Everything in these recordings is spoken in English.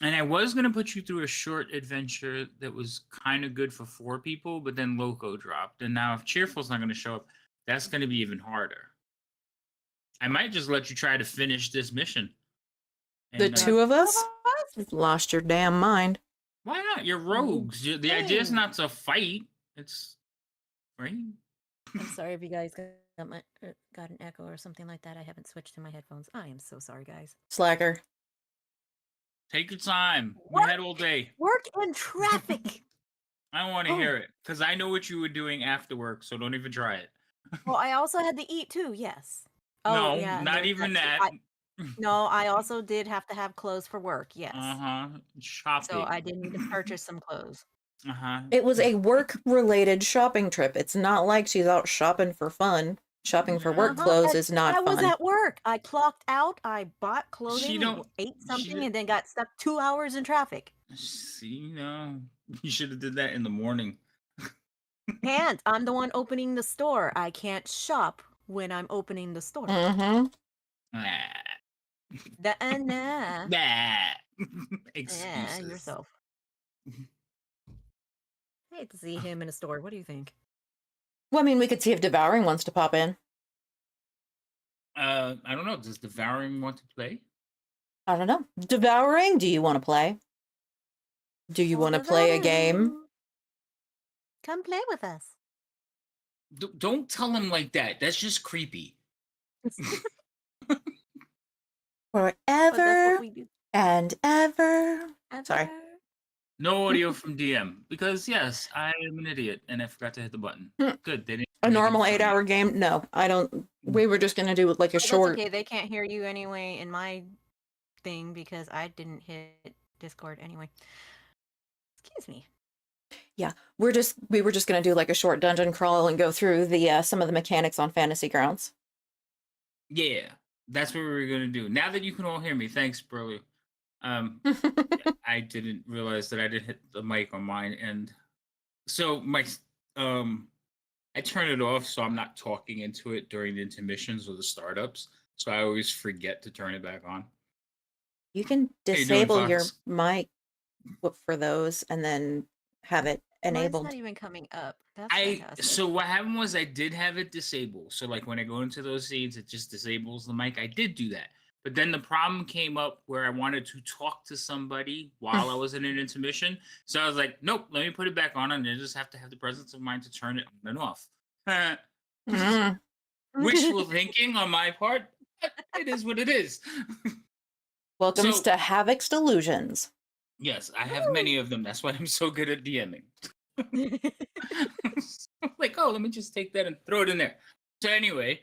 And I was gonna put you through a short adventure that was kind of good for 4 people, but then Loco dropped, and now if Cheerful's not gonna show up, that's gonna be even harder. I might just let you try to finish this mission. The And The two of two of us? us? You've lost your damn mind. why not? You're Oh, rogues. The idea is dang. not to fight. It's right. I'm sorry if you guys got an echo or something like that. I haven't switched to my headphones. I am so sorry, guys. Slacker. Take your time. We had all day. Work and traffic. I don't want to Oh. hear it because I know what you were doing after work, so don't even try it. Well, I also had to eat too. Yes. Oh, No, yeah. and not there's even too. that. No, I also did have to have clothes for work. Yes. Uh-huh. So Shopping. I did need to purchase some clothes. Uh-huh. It was a work-related shopping trip. It's not like she's out shopping for fun. Shopping for work clothes is not I was fun. at work. I clocked out. I bought clothing, don't- ate she something, don't- and then got stuck 2 hours in traffic. See, no. You should have did that in the morning. Can't. I'm the one opening the store. I can't shop when I'm opening the store. Mm-hmm. Nah. Excuses. Yourself. I hate to see him in a store. What do you think? Well, I mean, we could see if Devouring wants to pop in. I don't know. Does Devouring want to play? I don't know. Devouring, do you want to play? Do you want to play a game? Come play with us. Don't tell him like that. That's just creepy. But that's Forever what we do. and ever. Sorry. No audio from DM because yes, I am an idiot and I forgot to hit the button. Good. They didn't A make it normal funny. 8-hour game? No, I don't. We were just going to do like a That's short. okay. They can't hear you anyway in my thing because I didn't hit Discord anyway. Excuse me. Yeah, we were just going to do like a short dungeon crawl and go through the some of the mechanics on Fantasy Grounds. Yeah, that's what we were gonna do. Now that you can all hear me, thanks, Burley. I didn't realize that I did hit the mic on mine, and so I turn it off so I'm not talking into it during the intermissions or the startups. So I always forget to turn it back on. You can How you doing, disable your Fox? mic for those and then have it Mine's enabled. not even coming up. That's fantastic. So what happened was I did have it disabled. So like when I go into those scenes, it just disables the mic. I did do that. But then the problem came up where I wanted to talk to somebody while I was in an intermission. So I was like, nope, let me put it back on, and I just have to have the presence of mind to turn it on and off. Wishful thinking on my part. But it is what it is. Welcome So- to Havoc's Delusions. Yes, I have many of them. That's why I'm so good at DMing. Like, oh, let me just take that and throw it in there. So anyway,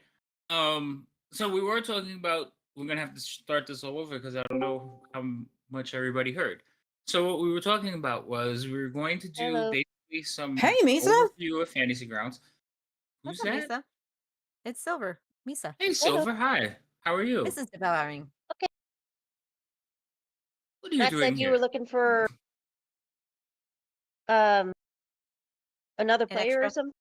so we were talking about we're gonna have to start this all over because I don't know how much everybody heard. So what we were talking about was we were going to do Hello. basically some Hey, Misa. overview of Fantasy Grounds. Who's What's up, that? Misa? It's Silver. Misa. Hey, Silver. Hi. How are you? This is devouring. What are you Matt doing said you here? were looking for another An player or extra? something.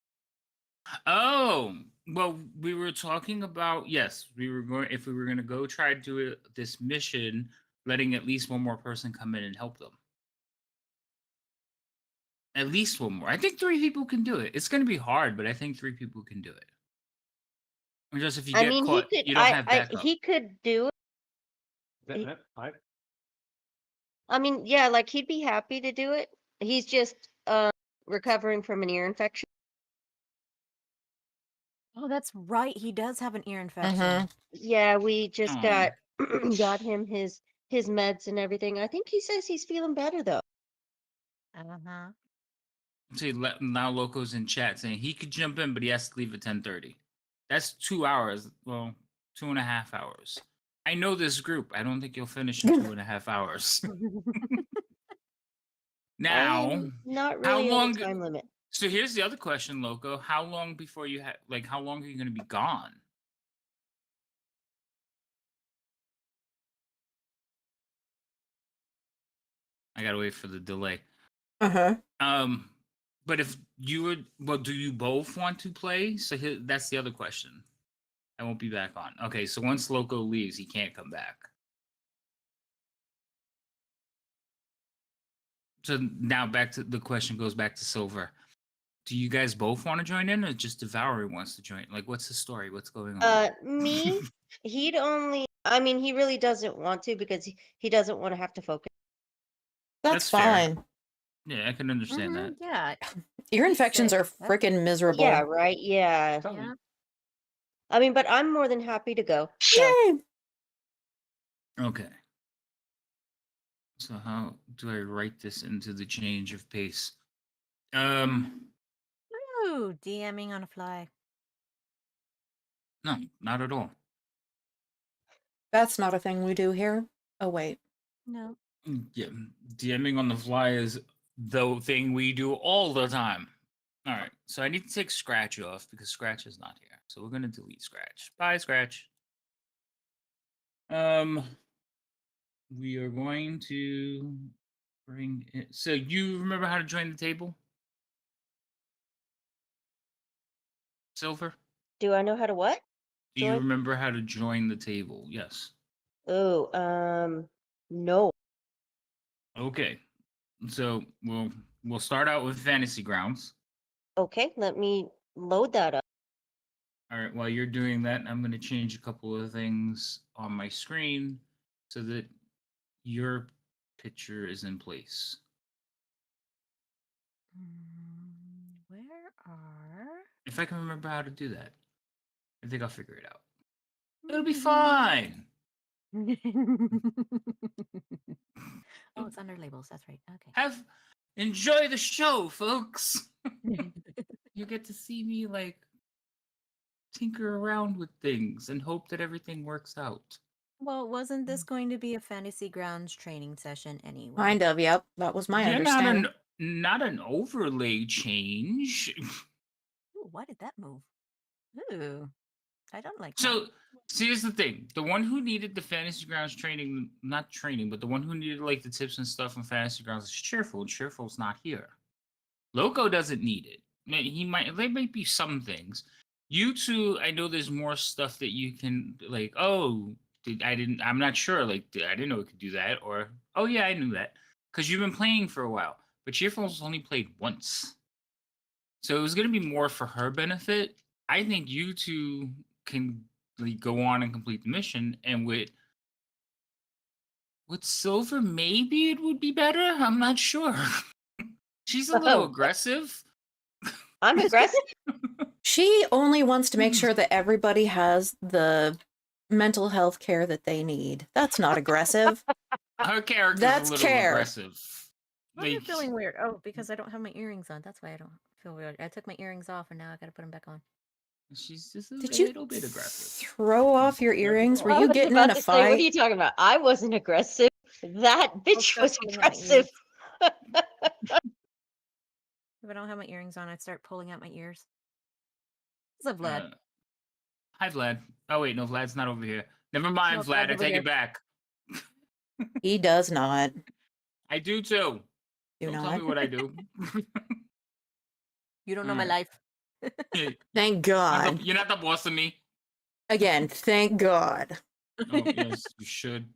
Oh, well, we were talking about yes, we were going if we were going to go try to do this mission, letting at least one more person come in and help them. At least one more. I think 3 people can do it. It's going to be hard, but I think 3 people can do it. Or just if you I get mean, caught, he could. you don't have backup. He could do it. I mean, yeah, like he'd be happy to do it. He's just recovering from an ear infection. Oh, that's right. He does have an ear infection. Mhm. Yeah, we just Aw. got got him his meds and everything. I think he says he's feeling better though. Uh-huh. See, now Loco's in chat saying he could jump in, but he has to leave at 10:30. That's 2 hours. Well, 2.5 hours. I know this group. I don't think you'll finish in 2.5 hours. Now, I'm not how really on long- a time limit. so here's the other question, Loco. How long before you how long are you going to be gone? I gotta wait for the delay. Uh-huh. But if you would, well, do you both want to play? So that's the other question. I won't be back on. Okay, so once Loco leaves, he can't come back. So now back to the question goes back to Silver. Do you guys both want to join in, or just Devoury wants to join? Like, what's the story? What's going on? Me, he'd only. I mean, he really doesn't want to because he doesn't want to have to focus. That's fair. fine. Yeah, I can understand that. Yeah. Ear He's infections sick. are That's- freaking miserable. Yeah, right. Yeah. Yeah. I mean, but I'm more than happy to go. So. Yay! Okay. So how do I write this into the change of pace? Ooh, DMing on a fly. No, not at all. That's not a thing we do here. Oh, wait. No. Yeah, DMing on the fly is the thing we do all the time. All right, so I need to take Scratch off because Scratch is not here. So we're gonna delete Scratch. Bye, Scratch. We are going to bring it. So you remember how to join the table, Silver? Do I know how to what? Do you Join? remember how to join the table? Yes. Oh, no. Okay. So we'll start out with Fantasy Grounds. Okay, let me load that up. All right, while you're doing that, I'm going to change a couple of things on my screen so that your picture is in place. Where are? If I can remember how to do that, I think I'll figure it out. It'll be fine. Oh, it's under labels. That's right. Okay. Enjoy the show, folks. You get to see me like tinker around with things and hope that everything works out. Well, wasn't this going to be a Fantasy Grounds training session anyway? Kind of, yep. That was my Yeah, understanding. not an overlay change. Ooh, why did that move? Ooh, I don't like So, that. see, here's the thing. The one who needed the Fantasy Grounds training, not training, but the one who needed like the tips and stuff from Fantasy Grounds is Cheerful. Cheerful's not here. Loco doesn't need it. There might be some things. You two, I know there's more stuff that you can like. Oh, I'm not sure. Like, I didn't know it could do that. Or, oh yeah, I knew that because you've been playing for a while. But Cheerful's only played once, so it was gonna be more for her benefit. I think you two can like go on and complete the mission, and with Silver, maybe it would be better. I'm not sure. She's a little Oh. aggressive. I'm aggressive. She only wants to make sure that everybody has the mental health care that they need. That's not aggressive. Her character's That's a little care. aggressive. Why am I Like, feeling weird? Oh, because I don't have my earrings on. That's why I don't feel weird. I took my earrings off and now I gotta put them back on. she's just a Did you little bit aggressive. throw off your earrings? Were I you was getting about in a to say, what are fight? you talking about? I wasn't aggressive. That bitch start was pulling out my aggressive. If I don't have my earrings on, I start pulling out my ears. What's up, Vlad? Hi, Vlad. Oh wait, no, Vlad's not over here. Never mind, No, Vlad. Vlad's I over take here. it back. He does not. I do too. Do Don't tell not. me what I do. You don't know my Alright. life. Thank God. You're not the boss of me. Again, thank God. Oh yes, you should.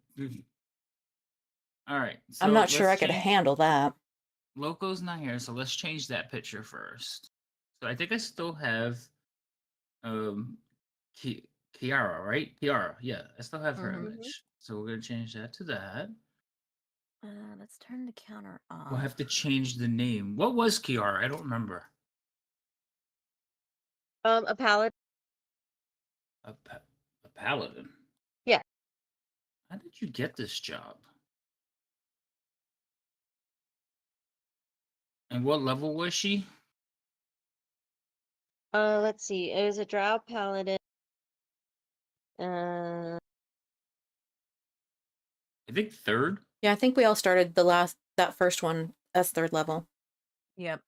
All right. So I'm not sure I let's could change- handle that. Loco's not here, so let's change that picture first. So I think I still have Kiara, right? Kiara, yeah, I still have her Mhm. image. So we're gonna change that to that. Let's turn the counter off. We'll have to change the name. What was Kiara? I don't remember. A palette. A paladin. Yeah. How did you get this job? And what level was she? Let's see. It was a drow paladin. I think third. Yeah, I think we all started that first one as third level. Yep.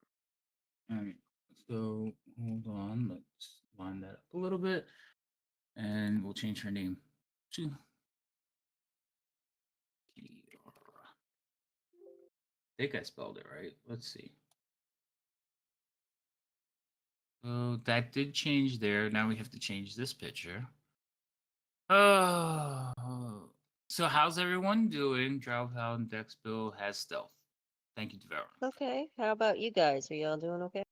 All right. So hold on. Let's line that up a little bit, and we'll change her name to Kiara. I think I spelled it right. Let's see. So that did change there. Now we have to change this picture. Oh. So how's everyone doing? Drow Paladin Dex Bill has stealth. Thank you, Devourer. Okay. How about you guys? Are y'all doing okay?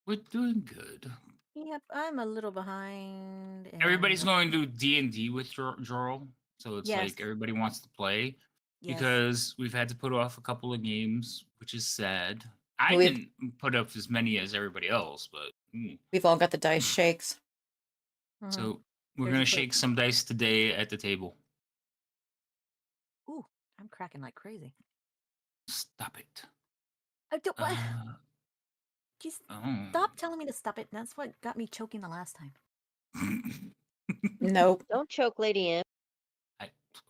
We're doing good. Yep, I'm a little behind. Everybody's And going to do D&D withdrawal, so it's Yes. like everybody wants to play yes, because we've had to put off a couple of games, which is sad. I We've- didn't put up as many as everybody else, but We've all got the dice shakes. mhm. so we're There's gonna a clip. shake some dice today at the table. Ooh, I'm cracking like crazy. Stop it. I do, what? Uh, Just oh. stop telling me to stop it. That's what got me choking the last time. Nope. Don't choke Lady M.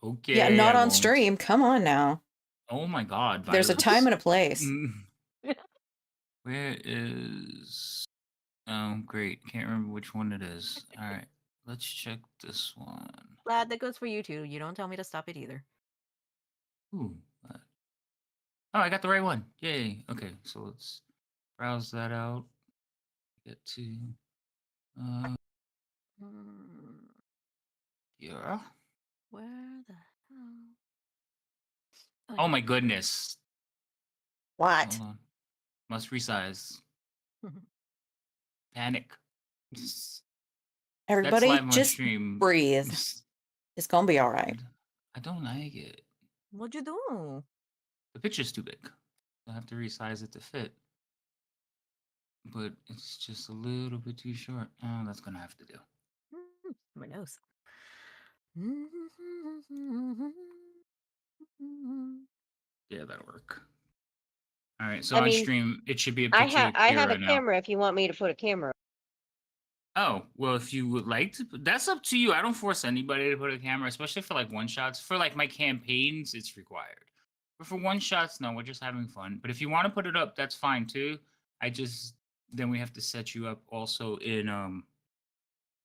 Okay. Yeah, not I on won't. stream. Come on now. Oh my God! There's a Violence. time and a place. Where is? Oh, great. Can't remember which one it is. All right, let's check this one. Glad that goes for you too. You don't tell me to stop it either. Ooh. Oh, I got the right one. Yay. Okay, so let's browse that out. Get to Mm, yeah. where the hell? Oh my yeah. goodness. What? Hold on. Must resize. Panic. That's Everybody live on just stream. breathe. It's gonna be all right. I don't like it. What'd you do? The picture's too big. I have to resize it to fit. But it's just a little bit too short. Oh, that's gonna have to do. My nose. Yeah, that'll work. All right, so I on mean, stream, it should be a I picture have I here have a right now. camera if you want me to put a camera. Oh, well, if you would like to, that's up to you. I don't force anybody to put a camera, especially for like one shots. For like my campaigns, it's required. But for one shots, no, we're just having fun. But if you want to put it up, that's fine too. Then we have to set you up also in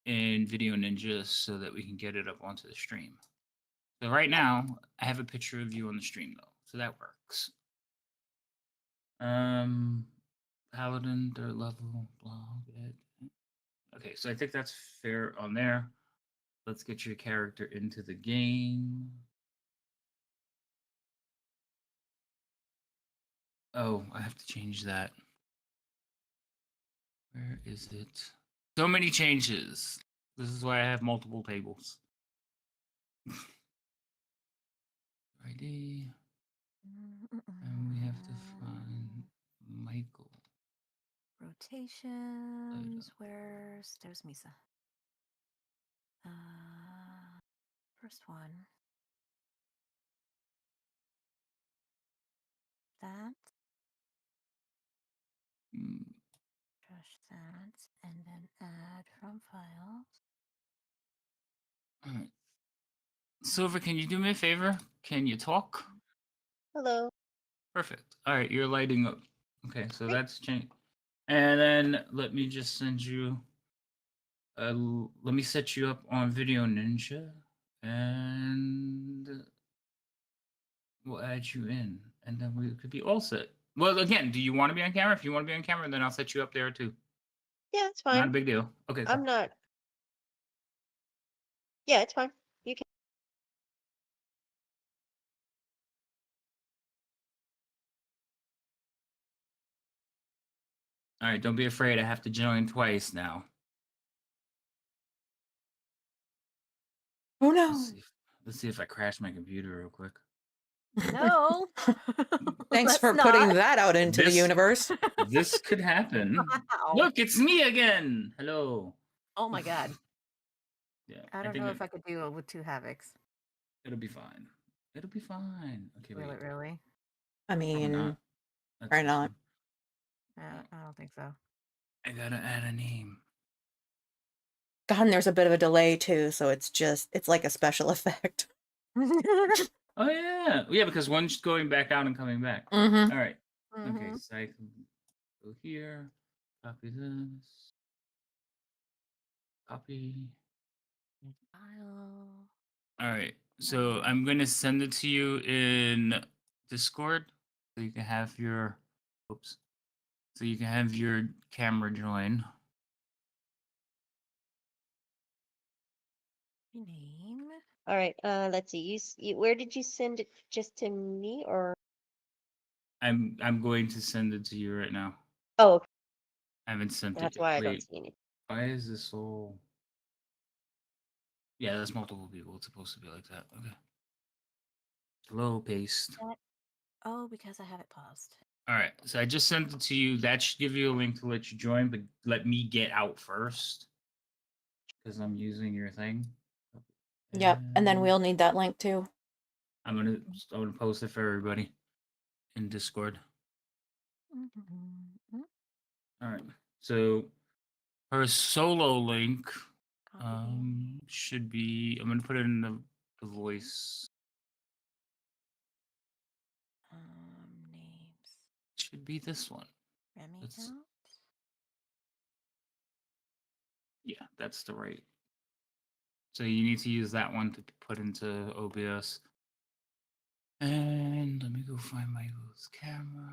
Video Ninja so that we can get it up onto the stream. So right now, I have a picture of you on the stream though, so that works. Paladin, third level, blog. Okay, so I think that's fair on there. Let's get your character into the game. Oh, I have to change that. Where is it? So many changes. This is why I have multiple tables. ID. And we have to find Michael. Rotations. There's Misa. First one. That. Mm, Trash that. And then add from files. all right. Silver, can you do me a favor? Can you talk? Hello. Perfect. All right, you're lighting up. Okay, so Great. that's changed. And then let me just send you. Let me set you up on Video Ninja, and we'll add you in, and then we could be all set. Well, again, do you want to be on camera? If you want to be on camera, then I'll set you up there too. Yeah, it's Not a fine. big deal. Okay, cool. I'm not. Yeah, it's fine. You can. All right, don't be afraid. I have to join twice now. Oh Let's no. see let's see if I crash my computer real quick. No. Thanks Let's for putting not. that out into the This- universe. This could happen. Wow. Look, it's me again. Hello. Oh my god. Yeah, I don't know if I could do it with two havocs. it'll be fine. It'll be fine. Okay, Will wait. it really? I Probably mean, not. That's or this not. one. I don't think so. I gotta add a name. God, and there's a bit of a delay too, so it's like a special effect. Oh yeah, yeah, because one's going back out and coming back. Mm-hmm. All right. Okay, Mhm. so I can go here, copy this, copy. File. All right, so I'm gonna send it to you in Discord, so you can have your, oops, so you can have your camera join. Name. All right. Let's see. Where did you send it? Just to me or? I'm going to send it to you right now. Oh, I haven't sent that's it. why I don't Wait, see anything. why is this all? Yeah, that's multiple people. It's supposed to be like that. Okay. Slow paste. Oh, because I have it paused. All right. So I just sent it to you. That should give you a link to let you join, but let me get out first because I'm using your thing. Yep. And then we'll need that link too. I'm gonna post it for everybody in Discord. Mm-hmm. All right. So her solo link Copy. should be. I'm gonna put it in the voice. Names. Should be this one. Remy That's- out. Yeah, that's the right. So you need to use that one to put into OBS. And let me go find my camera.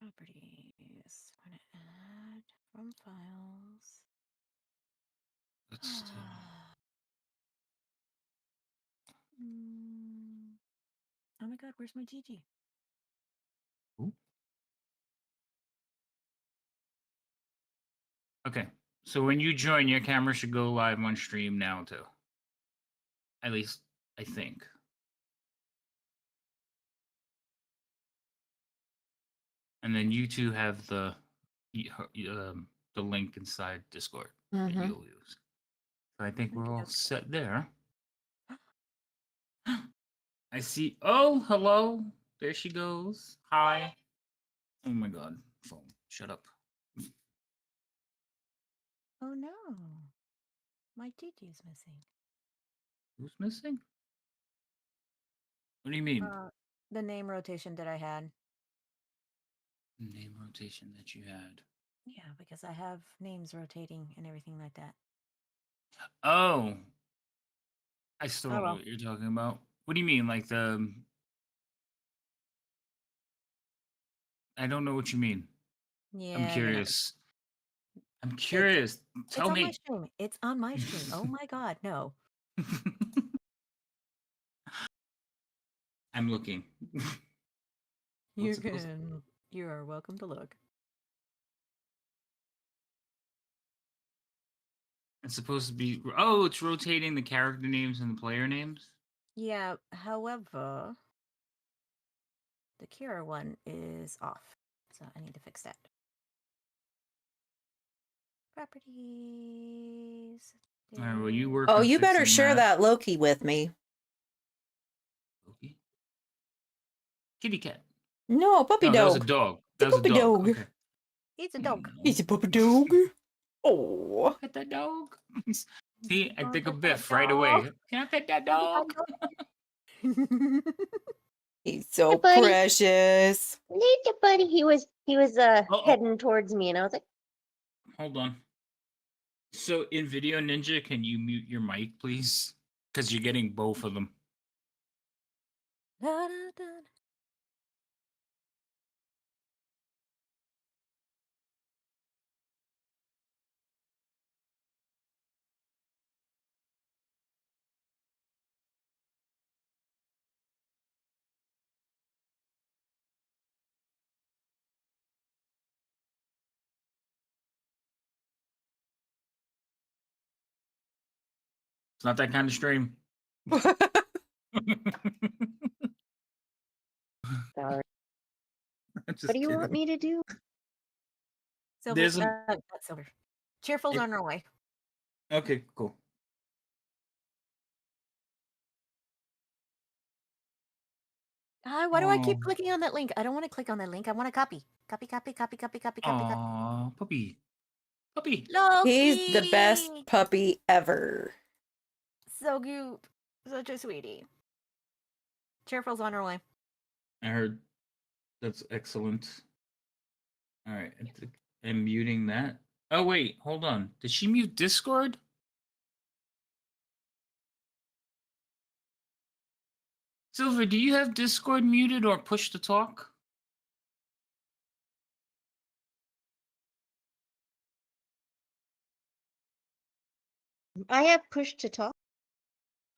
Properties. I'm gonna add from files. Let's do. Oh my god, where's my Gigi? Ooh. Okay, so when you join, your camera should go live on stream now too. At least I think. And then you two have the link inside Discord that Mm-hmm. you'll use. So I think we're all Okey-doke. set there. I see. Oh, hello. There she goes. Hi. Oh my god. Phone. Shut up. Oh no. My Gigi is missing. Who's missing? What do you mean? The name rotation that I had. Name rotation that you had. Yeah, because I have names rotating and everything like that. Oh. I still Oh, don't know well. what you're talking about. What do you mean? Like the. I don't know what you mean. Yeah, I'm you know. curious. I'm curious. Tell It's on my me. stream. It's on my stream. Oh my god, no. I'm looking. You What's supposed can. You are welcome to look. It's supposed to be. Oh, it's rotating the character names and the player names. Yeah, however, the Kira one is off. So I need to fix that. Properties. All right. Well, you work. Oh, on you better fixing share that Loki with me. Okay. Kitty cat. No, puppy No, that was a dog. dog. It's a That was a puppy dog. dog. Okay. It's a dog. He's a puppy dog. Oh. Pet that dog. See, I Wanna think of pet that Biff right away. dog? Can I pet that dog? He's so Hey, buddy. precious. Little buddy, he was Uh-oh. heading towards me, and I was like, Hold on. So in Video Ninja, can you mute your mic, please? Because you're getting both of them. Da, da, da. It's not that kind of stream. sorry. I'm just What do you want kidding. me to do? Silver, There's a- not silver. Cheerful's It- on her way. Okay, cool. Why do I keep Aw. clicking on that link? I don't want to click on that link. I want to copy. Copy, copy, copy, copy, copy, copy, copy. Aw, puppy. Puppy. Loki! He's the best puppy ever. So cute. Such a sweetie. Cheerful's on her way. I heard. That's excellent. All right. I'm muting that. Oh, wait. Hold on. Did she mute Discord? Silver, do you have Discord muted or push to talk? I have push to talk.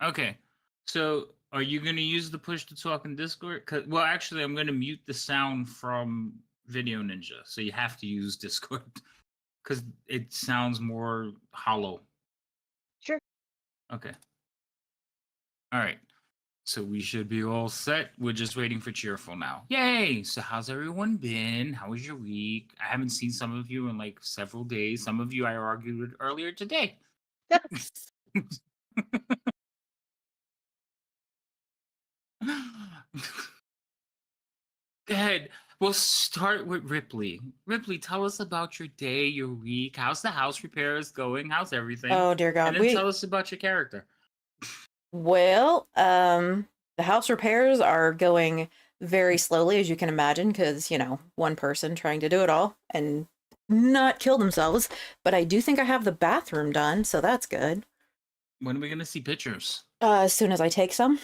Okay. So Are you gonna use the push to talk in Discord? Well, actually, I'm gonna mute the sound from Video Ninja, so you have to use Discord because it sounds more hollow. Sure. Okay. All right. So we should be all set. We're just waiting for Cheerful now. Yay! So how's everyone been? How was your week? I haven't seen some of you in like several days. Some of you I argued with earlier today. Go ahead. We'll start with Ripley. Ripley, tell us about your day, your week. How's the house repairs going? How's everything? Oh dear God. And then tell us about your character. Well, the house repairs are going very slowly, as you can imagine, because, one person trying to do it all and not kill themselves. But I do think I have the bathroom done, so that's good. When are we gonna see pictures? As soon as I take some.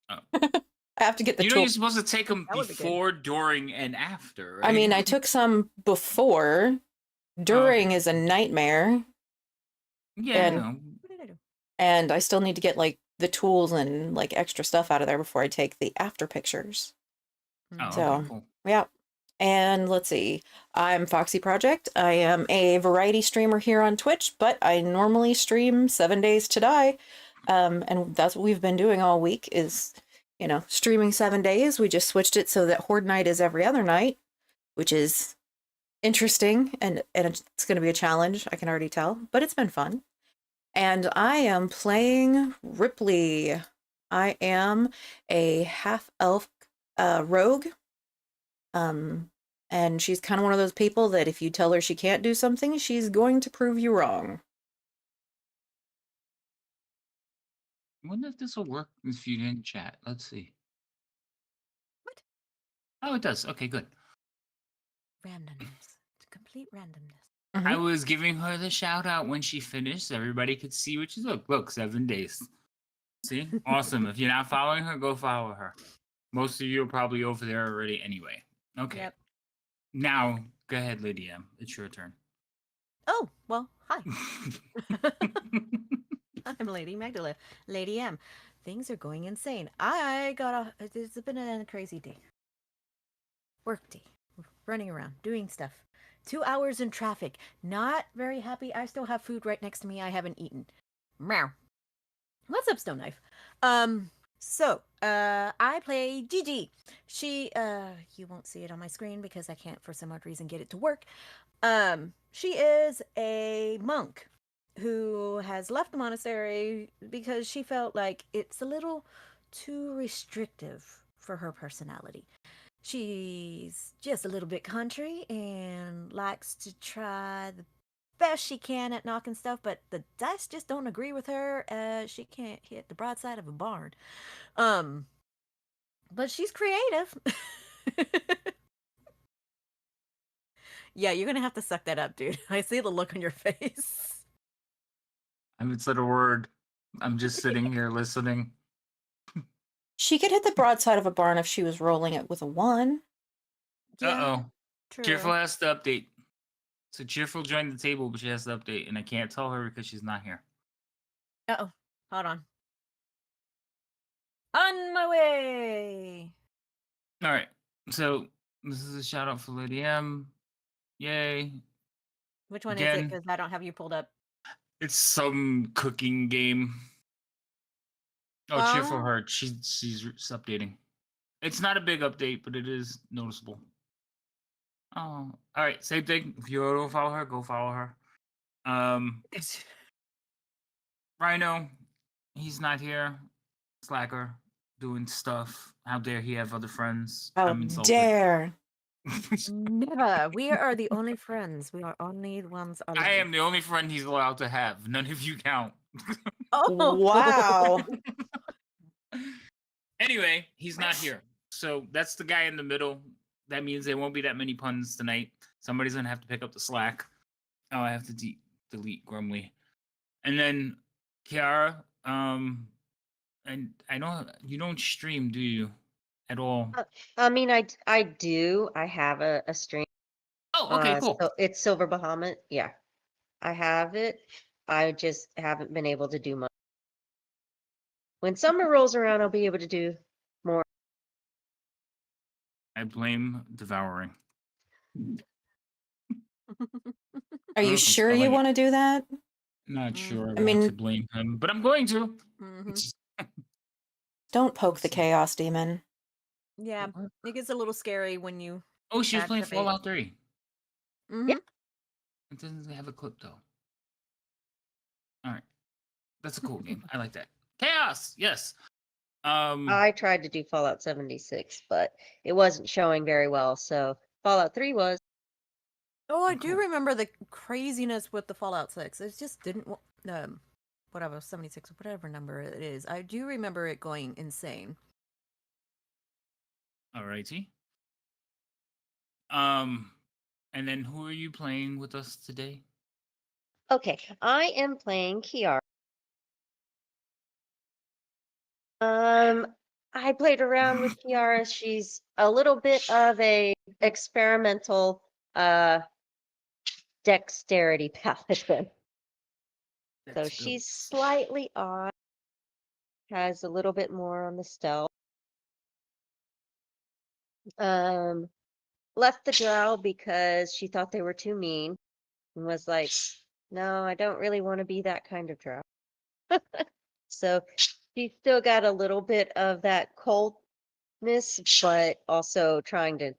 Oh. I have to get the You're supposed to take them That would be good. before, during, and after, right? I mean, I took some before. During is a nightmare. Yeah. and- I know. What did I do? And I still need to get, like, the tools and, like, extra stuff out of there before I take the after pictures. Oh, So- okay, cool. Yeah. And let's see. I'm Foxy Project. I am a variety streamer here on Twitch, but I normally stream 7 days to die. And that's what we've been doing all week is, streaming 7 days. We just switched it so that Horde Night is every other night, which is interesting and it's going to be a challenge, I can already tell, but it's been fun. And I am playing Ripley. I am a half-elf rogue. And she's kind of one of those people that if you tell her she can't do something, she's going to prove you wrong. I wonder if this will work if you didn't chat. Let's see. What? Oh, it does. Okay, good. Randomness. It's complete randomness. I was giving her the shout out when she finished. So everybody could see what she's look 7 days. See? Awesome. If you're not following her, go follow her. Most of you are probably over there already anyway. Okay. Yep. Now, go ahead, Lady M. It's your turn. Oh, well, hi. I'm Lady Magdala. Lady M. Things are going insane. It's been a crazy day. Work day. Running around, doing stuff. 2 hours in traffic. Not very happy. I still have food right next to me I haven't eaten. Meow. What's up, Stone Knife? I play Gigi. She, you won't see it on my screen because I can't for some odd reason get it to work. She is a monk who has left the monastery because she felt like it's a little too restrictive for her personality. She's just a little bit country and likes to try the best she can at knocking stuff, but the dice just don't agree with her. She can't hit the broadside of a barn. But she's creative. Yeah, you're gonna have to suck that up, dude. I see the look on your face. I haven't said a word. I'm just sitting here listening. She could hit the broadside of a barn if she was rolling it with a 1. Uh-oh. True. Cheerful has to update. So Cheerful joined the table, but she has to update, and I can't tell her because she's not here. Uh-oh. Hold on. On my way. All right. So this is a shout out for Lady M. Yay. Which one is Again. it? Because I don't have you pulled up. It's some cooking game. Oh, Cheerful Oh. Heart. She's updating. It's not a big update, but it is noticeable. Oh, all right. Same thing. If you don't follow her, go follow her. Rhino, he's not here. Slacker, doing stuff. How dare he have other friends? How I'm insulted. dare. Never. We are the only friends. We are only the ones alive. I am the only friend he's allowed to have. None of you count. Oh, Wow. Anyway, he's not here. So that's the guy in the middle. That means there won't be that many puns tonight. Somebody's gonna have to pick up the slack. Oh, I have to delete Grumly. And then Kiara, and I know you don't stream, do you? At all? I mean, I do. I have a stream. Oh, okay, cool. So it's Silver Bahamut. Yeah, I have it. I just haven't been able to do much. When summer rolls around, I'll be able to do more. I blame devouring. Are you if I'm sure you spelling it. want to do that? Not sure I I want mean- to blame him, but I'm going to. Mhm. Don't poke the chaos demon. Yeah, it gets a little scary when you. Oh, she was playing Activate. Fallout 3. Mhm. It doesn't have a clip though. All right, that's a cool game. I like that. Chaos, yes. I tried to do Fallout 76, but it wasn't showing very well. So Fallout 3 was. Oh, I Oh, do cool. remember the craziness with the Fallout 6. It just didn't. Whatever 76 or whatever number it is. I do remember it going insane. Alrighty. And then who are you playing with us today? Okay, I am playing Kiara. I played around with Kiara. She's a little bit of a experimental dexterity paladin. So she's slightly odd. Has a little bit more on the stealth. Left the drow because she thought they were too mean and was like, no, I don't really want to be that kind of drow. So she's still got a little bit of that coldness, but also trying to,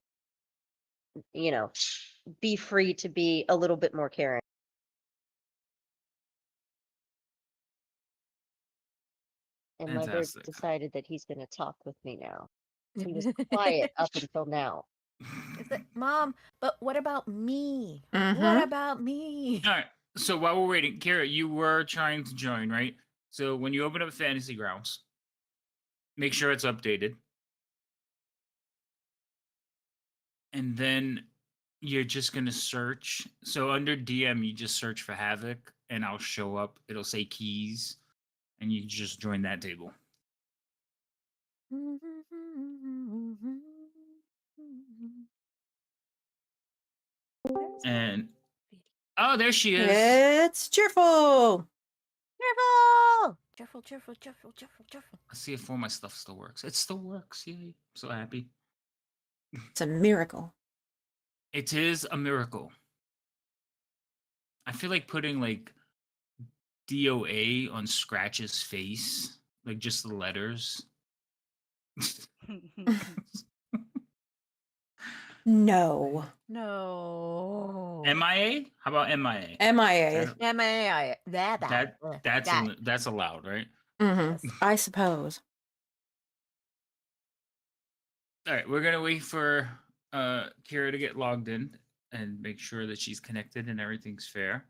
be free to be a little bit more caring. And my bird Fantastic. decided that he's going to talk with me now. He was quiet up until now. It's like, Mom, but what about me? What Mhm. about me? All right. So while we're waiting, Kara, you were trying to join, right? So when you open up Fantasy Grounds, make sure it's updated. And then you're just going to search. So under DM, you just search for Havoc and I'll show up. It'll say keys and you just join that table. And oh, there she is. It's cheerful. Cheerful! Cheerful, cheerful, cheerful, cheerful, cheerful. Let's see if all my stuff still works. It still works. Yay. I'm so happy. It's a miracle. It is a miracle. I feel like putting like DOA on Scratch's face, like just the letters. No. No. MIA? How about MIA? MIA. M-A-I. That's allowed, right? Mm-hmm. Yes. I suppose. All right, we're gonna wait for Kira to get logged in and make sure that she's connected and everything's fair.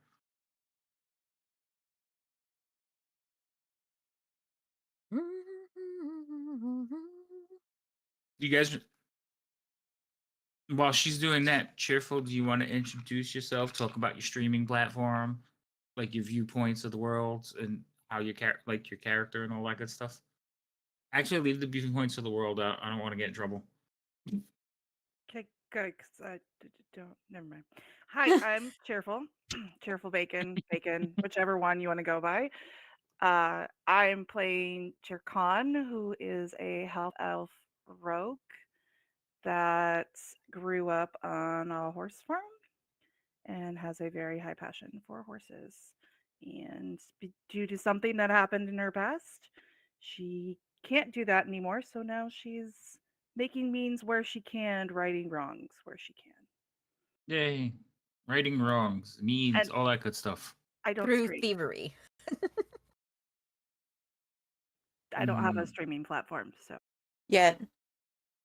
You guys, while she's doing that, Cheerful, do you want to introduce yourself? Talk about your streaming platform, like your viewpoints of the world and how your your character and all that good stuff. Actually, leave the viewpoints of the world out. I don't want to get in trouble. Okay, good. 'Cause I don't. Never mind. Hi, I'm Cheerful. Cheerful Bacon, whichever one you want to go by. I'm playing Chircon, who is a half elf rogue that grew up on a horse farm and has a very high passion for horses. And due to something that happened in her past, she can't do that anymore. So now she's making means where she can, righting wrongs where she can. Yay. Righting wrongs, needs, And all that good stuff. I don't Through stream. thievery. I don't have a streaming platform, so Yet.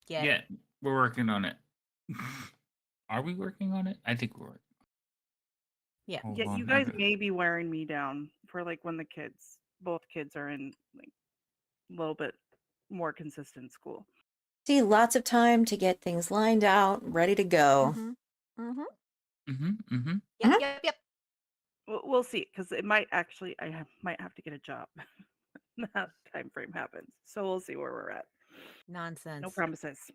Yeah, we're working on it. Are we working on it? I think we're. Yeah. Hold yeah, on, you guys may be wearing me down for like when both kids are in like a little bit more consistent school. See, lots of time to get things lined out, ready to go. Mm-hmm. Mm-hmm. Mm-hmm. Mm-hmm. Yep, Mhm. yep, yep. We'll see, because it might actually might have to get a job. That time frame happens, so we'll see where we're at. Nonsense. No promises.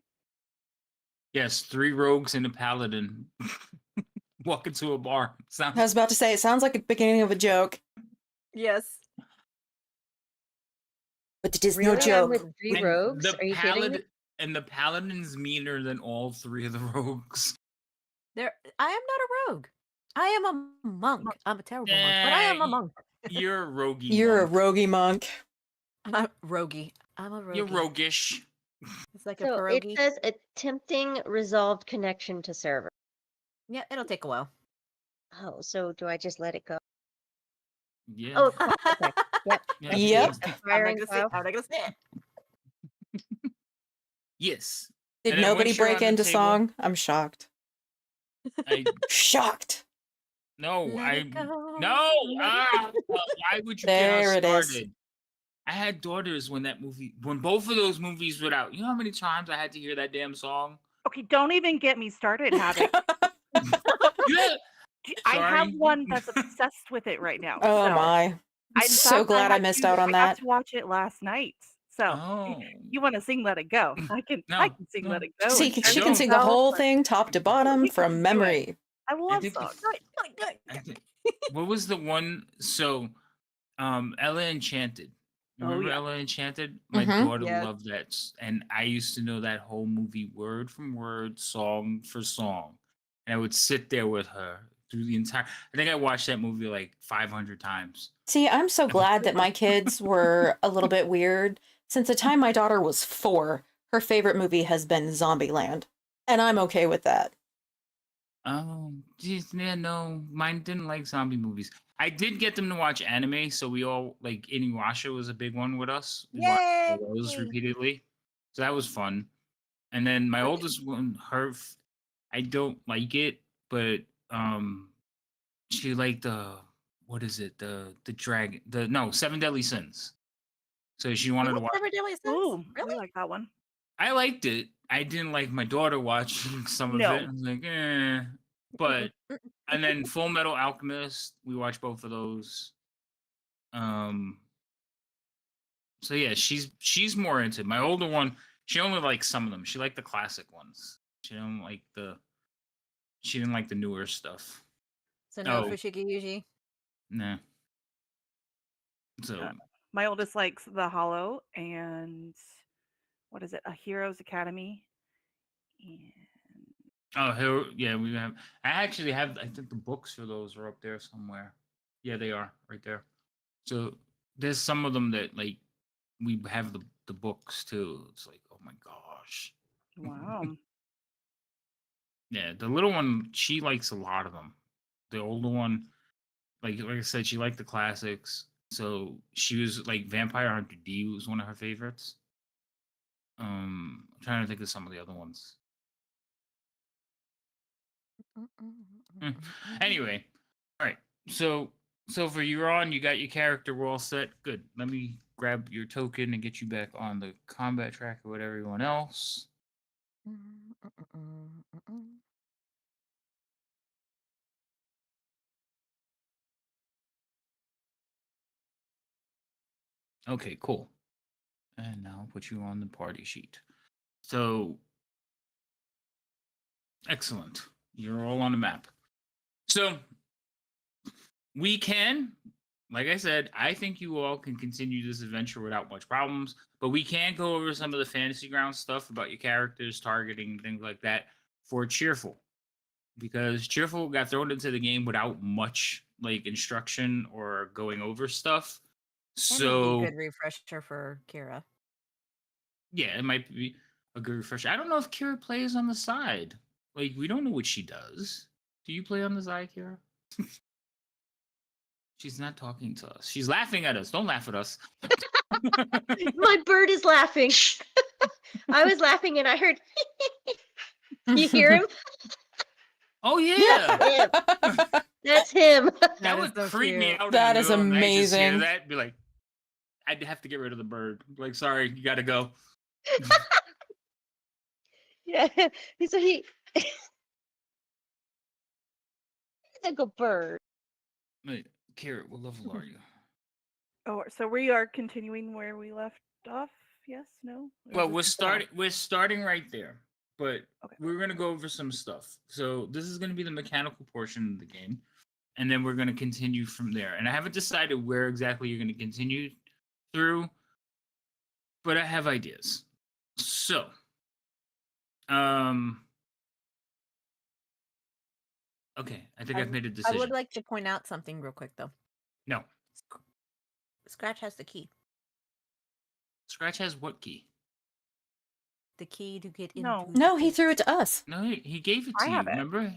Yes, 3 rogues and a paladin walk into a bar. Sounds I was about to say, it sounds like the beginning of a joke. Yes. But it is Really? no I'm joke. with 3 rogues? Are you kidding me? And the paladin's meaner than all 3 of the rogues. I am not a rogue. I am a monk. I'm a terrible monk, but I am a monk. You're a roguey You're a monk. roguey monk. I'm roguey. I'm a roguey. You're roguish. It's like a So it pierogi. says attempting resolved connection to server. Yeah, it'll take a while. Oh, so do I just let it go? Yeah. Oh, okay. Yep. Yeah. I see Yep. it. I'm not Firing gonna say. file. I'm not gonna say it. Yes. Did And then nobody once you're break on the into table- song? I'm shocked. I Shocked. no, Let it go, no. let it Why would you There get it us is. started? I had daughters when both of those movies were out. You know how many times I had to hear that damn song? Okay, don't even get me started, Havoc. Yeah. I have Sorry. one that's obsessed with it right now. Oh so my. I'm in so fact, glad I had missed to- out on I got that. to watch it last night. So Oh. you want to sing "Let It Go"? I can No, sing no. "Let It Go." See, and I she Turn can sing the Myself, whole but thing top to bottom we can from do it. memory. I love think songs. I think, what was the one? So, Ella Enchanted. Oh, Remember yeah. Ella Enchanted? My Mhm. daughter Yeah. loved that, and I used to know that whole movie word from word, song for song, and I would sit there with her through the entire. I think I watched that movie like 500 times. See, I'm so glad that my kids were a little bit weird. Since the time my daughter was 4, her favorite movie has been Zombieland. And I'm okay with that. Oh, geez, yeah, no, mine didn't like zombie movies. I did get them to watch anime, so we all like Inuyasha was a big one with us. We watched all those Yay! repeatedly, so that was fun. And then my oldest one, I don't like it, but she liked what is it? The dragon, no, Seven Deadly Sins. So she wanted to watch. Never Deadly Sins? Ooh, Really? we like that one. I liked it. I didn't like my daughter watching some of No. it. I was like, eh. But and then Full Metal Alchemist, we watched both of those. So yeah, she's more into it. My older one. She only likes some of them. She liked the classic ones. She didn't like the newer stuff. So no Oh. Fushigi Yuji. Nah. So My oldest likes The Hollow and what is it? A Hero's Academy. And yeah, we have. I actually have. I think the books for those are up there somewhere. Yeah, they are right there. So there's some of them that like we have the books too. It's like, oh my gosh. wow. Yeah, the little one, she likes a lot of them. The older one, like I said, she liked the classics. So she was like Vampire Hunter D was one of her favorites. I'm trying to think of some of the other ones. Anyway, all right. So for you're on, you got your character, we're all set. Good. Let me grab your token and get you back on the combat track with everyone else. Okay, cool. And now I'll put you on the party sheet. So excellent. You're all on the map. So we can, like I said, I think you all can continue this adventure without much problems, but we can go over some of the fantasy ground stuff about your characters, targeting, things like that for Cheerful. Because Cheerful got thrown into the game without much like instruction or going over stuff. So Be a good refresher for Kira. yeah, it might be a good refresher. I don't know if Kira plays on the side. Like, we don't know what she does. Do you play on the side, Kira? She's not talking to us. She's laughing at us. Don't laugh at us. My bird is laughing. I was laughing and I heard. You hear him? Oh yeah, That's him. that would so creep me cute. out. That in the is middle of the night, just hear amazing. that, be like, I'd have to get rid of the bird. Like, sorry, you got to go. Yeah. So he's a good bird. Wait, Kira, what level are you? Oh, so we are continuing where we left off. Yes, no. Or Well, is we're this- starting right there, but Okay. we're gonna go over some stuff. So this is gonna be the mechanical portion of the game, and then we're gonna continue from there. And I haven't decided where exactly you're gonna continue through, but I have ideas. So, okay, I think I've made a I decision. would like to point out something real quick, though. No, Scratch has the key. Scratch has what key? The key to get No. into. No, the he pit. threw it to us. No, he gave it I to you. have it. Remember?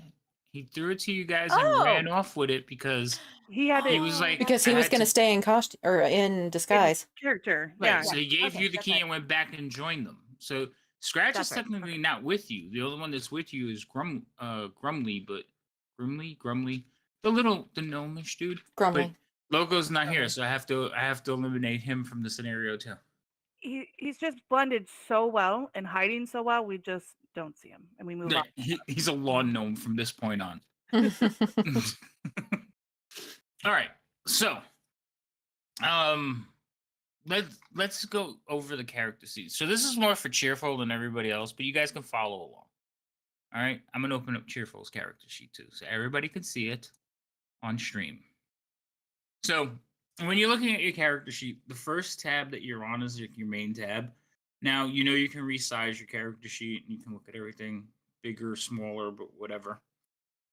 He threw it to you guys and Oh! ran off with it because He had it. he was like, Because I he was had going to to- stay in costume or in disguise. character. Right, Yeah. so he gave Okay, you the that's key right. and went back and joined them. So Scratch That's is right, technically okay. not with you. The only one that's with you is Grumly, but Grumly, the gnomish dude. Grumbly. But Logo's not here, Grumly. so I have to eliminate him from the scenario too. He's just blended so well and hiding so well. We just don't see him, and we move on. He's a lawn gnome from this point on. All right, so let's go over the character sheet. So this is more for Cheerful than everybody else, but you guys can follow along. All right, I'm gonna open up Cheerful's character sheet too, so everybody can see it on stream. So when you're looking at your character sheet, the first tab that you're on is your main tab. Now you know you can resize your character sheet and you can look at everything bigger, smaller, but whatever.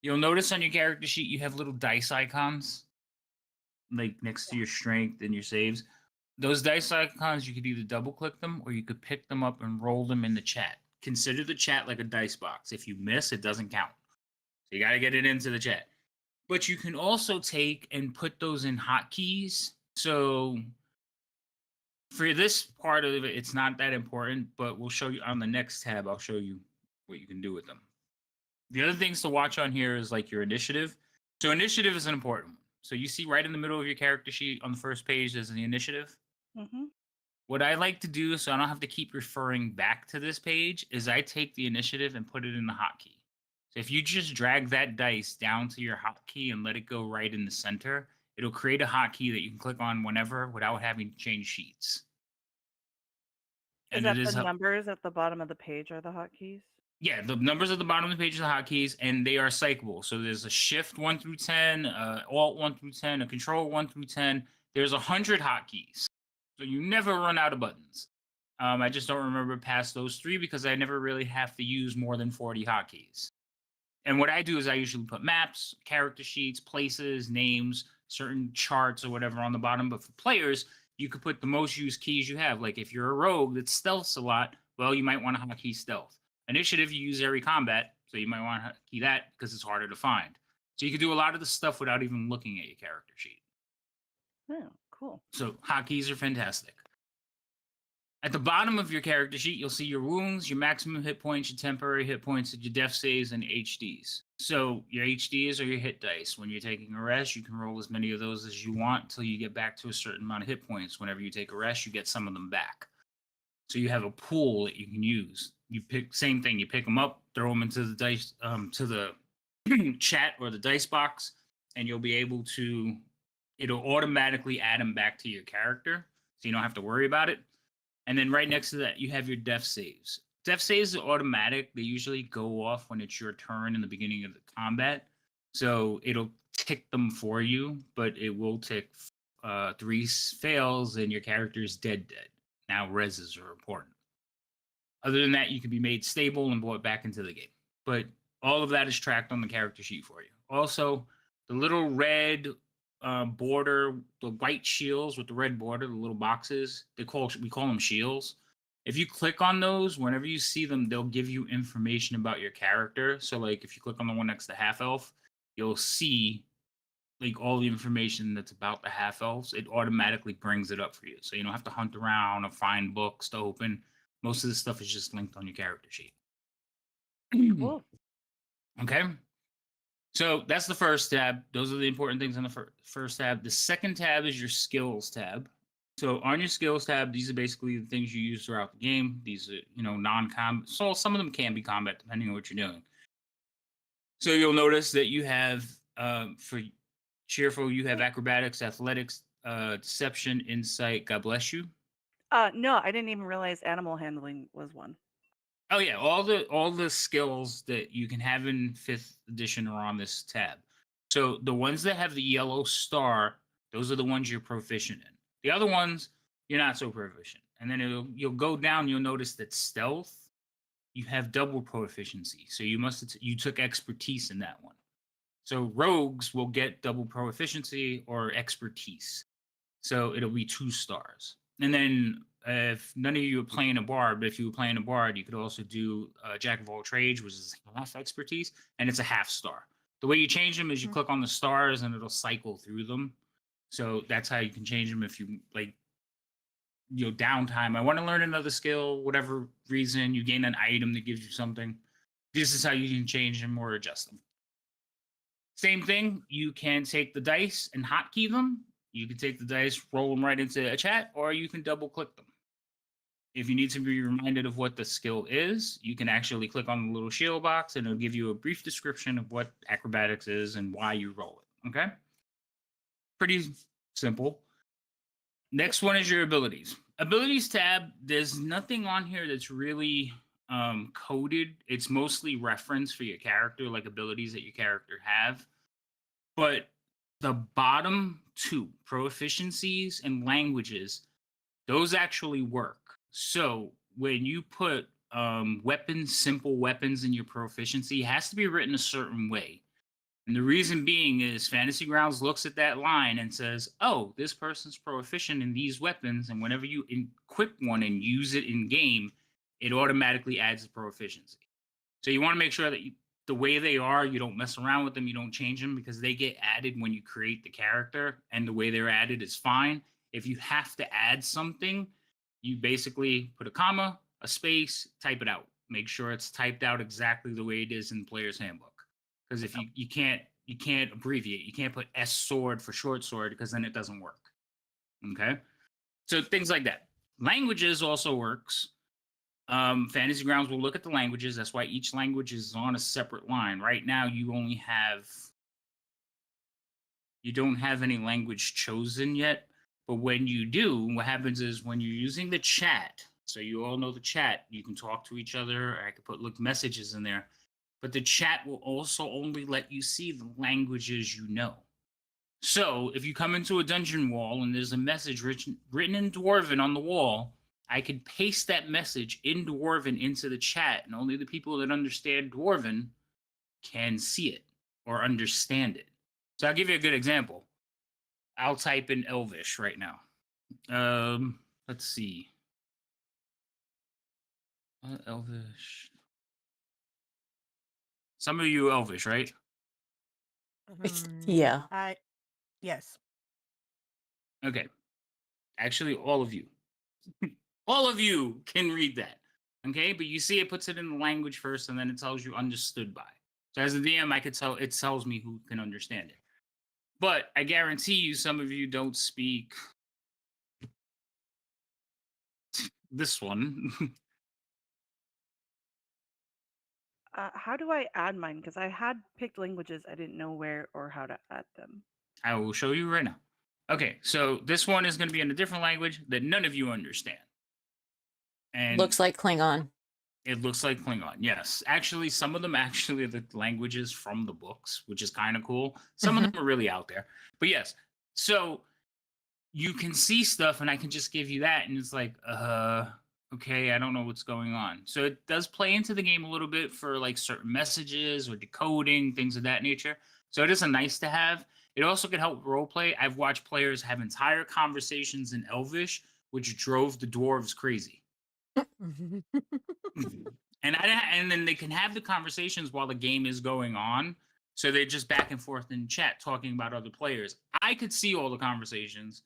You'll notice on your character sheet you have little dice icons, like next to your strength and your saves. Those dice icons, you could either double click them or you could pick them up and roll them in the chat. Consider the chat like a dice box. If you miss, it doesn't count. So you got to get it into the chat. But you can also take and put those in hotkeys. So for this part of it, it's not that important, but we'll show you on the next tab. I'll show you what you can do with them. The other things to watch on here is like your initiative. So initiative is an important one. So you see right in the middle of your character sheet on the first page is the initiative. Mm-hmm. What I like to do, so I don't have to keep referring back to this page, is I take the initiative and put it in the hotkey. So if you just drag that dice down to your hotkey and let it go right in the center, it'll create a hotkey that you can click on whenever without having to change sheets. Is that the numbers at the bottom of the page are the hotkeys? Yeah, the numbers at the bottom of the page are the hotkeys, and they are cyclable. So there's a Shift 1 through 10, Alt 1 through 10, a Control 1 through 10. There's 100 hotkeys, so you never run out of buttons. I just don't remember past those 3 because I never really have to use more than 40 hotkeys. And what I do is I usually put maps, character sheets, places, names, certain charts or whatever on the bottom. But for players, you could put the most used keys you have. Like if you're a rogue that stealths a lot, well, you might want to hotkey stealth. Initiative, you use every combat, so you might want to hotkey that because it's harder to find. So you can do a lot of the stuff without even looking at your character sheet. Oh, cool. So hotkeys are fantastic. At the bottom of your character sheet, you'll see your wounds, your maximum hit points, your temporary hit points, your death saves, and HDs. So your HDs are your hit dice. When you're taking a rest, you can roll as many of those as you want until you get back to a certain amount of hit points. Whenever you take a rest, you get some of them back. So you have a pool that you can use. You pick same thing. You pick them up, throw them into the dice, to the chat or the dice box, and you'll be able to. It'll automatically add them back to your character, so you don't have to worry about it. And then right next to that, you have your death saves. Death saves are automatic. They usually go off when it's your turn in the beginning of the combat. So it'll tick them for you, but it will tick 3 fails and your character is dead. Now reses are important. Other than that, you can be made stable and brought back into the game. But all of that is tracked on the character sheet for you. Also, the little red border, the white shields with the red border, the little boxes, we call them shields. If you click on those, whenever you see them, they'll give you information about your character. So like if you click on the one next to half elf, you'll see like all the information that's about the half elves. It automatically brings it up for you. So you don't have to hunt around or find books to open. Most of this stuff is just linked on your character sheet. Cool. Okay. So that's the first tab. Those are the important things on the first tab. The second tab is your skills tab. So on your skills tab, these are basically the things you use throughout the game. These are, non-combat. So some of them can be combat depending on what you're doing. So you'll notice that you have, for Cheerful, you have acrobatics, athletics, deception, insight. God bless you. No, I didn't even realize animal handling was one. Oh yeah, all the skills that you can have in 5th edition are on this tab. So the ones that have the yellow star, those are the ones you're proficient in. The other ones, you're not so proficient. and then you'll go down. You'll notice that stealth, you have double proficiency. So you took expertise in that one. So rogues will get double proficiency or expertise. So it'll be 2 stars. And then if none of you are playing a bard, but if you were playing a bard, you could also do Jack of all trades, which is half expertise, and it's a half star. The way you change them is you click on the stars and it'll cycle through them. So that's how you can change them if you downtime. I want to learn another skill, whatever reason, you gain an item that gives you something. This is how you can change them or adjust them. Same thing, you can take the dice and hotkey them. You can take the dice, roll them right into a chat, or you can double click them. If you need to be reminded of what the skill is, you can actually click on the little shield box and it'll give you a brief description of what acrobatics is and why you roll it. Okay? Pretty simple. Next one is your abilities. Abilities tab, there's nothing on here that's really coded. It's mostly reference for your character, like abilities that your character have. But the bottom 2, proficiencies and languages, those actually work. So when you put weapons, simple weapons in your proficiency, it has to be written a certain way. And the reason being is Fantasy Grounds looks at that line and says, oh, this person's proficient in these weapons. And whenever you equip one and use it in game, it automatically adds the proficiency. So you want to make sure that the way they are, you don't mess around with them, you don't change them, because they get added when you create the character, and the way they're added is fine. If you have to add something, you basically put a comma, a space, type it out. Make sure it's typed out exactly the way it is in the player's handbook. Because if you can't abbreviate, you can't put S sword for short sword, because then it doesn't work. Okay, so things like that. Languages also works. Fantasy Grounds will look at the languages. That's why each language is on a separate line. Right now, you don't have any language chosen yet. But when you do, what happens is when you're using the chat, so you all know the chat, you can talk to each other. Or I could put messages in there. But the chat will also only let you see the languages you know. So if you come into a dungeon wall and there's a message written in Dwarven on the wall, I could paste that message in Dwarven into the chat, and only the people that understand Dwarven can see it or understand it. So I'll give you a good example. I'll type in Elvish right now. Let's see. Elvish. Some of you Elvish, right? Yeah. Yes. Okay. Actually, all of you. All of you can read that. Okay? But you see it puts it in the language first, and then it tells you understood by. So as a DM, I could tell it tells me who can understand it. But I guarantee you some of you don't speak this one. How do I add mine? Because I had picked languages, I didn't know where or how to add them. I will show you right now. Okay, so this one is going to be in a different language that none of you understand. And Looks like Klingon. it looks like Klingon, yes. Actually, some of them actually are the languages from the books, which is kind of cool. Some of them are really out there. But yes, so you can see stuff and I can just give you that. And it's like, okay, I don't know what's going on. So it does play into the game a little bit for like certain messages or decoding, things of that nature. So it is a nice to have. It also can help roleplay. I've watched players have entire conversations in Elvish, which drove the dwarves crazy. And then they can have the conversations while the game is going on. So they're just back and forth in chat talking about other players. I could see all the conversations,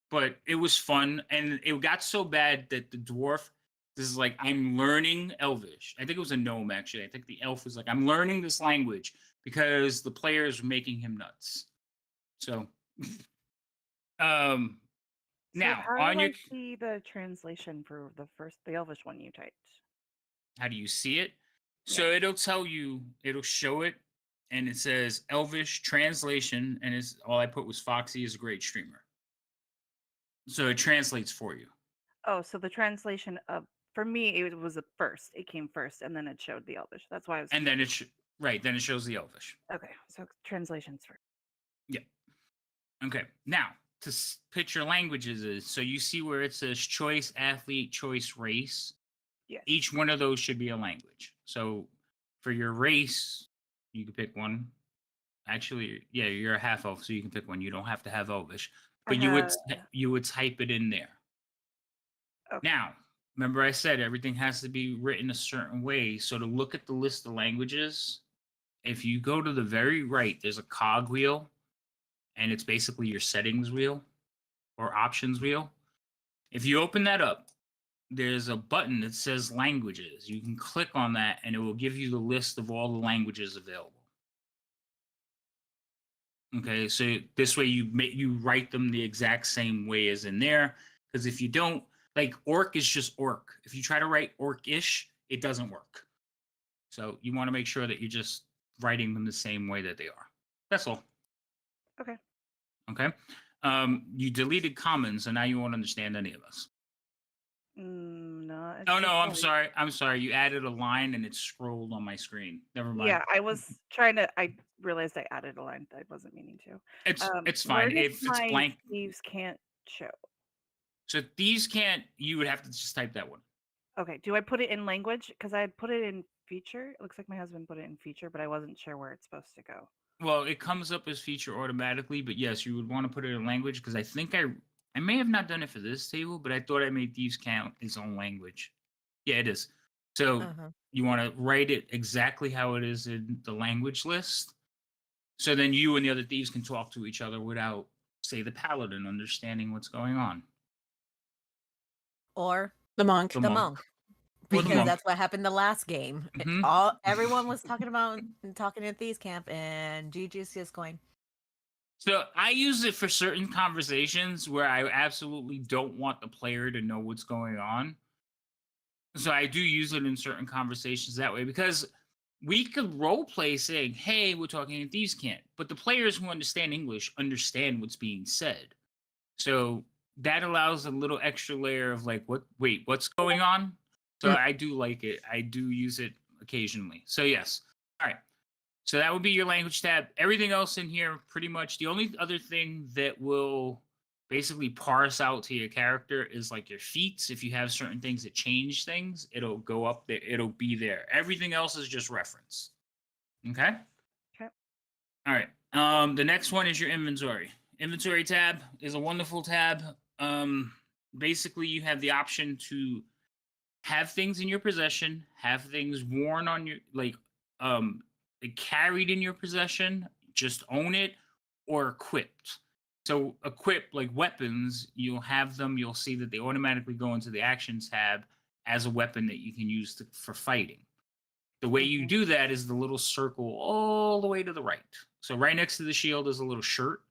but it was fun. And it got so bad that the dwarf, this is like, I'm learning Elvish. I think it was a gnome, actually. I think the elf was like, I'm learning this language because the players were making him nuts. So, now, how on do your... I see the translation for the Elvish one you typed? How do you see it? So Yeah. it'll tell you, it'll show it, and it says Elvish translation, and all I put was Foxy is a great streamer. So it translates for you. Oh, so the translation of, for me, it was first. It came first, and then it showed the Elvish. That's why I was. And then then it shows the Elvish. Okay, so translations first. Yeah. Okay. Now, put your languages is. So you see where it says choice athlete, choice race. Yes. Each one of those should be a language. So for your race, you can pick one. Actually, yeah, you're a half elf, so you can pick one. You don't have to have Elvish, I but have. you would type it in there. Okay. Now, remember I said everything has to be written a certain way. So to look at the list of languages, if you go to the very right, there's a cog wheel, and it's basically your settings wheel or options wheel. If you open that up, there's a button that says languages. You can click on that, and it will give you the list of all the languages available. Okay, so this way you write them the exact same way as in there. Because if you don't, like orc is just orc. If you try to write orcish, it doesn't work. So you want to make sure that you're just writing them the same way that they are. That's all. Okay. Okay. You deleted commons, and now you won't understand any of us. No. it's Oh no, just I'm like- sorry. I'm sorry. You added a line and it scrolled on my screen. Never mind. Yeah, I was trying to. I realized I added a line that I wasn't meaning to. It's Where fine. does If it's my blank, thieves can't show? so these can't. You would have to just type that one. Okay. Do I put it in language? Because I had put it in feature. It looks like my husband put it in feature, but I wasn't sure where it's supposed to go. Well, it comes up as feature automatically, but yes, you would want to put it in language because I think I may have not done it for this table, but I thought I made thieves count its own language. Yeah, it is. So Uh-huh. you want to write it exactly how it is in the language list. So then you and the other thieves can talk to each other without, say, the paladin understanding what's going on. Or The monk. The the monk. monk. Or the Because monk. that's what happened the last game. Mhm. Everyone was talking about talking at Thieves Camp, and Gigi's just going, So I use it for certain conversations where I absolutely don't want the player to know what's going on. So I do use it in certain conversations that way because we could role play saying, "Hey, we're talking in Thieves Camp," but the players who understand English understand what's being said. So that allows a little extra layer of like, what? Wait, what's going on? So Yeah. I do like it. I do use it occasionally. So yes. All right. So that would be your language tab. Everything else in here, pretty much. The only other thing that will basically parse out to your character is like your feats. If you have certain things that change things, it'll go up there. It'll be there. Everything else is just reference. Okay. Okay. All right. The next one is your inventory. Inventory tab is a wonderful tab. Basically, you have the option to have things in your possession, have things worn on your carried in your possession, just own it, or equipped. So equipped, like weapons, you'll have them, you'll see that they automatically go into the actions tab as a weapon that you can use for fighting. The way you do that is the little circle all the way to the right. So right next to the shield is a little shirt.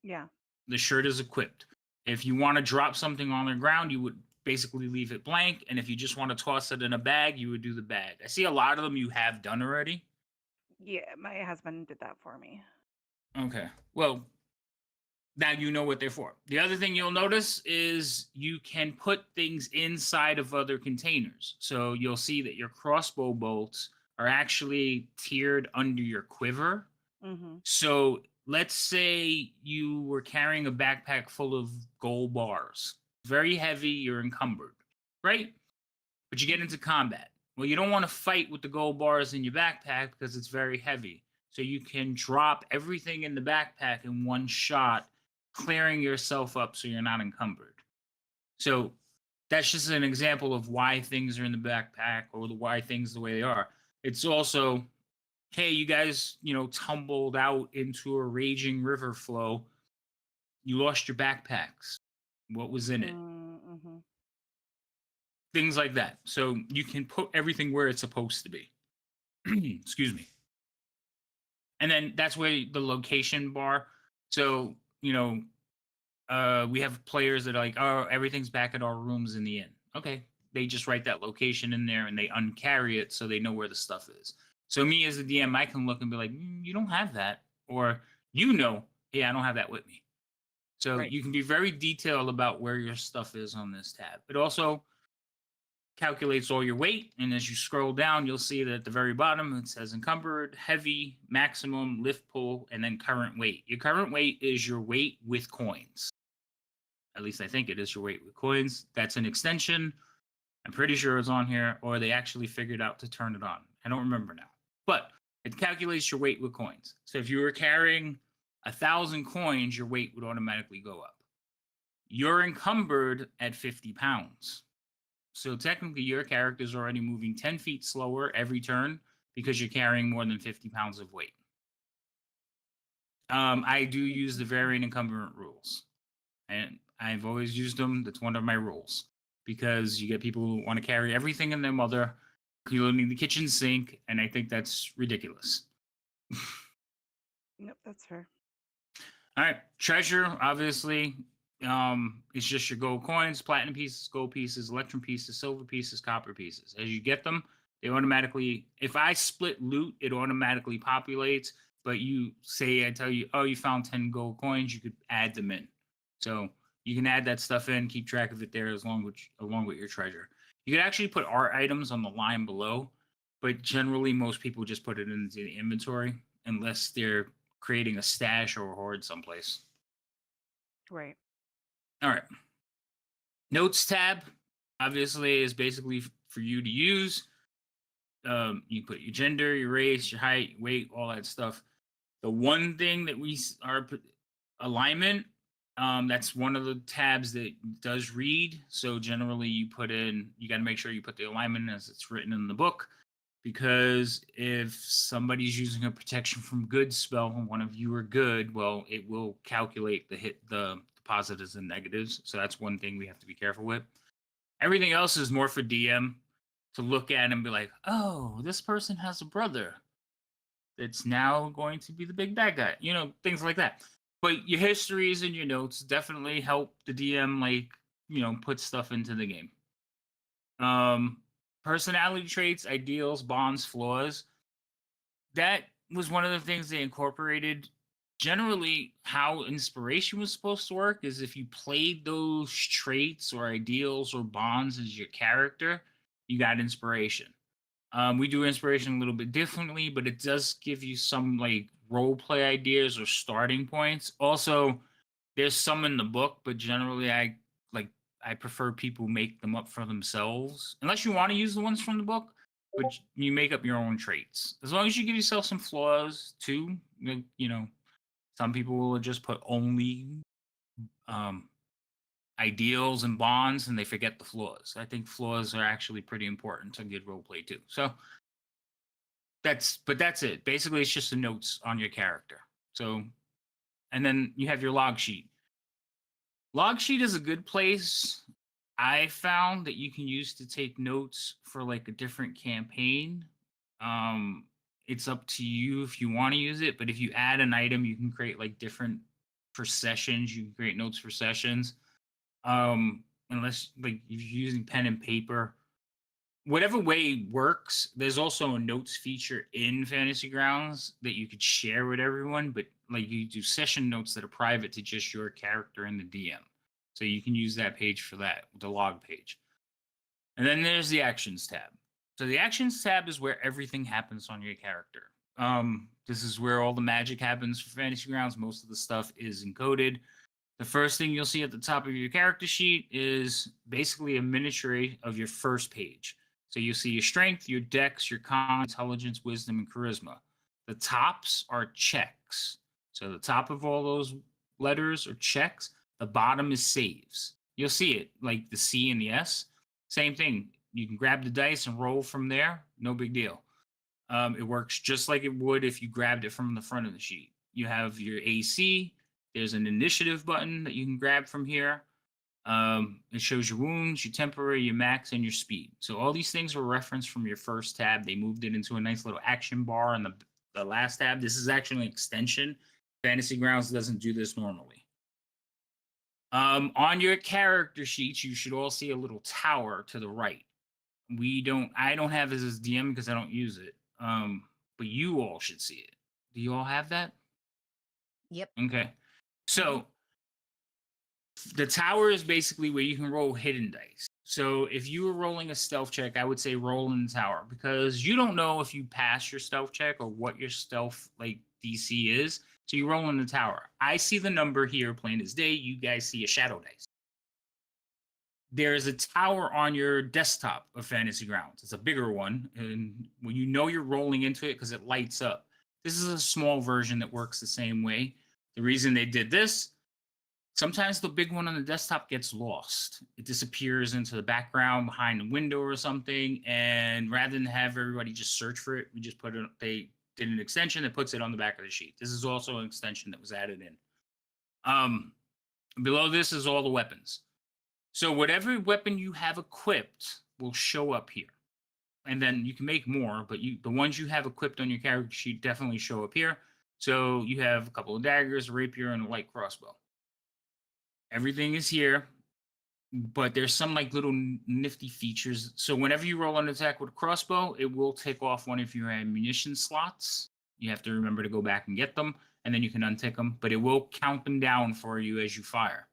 Yeah. The shirt is equipped. If you want to drop something on the ground, you would basically leave it blank. And if you just want to toss it in a bag, you would do the bag. I see a lot of them you have done already. Yeah, my husband did that for me. Okay. Well, now you know what they're for. The other thing you'll notice is you can put things inside of other containers. So you'll see that your crossbow bolts are actually tiered under your quiver. Mm-hmm. So let's say you were carrying a backpack full of gold bars. Very heavy, you're encumbered, right? But you get into combat. Well, you don't want to fight with the gold bars in your backpack because it's very heavy. So you can drop everything in the backpack in one shot, clearing yourself up so you're not encumbered. So that's just an example of why things are in the backpack or why things the way they are. It's also, hey, you guys, tumbled out into a raging river flow. You lost your backpacks. What was in it? Mm-hmm. Things like that. So you can put everything where it's supposed to be. Excuse me. And then that's where the location bar. So, we have players that are like, oh, everything's back at our rooms in the inn. Okay. They just write that location in there and they uncarry it so they know where the stuff is. So me as the DM, I can look and be like, you don't have that. Or, I don't have that with me. So Right. you can be very detailed about where your stuff is on this tab. It also calculates all your weight, and as you scroll down, you'll see that at the very bottom it says encumbered, heavy, maximum, lift, pull, and then current weight. Your current weight is your weight with coins. At least I think it is your weight with coins. That's an extension. I'm pretty sure it's on here, or they actually figured out to turn it on. I don't remember now. But it calculates your weight with coins. So if you were carrying 1,000 coins, your weight would automatically go up. You're encumbered at 50 pounds. So technically, your character is already moving 10 feet slower every turn because you're carrying more than 50 pounds of weight. I do use the variant encumbrance rules, and I've always used them. That's one of my rules, because you get people who want to carry everything in their mother, including the kitchen sink, and I think that's ridiculous. Yep, that's fair. All right, treasure, obviously, it's just your gold coins, platinum pieces, gold pieces, electrum pieces, silver pieces, copper pieces. As you get them, they automatically, if I split loot, it automatically populates. But you say, I tell you, oh, you found 10 gold coins, you could add them in. So you can add that stuff in, keep track of it there along with your treasure. You could actually put art items on the line below, but generally most people just put it into the inventory unless they're creating a stash or a hoard someplace. Right. All right. Notes tab, obviously, is basically for you to use. You put your gender, your race, your height, weight, all that stuff. The one thing that we are alignment, that's one of the tabs that does read. So generally you got to make sure you put the alignment as it's written in the book, because if somebody's using a protection from good spell and one of you are good, well, it will calculate the positives and negatives. So that's one thing we have to be careful with. Everything else is more for DM to look at and be like, oh, this person has a brother that's now going to be the big bad guy, things like that. But your histories and your notes definitely help the DM, put stuff into the game. Personality traits, ideals, bonds, flaws. That was one of the things they incorporated. Generally, how inspiration was supposed to work is if you played those traits or ideals or bonds as your character, you got inspiration. We do inspiration a little bit differently, but it does give you some role play ideas or starting points. Also, there's some in the book, but generally I prefer people make them up for themselves, unless you want to use the ones from the book, but you make up your own traits. As long as you give yourself some flaws too, some people will just put only ideals and bonds and they forget the flaws. I think flaws are actually pretty important to good roleplay too. So that's it. Basically, it's just the notes on your character. So, and then you have your log sheet. Log sheet is a good place I found that you can use to take notes for a different campaign. It's up to you if you want to use it, but if you add an item, you can create different for sessions. You can create notes for sessions. Unless if you're using pen and paper, whatever way works. There's also a notes feature in Fantasy Grounds that you could share with everyone, but you do session notes that are private to just your character and the DM. So you can use that page for that, the log page. And then there's the actions tab. So the actions tab is where everything happens on your character. This is where all the magic happens for Fantasy Grounds. Most of the stuff is encoded. The first thing you'll see at the top of your character sheet is basically a miniature of your first page. So you'll see your strength, your dex, your con, intelligence, wisdom, and charisma. The tops are checks. So the top of all those letters are checks. The bottom is saves. You'll see it, like the C and the S. Same thing. You can grab the dice and roll from there. No big deal. It works just like it would if you grabbed it from the front of the sheet. You have your AC. There's an initiative button that you can grab from here. It shows your wounds, your temporary, your max, and your speed. So all these things were referenced from your first tab. They moved it into a nice little action bar in the last tab. This is actually an extension. Fantasy Grounds doesn't do this normally. On your character sheets, you should all see a little tower to the right. I don't have this as DM because I don't use it. But you all should see it. Do you all have that? Yep. Okay. So the tower is basically where you can roll hidden dice. So if you were rolling a stealth check, I would say roll in the tower, because you don't know if you pass your stealth check or what your stealth like DC is. So you roll in the tower. I see the number here plain as day. You guys see a shadow dice. There's a tower on your desktop of Fantasy Grounds. It's a bigger one. And when you know you're rolling into it because it lights up. This is a small version that works the same way. The reason they did this, sometimes the big one on the desktop gets lost. It disappears into the background behind the window or something. And rather than have everybody just search for it, we just put it, they did an extension that puts it on the back of the sheet. This is also an extension that was added in. Below this is all the weapons. So whatever weapon you have equipped will show up here. And then you can make more, but the ones you have equipped on your character sheet definitely show up here. So you have a couple of daggers, a rapier, and a light crossbow. Everything is here, but there's some like little nifty features. So whenever you roll an attack with a crossbow, it will take off one of your ammunition slots. You have to remember to go back and get them, and then you can untick them, but it will count them down for you as you fire.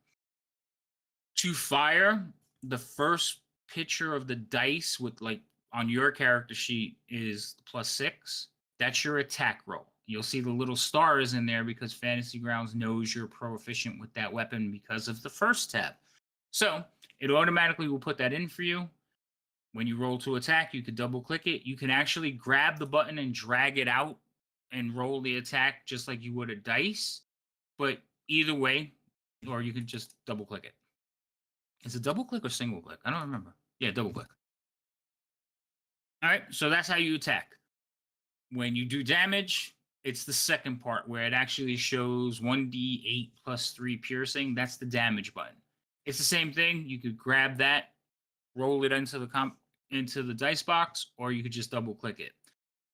To fire, the first picture of the dice with like on your character sheet is +6. That's your attack roll. You'll see the little stars in there because Fantasy Grounds knows you're proficient with that weapon because of the first tab. So it automatically will put that in for you. When you roll to attack, you could double click it. You can actually grab the button and drag it out and roll the attack just like you would a dice. But either way, or you could just double click it. Is it double click or single click? I don't remember. Yeah, double click. All right, so that's how you attack. When you do damage, it's the second part where it actually shows 1d8 plus 3 piercing. That's the damage button. It's the same thing. You could grab that, roll it into the dice box, or you could just double click it.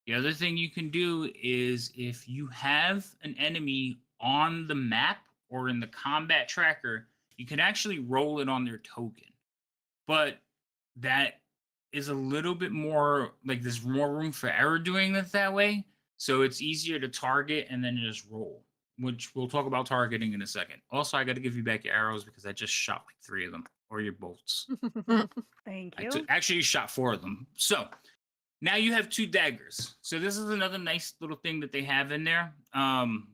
The other thing you can do is if you have an enemy on the map or in the combat tracker, you can actually roll it on their token. But that is a little bit more, like there's more room for error doing it that way. So it's easier to target and then just roll, which we'll talk about targeting in a second. Also, I got to give you back your arrows because I just shot like 3 of them, or your bolts. Thank I you. actually shot 4 of them. So now you have 2 daggers. So this is another nice little thing that they have in there.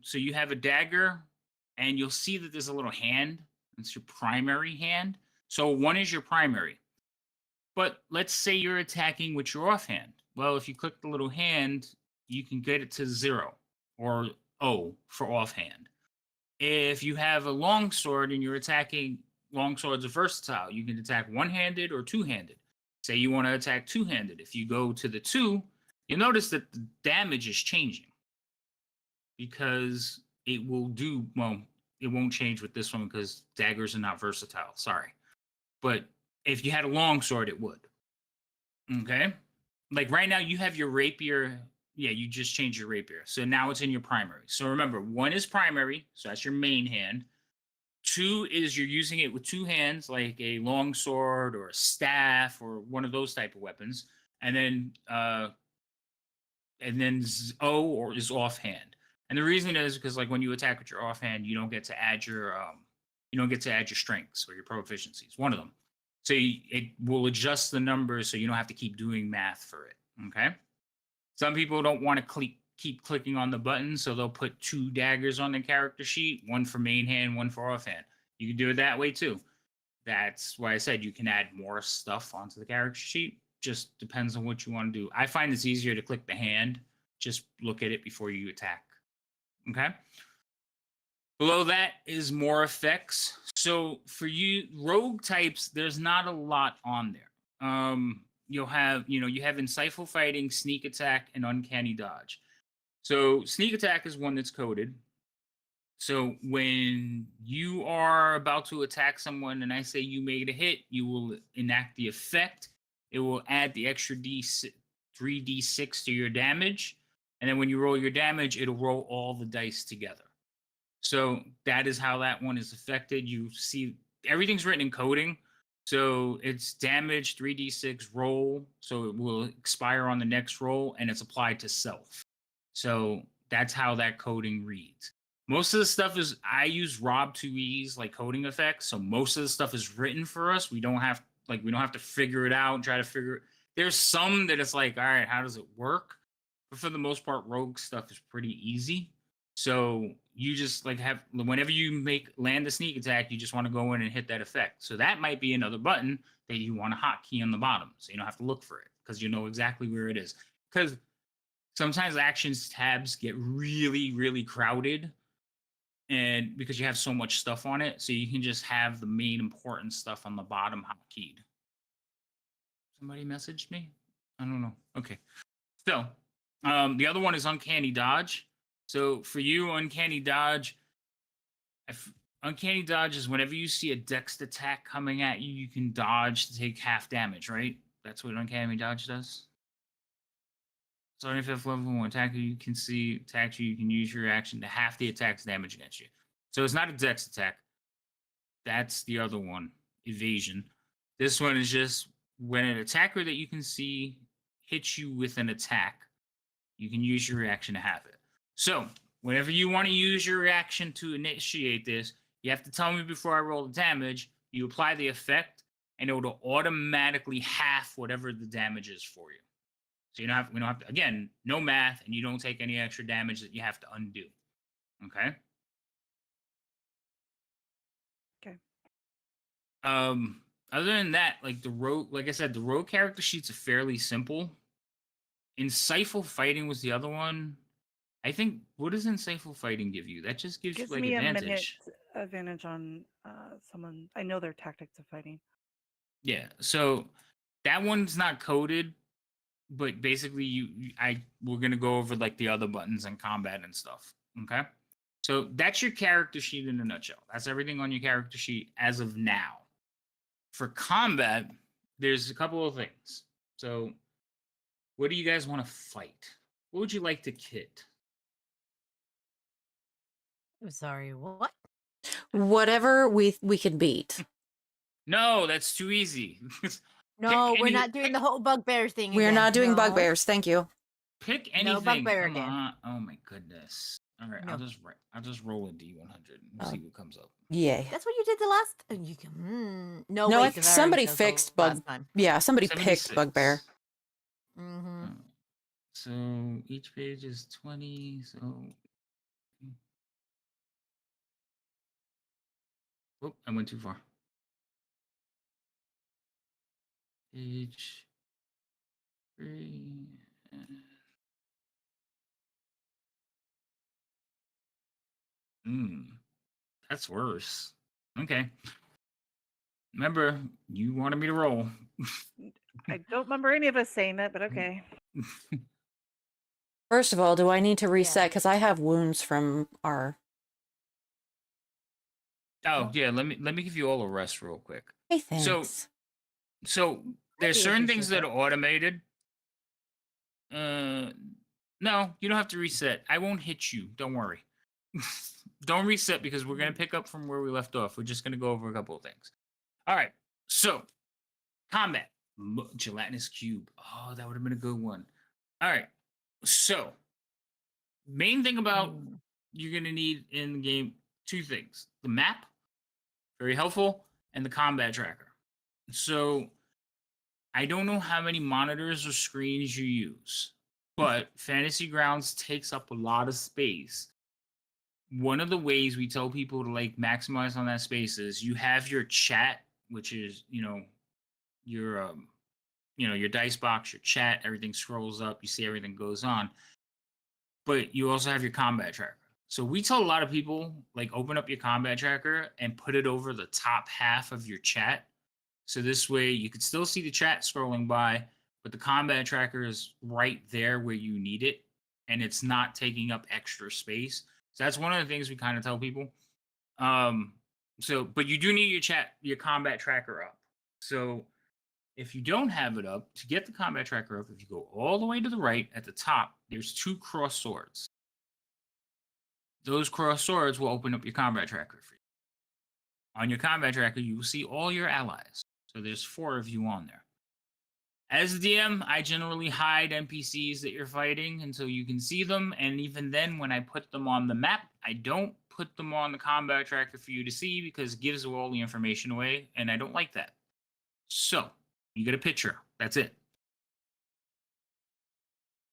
So you have a dagger, and you'll see that there's a little hand. It's your primary hand. So 1 is your primary. But let's say you're attacking with your offhand. Well, if you click the little hand, you can get it to 0 or O for offhand. If you have a longsword and you're attacking, longswords are versatile. You can attack one-handed or two-handed. Say you want to attack two-handed. If you go to the 2, you'll notice that the damage is changing because it will do, well, it won't change with this one because daggers are not versatile. Sorry. But if you had a longsword, it would. Okay? Like right now, you have your rapier. Yeah, you just changed your rapier. So now it's in your primary. So remember, 1 is primary. So that's your main hand. 2 is you're using it with 2 hands, like a longsword or a staff or one of those type of weapons. And then O or is offhand. And the reason is because like when you attack with your offhand, you don't get to add your strengths or your proficiencies. One of them. So it will adjust the numbers so you don't have to keep doing math for it. Okay. Some people don't want to keep clicking on the button, so they'll put 2 daggers on the character sheet, 1 for main hand, 1 for offhand. You can do it that way too. That's why I said you can add more stuff onto the character sheet. Just depends on what you want to do. I find it's easier to click the hand. Just look at it before you attack. Okay. Below that is more effects. So for you rogue types, there's not a lot on there. You have insightful fighting, sneak attack, and uncanny dodge. So sneak attack is one that's coded. So when you are about to attack someone and I say you made a hit, you will enact the effect. It will add the extra 3d6 to your damage. And then when you roll your damage, it'll roll all the dice together. So that is how that one is affected. You see everything's written in coding. So it's damage, 3d6, roll. So it will expire on the next roll and it's applied to self. So that's how that coding reads. Most of the stuff is, I use Rob2E's like coding effects. So most of the stuff is written for us. We don't have Like we don't have to figure it out and try to figure it. There's some that it's like, all right, how does it work? But for the most part, rogue stuff is pretty easy. So you just like have whenever you land a sneak attack, you just want to go in and hit that effect. So that might be another button that you want to hotkey on the bottom, so you don't have to look for it because you know exactly where it is. Because sometimes actions tabs get really, really crowded, and because you have so much stuff on it, so you can just have the main important stuff on the bottom hotkeyed. Somebody messaged me? I don't know. Okay. So the other one is Uncanny Dodge. So for you, Uncanny Dodge, Uncanny Dodge is whenever you see a Dexed attack coming at you, you can dodge to take half damage, right? That's what Uncanny Dodge does. Starting 5th level, when attacker you can see attacks you, you can use your reaction to half the attack's damage against you. So it's not a Dex attack. That's the other one, Evasion. This one is just when an attacker that you can see hits you with an attack, you can use your reaction to have it. So, whenever you want to use your reaction to initiate this, you have to tell me before I roll the damage. You apply the effect, and it will automatically half whatever the damage is for you. So we don't have to, again, no math, and you don't take any extra damage that you have to undo. Okay? Okay. Other than that, like I said, the rogue character sheets are fairly simple. Insightful Fighting was the other one. I think, what does Insightful Fighting give you? That just gives you like me advantage. a minute advantage on someone. I know their tactics of fighting. Yeah, so that one's not coded, but basically we're gonna go over like the other buttons and combat and stuff. Okay, so that's your character sheet in a nutshell. That's everything on your character sheet as of now. For combat, there's a couple of things. So, what do you guys want to fight? What would you like to kit? I'm sorry, what? Whatever we can beat. No, that's too easy. No, we're any- not doing the whole bugbear thing. We're again. not doing No. bugbears. Thank you. Pick No anything. bugbear Come again. on. Oh my goodness. All right, No. I'll just roll a D100 and see what comes up. Yay. That's what you did the last. You can. No, No, wait, I 'cause I somebody already chose the fixed last time. Yeah, somebody picked 76. bugbear. Mm-hmm. So each page is 20. So, oh, I went too far. Page 3. That's worse. Okay. Remember, you wanted me to roll. I don't remember any of us saying that, but okay. First of all, do I need to reset? Yeah. Because I have wounds from our. Oh yeah, let me give you all a rest real quick. Hey, thanks. So there's be certain appreciate things that that. are automated. No, you don't have to reset. I won't hit you. Don't worry. Don't reset because we're gonna pick up from where we left off. We're just gonna go over a couple of things. All right. So combat gelatinous cube. Oh, that would have been a good one. All right. So main thing about you're gonna need in the game two things: the map, very helpful, and the combat tracker. So I don't know how many monitors or screens you use, but Fantasy Grounds takes up a lot of space. One of the ways we tell people to like maximize on that space is you have your chat, which is, your your dice box, your chat, everything scrolls up, you see everything goes on. But you also have your combat tracker. So we tell a lot of people, like, open up your combat tracker and put it over the top half of your chat. So this way you can still see the chat scrolling by, but the combat tracker is right there where you need it, and it's not taking up extra space. So that's one of the things we kind of tell people. But you do need your combat tracker up. So if you don't have it up, to get the combat tracker up, if you go all the way to the right at the top, there's 2 cross swords. Those cross swords will open up your combat tracker for you. On your combat tracker, you will see all your allies. So there's 4 of you on there. As a DM, I generally hide NPCs that you're fighting until you can see them. And even then, when I put them on the map, I don't put them on the combat tracker for you to see because it gives all the information away. And I don't like that. So you get a picture. That's it.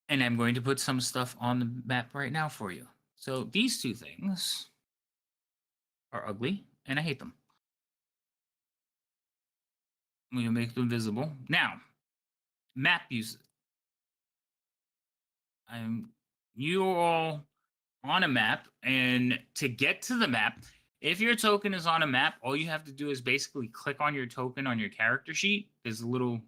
And I'm going to put some stuff on the map right now for you. So these two things are ugly, and I hate them. I'm going to make them visible. Now, map uses. You're all on a map, and to get to the map, if your token is on a map, all you have to do is basically click on your token on your character sheet. There's a little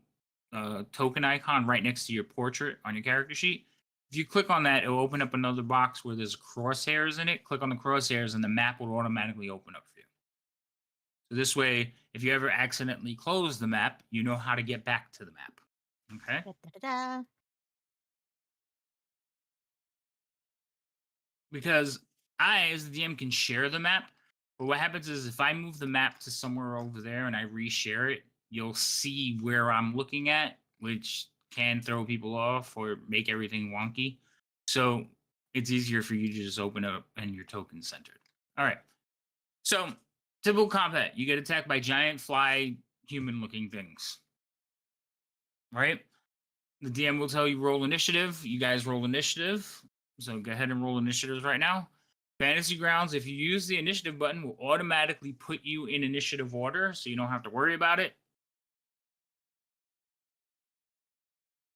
token icon right next to your portrait on your character sheet. If you click on that, it'll open up another box where there's crosshairs in it. Click on the crosshairs, and the map will automatically open up for you. So this way, if you ever accidentally close the map, you know how to get back to the map. Okay? Da-da-da-da. Because I, as the DM, can share the map. But what happens is if I move the map to somewhere over there and I reshare it, you'll see where I'm looking at, which can throw people off or make everything wonky. So it's easier for you to just open up and your token centered. All right. So typical combat, you get attacked by giant fly human-looking things. Right? The DM will tell you roll initiative. You guys roll initiative. So go ahead and roll initiatives right now. Fantasy Grounds, if you use the initiative button, will automatically put you in initiative order, so you don't have to worry about it.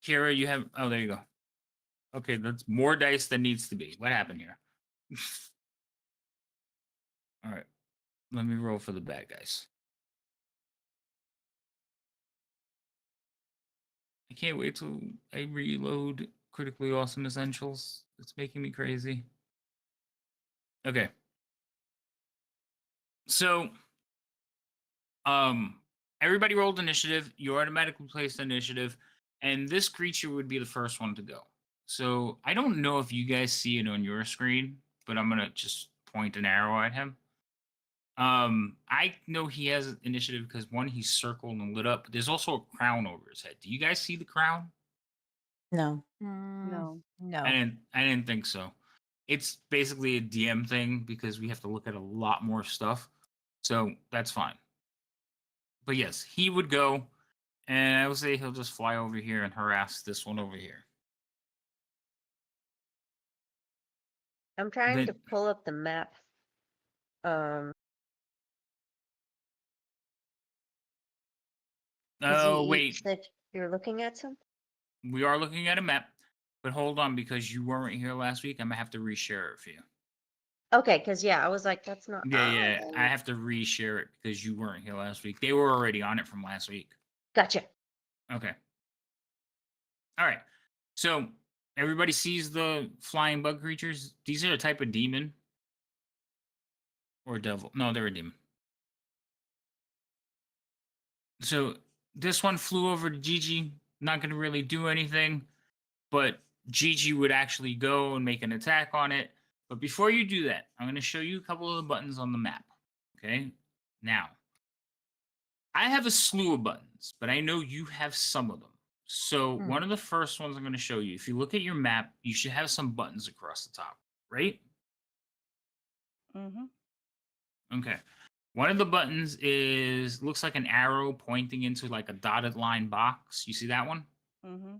Kira, you have... Oh, there you go. Okay, that's more dice than needs to be. What happened here? All right. Let me roll for the bad guys. I can't wait till I reload Critically Awesome Essentials. It's making me crazy. Okay. So, everybody rolled initiative. You automatically placed initiative, and this creature would be the first one to go. So I don't know if you guys see it on your screen, but I'm gonna just point an arrow at him. I know he has initiative because one, he's circled and lit up, but there's also a crown over his head. Do you guys see the crown? No. No. No. I didn't think so. It's basically a DM thing because we have to look at a lot more stuff. So that's fine. But yes, he would go, and I would say he'll just fly over here and harass this one over here. I'm trying to Then, pull up the map. oh, You wait. said you're looking at something? We are looking at a map, but hold on, because you weren't here last week, I'm going to have to reshare it for you. Okay, because yeah, I was like, that's not. Yeah, I have to reshare it because you weren't here last week. They were already on it from last week. Gotcha. Okay. All right. So everybody sees the flying bug creatures. These are a type of demon or devil. No, they're a demon. So this one flew over to Gigi. Not going to really do anything, but Gigi would actually go and make an attack on it. But before you do that, I'm going to show you a couple of the buttons on the map. Okay. Now, I have a slew of buttons, but I know you have some of them. So one of the first ones I'm going to show you, if you look at your map, you should have some buttons across the top, right? Mm-hmm. Okay. One of the buttons looks like an arrow pointing into like a dotted line box. You see that one? Mm-hmm.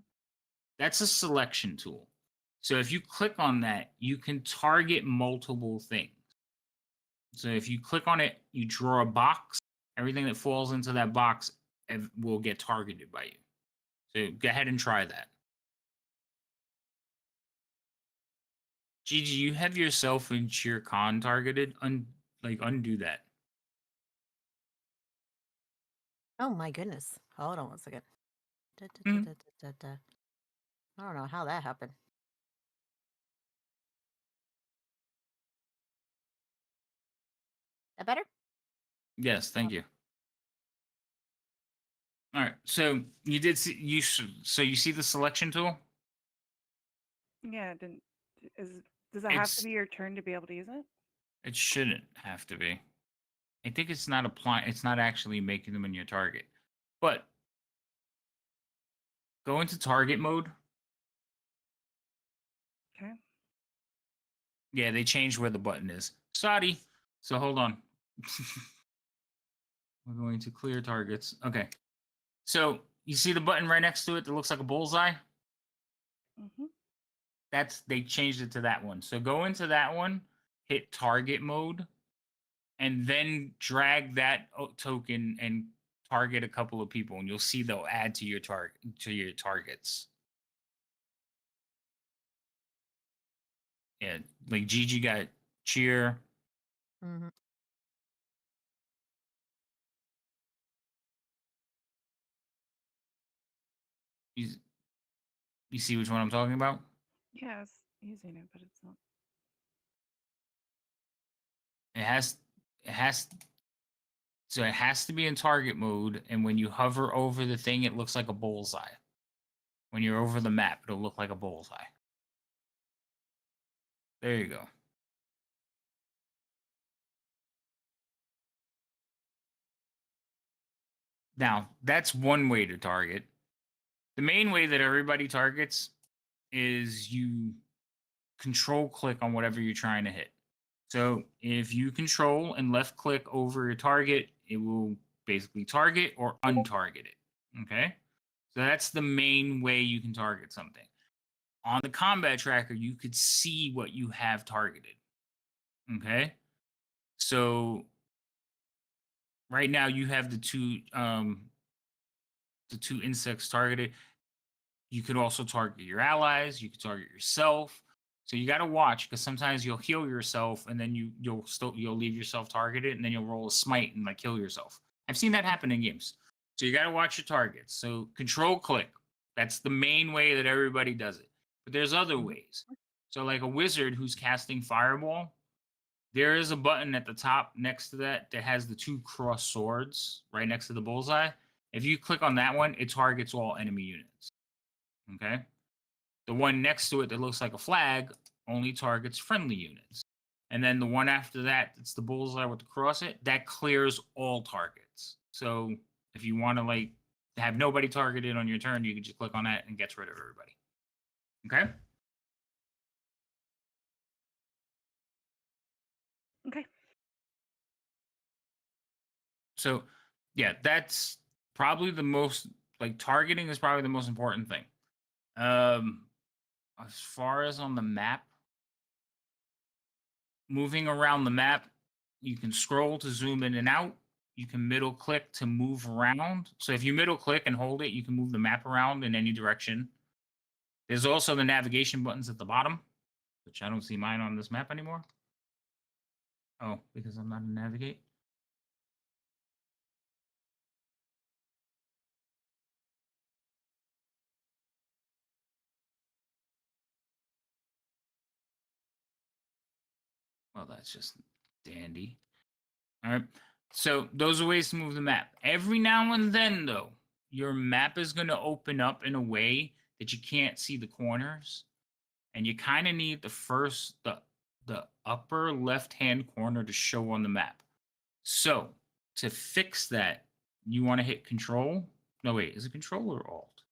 That's a selection tool. So if you click on that, you can target multiple things. So if you click on it, you draw a box. Everything that falls into that box will get targeted by you. So go ahead and try that. Gigi, you have yourself and Cheer Con targeted. Undo that. Oh my goodness. Hold on one second. Da, da, Mhm. da, da, da, da, da. I don't know how that happened. That better? Yes, thank you. All right, so you did see so you see the selection tool? Yeah, it didn't. Does it have to It's be your turn to be able to use it? It shouldn't have to be. I think it's not applying. It's not actually making them in your target. But go into target mode. Okay. Yeah, they changed where the button is. Sorry. So hold on. We're going to clear targets. Okay. So you see the button right next to it that looks like a bullseye? Hmm. They changed it to that one. So go into that one, hit target mode, and then drag that token and target a couple of people, and you'll see they'll add to your targets. Yeah, like Gigi got cheer. Mhm. You see which one I'm talking about? Yes, using it, but it's not. It has so it has to be in target mode, and when you hover over the thing, it looks like a bullseye. When you're over the map, it'll look like a bullseye. There you go. Now, that's one way to target. The main way that everybody targets is you control click on whatever you're trying to hit. So if you control and left click over your target, it will basically target or untarget it. Okay? So that's the main way you can target something. On the combat tracker, you could see what you have targeted. Okay? So right now you have the two insects targeted. You could also target your allies. You could target yourself. So you got to watch, because sometimes you'll heal yourself and then you'll leave yourself targeted, and then you'll roll a smite and like kill yourself. I've seen that happen in games. So you got to watch your targets. So control click. That's the main way that everybody does it. But there's other ways. So like a wizard who's casting fireball, there is a button at the top next to that has the two cross swords right next to the bullseye. If you click on that one, it targets all enemy units. Okay. The one next to it that looks like a flag only targets friendly units. And then the one after that, that's the bullseye with the cross it, that clears all targets. So if you want to like have nobody targeted on your turn, you can just click on that and gets rid of everybody. Okay? Okay. So yeah, that's probably the most, like, targeting is probably the most important thing. As far as on the map, moving around the map, you can scroll to zoom in and out. You can middle click to move around. So if you middle click and hold it, you can move the map around in any direction. There's also the navigation buttons at the bottom, which I don't see mine on this map anymore. Oh, because I'm not in navigate. Well, that's just dandy. All right. So those are ways to move the map. Every now and then, though, your map is going to open up in a way that you can't see the corners, and you kind of need the upper left-hand corner to show on the map. So to fix that, you want to hit Control. No, wait, is it Control or Alt?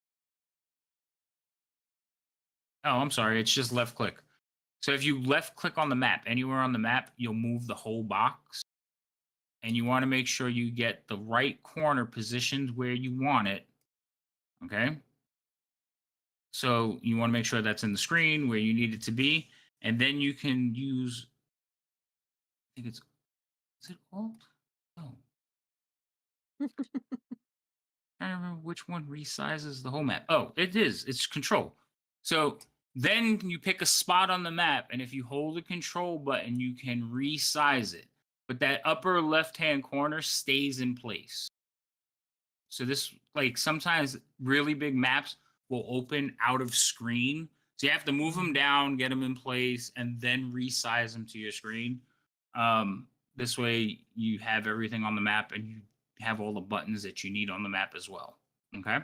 Oh, I'm sorry. It's just left click. So if you left click on the map, anywhere on the map, you'll move the whole box. And you want to make sure you get the right corner positioned where you want it. Okay. So you want to make sure that's in the screen where you need it to be. And then you can use, I think is it Alt? Oh. I don't remember which one resizes the whole map. Oh, it is. It's Control. So then you pick a spot on the map, and if you hold the Control button, you can resize it. But that upper left-hand corner stays in place. So this, like, sometimes really big maps will open out of screen. So you have to move them down, get them in place, and then resize them to your screen. This way you have everything on the map and you have all the buttons that you need on the map as well. Okay.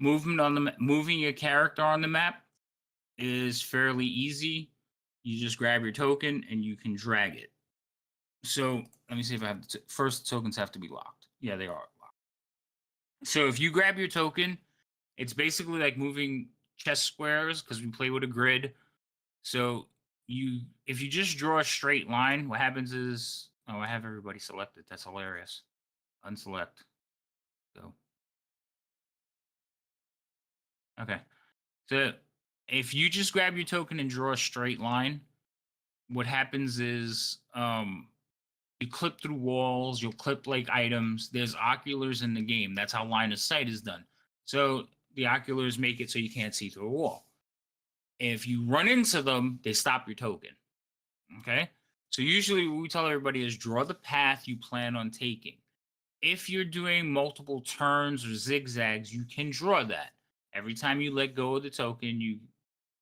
Moving a character on the map is fairly easy. You just grab your token and you can drag it. So let me see if I have first tokens have to be locked. Yeah, they are locked. So if you grab your token, it's basically like moving chess squares because we play with a grid. So if you just draw a straight line, what happens is Oh, I have everybody selected. That's hilarious. Unselect. Go. Okay. So if you just grab your token and draw a straight line, what happens is you clip through walls, you'll clip like items. There's oculars in the game. That's how line of sight is done. So the oculars make it so you can't see through a wall. If you run into them, they stop your token. Okay. So usually what we tell everybody is draw the path you plan on taking. If you're doing multiple turns or zigzags, you can draw that. Every time you let go of the token, you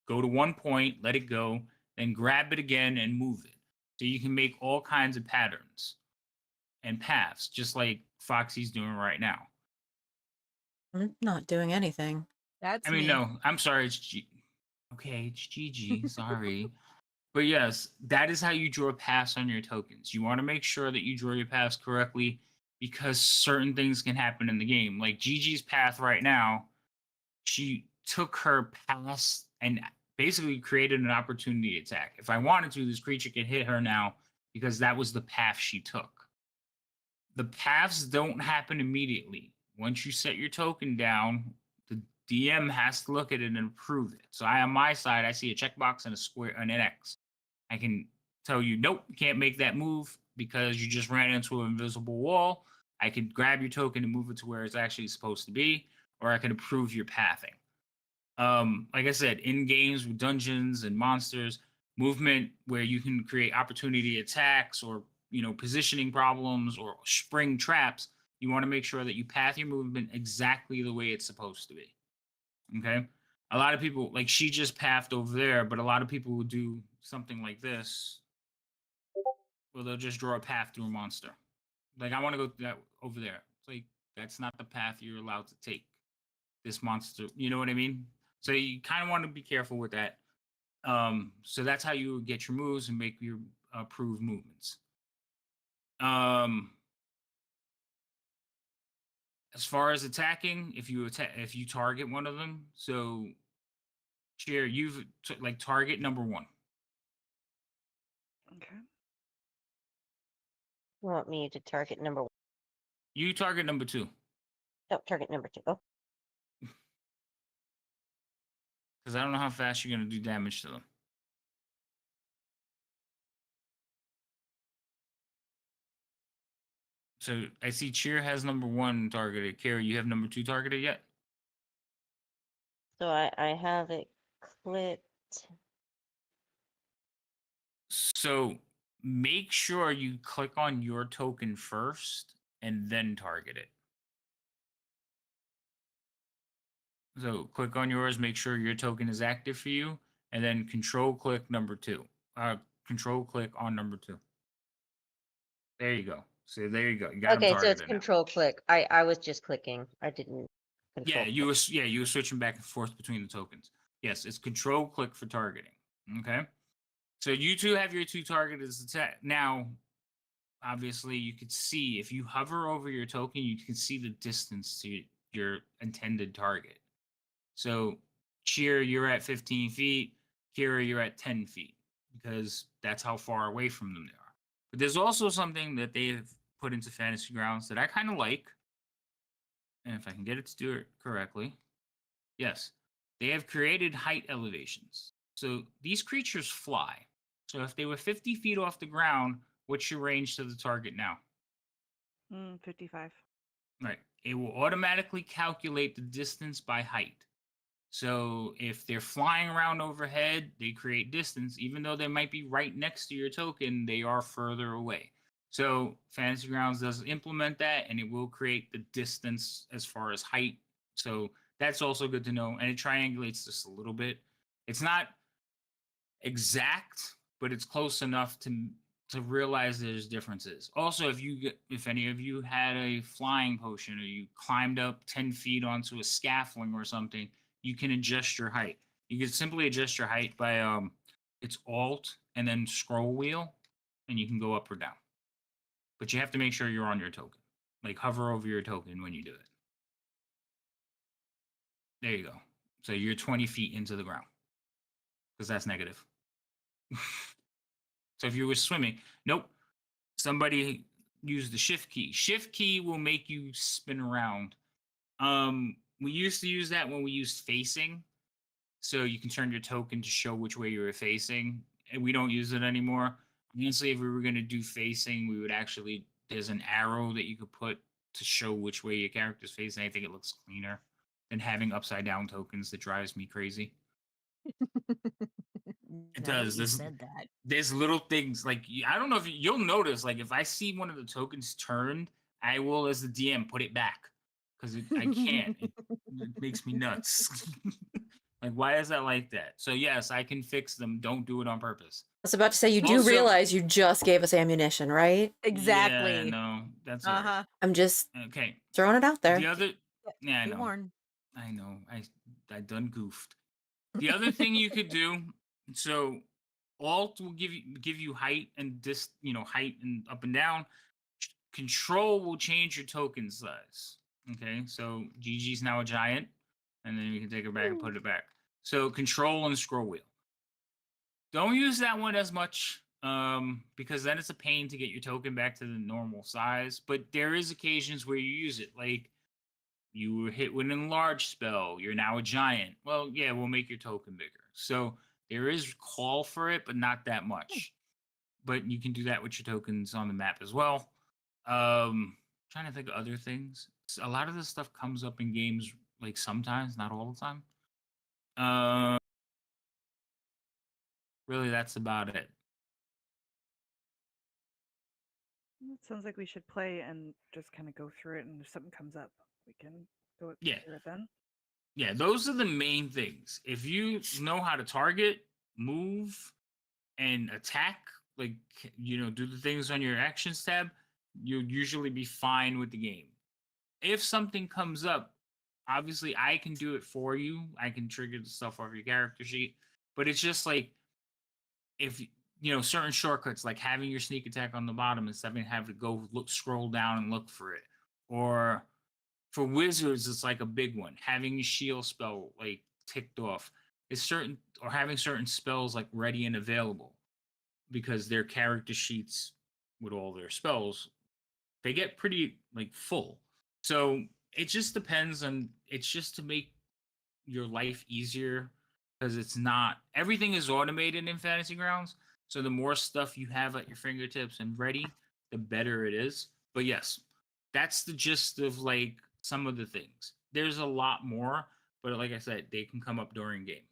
go to one point, let it go, then grab it again and move it. So you can make all kinds of patterns and paths, just like Foxy's doing right now. I'm not doing anything. That's I mean, me. no, I'm sorry. Okay, it's GG. Sorry. But yes, that is how you draw paths on your tokens. You want to make sure that you draw your paths correctly because certain things can happen in the game. Like Gigi's path right now, she took her pass and basically created an opportunity attack. If I wanted to, this creature could hit her now because that was the path she took. The paths don't happen immediately. Once you set your token down, the DM has to look at it and approve it. So on my side, I see a checkbox and a square and an X. I can tell you, nope, can't make that move because you just ran into an invisible wall. I could grab your token and move it to where it's actually supposed to be, or I can approve your pathing. Like I said, in games with dungeons and monsters, movement where you can create opportunity attacks or positioning problems or spring traps, you want to make sure that you path your movement exactly the way it's supposed to be. Okay. A lot of people, like she just pathed over there, but a lot of people will do something like this, where they'll just draw a path through a monster. Like I want to go that over there. It's like that's not the path you're allowed to take. This monster, you know what I mean? So you kind of want to be careful with that. So that's how you get your moves and make your approved movements. As far as attacking, if you target one of them, so Cheer, you've like target number 1. Okay. You want me to target number 1? You target number 2. Oh, target number 2. Oh, Because I don't know how fast you're going to do damage to them. So I see Cheer has number 1 targeted. Carrie, you have number 2 targeted yet? so I have it clicked. So make sure you click on your token first and then target it. So click on yours, make sure your token is active for you, and then control click number 2. Control click on number 2. There you go. So there you go. You got them Okay, so it's targeted now. control click. I was just clicking. I didn't control. Yeah, you were switching back and forth between the tokens. Yes, it's control click for targeting. Okay. So you two have your 2 targeted attack. Now, obviously, you could see if you hover over your token, you can see the distance to your intended target. So, Cheer, you're at 15 feet. Kira, you're at 10 feet because that's how far away from them they are. But there's also something that they've put into Fantasy Grounds that I kind of like. And if I can get it to do it correctly, yes, they have created height elevations. So these creatures fly. So if they were 50 feet off the ground, what's your range to the target now? 55. Right. It will automatically calculate the distance by height. So if they're flying around overhead, they create distance. Even though they might be right next to your token, they are further away. So Fantasy Grounds does implement that, and it will create the distance as far as height. So that's also good to know. And it triangulates just a little bit. It's not exact, but it's close enough to realize there's differences. Also, if any of you had a flying potion or you climbed up 10 feet onto a scaffolding or something, you can adjust your height. You can simply adjust your height by it's Alt and then scroll wheel, and you can go up or down. But you have to make sure you're on your token. Like hover over your token when you do it. There you go. So you're 20 feet into the ground because that's negative. So if you were swimming, nope. somebody use the shift key. Shift key will make you spin around. We used to use that when we used facing, so you can turn your token to show which way you were facing, and we don't use it anymore. Honestly, if we were going to do facing, we would actually, there's an arrow that you could put to show which way your character's facing. I think it looks cleaner than having upside down tokens. That drives me crazy. It Now that does. you There's said that. there's little things like I don't know if you'll notice, like if I see one of the tokens turned, I will, as the DM, put it back because I can't. It makes me nuts. Like, why is that like that? So yes, I can fix them. Don't do it on purpose. I was about to say, you do Also- realize you just gave us ammunition, right? Exactly. Yeah, no, that's all right. Uh-huh. I'm just Okay. throwing it out there. The other, yeah, I Be know. warned. I know. I done goofed. The other thing you could do, so Alt will give you height and height and up and down. Control will change your token size. Okay, so GG's now a giant, and then you can take it back and put it back. So control and scroll wheel. Don't use that one as much, because then it's a pain to get your token back to the normal size. But there is occasions where you use it, like you were hit with an enlarge spell, you're now a giant. Well, yeah, we'll make your token bigger. So there is call for it, but not that much. But you can do that with your tokens on the map as well. Trying to think of other things. A lot of this stuff comes up in games, like sometimes, not all the time. Really, that's about it. It sounds like we should play and just kind of go through it, and if something comes up, we can go Yeah. through it then. Yeah, those are the main things. If you know how to target, move, and attack, like, do the things on your actions tab, you'll usually be fine with the game. If something comes up, obviously I can do it for you. I can trigger the stuff off your character sheet, but it's just like, if certain shortcuts, like having your sneak attack on the bottom instead of having to go scroll down and look for it, or for wizards, it's like a big one. Having a shield spell like ticked off is certain, or having certain spells like ready and available, because their character sheets with all their spells, they get pretty like full. So it just depends on. It's just to make your life easier, because it's not everything is automated in Fantasy Grounds. So the more stuff you have at your fingertips and ready, the better it is. But yes, that's the gist of like some of the things. There's a lot more, but like I said, they can come up during game.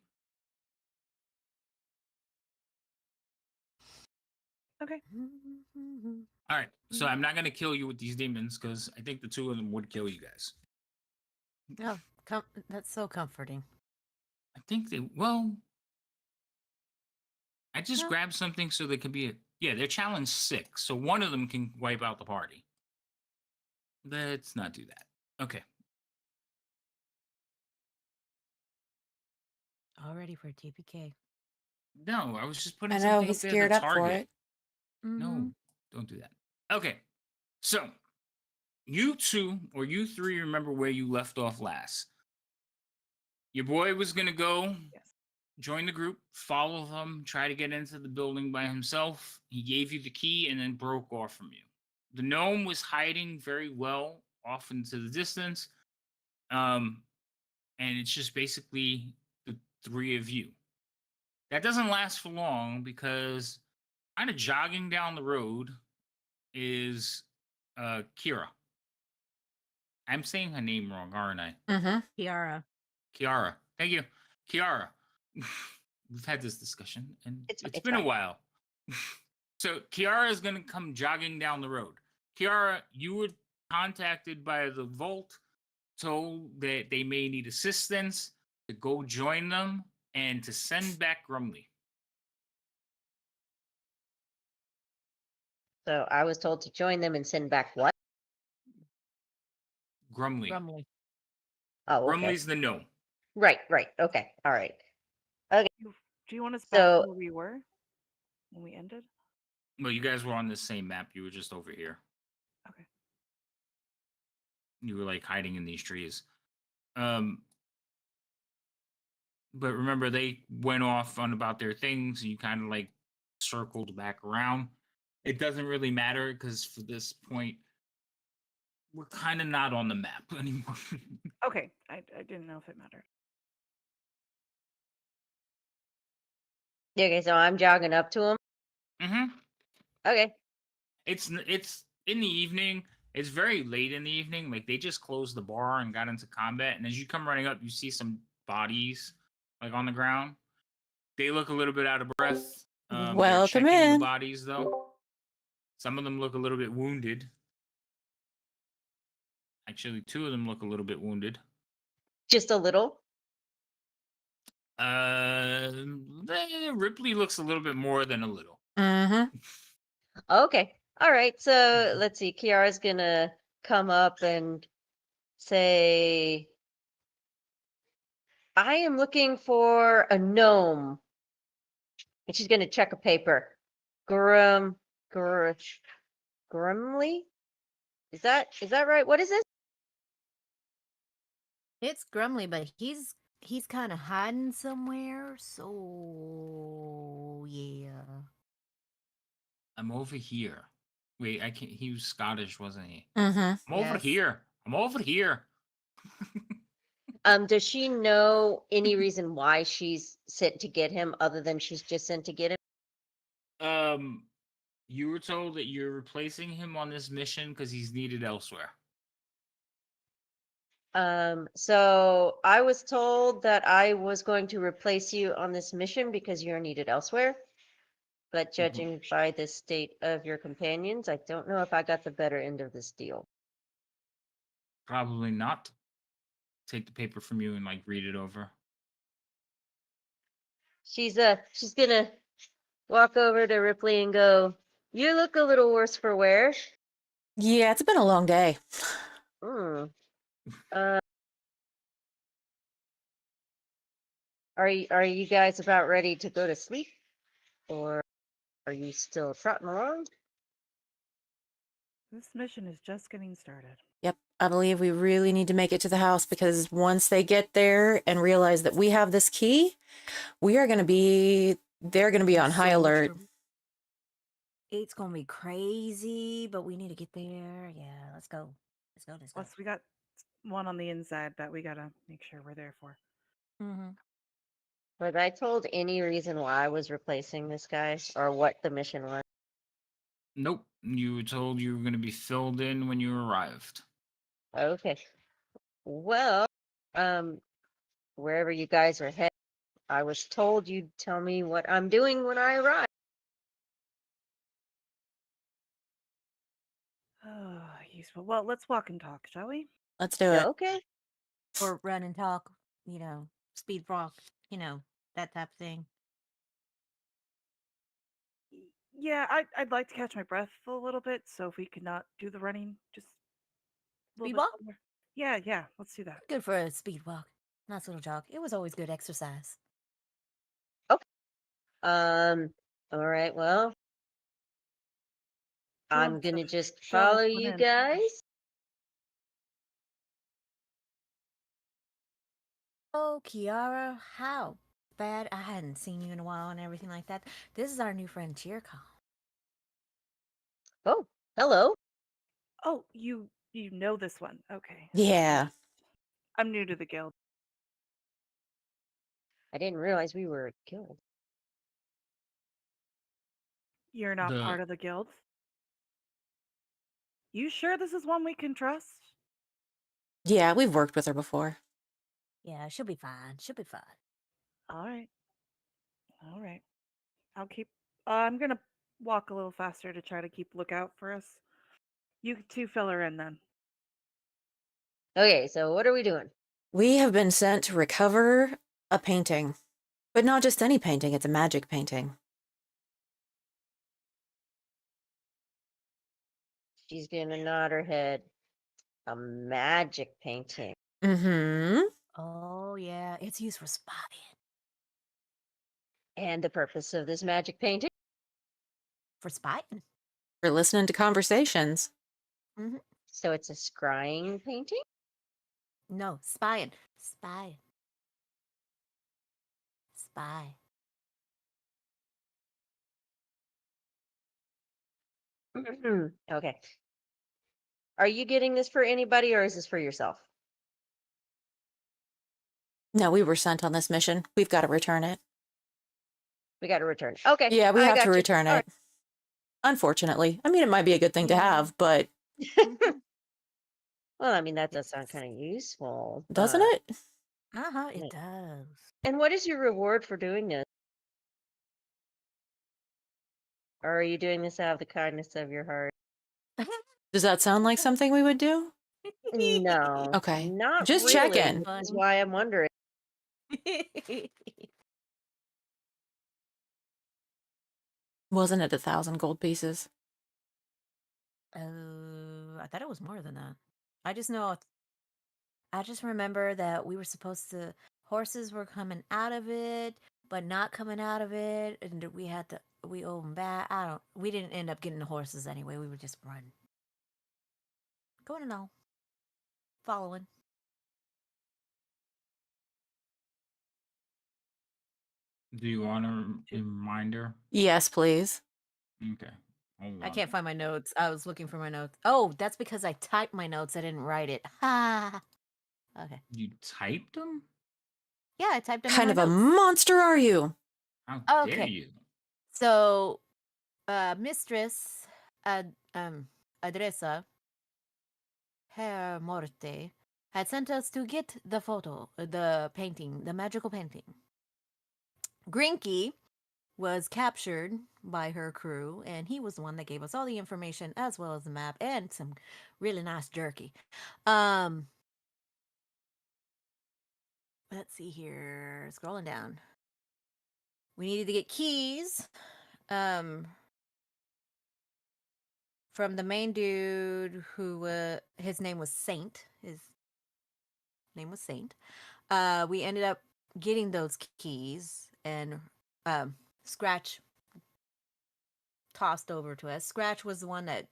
Okay. All right, so I'm not gonna kill you with these demons because I think the two of them would kill you guys. Oh, that's so comforting. I think they I just No. grabbed something so they can be they're challenge 6, so one of them can wipe out the party. Let's not do that. Okay. All ready for TPK. No, I was just putting I know, something he's up there geared to up for target. it. No, don't do that. Okay, so you two or you three remember where you left off last. Your boy was gonna go Yes. join the group, follow them, try to get into the building by himself. He gave you the key and then broke off from you. The gnome was hiding very well off into the distance. And it's just basically the three of you. That doesn't last for long, because kind of jogging down the road is Kira. I'm saying her name wrong, aren't I? Mm-hmm. Kiara. Kiara. Thank you. Kiara. We've had this discussion, and it's been fine. a while. So Kiara is going to come jogging down the road. Kiara, you were contacted by the Vault, told that they may need assistance, to go join them, and to send back Grumley. So I was told to join them and send back what? Grumley. Grumley. Oh, okay. Grumley's the gnome. Right. Okay. All right. Do you want us back So- where we were when we ended? Well, you guys were on the same map. You were just over here. Okay. You were like hiding in these trees. But remember, they went off on about their things, and you kind of like circled back around. it doesn't really matter because for this point, we're kind of not on the map anymore. Okay, I didn't know if it mattered. Okay, so I'm jogging up to him. hmm Okay. It's in the evening. It's very late in the evening. Like they just closed the bar and got into combat. And as you come running up, you see some bodies like on the ground. They look a little bit out of breath. They're Welcome checking the in. bodies though. Some of them look a little bit wounded. Actually, two of them look a little bit wounded. Just a little. Uh, Ripley looks a little bit more than a little. Mm-hmm. Okay. All right. So let's see. Kiara's gonna come up and say, I am looking for a gnome. And she's gonna check a paper. Grimly? Is that right? What is this? It's Grumly, but he's kind of hiding somewhere. So yeah. I'm over here. Wait, I can't. He was Scottish, wasn't he? Mm-hmm. I'm over Yes. here. I'm over here. Does she know any reason why she's sent to get him other than she's just sent to get him? You were told that you're replacing him on this mission because he's needed elsewhere. So I was told that I was going to replace you on this mission because you're needed elsewhere. But judging by the state of your companions, I don't know if I got the better end of this deal. Probably not. Take the paper from you and like read it over. She's gonna walk over to Ripley and go, "You look a little worse for wear." Yeah, it's been a long day. Hmm. Are you guys about ready to go to sleep, or are you still trotting along? This mission is just getting started. Yep, I believe we really need to make it to the house because once they get there and realize that we have this key, they're going to be on high So much alert. to- It's gonna be crazy, but we need to get there. Yeah, let's go. Let's go. Plus, we got one on the inside that we gotta make sure we're there for. Mm-hmm. Was I told any reason why I was replacing this guy or what the mission was? Nope. You were told you were going to be filled in when you arrived. Okay. Well, wherever you guys are headed, I was told you'd tell me what I'm doing when I arrive. Oh, useful. Well, let's walk and talk, shall we? Let's do it. Okay. Or run and talk. Speed walk. That type of thing. Yeah, I'd like to catch my breath a little bit. So if we could not do the running, just a little Speed bit walk? slower. Yeah, let's do that. Good for a speed walk. Nice little jog. It was always good exercise. Um, all right, well, Who I'm wants to gonna just fill this follow one you in? guys. Oh, Kiara, how bad I hadn't seen you in a while and everything like that. This is our new friend Cheercom. Oh, hello. Oh, you know this one. Okay. Yeah. I'm new to the guild. I didn't realize we were a guild. You're not part of the guild. You sure this is one we can trust? Yeah, we've worked with her before. Yeah, she'll be fine. She'll be fine. All right. I'll keep. I'm gonna walk a little faster to try to keep lookout for us. You two fill her in then. Okay, so what are we doing? We have been sent to recover a painting. But not just any painting, it's a magic painting. She's gonna nod her head. A magic painting. Mm-hmm. Oh, yeah. It's used for spotting. And the purpose of this magic painting? For spotting? For listening to conversations. Mm-hmm. So it's a scrying painting? No, spying. Spy. Spy. Okay. Are you getting this for anybody or is this for yourself? No, we were sent on this mission. We've got to return it. We got to return. Okay. Yeah, we I have to got you. return All it. Unfortunately. I mean, it might be a good thing to Yeah. have, but right. Well, I mean, that does sound kind of useful. doesn't But... it? It Yeah. does. And what is your reward for doing this? Or are you doing this out of the kindness of your heart? Does that sound like something we would do? No, Okay. not Just really. checking. Which is Fun. why I'm wondering. Wasn't it 1,000 gold pieces? I thought it was more than that. I just know. I just remember that we were supposed to. Horses were coming out of it, but not coming out of it, and we had to. We owe them back. I don't. We didn't end up getting the horses anyway. We were just running. Going to know. Following. Do you want a reminder? Yes, please. Okay. Hold I on. can't find my notes. I was looking for my notes. Oh, that's because I typed my notes. I didn't write it. Ha. Okay. You typed them? Yeah, I typed them Kind in of my a notes. monster are you? How dare Okay. you? So, Mistress Adresa Herr Morte had sent us to get the photo, the painting, the magical painting. Grinky was captured by her crew, and he was the one that gave us all the information as well as the map and some really nice jerky. Let's see here. Scrolling down. We needed to get keys. From the main dude who his name was Saint. His name was Saint. We ended up getting those keys, and Scratch tossed over to us. Scratch was the one that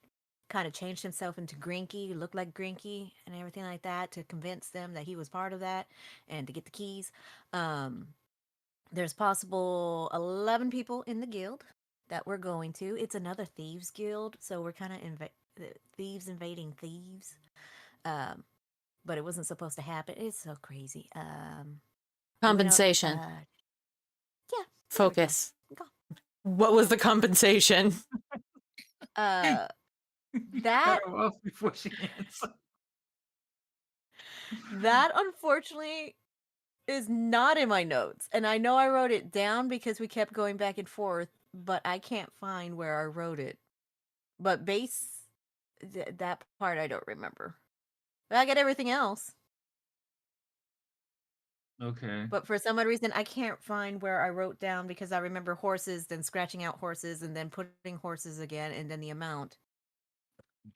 kind of changed himself into Grinky, looked like Grinky and everything like that to convince them that he was part of that and to get the keys. There's possible 11 people in the guild that we're going to. It's another thieves guild, so we're kind of thieves invading thieves. But it wasn't supposed to happen. It's so crazy. Compensation. Yeah. there we go. Focus. Go. What was the compensation? That Cut her off before she answers. that unfortunately is not in my notes, and I know I wrote it down because we kept going back and forth, but I can't find where I wrote it. But that part I don't remember. But I got everything else. Okay. But for some odd reason, I can't find where I wrote down because I remember horses, then scratching out horses, and then putting horses again, and then the amount.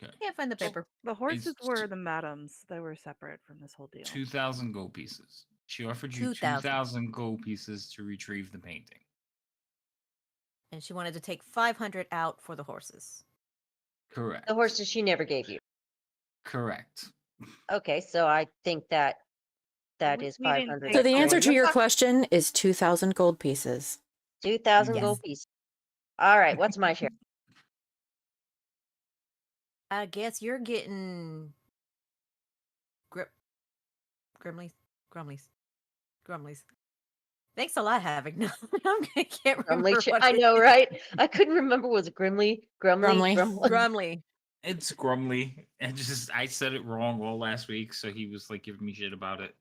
Okay. Can't find the paper. The horses It's were the madams. They were separate from this whole deal. 2,000 gold pieces. She offered you 2,000. 2,000 gold pieces to retrieve the painting. And she wanted to take 500 out for the horses. Correct. The horses she never gave you. Correct. Okay, so I think that We- is we didn't 500. take So the That's answer great. to your question is 2,000 gold pieces. 2,000 Yes. gold pieces. All right, what's my share? I guess you're getting Grumlies. Thanks a lot, Havoc. No, I can't remember. I know, right? I couldn't remember. Was it Grumly? Grumly. Grumly. It's Grumly. And I said it wrong all last week, so he was like giving me shit about it.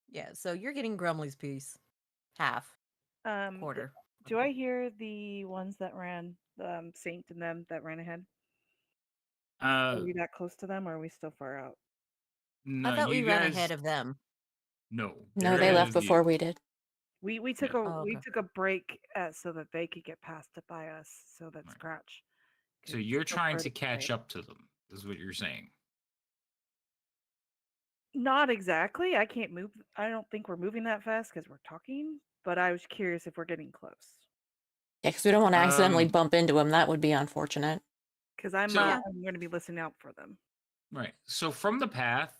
Yeah, so you're getting Grumly's piece. Half. Quarter. Do I hear the ones that ran, Saint and them that ran ahead? Are we that close to them, or are we still far out? No, I thought we you ran guys, ahead of them. No. No, they're they ahead left of you. before we did. We took Yeah. a Oh, we okay. took a break so that they could get past it by us, so that Right. Scratch. So could you're go trying further to catch away. up to them, is what you're saying. Not exactly. I can't move. I don't think we're moving that fast because we're talking. But I was curious if we're getting close. Yeah, because we don't want to accidentally Um, bump into him. That would be unfortunate. Because I'm So- I'm going to be listening out for them. Right. So from the path,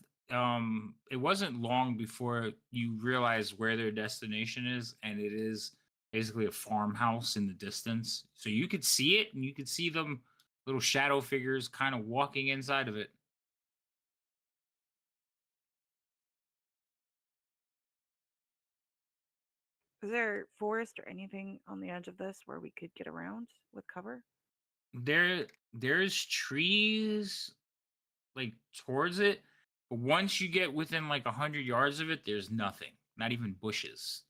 it wasn't long before you realize where their destination is, and it is basically a farmhouse in the distance. So you could see it, and you could see them little shadow figures kind of walking inside of it. Is there forest or anything on the edge of this where we could get around with cover? There's trees like towards it, but once you get within like 100 yards of it, there's nothing, not even bushes.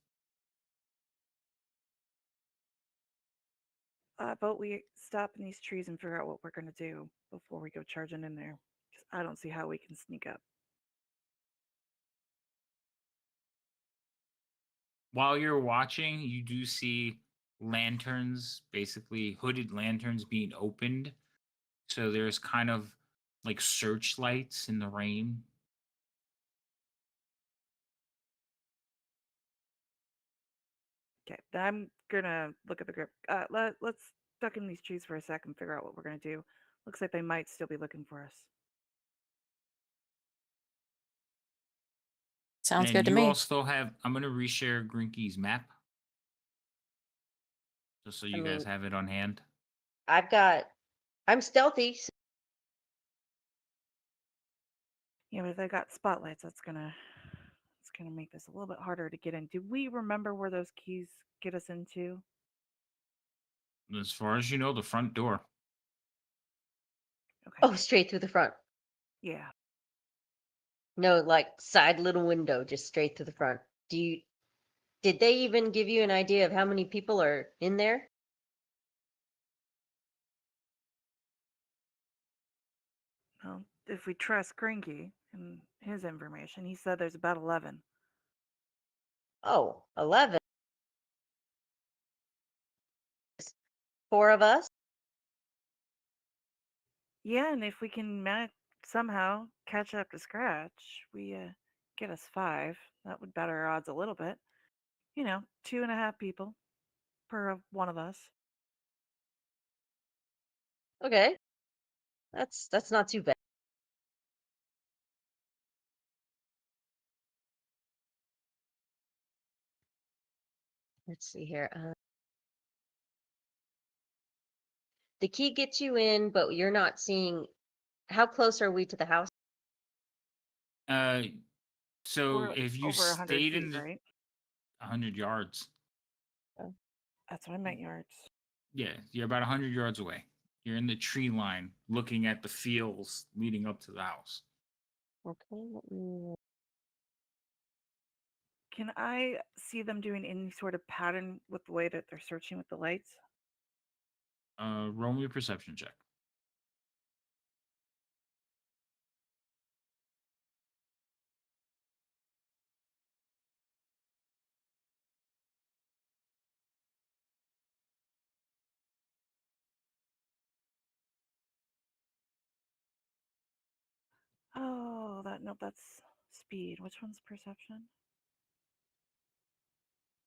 But we stop in these trees and figure out what we're gonna do before we go charging in there. 'Cause I don't see how we can sneak up. While you're watching, you do see lanterns, basically hooded lanterns being opened. So there's kind of like searchlights in the rain. Okay, I'm gonna look at the group. Let's duck in these trees for a sec and figure out what we're gonna do. Looks like they might still be looking for us. Sounds And good to you me. all still have, I'm going to reshare Grinky's map just so I you guys mean, have it on hand. I'm stealthy. Yeah, but if they got spotlights, it's gonna make this a little bit harder to get in. Do we remember where those keys get us into? As far as you know, the front door. Okay. Oh, straight through the front. Yeah. No, like side little window, just straight through the front. Did they even give you an idea of how many people are in there? Well, if we trust Grinky and his information, he said there's about 11. Oh, 11. 4 of us? Yeah, and if we can somehow catch up to Scratch, we get us 5. That would better our odds a little bit. 2.5 people per one of us. Okay. That's not too bad. Let's see here. The key gets you in, but you're not seeing. How close are we to the house? Uh, so We're if you over 100 stayed in feet, the right? 100 yards, That's what I meant, yards. yeah, you're about 100 yards away. You're in the tree line looking at the fields leading up to the house. Okay. Let me. Can I see them doing any sort of pattern with the way that they're searching with the lights? Roll me a perception check. Oh, nope, that's speed. Which one's perception?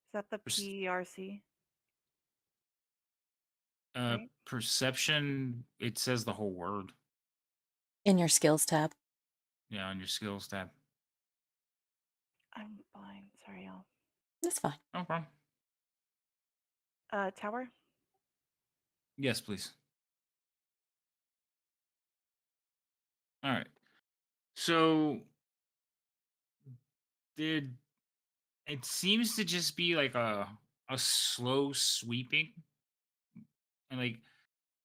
Is that the Perce- PRC? Right? Perception, it says the whole word. In your skills tab. Yeah, on your skills tab. I'm blind. Sorry, y'all. That's fine. No problem. Tower? Yes, please. All right. So did it seems to just be like a slow sweeping, and like,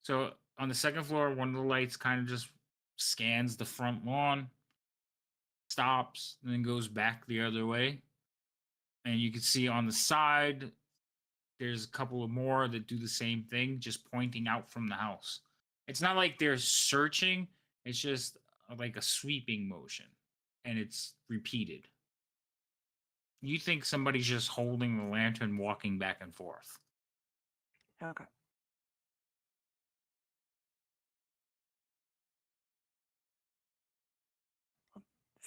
so on the second floor, one of the lights kind of just scans the front lawn, stops, and then goes back the other way. And you can see on the side there's a couple of more that do the same thing, just pointing out from the house. It's not like they're searching, it's just like a sweeping motion, and it's repeated. You think somebody's just holding the lantern, walking back and forth. Okay.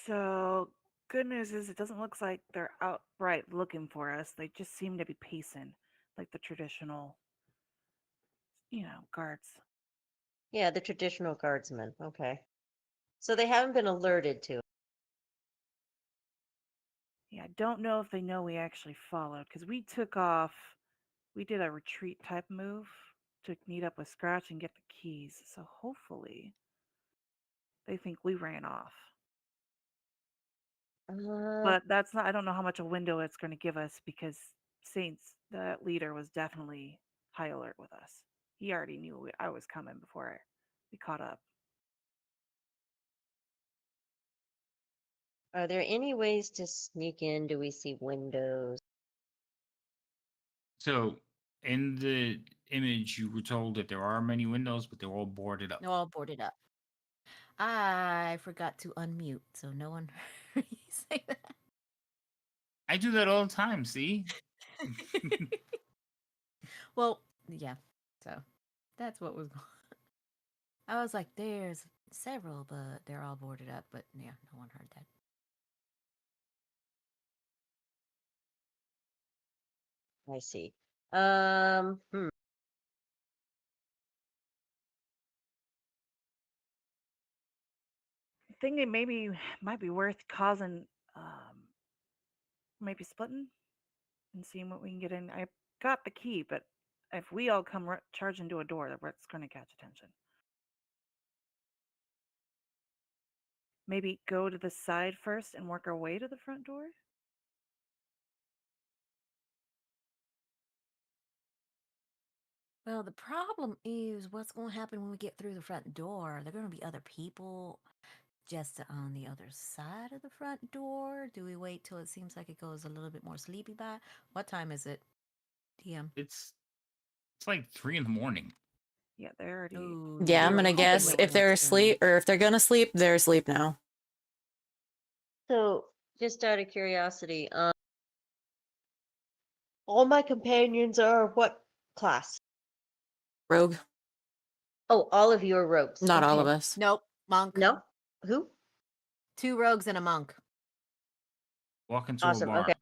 So, good news is it doesn't look like they're outright looking for us. They just seem to be pacing like the traditional, guards. Yeah, the traditional guardsmen. Okay. So they haven't been alerted to. Yeah, I don't know if they know we actually followed because we took off we did a retreat type move to meet up with Scratch and get the keys. So hopefully they think we ran off. But that's not, I don't know how much a window it's going to give us because Saints, the leader, was definitely high alert with us. He already knew I was coming before we caught up. Are there any ways to sneak in? Do we see windows? So in the image, you were told that there are many windows, but they're all boarded up. No, all boarded up. I forgot to unmute, so no one heard you say that. I do that all the time. See? Well, yeah. So that's what was going on. I was like, there's several, but they're all boarded up. But yeah, no one heard that. I see. I think it maybe might be worth causing, maybe splitting and seeing what we can get in. I got the key, but if we all come charge into a door, that's going to catch attention. Maybe go to the side first and work our way to the front door? Well, the problem is what's going to happen when we get through the front door. There are going to be other people just on the other side of the front door. Do we wait till it seems like it goes a little bit more sleepy by? What time is it, DM? It's like 3 in the morning. Yeah, they're already. Ooh, Yeah, I'm we're gonna hoping guess no if one they're wants to come in. asleep or if they're gonna sleep, they're asleep now. So, just out of curiosity, all my companions are what class? Rogue, Oh, all of you are rogues. not all of Okay. us. Nope, monk. No? Who? 2 rogues and a monk. Walk into Awesome, a bar. okay.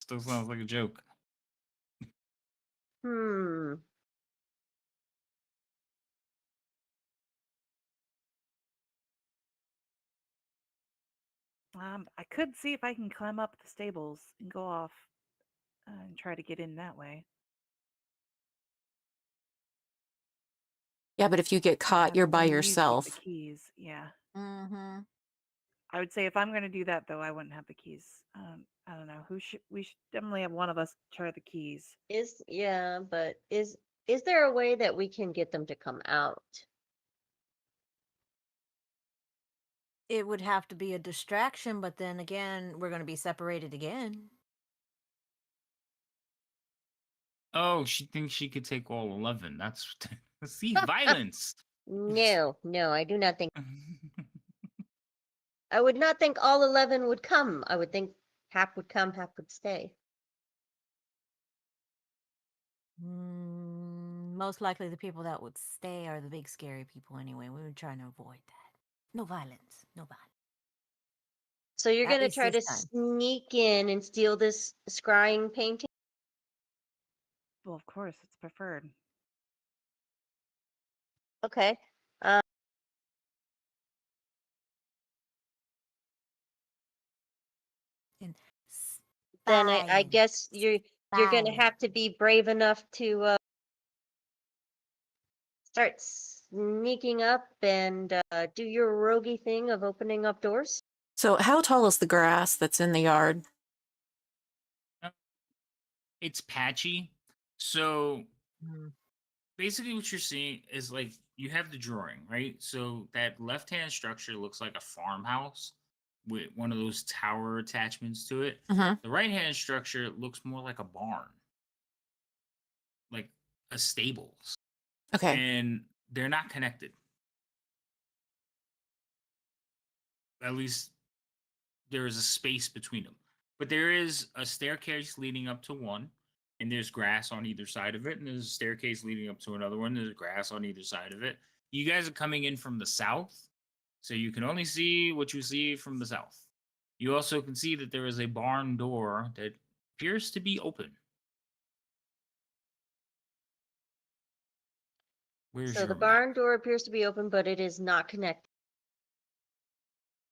Still sounds like a joke. I could see if I can climb up the stables and go off and try to get in that way. Yeah, but if you get caught, And you're by only you keep yourself. the keys. Yeah. Mm-hmm. I would say if I'm going to do that, though, I wouldn't have the keys. I don't know. We should definitely have one of us try the keys. But is there a way that we can get them to come out? It would have to be a distraction, but then again, we're going to be separated again. Oh, she thinks she could take all 11. That's see violence. No, I do not think. I would not think all 11 would come. I would think half would come, half would stay. Most likely the people that would stay are the big scary people anyway. We were trying to avoid that. No violence. No violence. So you're At going to least try to this time. sneak in and steal this scrying painting? Well, of course, it's preferred. Okay. And Then I spying. guess you're going to Spying. have to be brave enough to start sneaking up and do your roguey thing of opening up doors. So, how tall is the grass that's in the yard? It's patchy. So Mm. basically what you're seeing is like you have the drawing, right? So that left-hand structure looks like a farmhouse with one of those tower attachments to it. Mhm. The right-hand structure looks more like a barn, like a stables, Okay. and they're not connected. At least there is a space between them. But there is a staircase leading up to one, and there's grass on either side of it, and there's a staircase leading up to another one. There's grass on either side of it. You guys are coming in from the south, so you can only see what you see from the south. You also can see that there is a barn door that appears to be open. Where's So your the map? barn door appears to be open, but it is not connected.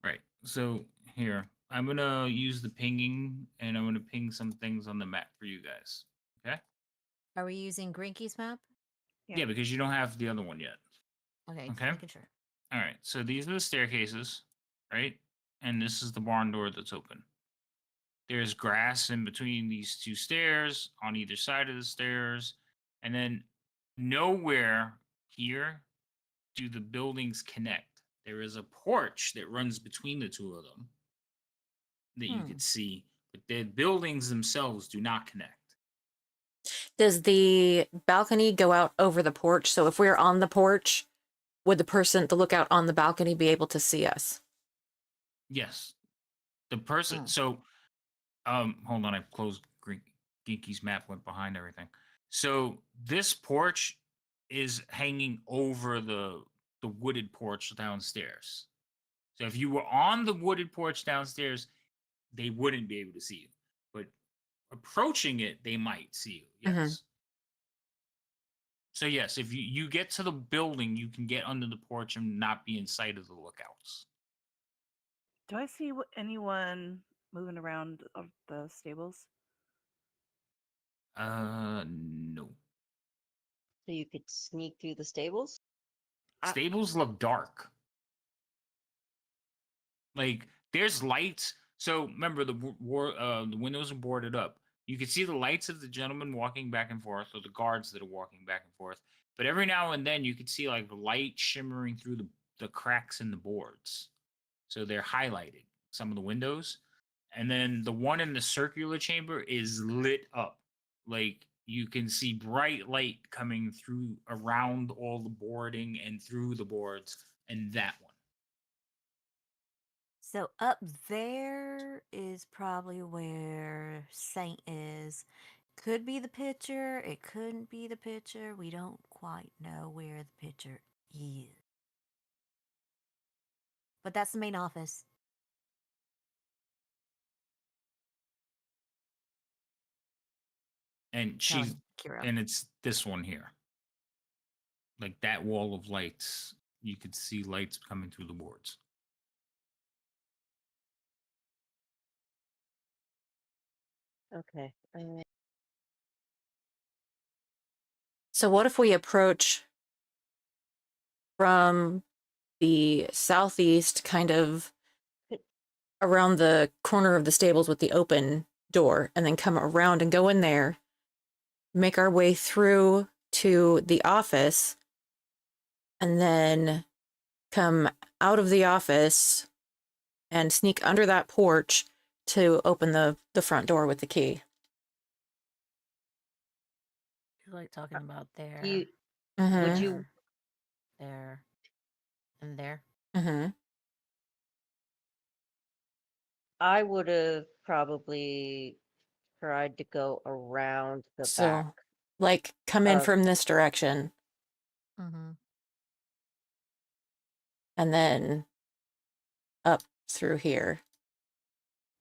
Right. So here, I'm gonna use the pinging, and I'm gonna ping some things on the map for you guys. Okay. Are we using Grinky's map? Yeah. Yeah, because you don't have the other one yet. Okay, just Okay. making sure. All right. So these are the staircases, right? And this is the barn door that's open. There's grass in between these two stairs, on either side of the stairs, and then nowhere here do the buildings connect. There is a porch that runs between the two of them that you Hmm. could see, but the buildings themselves do not connect. Does the balcony go out over the porch? So if we're on the porch, would the lookout on the balcony be able to see us? Yes. The person Oh. so hold on, I closed Geeky's map, went behind everything. So this porch is hanging over the wooded porch downstairs. So if you were on the wooded porch downstairs, they wouldn't be able to see you. But approaching it, they might see you. Mhm. Yes. So yes, if you get to the building, you can get under the porch and not be in sight of the lookouts. Do I see anyone moving around of the stables? No. So you could sneak through the stables? I- Stables look dark. Like there's lights. So remember the windows are boarded up. You can see the lights of the gentlemen walking back and forth, or the guards that are walking back and forth. But every now and then you could see like the light shimmering through the cracks in the boards. So they're highlighted, some of the windows. And then the one in the circular chamber is lit up. Like you can see bright light coming through around all the boarding and through the boards, and that one. So up there is probably where Saint is. Could be the picture. It couldn't be the picture. We don't quite know where the picture is. But that's the main office. And Telling Kira. and it's this one here. Like that wall of lights, you could see lights coming through the boards. Okay. So what if we approach from the southeast, kind of around the corner of the stables with the open door, and then come around and go in there, make our way through to the office, and then come out of the office and sneak under that porch to open the front door with the key. You're like talking about there. You Mm-hmm. would you There. And there. Mm-hmm. I would have probably tried to go around the So, back. like, come in of- from this direction Mm-hmm. and then up through here.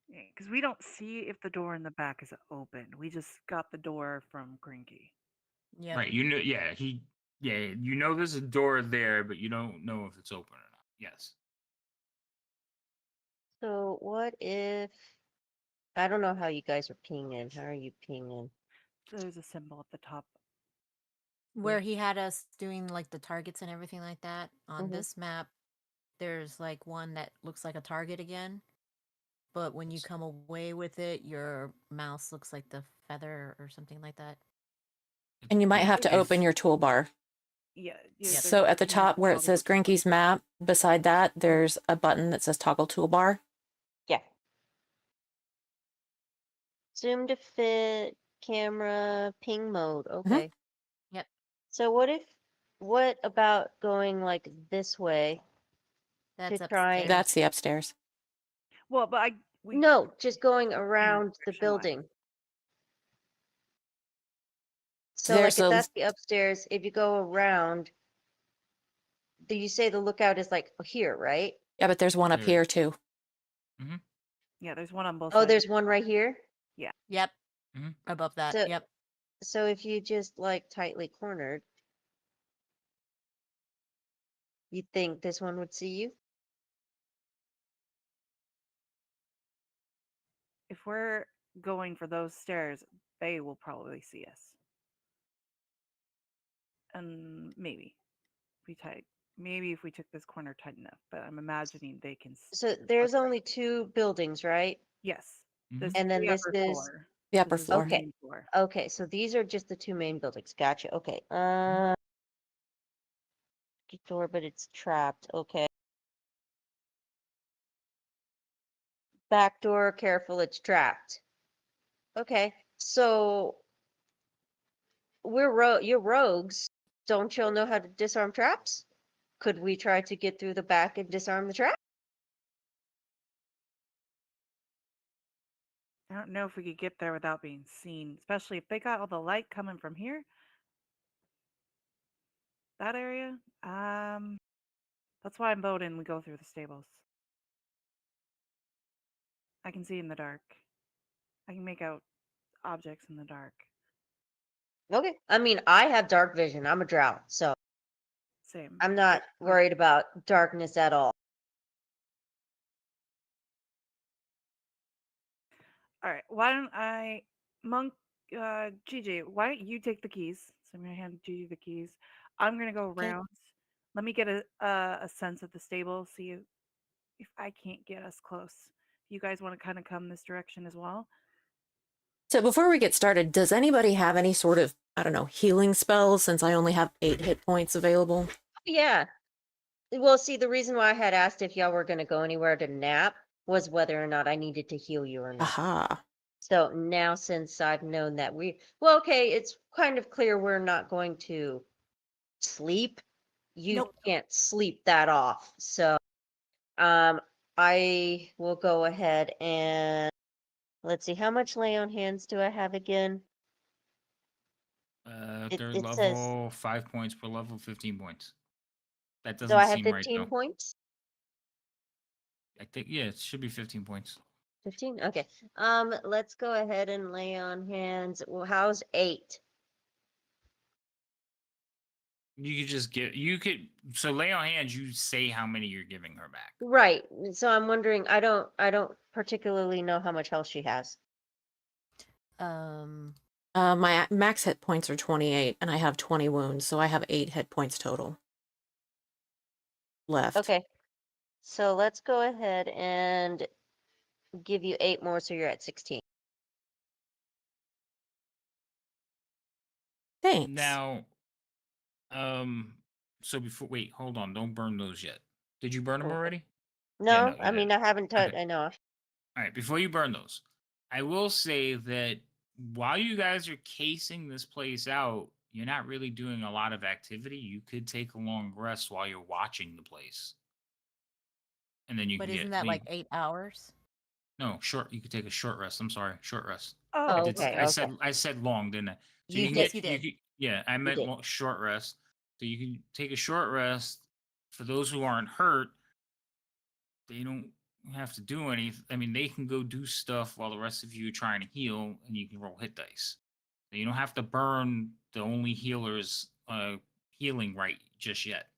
Because we don't see if the door in the back is open. We just got the door from Grinky. Yep. Right. You know, you know there's a door there, but you don't know if it's open or not. Yes. So what if I don't know how you guys are pinging. How are you pinging? There's a symbol at the top. Where he had us doing like the targets and everything like that. On Mhm. this map, there's like one that looks like a target again. But when you come away with it, your mouse looks like the feather or something like that. And you might have to If- open your toolbar. Yeah. Yep. So at the there's top where it toggle says between- Grinky's map, beside that, there's a button that says toggle toolbar. Yeah. Zoom to fit, camera, ping mode. Okay. Yep. So what about going like this way? That's To try- upstairs. That's the upstairs. Well, but No, just going camera around the direction line. building. So like There's if a- that's the upstairs, if you go around, do you say the lookout is like here, right? Yeah, but there's one up There. here too. Yeah, there's one on both Oh, sides. there's one right here. Yep. Mhm. Above that. So- Yep. So if you just like tightly cornered, you think this one would see you? If we're going for those stairs, they will probably see us. And maybe if we took this corner tight enough, but I'm imagining they can. So there's only 2 buildings, right? Yes, Mhm. this And is then the this upper is floor. The upper This is the floor. Okay. main floor. Okay, so these are just the 2 main buildings. Gotcha. Okay. Door, but it's trapped. Okay. Back door, careful, it's trapped. Okay. So you're rogues. Don't y'all know how to disarm traps? Could we try to get through the back and disarm the trap? I don't know if we could get there without being seen, especially if they got all the light coming from here. That area. That's why I'm voting we go through the stables. I can see in the dark. I can make out objects in the dark. Okay. I mean, I have dark vision. I'm a drow, so Same. I'm not worried about darkness at all. All right. Why don't I, Monk, GJ? Why don't you take the keys? So I'm gonna hand Gigi the keys. I'm gonna go Okay. around. Let me get a sense of the stable. See if I can't get us close. You guys want to kind of come this direction as well? So before we get started, does anybody have any sort of, I don't know, healing spells since I only have 8 hit points available? Yeah. Well, see, the reason why I had asked if y'all were going to go anywhere to nap was whether or not I needed to heal you or not. Aha. So now, since I've known that well, okay, it's kind of clear we're not going to sleep. You Nope. can't sleep that off. So, I will go ahead and let's see, how much lay on hands do I have again? Third It says, level, 5 points per level, 15 points. That so doesn't I have seem right 15 though. points? I think yeah, it should be 15 points. 15? Okay. Let's go ahead and lay on hands. Well, how's 8? You could just so lay on hands, you say how many you're giving her back. Right. So I'm wondering, I don't particularly know how much health she has. My max hit points are 28, and I have 20 wounds, so I have 8 hit points total left. Okay. So let's go ahead and give you 8 more, so you're at 16. Thanks. Now, so wait, hold on, don't burn those yet. Did you burn them Okay. already? No, no, you I mean, didn't. I haven't touched, Okay. I know. All right, before you burn those, I will say that while you guys are casing this place out, you're not really doing a lot of activity. You could take a long rest while you're watching the place, and then you But can isn't get that like 8 hours? no short. You could take a short rest. I'm sorry, short rest. Oh, I Oh, did. okay, I okay. said long, didn't I? So You you can did. Yes, get you did. yeah, I meant did. short rest. So you can take a short rest. For those who aren't hurt, they don't have to do anything. I mean, they can go do stuff while the rest of you are trying to heal, and you can roll hit dice. So you don't have to burn the only healer's healing right just yet.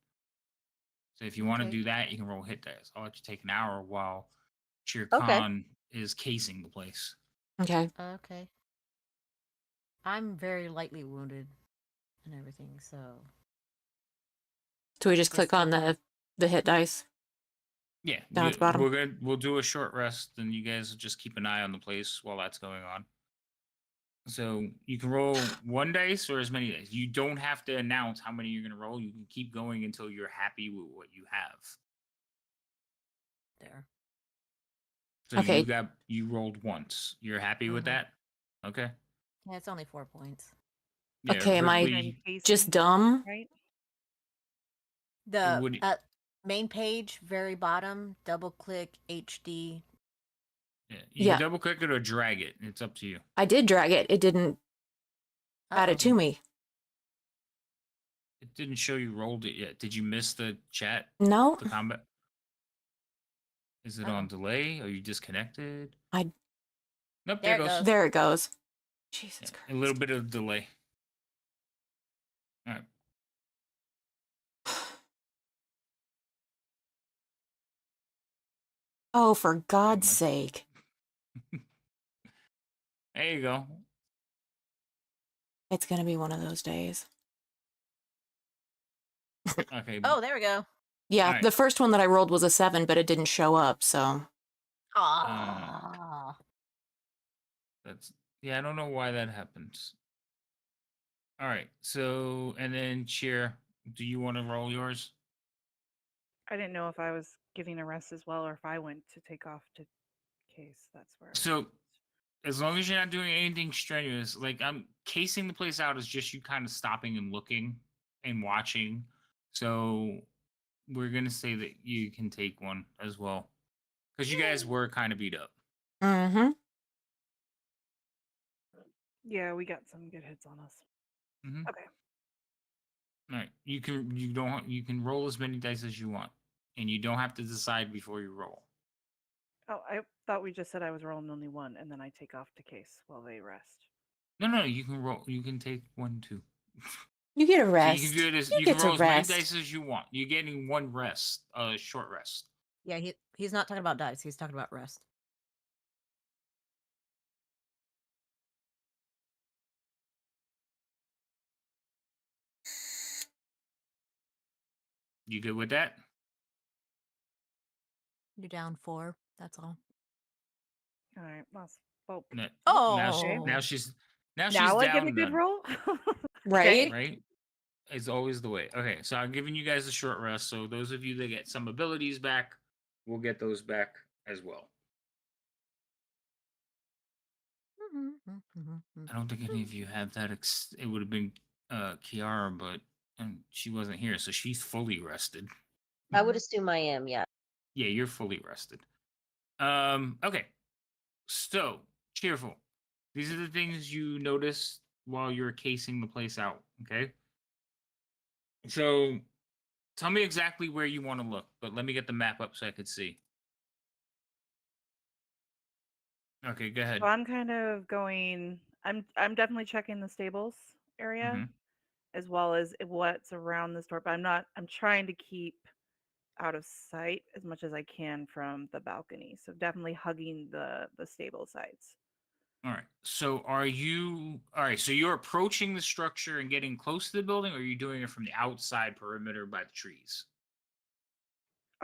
So if you want to Okay. do that, you can roll hit dice. I'll let you take an hour while Cheer Okay. Khan is casing the place. Okay. Okay. I'm very lightly wounded and everything, so Do we just Guess click on take the hit dice? Yeah, Down at the bottom. we'll do a short rest, and you guys just keep an eye on the place while that's going on. So you can roll 1 dice or as many dice. You don't have to announce how many you're going to roll. You can keep going until you're happy with what you have. there. So Okay. you rolled once. You're happy with Mhm. that? Okay. Yeah, it's only 4 points. Yeah, Okay, am I Ridley, just dumb? right? The would main page, very bottom, double click HD. yeah, you Yeah. can double click it or drag it. It's up to you. I did drag it. It didn't add Oh, it to me. It didn't show you rolled it yet. Did you miss the chat? No. The combat? Is it Uh-oh. on delay? Are you disconnected? I- Nope, There there it goes. goes. There it goes. Jesus Yeah, Christ. a little bit of delay. All right. Oh, for God's much. sake. There you go. It's gonna be one of those days. Okay. Oh, there we go. Yeah, Alright. the first one that I rolled was a 7, but it didn't show up, so. Ah. That's yeah. I don't know why that happens. All right. So and then cheer. Do you want to roll yours? I didn't know if I was getting a rest as well or if I went to take off to case. That's where I was So confused. as long as you're not doing anything strenuous, like I'm casing the place out is just you kind of stopping and looking and watching. So we're gonna say that you can take one as well because you guys were kind of beat up. Mm-hmm. Yeah, we got some good hits on us. Mm-hmm. Okay. All right. You can roll as many dice as you want, and you don't have to decide before you roll. Oh, I thought we just said I was rolling only one, and then I take off to case while they rest. No, you can roll. You can take one too. You get a So rest. you can do it as You you get can to roll as many rest. dice as you want. You're getting one rest, short rest. Yeah, he's not talking about dice. He's talking about rest. You good with that? You're down 4. That's all. All right, lost. Oh, No, Oh. now she's now I get a down good none, roll. Right? Okay. right? It's always the way. Okay, so I'm giving you guys a short rest. So those of you that get some abilities back, will get those back as well. I don't think any of you have that. It would have been Kiara, but she wasn't here, so she's fully rested. I would assume I am, yeah. Yeah, you're fully rested. Okay. So, cheerful. These are the things you notice while you're casing the place out, okay? So, tell me exactly where you want to look, but let me get the map up so I could see. Okay, go ahead. So I'm kind of going. I'm definitely checking the stables area Mm-hmm. as well as what's around the store. But I'm trying to keep out of sight as much as I can from the balcony. So definitely hugging the stable sides. All right. So, all right, so you're approaching the structure and getting close to the building, or are you doing it from the outside perimeter by the trees?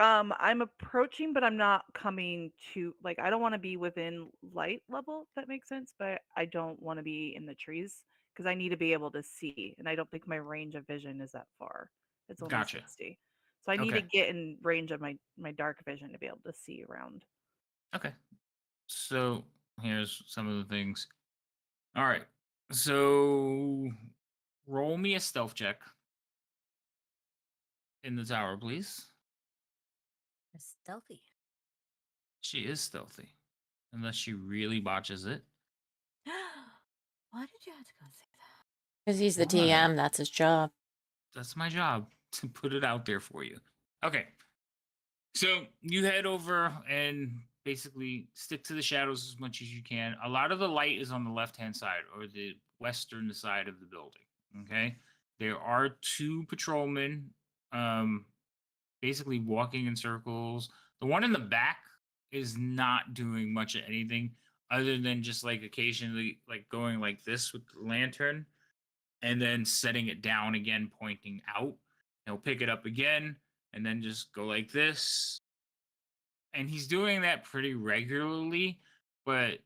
I'm approaching, but I'm not coming to like I don't want to be within light level, if that makes sense, but I don't want to be in the trees because I need to be able to see, and I don't think my range of vision is that far. It's only Gotcha. 60. So I need to Okay. get in range of my dark vision to be able to see around. Okay. So, here's some of the things. All right. So, roll me a stealth check in the tower, please. It's stealthy. She is stealthy, unless she really botches it. Why did you have to go and say that? Because he's the Why? DM, that's his job. That's my job to put it out there for you. Okay. So you head over and basically stick to the shadows as much as you can. A lot of the light is on the left-hand side or the western side of the building. Okay. There are 2 patrolmen basically walking in circles. The one in the back is not doing much of anything other than just like occasionally like going like this with the lantern and then setting it down again, pointing out. He'll pick it up again and then just go like this. And he's doing that pretty regularly, but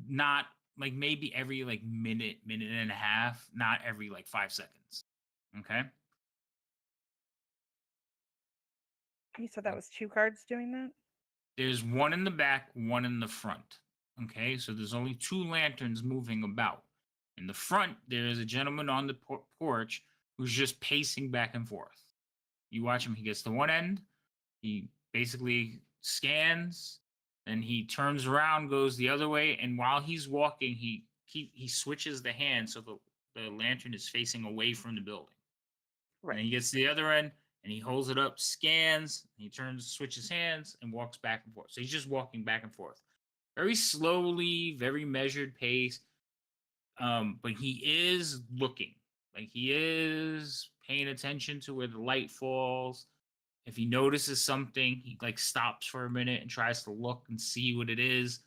not like maybe every like minute and a half, not every like 5 seconds. Okay. You said that was 2 cards doing that? There's one in the back, one in the front. Okay, so there's only 2 lanterns moving about. In the front, there is a gentleman on the porch who's just pacing back and forth. You watch him, he gets to one end, he basically scans, and he turns around, goes the other way, and while he's walking, he switches the hand so the lantern is facing away from the building. And then he gets to the other end and he holds it up, scans, and he turns, switches hands, and walks back and forth. So he's just walking back and forth. Very slowly, very measured pace. But he is looking. Like he is paying attention to where the light falls. If he notices something, he like stops for a minute and tries to look and see what it is.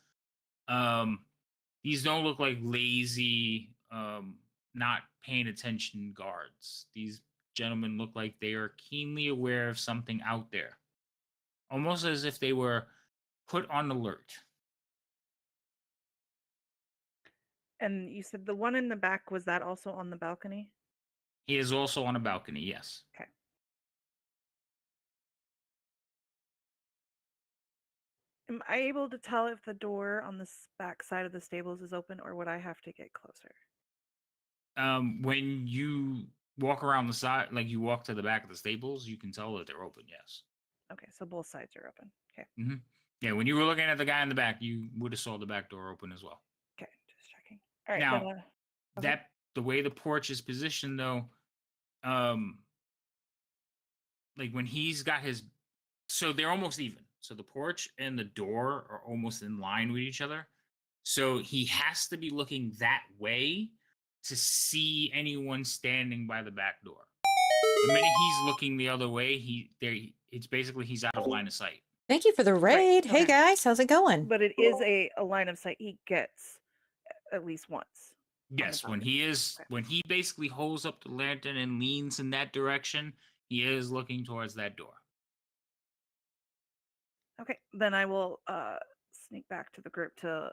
These don't look like lazy not paying attention guards. These gentlemen look like they are keenly aware of something out there, almost as if they were put on alert. And you said the one in the back, was that also on the balcony? He is also on a balcony, yes. Okay. Am I able to tell if the door on the back side of the stables is open, or would I have to get closer? When you walk around the side, like you walk to the back of the stables, you can tell that they're open, yes. Okay, so both sides are open. Okay. Hmm. Yeah, when you were looking at the guy in the back, you would have saw the back door open as well. Okay, just checking. All right. Now, then, okay. that the way the porch is positioned, though, like when he's got his, so they're almost even. So the porch and the door are almost in line with each other. So he has to be looking that way to see anyone standing by the back door. The minute he's looking the other way, it's basically he's out of line of sight. Thank you for the raid. Hey okay. guys, how's it going? But it is a line of sight he gets at least once. Yes, when he basically holds up the lantern and leans in that direction, he is looking towards that door. Okay, then I will sneak back to the group to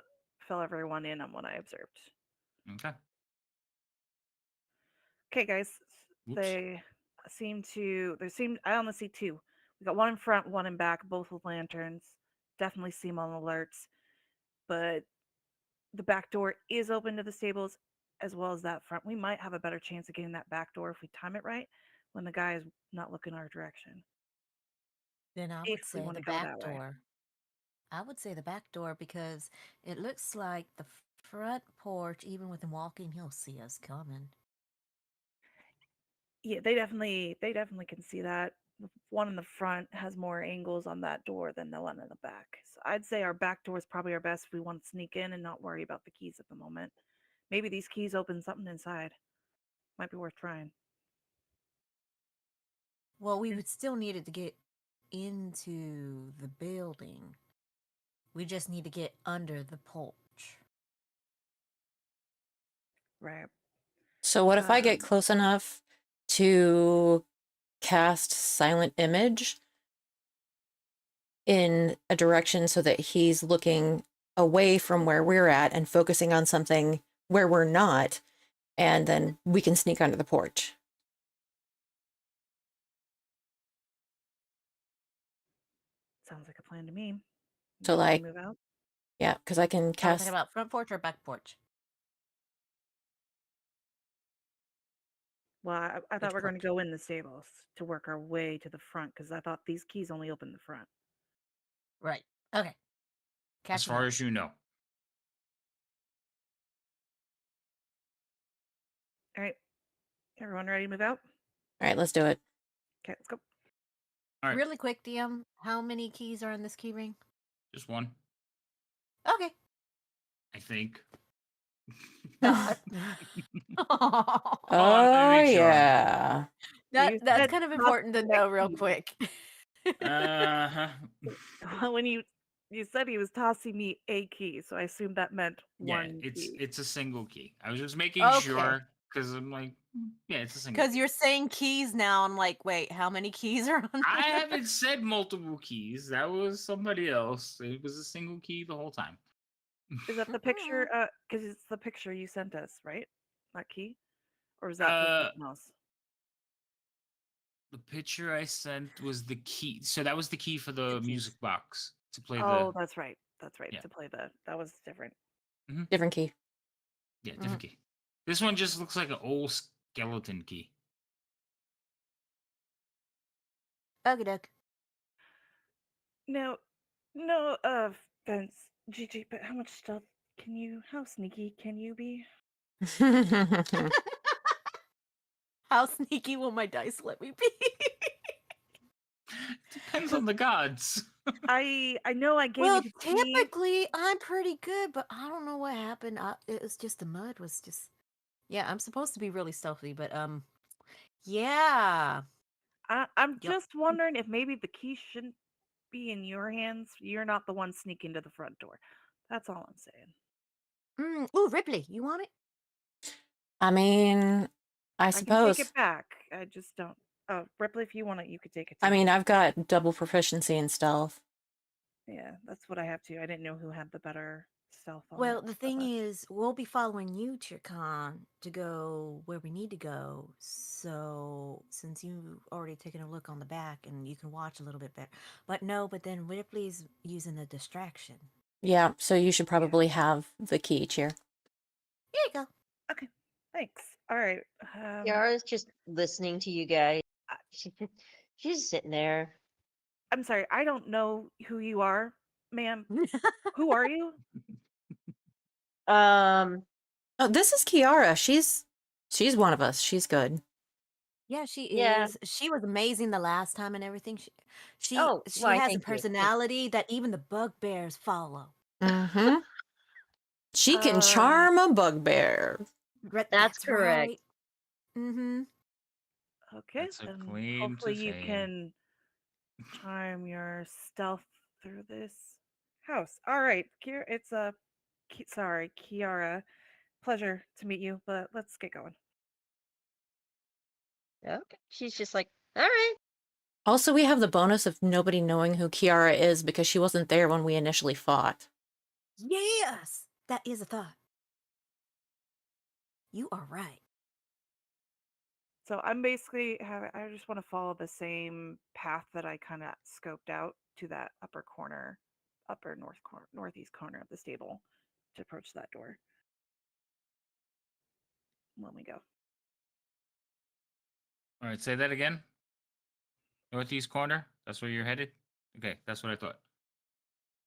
fill everyone in on what I observed. Okay. Okay, guys. Whoops. I only see two. We got one in front, one in back, both with lanterns. Definitely seem on alerts. But the back door is open to the stables as well as that front. We might have a better chance of getting that back door if we time it right when the guy is not looking our direction. Then I If would we say wanna the go back that way. door. I would say the back door because it looks like the front porch, even with him walking, he'll see us coming. Yeah, they definitely can see that. The one in the front has more angles on that door than the one in the back. So I'd say our back door is probably our best if we want to sneak in and not worry about the keys at the moment. Maybe these keys open something inside. Might be worth trying. Well, we would still need it to get into the building. We just need to get under the porch. Right. So what if I get Um, close enough to cast silent image in a direction so that he's looking away from where we're at and focusing on something where we're not, and then we can sneak under the porch? Sounds like a plan to me. So You ready like, to move out? yeah, because I can Are we cast. talking about front porch or back porch? Well, I thought Which we were going to porch? go in the stables to work our way to the front because I thought these keys only open the front. Right. Okay. As Catching far up. as you know. All right. Everyone ready to move out? All right, let's do it. Okay, let's go. All right. Really quick, DM, how many keys are in this key ring? Just one, Okay. I think. No. Oh make sure. yeah. You That's said kind of not important to know real key. quick. Uh-huh. When you said he was tossing me a key, so I assumed that meant Yeah, one key. it's a single key. I was just making Okay. sure because I'm like, yeah, it's a single Because key. you're saying keys now. I'm like, wait, how many keys are on I there? haven't said multiple keys. That was somebody else. It was a single key the whole time. Is that the picture? Because it's the picture you sent us, right? That key, or is that for Uh, something else? the picture I sent was the key. So that was the key for the Two keys. music box to play Oh, that's right. That's right. Yeah. To play that was different. Different key. Yeah, different key. This one just looks like an old skeleton key. Okie doke. No, no offense, Gigi, but how much stealth can you? How sneaky can you be? How sneaky will my dice let me be? Depends on the gods. I know I gave Well, you the key. typically I'm pretty good, but I don't know what happened. It was just the mud was just. Yeah, I'm supposed to be really stealthy, but yeah. I'm Yep. just wondering if maybe the key shouldn't be in your hands. You're not the one sneaking to the front door. That's all I'm saying. Ooh, Ripley, you want it? I mean, I I can take suppose. it back. I just don't. Oh, Ripley, if you want it, you could take it too. I mean, I've got double proficiency in stealth. Yeah, that's what I have too. I didn't know who had the better stealth on Well, it, the so thing that's- is, we'll be following you, Chircon, to go where we need to go. So, since you've already taken a look on the back and you can watch a little bit better. But no, but then Ripley's using a distraction. Yeah, so you should probably have the key, Cheer. Here you go. Okay, thanks. All right. Yara's just listening to you guys. She's sitting there. I'm sorry, I don't know who you are, ma'am. Who are you? Um, Oh, this is Kiara. She's one of us. She's good. Yeah, she Yeah. is. She was amazing the last time and everything. She Oh, why, has a thank you. personality that even the bugbears follow. Mm-hmm. She can charm a bugbear. That's correct. Right. Mm-hmm. Okay, That's a then claim hopefully to you fame. can charm your stealth through this house. All right, it's a sorry, Kiara. Pleasure to meet you, but let's get going. Okay. She's just like, all right. Also, we have the bonus of nobody knowing who Kiara is because she wasn't there when we initially fought. Yes, that is a thought. You are right. So I'm basically I just want to follow the same path that I kind of scoped out to that upper northeast corner of the stable to approach that door. Let me go. All right, say that again. Northeast corner. That's where you're headed. Okay, that's what I thought.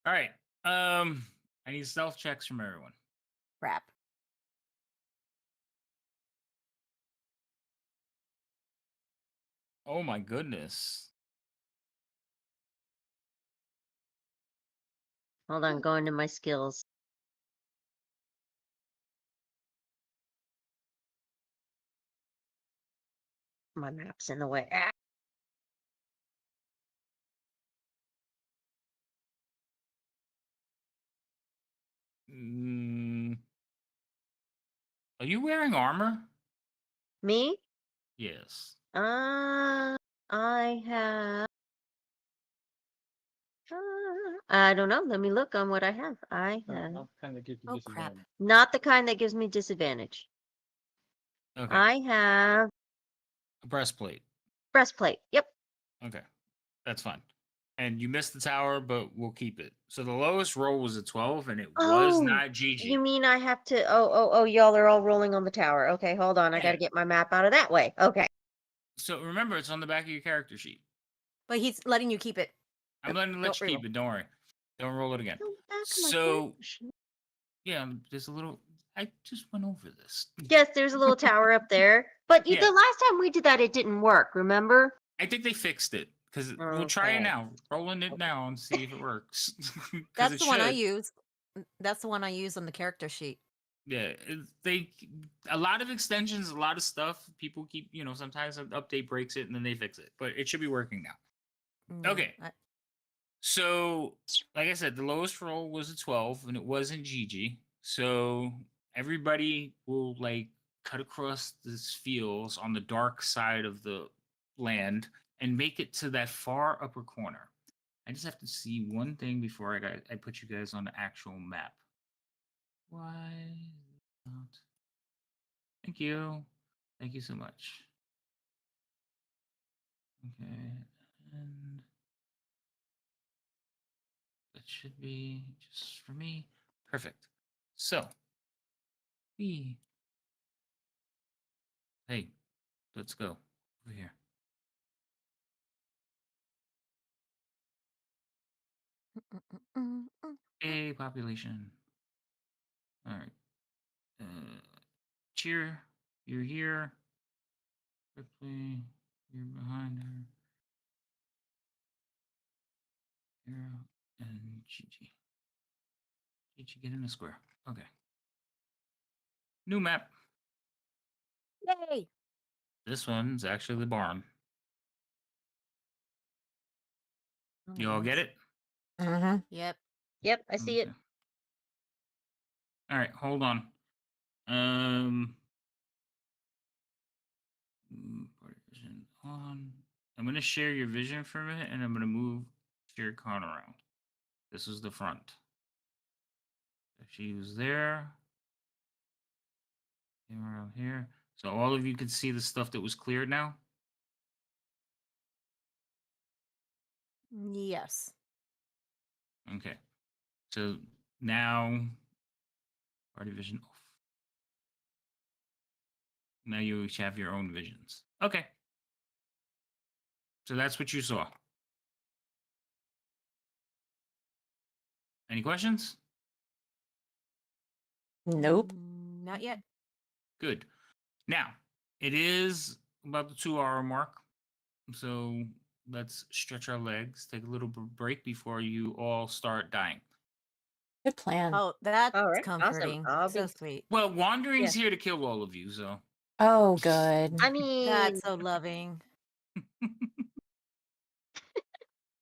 All right. I need stealth checks from everyone. Crap. Oh my goodness. Hold on, going to my skills. My map's in the way. Ah. Mm, are you wearing armor? Me? Yes. I have. I don't know. Let me look on what I have. I have kind of give you Oh crap. not the kind that gives me disadvantage. Okay. I have A breastplate. breastplate. Yep. Okay. That's fine. And you missed the tower, but we'll keep it. So the lowest roll was a 12, and it was Oh, not GG. you mean I have to? Oh! Y'all are all rolling on the tower. Okay, hold on. I got Yeah. to get my map out of that way. Okay. So remember, it's on the back of your character sheet. But he's letting you keep it. I'm letting Don't let you keep reroll. it. Don't worry. Don't roll it again. On the back of my So character sheet. yeah, there's a little. I just went over this. Yes, there's a little tower up there. But Yeah. the last time we did that, it didn't work. Remember? I think they fixed it because we'll try it Okay. now. Rolling it now and see if it works. 'Cause That's it the one I should. used. That's the one I used on the character sheet. Yeah, they a lot of extensions, a lot of stuff. People keep, sometimes an update breaks it and then they fix it, but it should be working now. Yeah, Okay. So, like I said, the lowest roll was a 12, and it wasn't GG. So everybody will cut across this fields on the dark side of the land and make it to that far upper corner. I just have to see one thing before I put you guys on the actual map. Why not? Thank you. Thank you so much. Okay, and that should be just for me. Perfect. So, hey, let's go over here. A population. All right. Cheer, you're here. Ripley, you're behind her. Hero and Gigi. Gigi, get in the square. Okay. New map. Yay! This one's actually the barn. Oh my You all get goodness. it? Mm-hmm. Yep. Yep, I see it. Okay. All right, hold on. on. I'm gonna share your vision for a minute, and I'm gonna move Shere Khan around. This is the front. If she was there, came around here. So all of you can see the stuff that was cleared now. Yes. Okay. So now, party vision off. Now you each have your own visions. Okay. So that's what you saw. Any questions? Nope. Not yet. Good. Now, it is about the 2 hour mark. So let's stretch our legs, take a little break before you all start dying. Good plan. Oh, that's All right, comforting. awesome. I'll So be. sweet. Well, Wandering's here to kill all of you, so. Oh, good. I mean, That's so loving.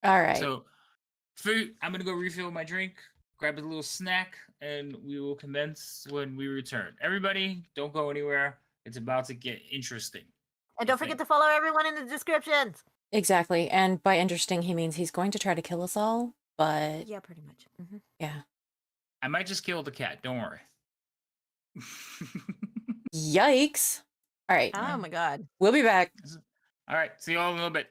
All right. So, I'm gonna go refill my drink, grab a little snack, and we will commence when we return. Everybody, don't go anywhere. It's about to get interesting. And don't forget to follow everyone in the descriptions. Exactly. And by interesting, he means he's going to try to kill us all. But Yeah, pretty much. Mm-hmm. yeah. I might just kill the cat. Don't worry. Yikes. All right. Oh my god. We'll be back. All right. See you all in a little bit.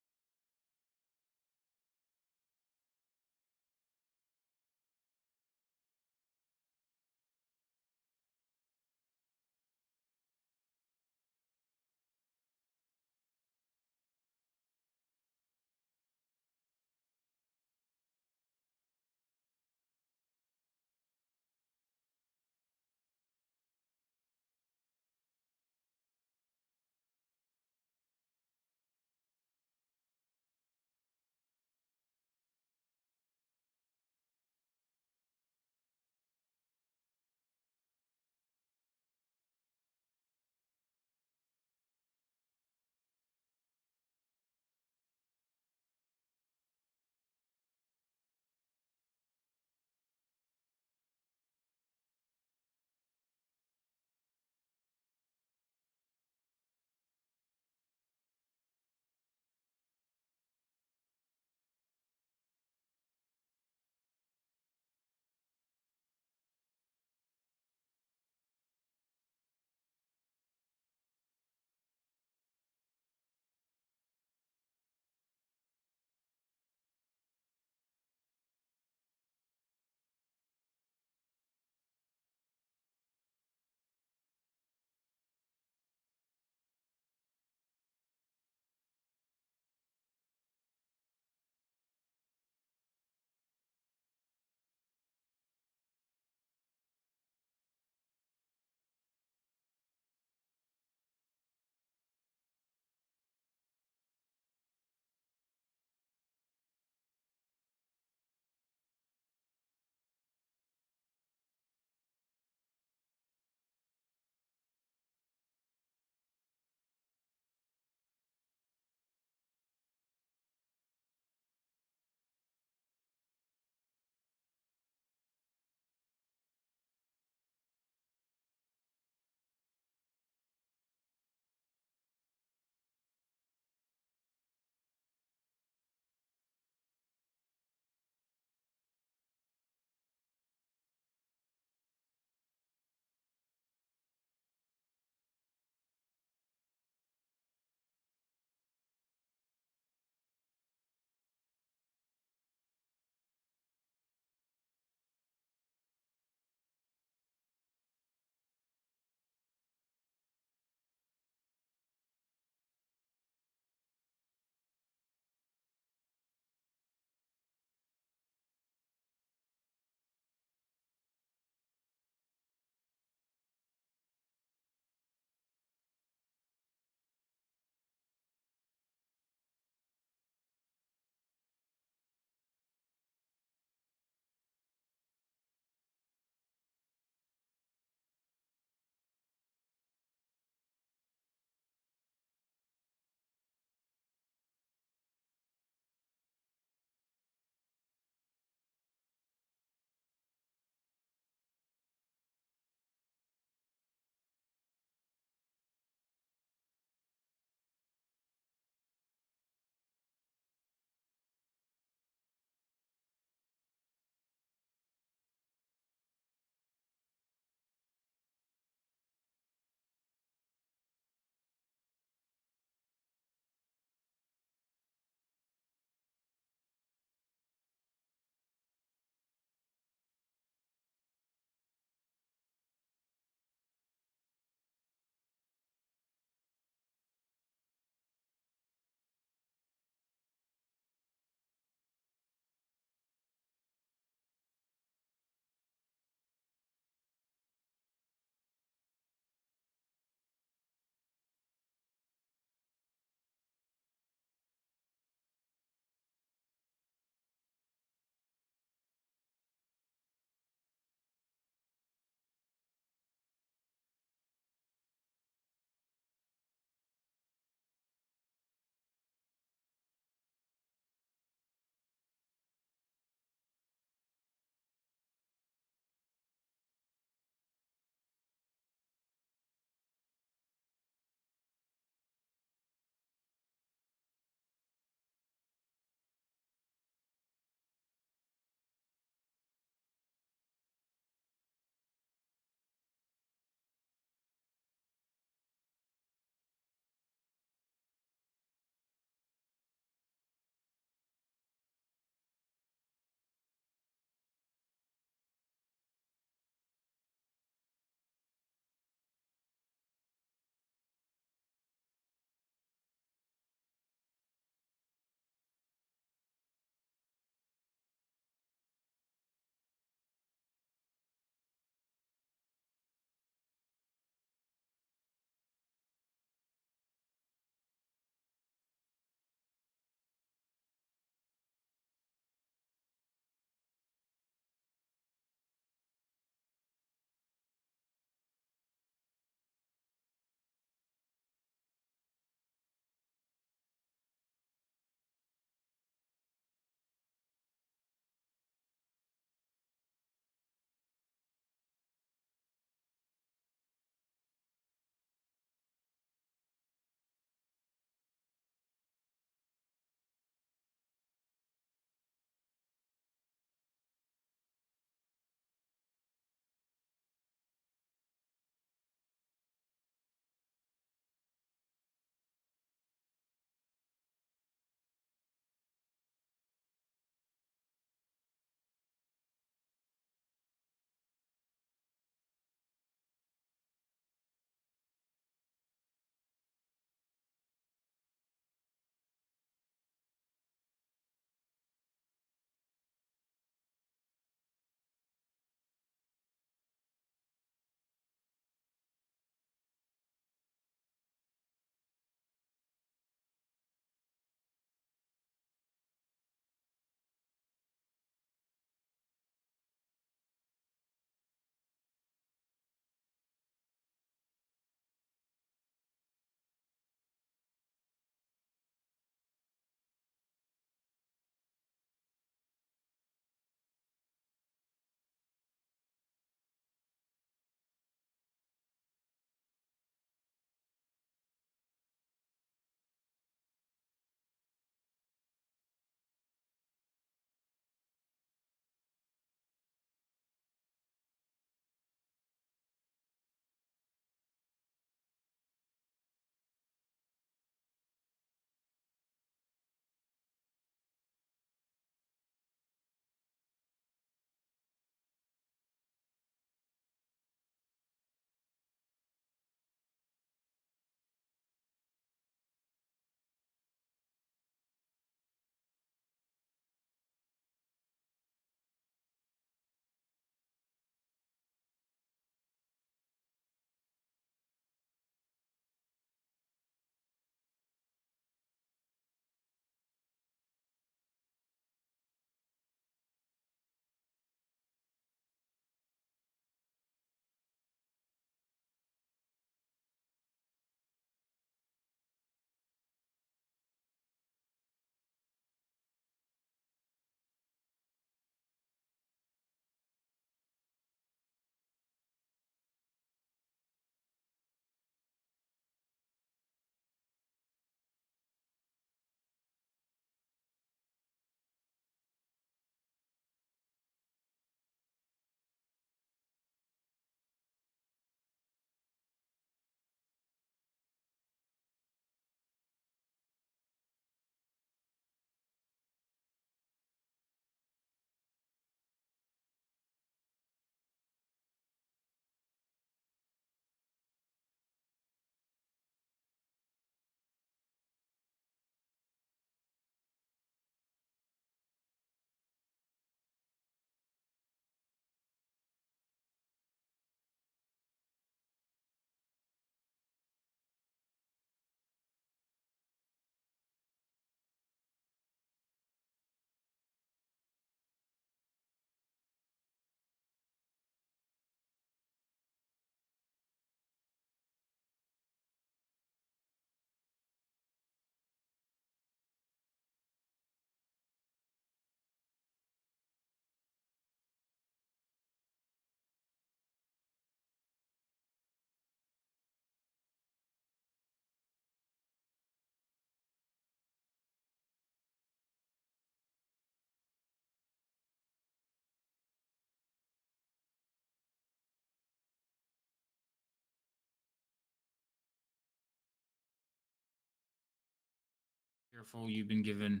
Careful, you've been given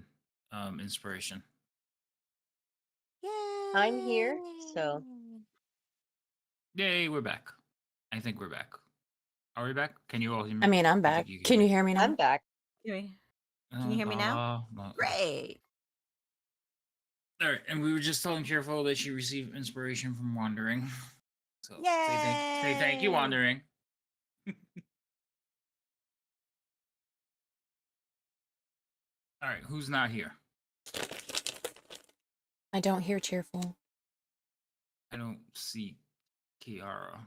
inspiration. Yay! I'm here, so Yay, we're back. I think we're back. Are we back? Can you all hear me? I mean, I'm I back. think you Can you hear me now? I'm back. Can you hear me now? Great. All right, and we were just telling Careful that she received inspiration from wandering. So say thank you, Yay! wandering. All right, who's not here? I don't hear cheerful. I don't see Kiara.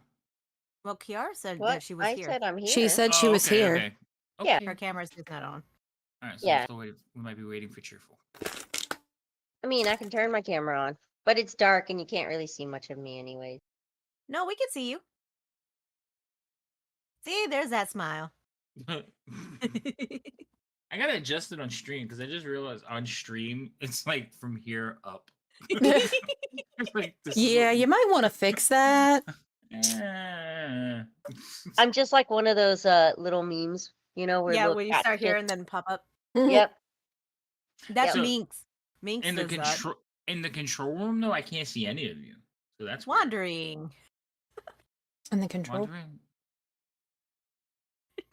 Well, Kiara said What? that she was I here. said I'm here. She said she Oh, was okay, here. Okay. Yeah. Okay. Her camera's just not on. All right, so Yeah. we're still waiting. We might be waiting for Cheerful. I mean, I can turn my camera on, but it's dark and you can't really see much of me anyways. No, we can see you. See, there's that smile. I gotta adjust it on stream because I just realized on stream it's like from here up. It's like this is Yeah, what- you might want to fix that. Eh. I'm just like one of those little memes, where Yeah, little when you cat start here kids- and then pop up. Yep. That's So, Minx. Minx in the does that. control in the control room though, I can't see any of you. So that's weird. Wandering. And the control. Wandering.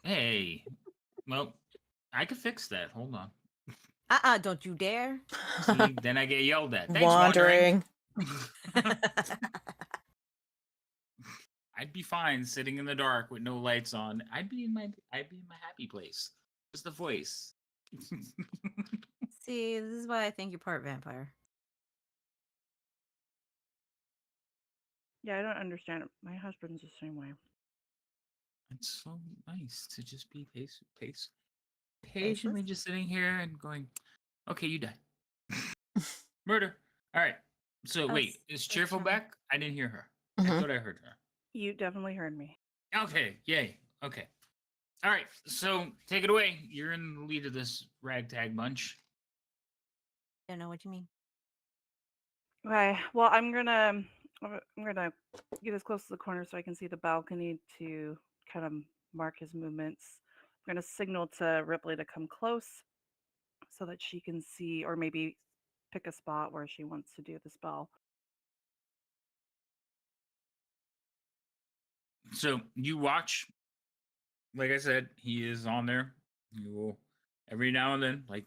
Hey, well, I could fix that. Hold on. Don't you dare. See, then I get yelled at. Thanks, wandering. Wandering. I'd be fine sitting in the dark with no lights on. I'd be in my happy place. Just the voice. See, this is why I think you're part vampire. Yeah, I don't understand it. My husband's the same way. It's so nice to just be patiently Faceless? just sitting here and going, okay, you die. Murder. All right. So Oh, wait, is so Cheerful charming. back? I didn't hear her. I Mhm. thought I heard her. You definitely heard me. Okay, yay. Okay. All right, so take it away. You're in the lead of this ragtag bunch. Don't know what you mean. Okay. Well, I'm gonna get as close to the corner so I can see the balcony to kind of mark his movements. I'm gonna signal to Ripley to come close so that she can see, or maybe pick a spot where she wants to do the spell. So you watch. Like I said, he is on there. He will every now and then, like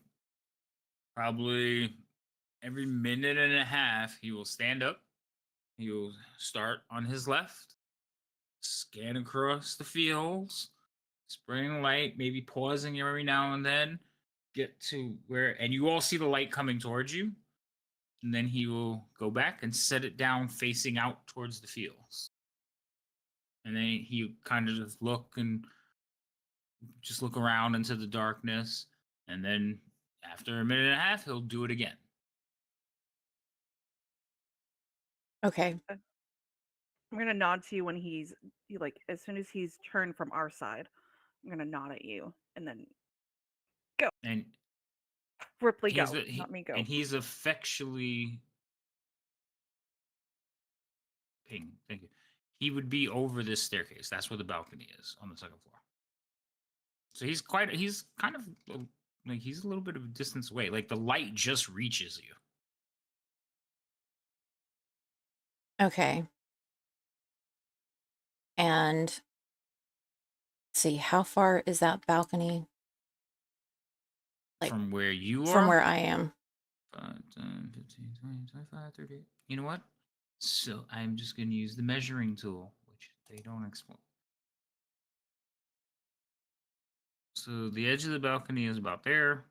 probably every minute and a half, he will stand up. He will start on his left, scan across the fields, spraying light, maybe pausing every now and then, get to where, and you all see the light coming towards you. And then he will go back and set it down facing out towards the fields. And then he kind of just look around into the darkness. And then after a minute and a half, he'll do it again. Okay. I'm gonna nod to you when like as soon as he's turned from our side. I'm gonna nod at you and then And Ripley go, he's not me go. and he's effectually ping. Thank you. He would be over this staircase. That's where the balcony is on the second floor. So he's kind of like he's a little bit of a distance away. Like the light just reaches you. Okay. And let's see, how far is that balcony Like, from where you are. from where I am? 5, 10, 15, 20, 25, 30. You know what? So I'm just going to use the measuring tool, which they don't explain. So the edge of the balcony is about there.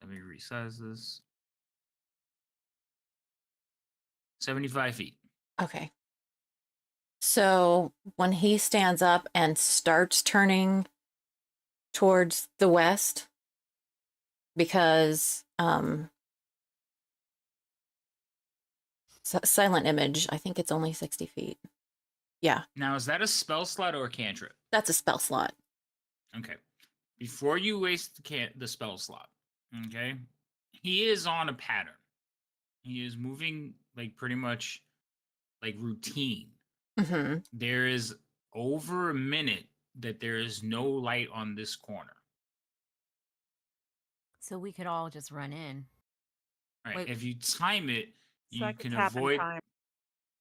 Let me resize this. 75 feet. Okay. So when he stands up and starts turning towards the west, because silent image, I think it's only 60 feet. Yeah, Now, is that a spell slot or a cantrip? that's a spell slot. Okay. Before you waste the spell slot, okay, he is on a pattern. He is moving like pretty much like routine. Hmm. There is over a minute that there is no light on this corner. So we could all just run in. Right. Wait. If you time it, So I you could can tap in avoid. time.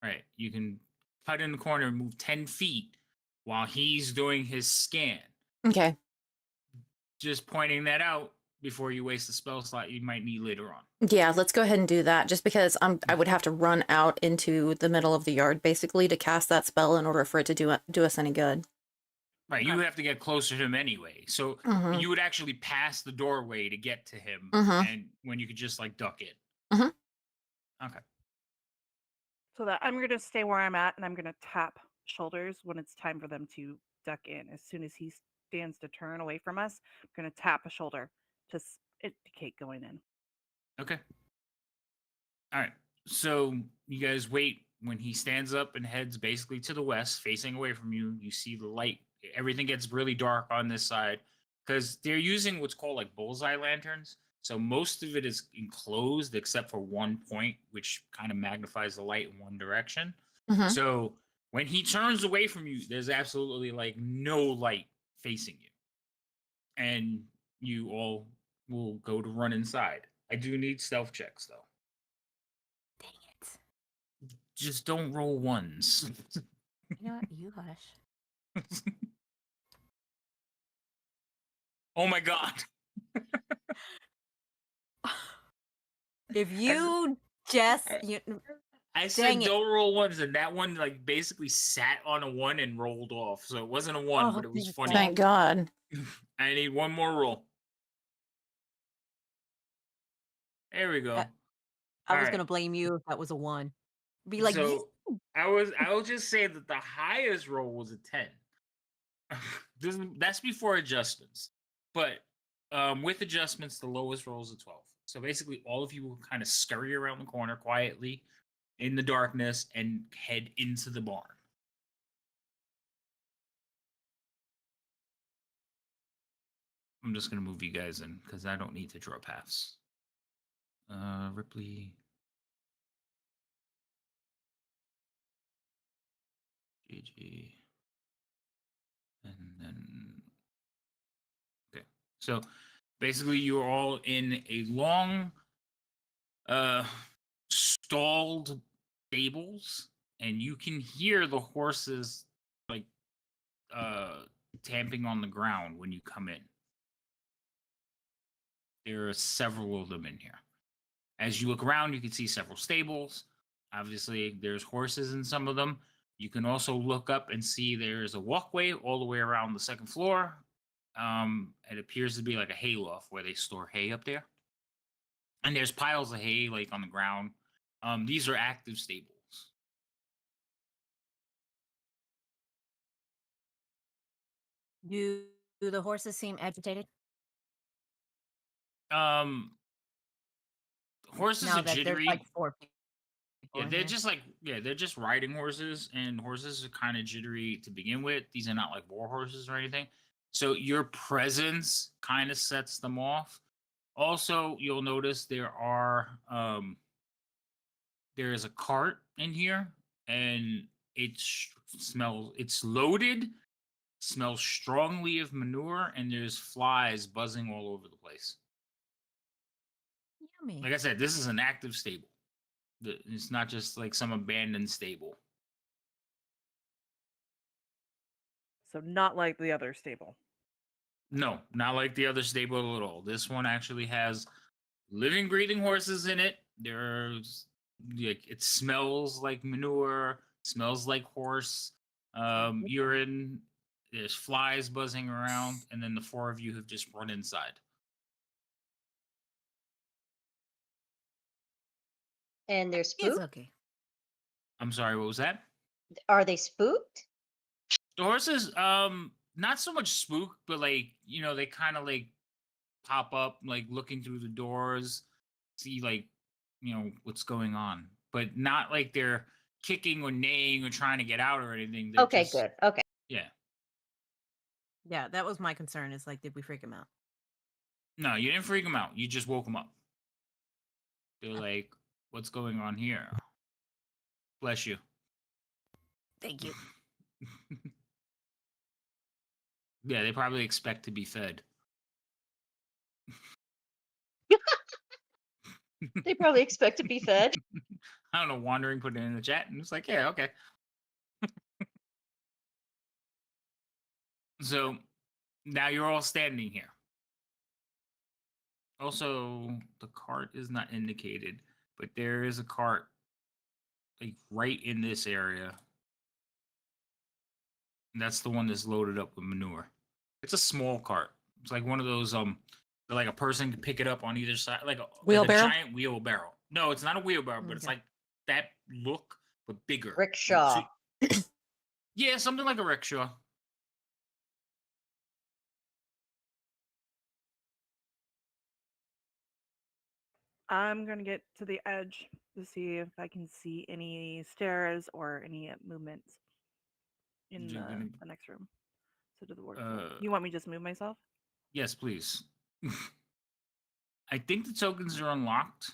Right. You can cut in the corner and move 10 feet while he's doing his scan. Okay. Just pointing that out before you waste the spell slot you might need later on. Yeah, let's go ahead and do that. Just because I would have to run out into the middle of the yard basically to cast that spell in order for it to do us any good. Right. You have to get closer to him anyway. So Mm-hmm. you would actually pass the doorway to get to him. Mhm. And when you could just like duck it. Mhm. Okay. So that I'm gonna stay where I'm at, and I'm gonna tap shoulders when it's time for them to duck in. As soon as he stands to turn away from us, I'm gonna tap a shoulder to indicate going in. Okay. All right. So you guys wait when he stands up and heads basically to the west, facing away from you. You see the light. Everything gets really dark on this side because they're using what's called like bullseye lanterns. So most of it is enclosed except for one point, which kind of magnifies the light in one direction. Mhm. So when he turns away from you, there's absolutely like no light facing you. And you all will go to run inside. I do need stealth checks though. Dang it. Just don't roll ones. You know what? You hush. Oh my god. If you just you, I Dang said it. don't roll ones, and that one like basically sat on a one and rolled off. So it wasn't a one, Oh, but it was thank funny. Thank God. I need one more roll. There we go. I was Alright. gonna blame you if that was a 1. Be like, So I will just say that the highest roll was a 10. That's before adjustments. But with adjustments, the lowest roll is a 12. So basically all of you will kind of scurry around the corner quietly in the darkness and head into the barn. I'm just gonna move you guys in because I don't need to draw paths. Ripley. GG. And then okay. So basically you're all in a long stalled stables, and you can hear the horses like tamping on the ground when you come in. There are several of them in here. As you look around, you can see several stables. Obviously, there's horses in some of them. You can also look up and see there's a walkway all the way around the second floor. It appears to be like a hay loft where they store hay up there. And there's piles of hay like on the ground. These are active stables. do the horses seem agitated Horses now are that there's jittery. like 4 people? Yeah, in they're here? just like they're just riding horses, and horses are kind of jittery to begin with. These are not like war horses or anything. So your presence kind of sets them off. Also, you'll notice there is a cart in here, and it's loaded, smells strongly of manure, and there's flies buzzing all over the place. Yummy. Like I said, this is an active stable. It's not just like some abandoned stable. So not like the other stable. No, not like the other stable at all. This one actually has living, breathing horses in it. There's like it smells like manure, smells like horse urine. There's flies buzzing around, and then the four of you have just run inside. And they're It's spooked? okay. I'm sorry, what was that? Are they spooked? The horses, not so much spooked, but like, they kind of like pop up, like looking through the doors, see like, what's going on, but not like they're kicking or neighing or trying to get out or anything. They're Okay, just, good. Okay. yeah. Yeah, that was my concern. Is like, did we freak him out? No, you didn't freak them out. You just woke them up. They're Okay. like, what's going on here? Bless you. Thank you. Yeah, they probably expect to be fed. They probably expect to be fed. I don't know, Wandering put it in the chat, and it's like, yeah, okay. So now you're all standing here. Also, the cart is not indicated, but there is a cart like right in this area. And that's the one that's loaded up with manure. It's a small cart. It's like one of those like a person can pick it up on either side, like a Wheelbarrow? giant wheelbarrow. No, it's not a wheelbarrow, but it's Okay. like that look, but bigger. Like, Rickshaw. yeah, something like a rickshaw. I'm gonna get to the edge to see if I can see any stairs or any movements in You're gonna- the next room. So to the work. Uh, You want me to just move myself? Yes, please. I think the tokens are unlocked,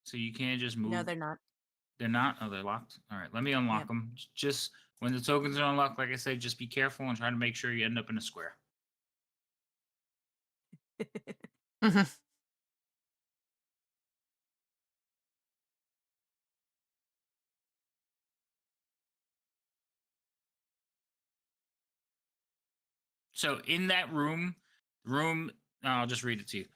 so you can't just move. No, they're not. They're not? Oh, they're locked? All right, let me unlock Yep. them. Just when the tokens are unlocked, like I said, just be careful and try to make sure you end up in a square. Mhm. So in that room, I'll just read it to you.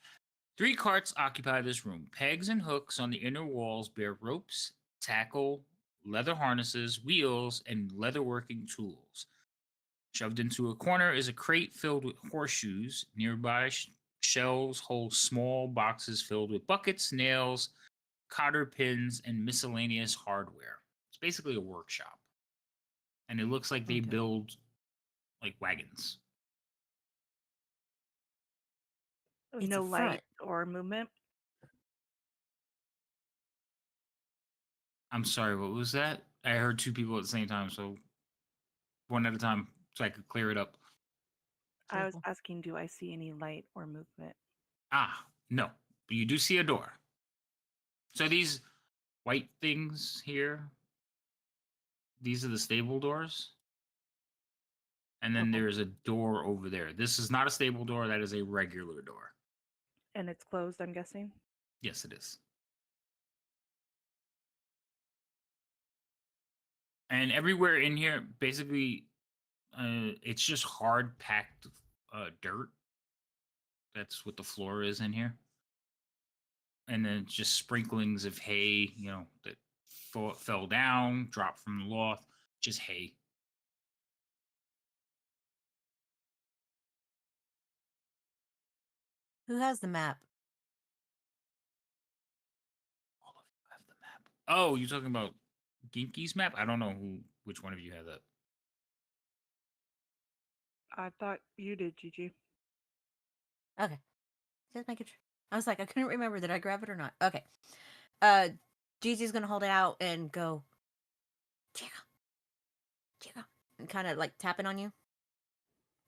3 carts occupy this room. Pegs and hooks on the inner walls bear ropes, tackle, leather harnesses, wheels, and leatherworking tools. Shoved into a corner is a crate filled with horseshoes. Nearby, shelves hold small boxes filled with buckets, nails, cotter pins, and miscellaneous hardware. It's basically a workshop. And it looks like they Okay. build like wagons. It's no a light front. or movement. I'm sorry, what was that? I heard 2 people at the same time, so one at a time so I could clear it up. I was Careful. asking, do I see any light or movement? Ah, no. But you do see a door. So these white things here, these are the stable doors. And then Okay. there's a door over there. This is not a stable door, that is a regular door. And it's closed, I'm guessing. Yes, it is. And everywhere in here, basically, it's just hard packed dirt. That's what the floor is in here. And then just sprinklings of hay, that fell down, dropped from the loft, just hay. Who has the map? All of you have the map. Oh, you're talking about Ginky's map? I don't know which one of you has that. I thought you did, Gigi. Okay. Just make it. I was like, I couldn't remember. Did I grab it or not? Okay. Gigi's gonna hold it out and go, Chica, Chica, and kind of like tapping on you,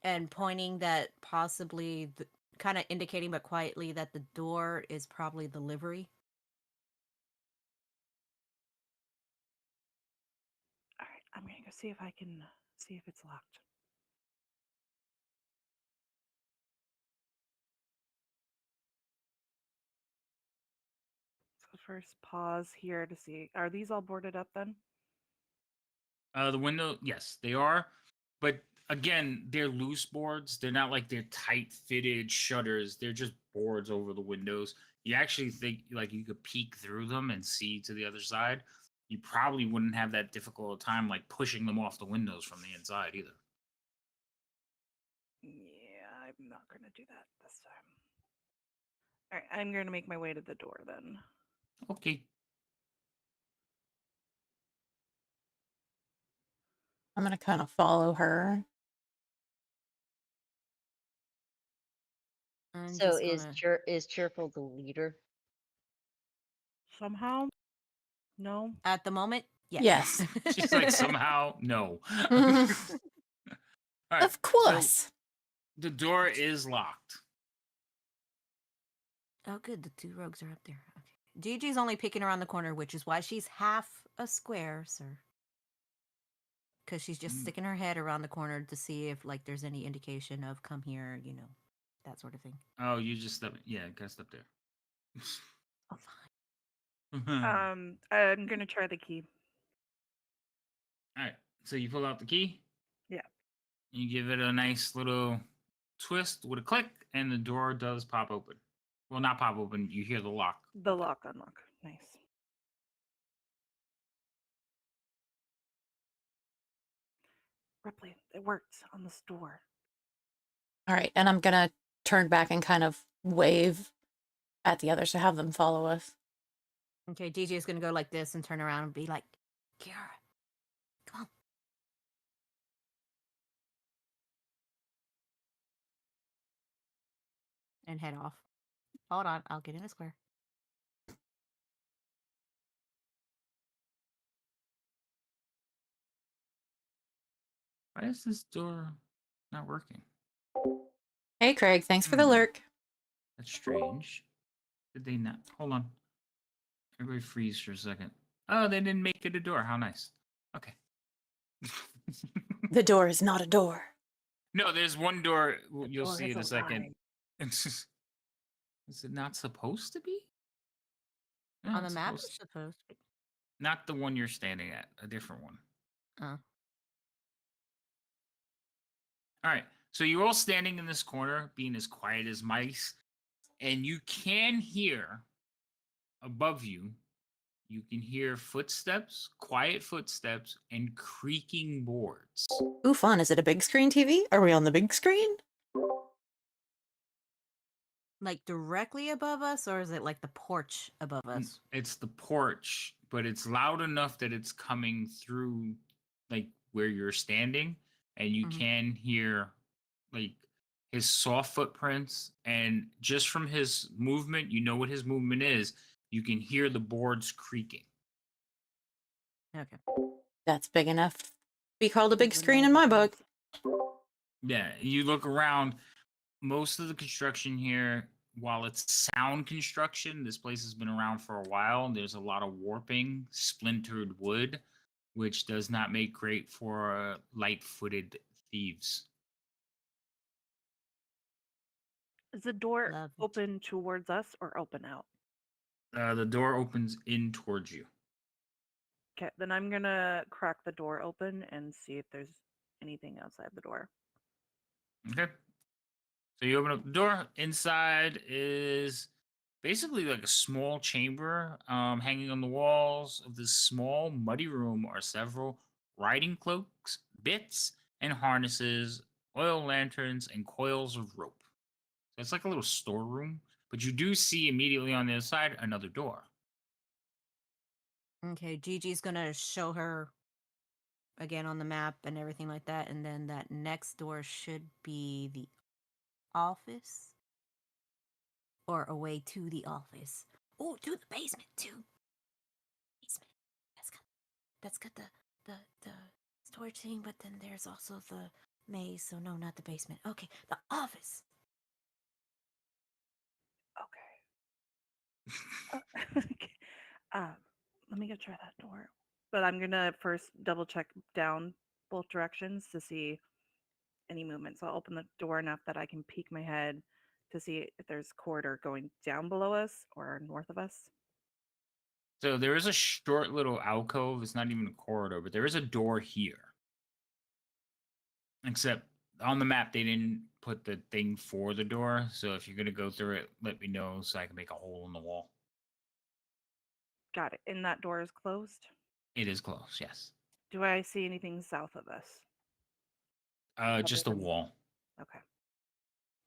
and pointing that possibly, kind of indicating but quietly that the door is probably the livery. All right, I'm gonna go see if I can see if it's locked. So first, pause here to see. Are these all boarded up then? The window, yes, they are. But again, they're loose boards. They're not like they're tight fitted shutters. They're just boards over the windows. You actually think like you could peek through them and see to the other side. You probably wouldn't have that difficult a time like pushing them off the windows from the inside either. Yeah, I'm not gonna do that this time. All right, I'm gonna make my way to the door then. Okay. I'm gonna kind of follow her. I'm So just is gonna. is Cheerful the leader? Somehow, no. At the moment, Yes. She's like, somehow, no. All right. Of course. So the door is locked. Oh, good. The 2 rogues are up there. Okay. Gigi's only peeking around the corner, which is why she's half a square, sir. Because she's just Mm. sticking her head around the corner to see if, like, there's any indication of come here, that sort of thing. Oh, you just stepped. Yeah, gotta step there. Oh, fine. I'm gonna try the key. All right. So you pull out the key. Yeah. You give it a nice little twist with a click, and the door does pop open. Well, not pop open. You hear the lock. The lock unlock. Nice. Ripley, it worked on this door. All right, and I'm gonna turn back and kind of wave at the others to have them follow us. Okay, DJ is gonna go like this and turn around and be like, Kiara, come on. And head off. Hold on, I'll get in the square. Why is this door not working? Hey, Craig, thanks for the Hmm. lurk. That's strange. Did they not? Hold on. Everybody freeze for a second. Oh, they didn't make it a door. How nice. Okay. The door is not a door. No, there's one door. You'll door see is in a second. alive. Is it not supposed to be? No, On the it's map, supposed it's supposed to be. Not the one you're standing at. A different one. Oh. All right. So you're all standing in this corner, being as quiet as mice, and you can hear above you. You can hear footsteps, quiet footsteps, and creaking boards. Ooh, fun. Is it a big screen TV? Are we on the big screen? Like directly above us, or is it like the porch above us? It's the porch, but it's loud enough that it's coming through like where you're standing, and you Mhm. can hear like his soft footprints, and just from his movement, you know what his movement is. You can hear the boards creaking. Okay. That's big enough to be called a big Super screen in my book. Yeah, you look around. Most of the construction here, while it's sound construction, this place has been around for a while. There's a lot of warping, splintered wood, which does not make great for light-footed thieves. Is the door Love it. open towards us or open out? The door opens in towards you. Okay, then I'm gonna crack the door open and see if there's anything outside the door. Okay. So you open up the door. Inside is basically like a small chamber. Hanging on the walls of this small, muddy room are several riding cloaks, bits, and harnesses, oil lanterns, and coils of rope. So it's like a little storeroom. But you do see immediately on the other side another door. Okay, Gigi's gonna show her again on the map and everything like that, and then that next door should be the office or a way to the office. Oh, to the basement too. Basement. That's got the storage thing, but then there's also the maze. So no, not the basement. Okay, the office. Okay. Let me go try that door. But I'm gonna first double check down both directions to see any movement. So I'll open the door enough that I can peek my head to see if there's corridor going down below us or north of us. So there is a short little alcove. It's not even a corridor, but there is a door here. Except on the map, they didn't put the thing for the door. So if you're going to go through it, let me know so I can make a hole in the wall. Got it. And that door is closed. It is close, yes. Do I see anything south of us? Just a than- wall. Okay.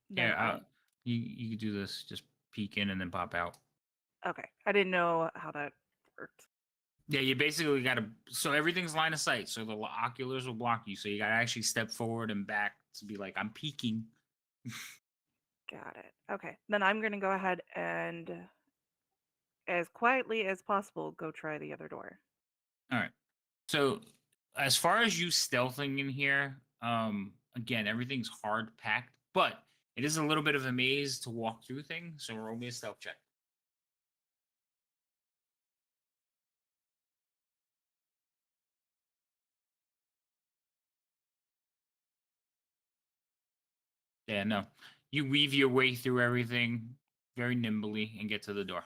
Then Yeah, you could do this. Just peek in and then pop out. okay. I didn't know how that worked. Yeah, you basically got to. So everything's line of sight. So the oculars will block you. So you got to actually step forward and back to be like, I'm peeking. Got it. Okay. Then I'm gonna go ahead and, as quietly as possible, go try the other door. All right. So as far as you stealthing in here, again, everything's hard packed, but it is a little bit of a maze to walk through things. So roll me a stealth check. Yeah, no. You weave your way through everything very nimbly and get to the door.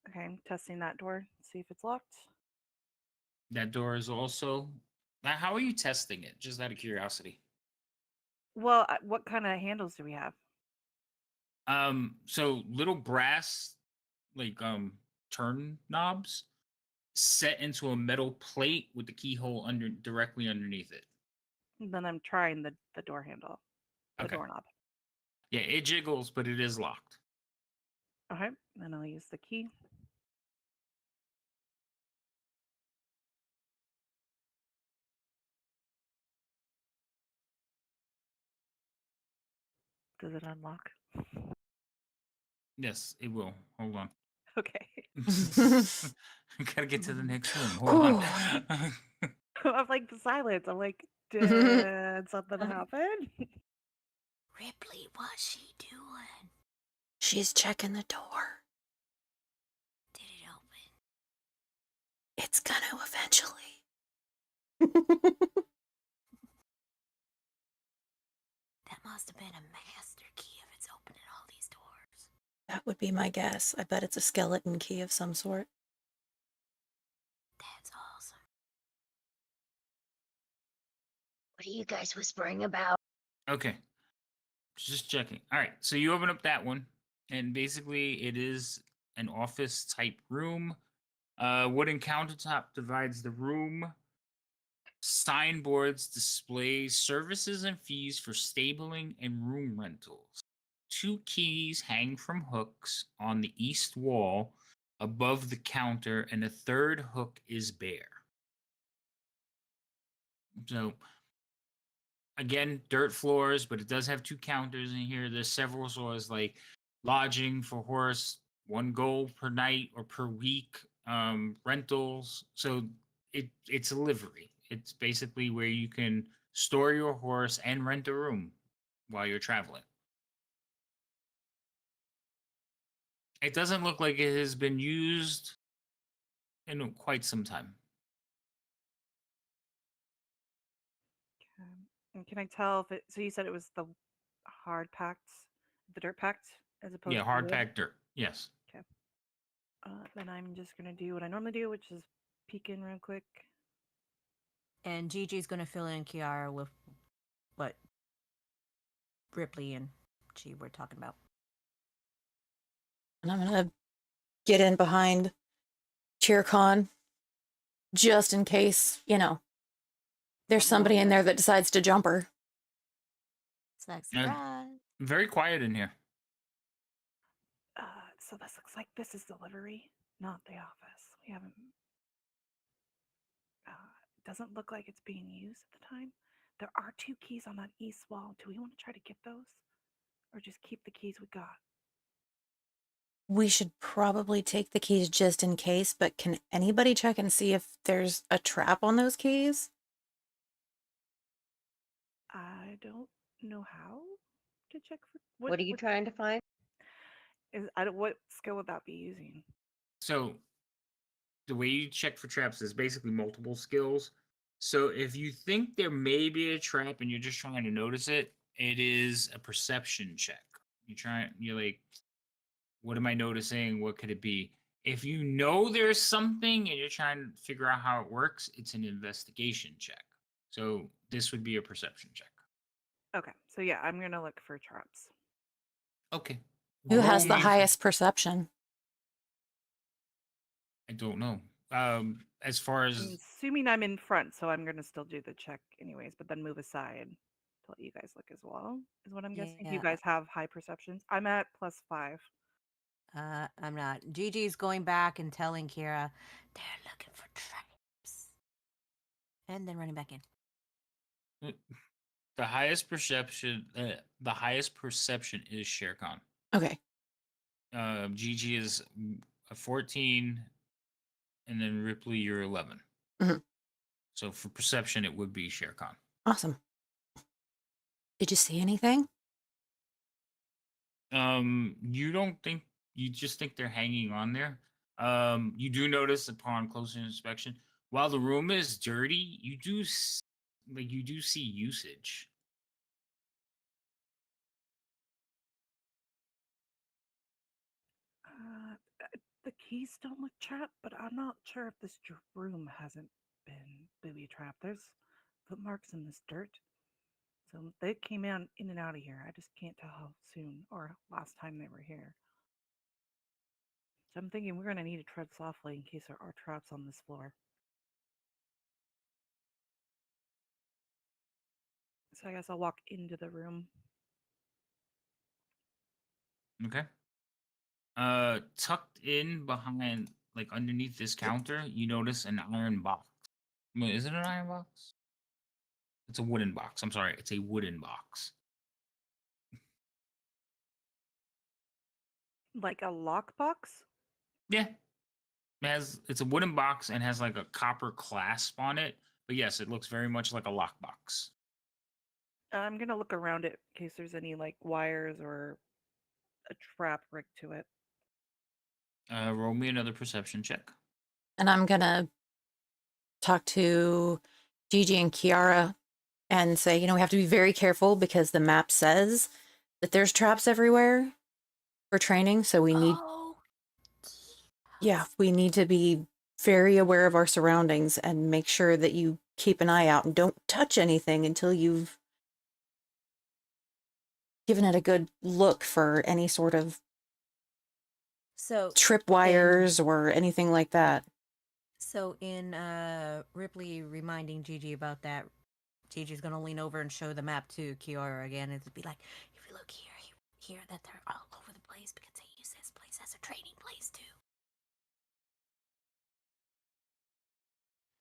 Okay, I'm testing that door. See if it's locked. That door is also. Now, how are you testing it? Just out of curiosity. Well, what kind of handles do we have? So little brass, like turn knobs, set into a metal plate with the keyhole directly underneath it. Then I'm trying the door handle, the Okay. doorknob. Yeah, it jiggles, but it is locked. Okay, then I'll use the key. Does it unlock? Yes, it will. Hold on. Okay. I gotta get to the next room. Hold on. I'm like silence. I'm like, did something happen? Ripley, what's she doing? She's checking the door. Did it open? It's gonna eventually. That must have been a master key if it's opening all these doors. That would be my guess. I bet it's a skeleton key of some sort. That's awesome. What are you guys whispering about? Okay. Just checking. All right. So you open up that one, and basically it is an office type room. Wooden countertop divides the room. Signboards display services and fees for stabling and room rentals. 2 keys hang from hooks on the east wall above the counter, and a third hook is bare. So, again, dirt floors, but it does have 2 counters in here. There's several stores like lodging for horse, 1 gold per night or per week, rentals. So it's a livery. It's basically where you can store your horse and rent a room while you're traveling. It doesn't look like it has been used in quite some time. Okay. And can I tell if it? So you said it was the hard packed, the dirt packed, as opposed Yeah, to hard wood? packed dirt. Yes. Okay. Then I'm just gonna do what I normally do, which is peek in real quick. And Gigi's gonna fill in Kiara with what Ripley and she were talking about. And I'm gonna get in behind CheerCon just in case, there's somebody in there that decides to jump her. It's like Yeah. surprise. Very quiet in here. So this looks like this is the livery, not the office. We haven't. It doesn't look like it's being used at the time. There are 2 keys on that east wall. Do we want to try to get those, or just keep the keys we got? We should probably take the keys just in case, but can anybody check and see if there's a trap on those keys? I don't know how to check for What are you trying to find? what skill would that be using? So the way you check for traps is basically multiple skills. So if you think there may be a trap and you're just trying to notice it, it is a perception check. You're like, what am I noticing? What could it be? If you know there's something and you're trying to figure out how it works, it's an investigation check. So this would be a perception check. Okay, so yeah, I'm gonna look for traps. Okay. Who has Roll the me- highest perception? I don't know. As far I'm as assuming I'm in front, so I'm gonna still do the check anyways, but then move aside to let you guys look as well. Is what I'm guessing. Do you Yeah. guys have high perceptions? I'm at +5. I'm not. Gigi's going back and telling Kira they're looking for traps, and then running back in. the highest perception, is ShareCon. Okay. Gigi is a 14, and then Ripley, you're 11. Mhm. So for perception, it would be ShareCon. Awesome. Did you see anything? You just think they're hanging on there. You do notice upon closer inspection, while the room is dirty, you do see usage. The keys don't look trapped, but I'm not sure if this room hasn't been booby trapped. There's footmarks in this dirt. So they came in and out of here. I just can't tell how soon or last time they were here. So I'm thinking we're going to need to tread softly in case there are traps on this floor. So I guess I'll walk into the room. Okay. Tucked in behind, like underneath this counter, you notice an iron box. Wait, is it an iron box? It's a wooden box. I'm sorry, it's a wooden box. Like a lockbox? Yeah. It's a wooden box and has like a copper clasp on it. But yes, it looks very much like a lockbox. I'm going to look around it in case there's any like wires or a trap rigged to it. Roll me another perception check. And I'm gonna talk to Gigi and Kiara and say, we have to be very careful because the map says that there's traps everywhere for training. So we need, Oh, we need to be very aware of our surroundings and make sure that you keep an eye out and don't touch anything until you've given it a good look for any sort of so tripwires or anything like that. So in Ripley reminding Gigi about that, Gigi's gonna lean over and show the map to Kiara again, and be like, "If you look here, that they're all over the place because they use this place as a training place too."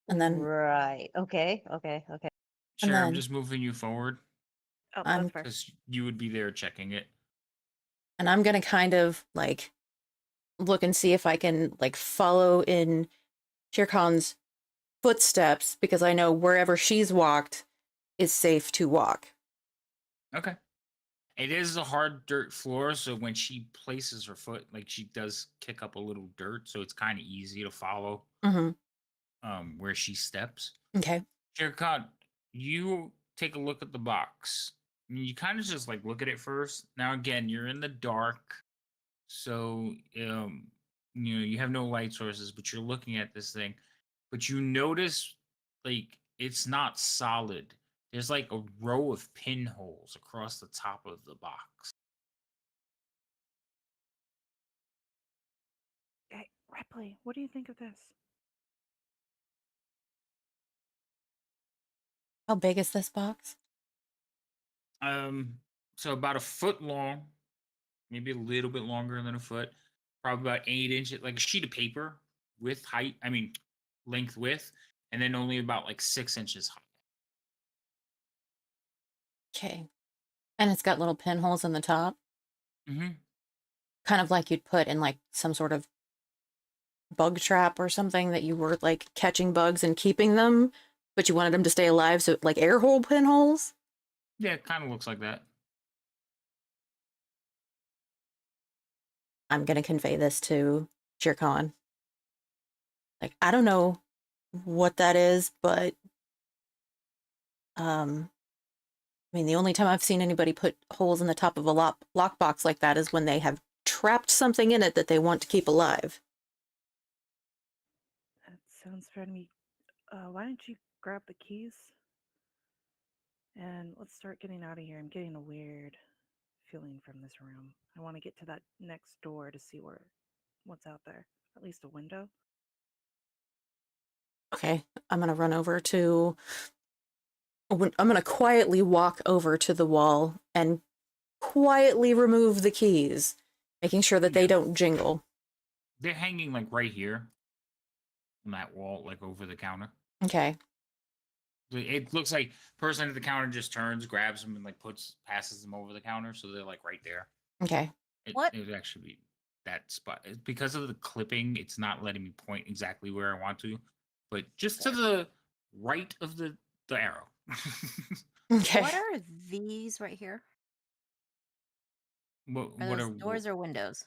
And then Right. Okay. Sure, I'm then- just moving you forward Oh, I'm- that's fair. because you would be there checking it. and I'm gonna kind of like look and see if I can like follow in Shere Khan's footsteps because I know wherever she's walked is safe to walk. Okay. It is a hard dirt floor, so when she places her foot, like she does kick up a little dirt, so it's kind of easy to follow Mm-hmm. where she steps. Okay. Sherkat, you take a look at the box. You kind of just like look at it first. Now again, you're in the dark, so you have no light sources, but you're looking at this thing. But you notice like it's not solid. There's like a row of pinholes across the top of the box. Hey, Ripley, what do you think of this? How big is this box? So about a foot long, maybe a little bit longer than a foot, probably about 8 inches, like a sheet of paper with height. I mean, length width, and then only about like 6 inches high. Okay. And it's got little pinholes in the top, Mm-hmm. kind of like you'd put in like some sort of bug trap or something that you were like catching bugs and keeping them, but you wanted them to stay alive, so like air hole pinholes. Yeah, it kind of looks like that. I'm gonna convey this to Shere Khan. Like, I don't know what that is, but I mean, the only time I've seen anybody put holes in the top of a lockbox like that is when they have trapped something in it that they want to keep alive. That sounds fair to me. Why don't you grab the keys? And let's start getting out of here. I'm getting a weird feeling from this room. I want to get to that next door to see what's out there. At least a window. Okay, I'm gonna run over to. I'm gonna quietly walk over to the wall and quietly remove the keys, making sure that they Yeah. don't jingle. They're hanging like right here on that wall, like over the counter. Okay. It looks like person at the counter just turns, grabs them, and like passes them over the counter, so they're like right there. Okay. What? It would actually be that spot. Because of the clipping, it's not letting me point exactly where I want to, but just to the right of the arrow. Okay. What are these right here? what Are what those are doors or windows?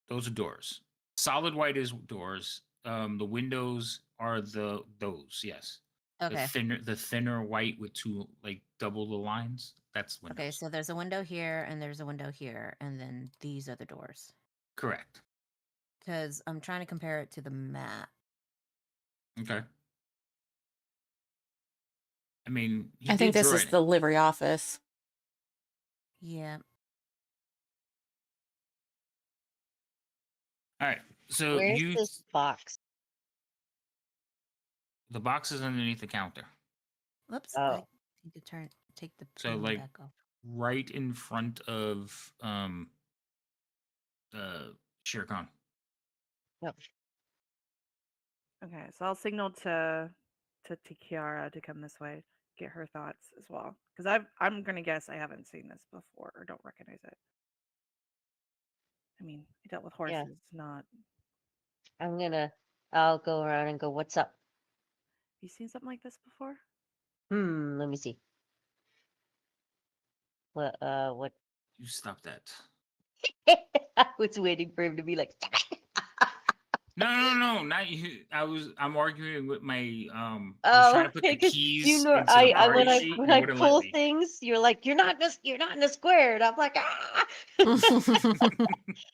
those are doors? Solid white is doors. The windows are those. Yes. Okay. The thinner white with two like double the lines. That's windows. Okay, so there's a window here and there's a window here, and then these are the doors. Correct. because I'm trying to compare it to the map. Okay. I mean, he I think did this draw is it. the livery office. Yeah. All right. So Where's you, this box? the box is underneath the counter, Whoops. Oh. I need to take the So, pin like, back off. right in front of Shere Khan. Okay, so I'll signal to Kiara to come this way, get her thoughts as well, because I'm gonna guess I haven't seen this before or don't recognize it. I mean, I dealt with Yeah. horses, not. I'll go around and go, what's up? Have you seen something like this before? Let me see. What? You stop that. I was waiting for him to be like, No, not you. I'm arguing with my I was oh, trying to put the okay, 'cause keys you know, into the I party sheet when and it I wouldn't let pull me. things, you're like, you're not in a square, and I'm like, ah,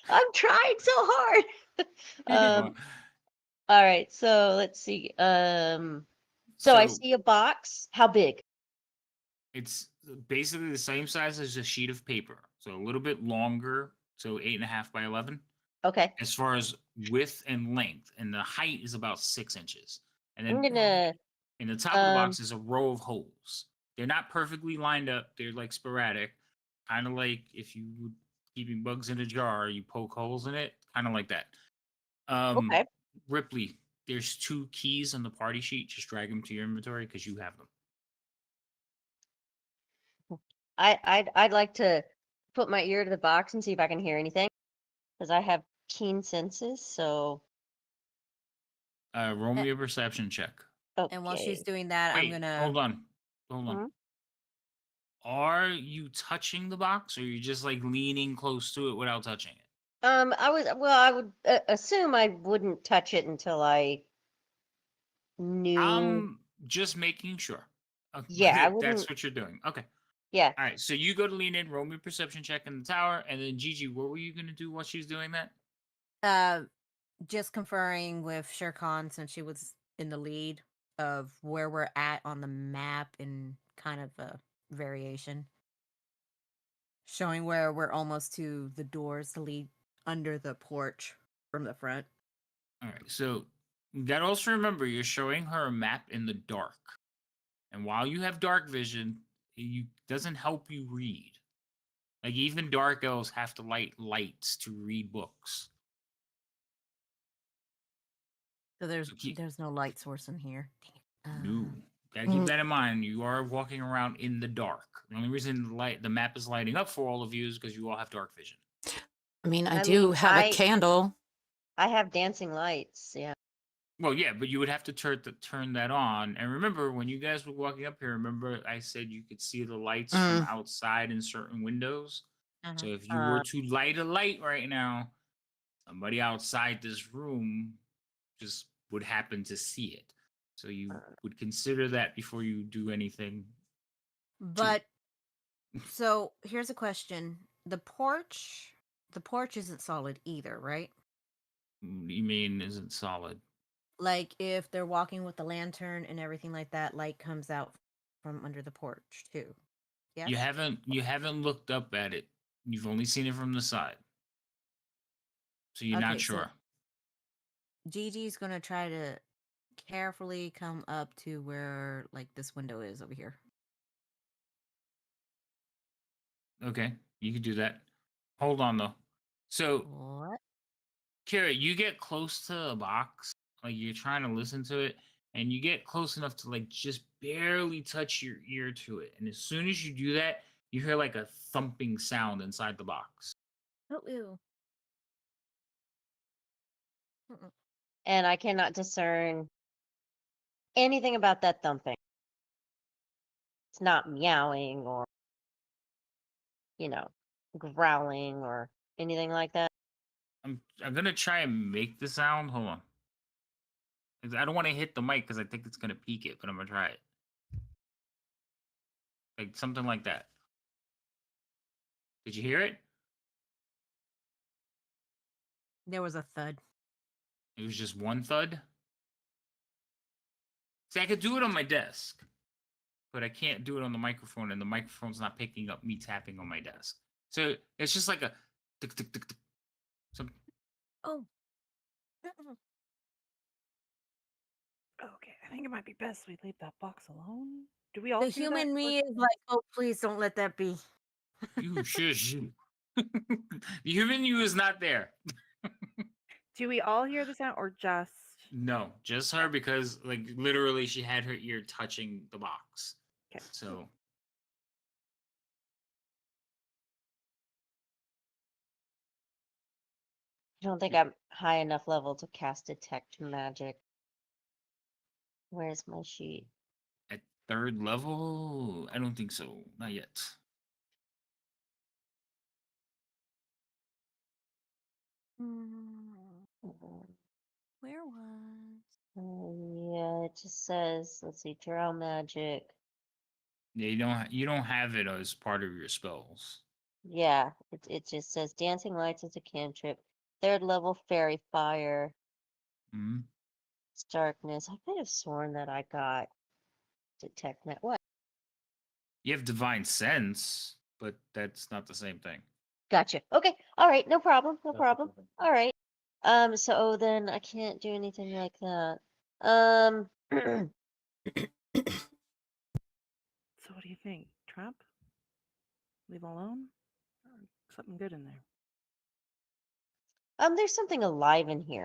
I'm trying so hard. Well, All right, so let's see. So I so see a box. How big? it's basically the same size as a sheet of paper, so a little bit longer, so 8.5 by 11. Okay, As far as width and length, and the height is about 6 inches. And I'm then gonna. in the top of the box is a row of holes. They're not perfectly lined up. They're like sporadic, kind of like if you were keeping bugs in a jar, you poke holes in it, kind of like that. Okay. Ripley, there's 2 keys on the party sheet. Just drag them to your inventory because you have them. I'd like to put my ear to the box and see if I can hear anything, because I have keen senses. So Roll me a perception check. okay. And while she's doing that, I'm Wait, gonna. hold on. Hold on. Mhm. Are you touching the box, or are you just like leaning close to it without touching it? I would assume I wouldn't touch it until I knew. I'm just making sure. Yeah, I That's wouldn't. what you're doing. Okay. Yeah. All right. So you go to lean in, roll me a perception check in the tower, and then Gigi, what were you gonna do while she's doing that? Just conferring with Shere Khan since she was in the lead of where we're at on the map in kind of a variation. Showing where we're almost to the doors to lead under the porch from the front. All right. So you gotta also remember you're showing her a map in the dark, and while you have dark vision, it doesn't help you read. Like even dark elves have to light lights to read books. So there's So keep no light source in here. Dang it. No, gotta keep that in mind. You are walking around in the dark. The only reason the map is lighting up for all of you is because you all have dark vision. I mean, I I do mean, have a candle. I have dancing lights. Yeah. Well, yeah, but you would have to turn that on. And remember, when you guys were walking up here, remember I said you could see the lights from outside in certain windows. So if you were to light a light right now, somebody outside this room just would happen to see it. So you would consider that before you do anything. But so here's a question. The porch isn't solid either, right? You mean isn't solid? Like if they're walking with the lantern and everything like that, light comes out from under the porch too. Yes. You haven't looked up at it. You've only seen it from the side. So you're not Okay, so sure. Gigi's gonna try to carefully come up to where like this window is over here. Okay, you could do that. Hold on though. So, What? Kara, you get close to the box, like you're trying to listen to it, and you get close enough to like just barely touch your ear to it. And as soon as you do that, you hear like a thumping sound inside the box. Oh, ew. Mm-mm. And I cannot discern anything about that thumping. It's not meowing or, growling or anything like that. I'm gonna try and make the sound. Hold on. 'Cause I don't want to hit the mic because I think it's gonna peak it, but I'm gonna try it. Like something like that. Did you hear it? There was a thud. It was just one thud. See, I could do it on my desk, but I can't do it on the microphone, and the microphone's not picking up me tapping on my desk. So it's just like a tick, tick, tick, tick. So Oh. Okay, I think it might be best we leave that box alone. Do we all The hear that? human me is like, oh, please don't let that be. you shush. The human you is not there. Do we all hear the sound, or just? No, just her, because like literally she had her ear touching the box. Okay. So I don't think I'm high enough level to cast detect magic. Where's my sheet? at 3rd level, I don't think so. Not yet. Uh, Where was? yeah, it just says, let's see, drow magic. Yeah, you don't have it as part of your spells. Yeah, it just says dancing lights is a cantrip. 3rd level fairy fire. Hmm. It's darkness. I could have sworn that I got detect net. What? You have divine sense, but that's not the same thing. Gotcha. Okay. All right. No problem. No problem. All right. So then I can't do anything like that. So what do you think? Trap? Leave alone? Or something good in there? there's something alive in here.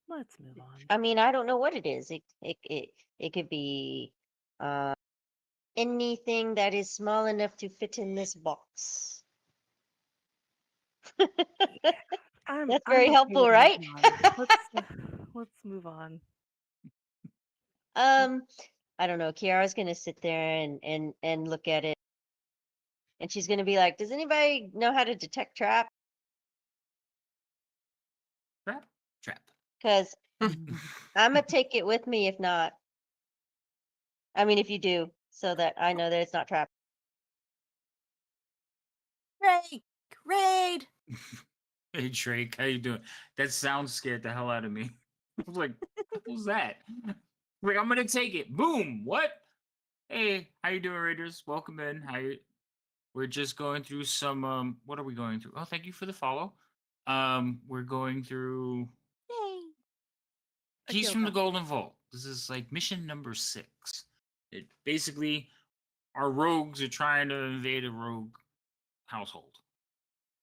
Let's move on. I mean, I don't know what it is. It could be anything that is small enough to fit in this box. That's very I'm okay helpful, with right? moving on. Let's move on. I don't know. Kiara's gonna sit there and look at it, and she's gonna be like, "Does anybody know how to detect trap?" Trap? Trap. Because I'm gonna take it with me if not. I mean, if you do, so that I know that it's not trapped. Raid! Hey Drake, how you doing? That sound scared the hell out of me. I was like, what was that? Like, I'm gonna take it. Boom! What? Hey, how you doing, Raiders? Welcome in. How you? We're just going through some what are we going through? Oh, thank you for the follow. We're going through Yay! Keys guild from the house. Golden Vault. This is like mission number 6. It basically our rogues are trying to invade a rogue household.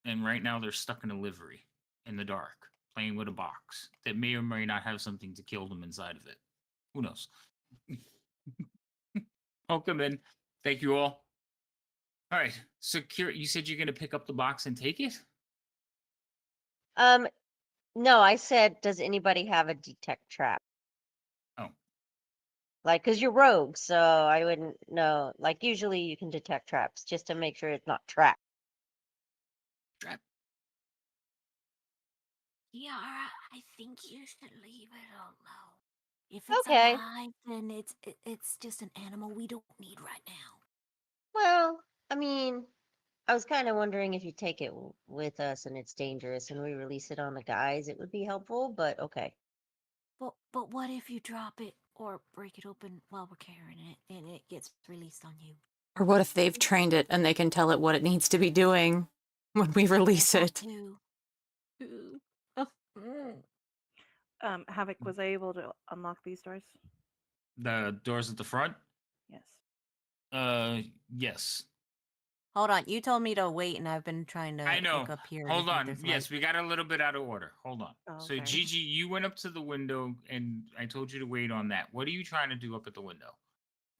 And right now they're stuck in a livery in the dark, playing with a box that may or may not have something to kill them inside of it. Who knows? Welcome in. Thank you all. All right. So, Kira, you said you're going to pick up the box and take it? No, I said, does anybody have a detect trap? Oh. Like, cause you're rogue, so I wouldn't know. Like, usually you can detect traps just to make sure it's not trapped. Trap. Yara, I think you should leave it alone. If it's Okay. alive, then it's just an animal we don't need right now. Well, I mean, I was kind of wondering if you take it with us and it's dangerous and we release it on the guys, it would be helpful, but okay. But what if you drop it or break it open while we're carrying it and it gets released on you? Or what if they've trained it and they can tell it what it needs to be doing when we release That it? too. Ooh. Oh, Havoc, was I able to unlock these doors? The doors at the front? Yes. Yes. Hold on, you told me to wait, and I've been trying to I know. look up here. to Hold see if on. there's Yes, light. we got a little bit out of order. Hold on. Oh, So, okay. Gigi, you went up to the window, and I told you to wait on that. What are you trying to do up at the window?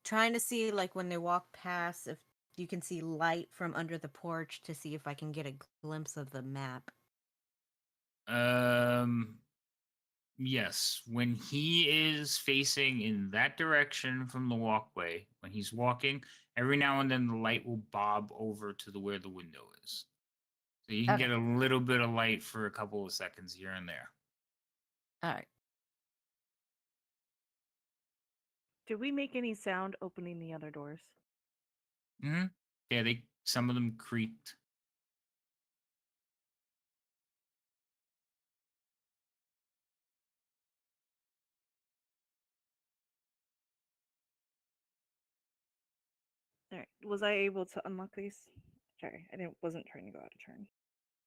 Trying to see, like, when they walk past, if you can see light from under the porch to see if I can get a glimpse of the map. Yes. When he is facing in that direction from the walkway, when he's walking, every now and then the light will bob over to where the window is. So you can Okay. get a little bit of light for a couple of seconds here and there. All right. Did we make any sound opening the other doors? Hmm. Yeah, some of them creaked. All right. Was I able to unlock these? Sorry, I wasn't trying to go out of turn.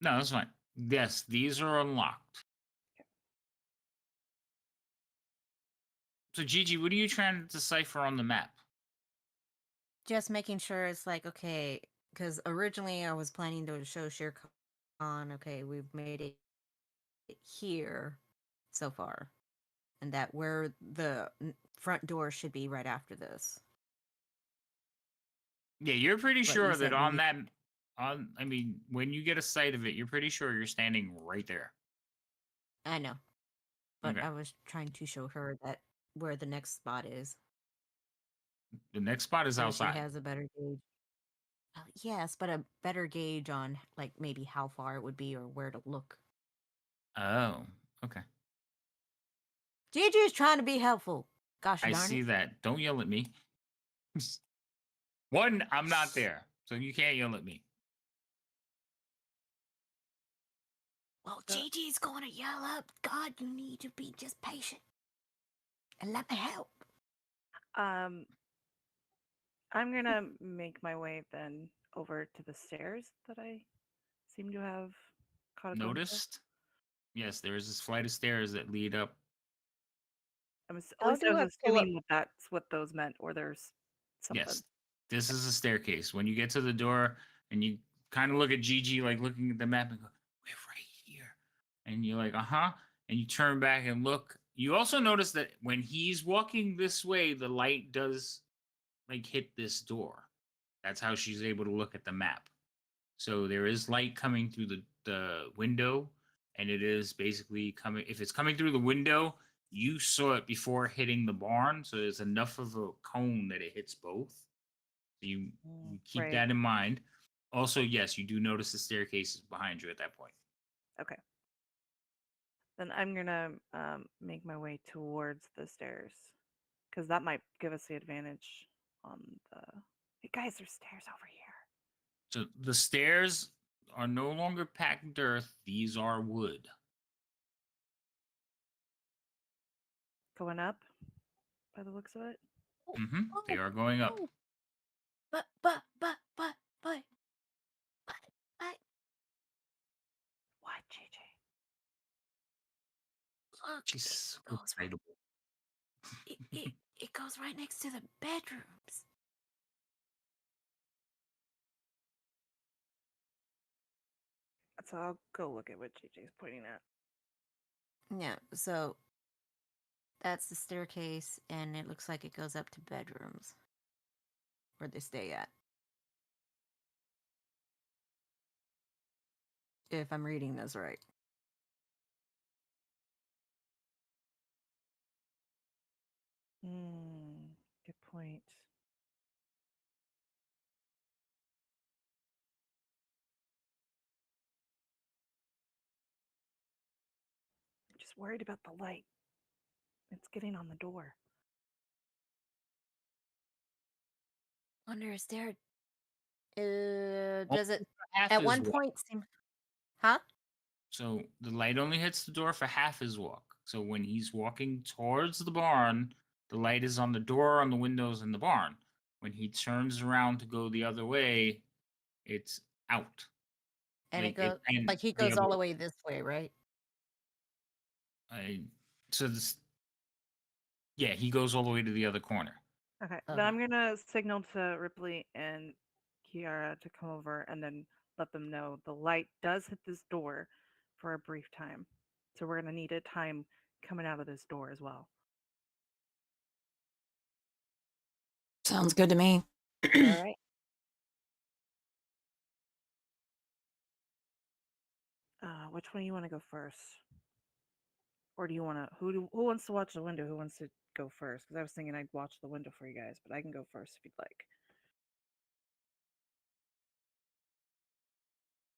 No, that's fine. Yes, these are unlocked. So, Gigi, what are you trying to decipher on the map? Just making sure it's like, okay, because originally I was planning to show ShareCon, okay, we've made it here so far, and that where the front door should be right after this. Yeah, you're pretty But you sure that said we on need- that, I mean, when you get a sight of it, you're pretty sure you're standing right there. I know, but Okay. I was trying to show her that where the next spot is, The next spot is so she outside. has a better gauge. Yes, but a better gauge on like maybe how far it would be or where to look. Oh, okay. Gigi's trying to be helpful. Gosh I darn see it. that. Don't yell at me. One, I'm not there, so you can't yell at me. Well, Gigi's gonna yell up. God, you need to be just patient and let me help. I'm gonna make my way then over to the stairs that I seem to have caught a glimpse of. Noticed? Yes, there is this flight of stairs that lead up. At How least I do was I pull up? assuming that that's what those meant, or there's something. Yes, this is a staircase. When you get to the door and you kind of look at Gigi, like looking at the map and go, "We're right here," and you're like, "Uh-huh," and you turn back and look. You also notice that when he's walking this way, the light does like hit this door. That's how she's able to look at the map. So there is light coming through the window, and it is basically coming. If it's coming through the window, you saw it before hitting the barn, so there's enough of a cone that it hits both. So you keep Right. that in mind. Also, yes, you do notice the staircase is behind you at that point. Okay. Then I'm gonna make my way towards the stairs, because that might give us the advantage on the. Hey guys, there's stairs over here. So the stairs are no longer packed earth; these are wood. Going up, by the looks of it. They are going up. But, What, JJ? look, She's so excitable. it goes right next to the bedrooms. So I'll go look at what JJ's pointing at. Yeah, so that's the staircase, and it looks like it goes up to bedrooms where they stay at. If I'm reading this right. Good point. I'm just worried about the light. It's getting on the door. Wonder is there does it Half at his one walk. point seem huh? So the light only hits the door for half his walk. So when he's walking towards the barn, the light is on the door, on the windows in the barn. When he turns around to go the other way, it's out. And Like it goes and like he the goes all other the way this way, right? so this yeah, he goes all the way to the other corner. Okay, Okay. then I'm gonna signal to Ripley and Kiara to come over and then let them know the light does hit this door for a brief time. So we're gonna need a time coming out of this door as well. Sounds good to me. All right. Which one do you want to go first? Or do you want to who wants to watch the window? Who wants to go first? Because I was thinking I'd watch the window for you guys, but I can go first if you'd like.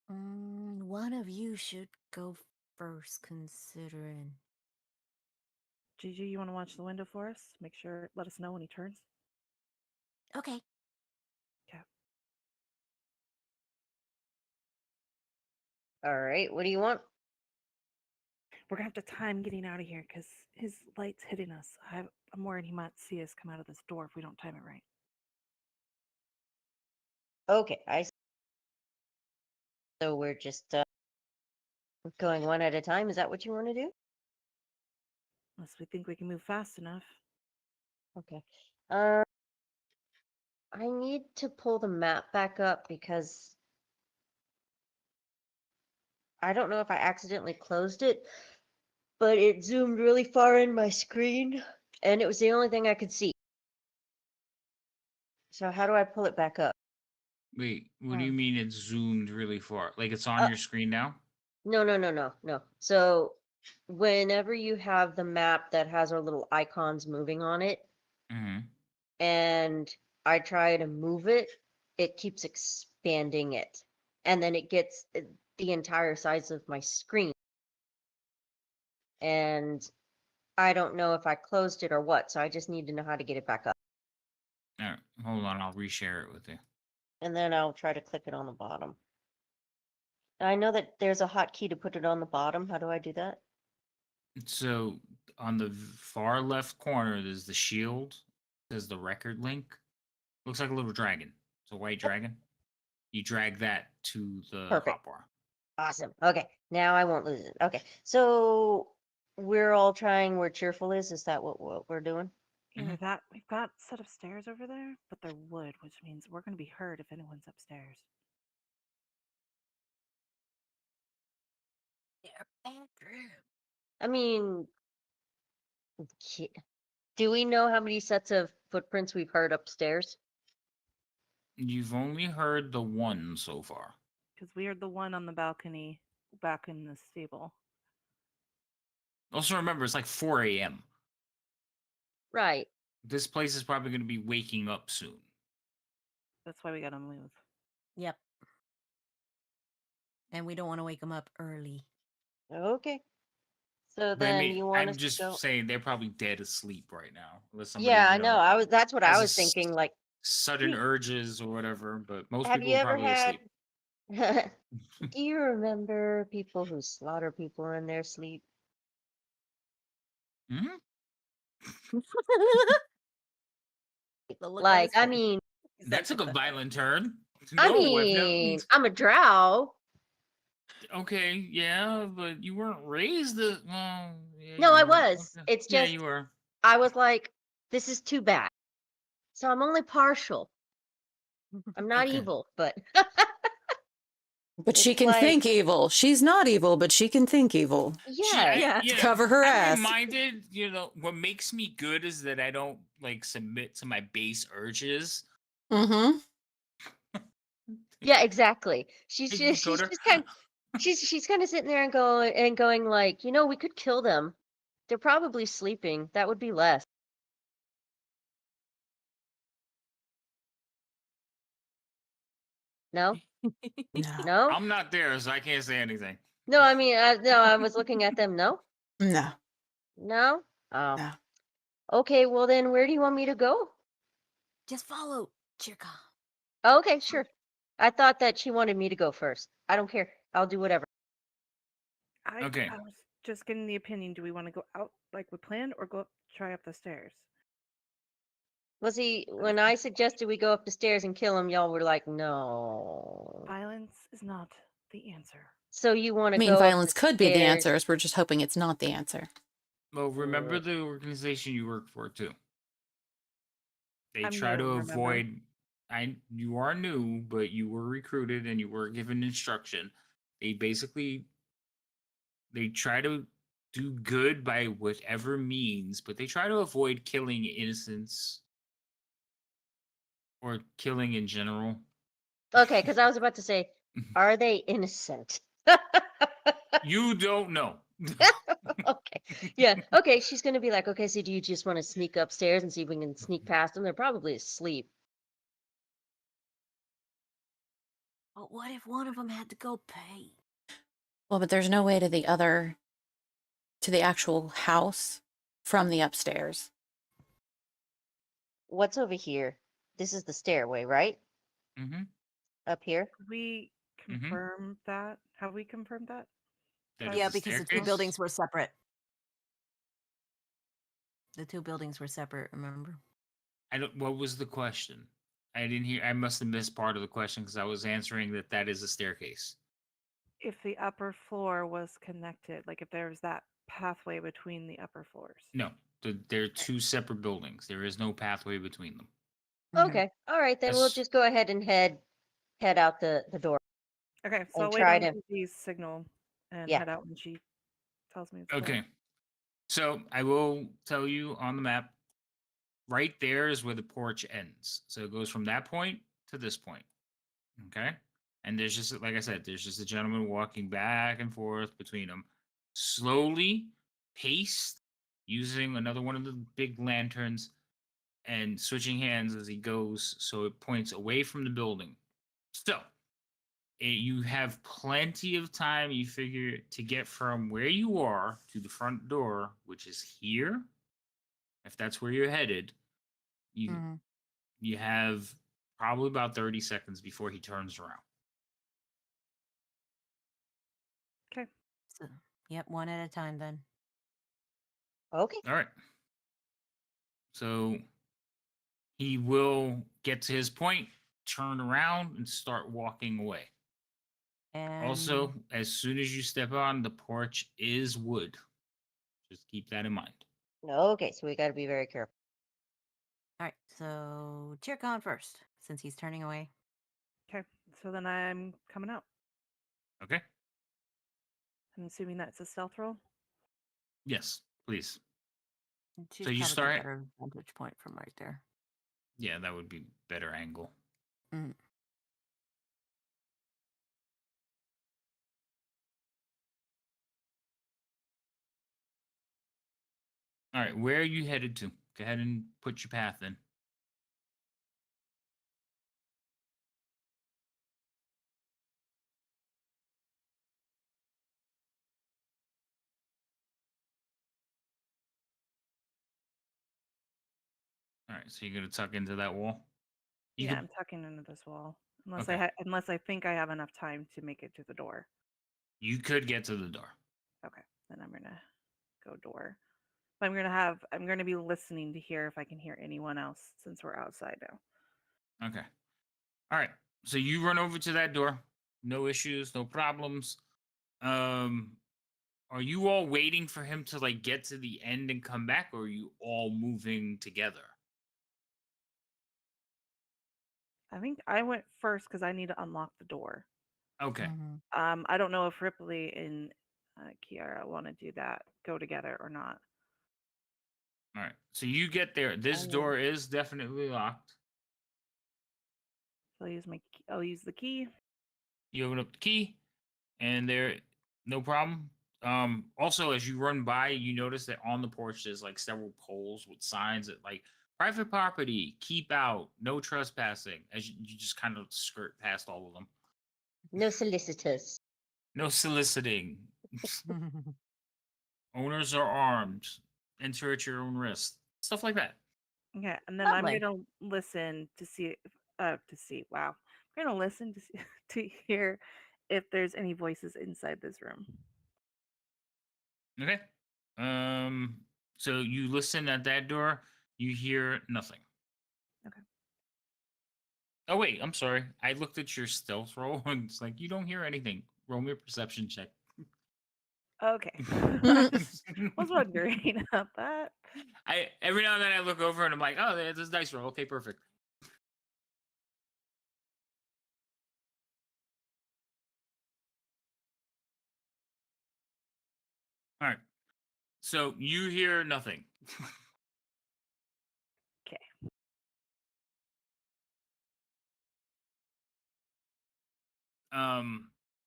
One of you should go first, considering. Gigi, you want to watch the window for us? Make sure, let us know when he turns. Okay. Okay. All right. What do you want? We're gonna have to time getting out of here because his light's hitting us. I'm worried he might see us come out of this door if we don't time it right. Okay, I see. So we're just going one at a time. Is that what you want to do? Unless we think we can move fast enough. Okay. I need to pull the map back up because I don't know if I accidentally closed it, but it zoomed really far in my screen and it was the only thing I could see. So how do I pull it back up? Wait, what do you mean it zoomed really far? Like it's on Uh, your screen now? No. So whenever you have the map that has our little icons moving on it Mm-hmm. and I try to move it, it keeps expanding it. And then it gets the entire size of my screen. And I don't know if I closed it or what, so I just need to know how to get it back up. All right, hold on. I'll reshare it with you. And then I'll try to click it on the bottom. I know that there's a hotkey to put it on the bottom. How do I do that? So on the far left corner, there's the shield. There's the record link. Looks like a little dragon. It's a white dragon. You drag that to the Perfect. hotbar. Awesome. Okay, now I won't lose it. Okay, so we're all trying where cheerful is. Is that what we're doing? Either that, we've got a set of stairs over there, but they're wood, which means we're going to be heard if anyone's upstairs. I mean, do we know how many sets of footprints we've heard upstairs? You've only heard the one so far. Because we heard the one on the balcony back in the stable. Also, remember, it's like 4 a.m. Right. This place is probably going to be waking up soon. That's why we got to move. Yep. And we don't want to wake them up early. Okay. So But I then mean, you want I'm us to just go? saying they're probably dead asleep right now. Unless somebody, Yeah, I know. That's what I has a was thinking. Like, sudden urges or whatever. But most have people you are ever probably had? asleep. Do you remember people who slaughter people in their sleep? Hmm? The look on Like, his I face. mean, He's That like, took a violent turn. I No, I've never. mean, I'm a drow. Okay, yeah, but you weren't raised the. Well, yeah, No, you I were. was. Okay. It's Yeah, just you were. I was like, this is too bad. So I'm only partial. I'm not Okay. evil, but But she it's can like, think evil. She's not evil, but she can think evil. yes. Yeah. You know, Cover her I'm ass. reminded, what makes me good is that I don't like submit to my base urges. Mm-hmm. Yeah, exactly. She's Hey, just Dakota. she's kind of sitting there and going like, we could kill them. They're probably sleeping. That would be less. No? No. No? I'm not there, so I can't say anything. No, I mean, no, I was looking at them. No? No. No? Oh. No. Okay, well then where do you want me to go? Just follow Chirka. Okay, sure. I thought that she wanted me to go first. I don't care. I'll do whatever. Okay. I was just getting the opinion. Do we want to go out like we planned or try up the stairs? Well, see, when I suggested we go up the stairs and kill him, y'all were like, no. Violence is not the answer. So you want I to mean, go up violence the could be the stairs? answer. We're just hoping it's not the answer. Well, remember the organization you work for too. They I'm try new, to remember? avoid. You are new, but you were recruited and you were given instruction. They try to do good by whatever means, but they try to avoid killing innocents or killing in general. Okay, because I was about to say, are they innocent? You don't know. Okay. Yeah. Okay. She's going to be like, okay, so do you just want to sneak upstairs and see if we can sneak past them? They're probably asleep. But what if one of them had to go pay? Well, but there's no way to the actual house from the upstairs. What's over here? This is the stairway, right? Mm-hmm. Up here? We confirm that? Have we confirmed that? Yeah, because the two buildings were separate. The two buildings were separate, remember? What was the question? I didn't hear. I must have missed part of the question because I was answering that is a staircase. If the upper floor was connected, like if there was that pathway between the upper floors. No, they're two separate buildings. There is no pathway between them. Okay. All right, then we'll Yes. just go ahead and head out the door Okay, so and I'll wait try on to. Gigi's signal and Yeah. head out when she tells me it's go. Okay. So I will tell you on the map. Right there is where the porch ends. So it goes from that point to this point. Okay. And there's just, like I said, there's just a gentleman walking back and forth between them, slowly paced, using another one of the big lanterns and switching hands as he goes. So it points away from the building. So you have plenty of time, you figure, to get from where you are to the front door, which is here. If that's where you're headed, you Mhm. you have probably about 30 seconds before he turns around. Okay. So, yep, one at a time then. Okay. All right. So he will get to his point, turn around, and start walking away. And Also, as soon as you step on, the porch is wood. Just keep that in mind. Okay, so we got to be very careful. all right, so Chircon first, since he's turning away. Okay. So then I'm coming out. Okay? I'm assuming that's a stealth roll. Yes, please. And she's So you probably got start. better vantage point from right there. Yeah, that would be better angle. Mm. All right, where are you headed to? Go ahead and put your path in. All right, so you're gonna tuck into that wall. You Yeah, could- I'm tucking into this wall. Unless Okay. unless I think I have enough time to make it to the door. You could get to the door. Okay. Then I'm gonna go door. But I'm gonna be listening to hear if I can hear anyone else since we're outside now. Okay. All right. So you run over to that door. No issues, no problems. Are you all waiting for him to like get to the end and come back, or are you all moving together? I think I went first because I need to unlock the door. Okay. Mhm. I don't know if Ripley and Kiara want to do that, go together or not. All right. So you get there. This Oh. door is definitely locked. So I'll use the key. You open up the key, and there, no problem. Also, as you run by, you notice that on the porch there's like several poles with signs that like private property, keep out, no trespassing. As you just kind of skirt past all of them. No solicitors. No soliciting. Owners are armed. Enter at your own risk. Stuff like that. Okay, and then Lovely. I'm gonna listen to see wow. I'm gonna listen to see, to hear if there's any voices inside this room. Okay. So you listen at that door. You hear nothing. Okay. Oh wait, I'm sorry. I looked at your stealth roll and it's like you don't hear anything. Roll me a perception check. Okay. I was wondering about that. I every now and then I look over and I'm like, oh, there's this dice roll. Okay, perfect. All right. So you hear nothing. Okay.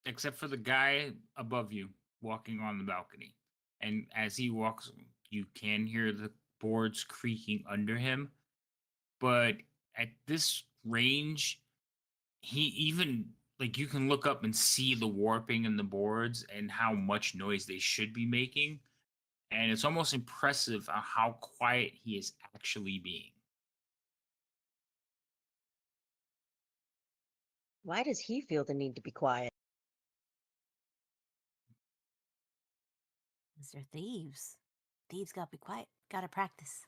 Except for the guy above you walking on the balcony. And as he walks, you can hear the boards creaking under him. But at this range, he even like you can look up and see the warping in the boards and how much noise they should be making. And it's almost impressive on how quiet he is actually being. Why does he feel the need to be quiet? Because they're thieves. Thieves gotta be quiet. Gotta practice.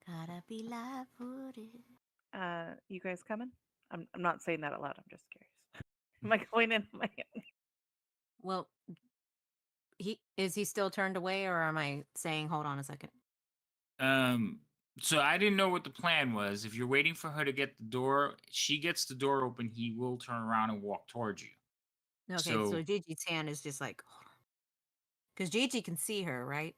Gotta be live footed. You guys coming? I'm not saying that out loud. I'm just curious. Am I going in? Am I in? Well, he still turned away, or am I saying, hold on a second? So I didn't know what the plan was. If you're waiting for her to get the door, she gets the door open, he will turn around and walk towards you. Okay, so So Gigi's hand is just like, hold on. Because Gigi can see her, right?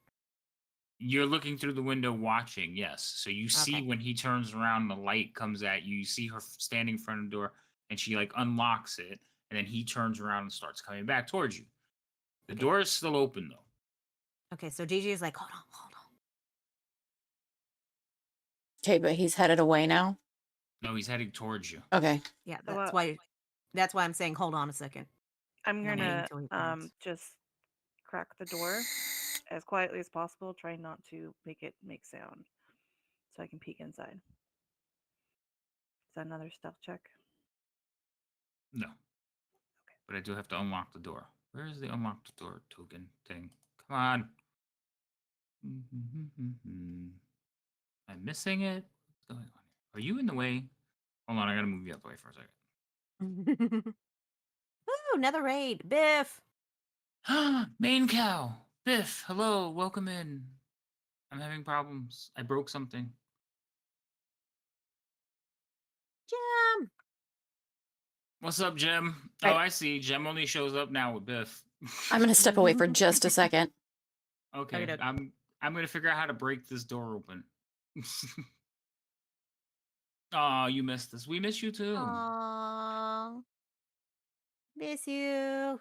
you're looking through the window watching, yes. So you see Okay. when he turns around, the light comes at you. You see her standing in front of the door, and she like unlocks it, and then he turns around and starts coming back towards you. The Okay. door is still open though. Okay, so Gigi is like, hold on, hold on. Okay, but he's headed away now. No, he's heading towards you. Okay. Yeah, So, that's why I'm saying, hold on a second. I'm And I'm gonna waiting till he turns. just crack the door as quietly as possible, trying not to make it make sound, so I can peek inside. Is that another stealth check? No. But I do have to unlock the door. Where is the unlock the door token thing? Come on. I'm missing it. What's going on here? Are you in the way? Hold on, I gotta move you out the way for a second. Ooh, another raid. Biff. Main cow. Biff, hello, welcome in. I'm having problems. I broke something. Jam. What's up, Jem? I- Oh, I see. Jem only shows up now with Biff. I'm gonna step away for just a second. Okay, Okey-doke. I'm gonna figure out how to break this door open. Oh, you missed us. We miss you too. Aww. Miss you.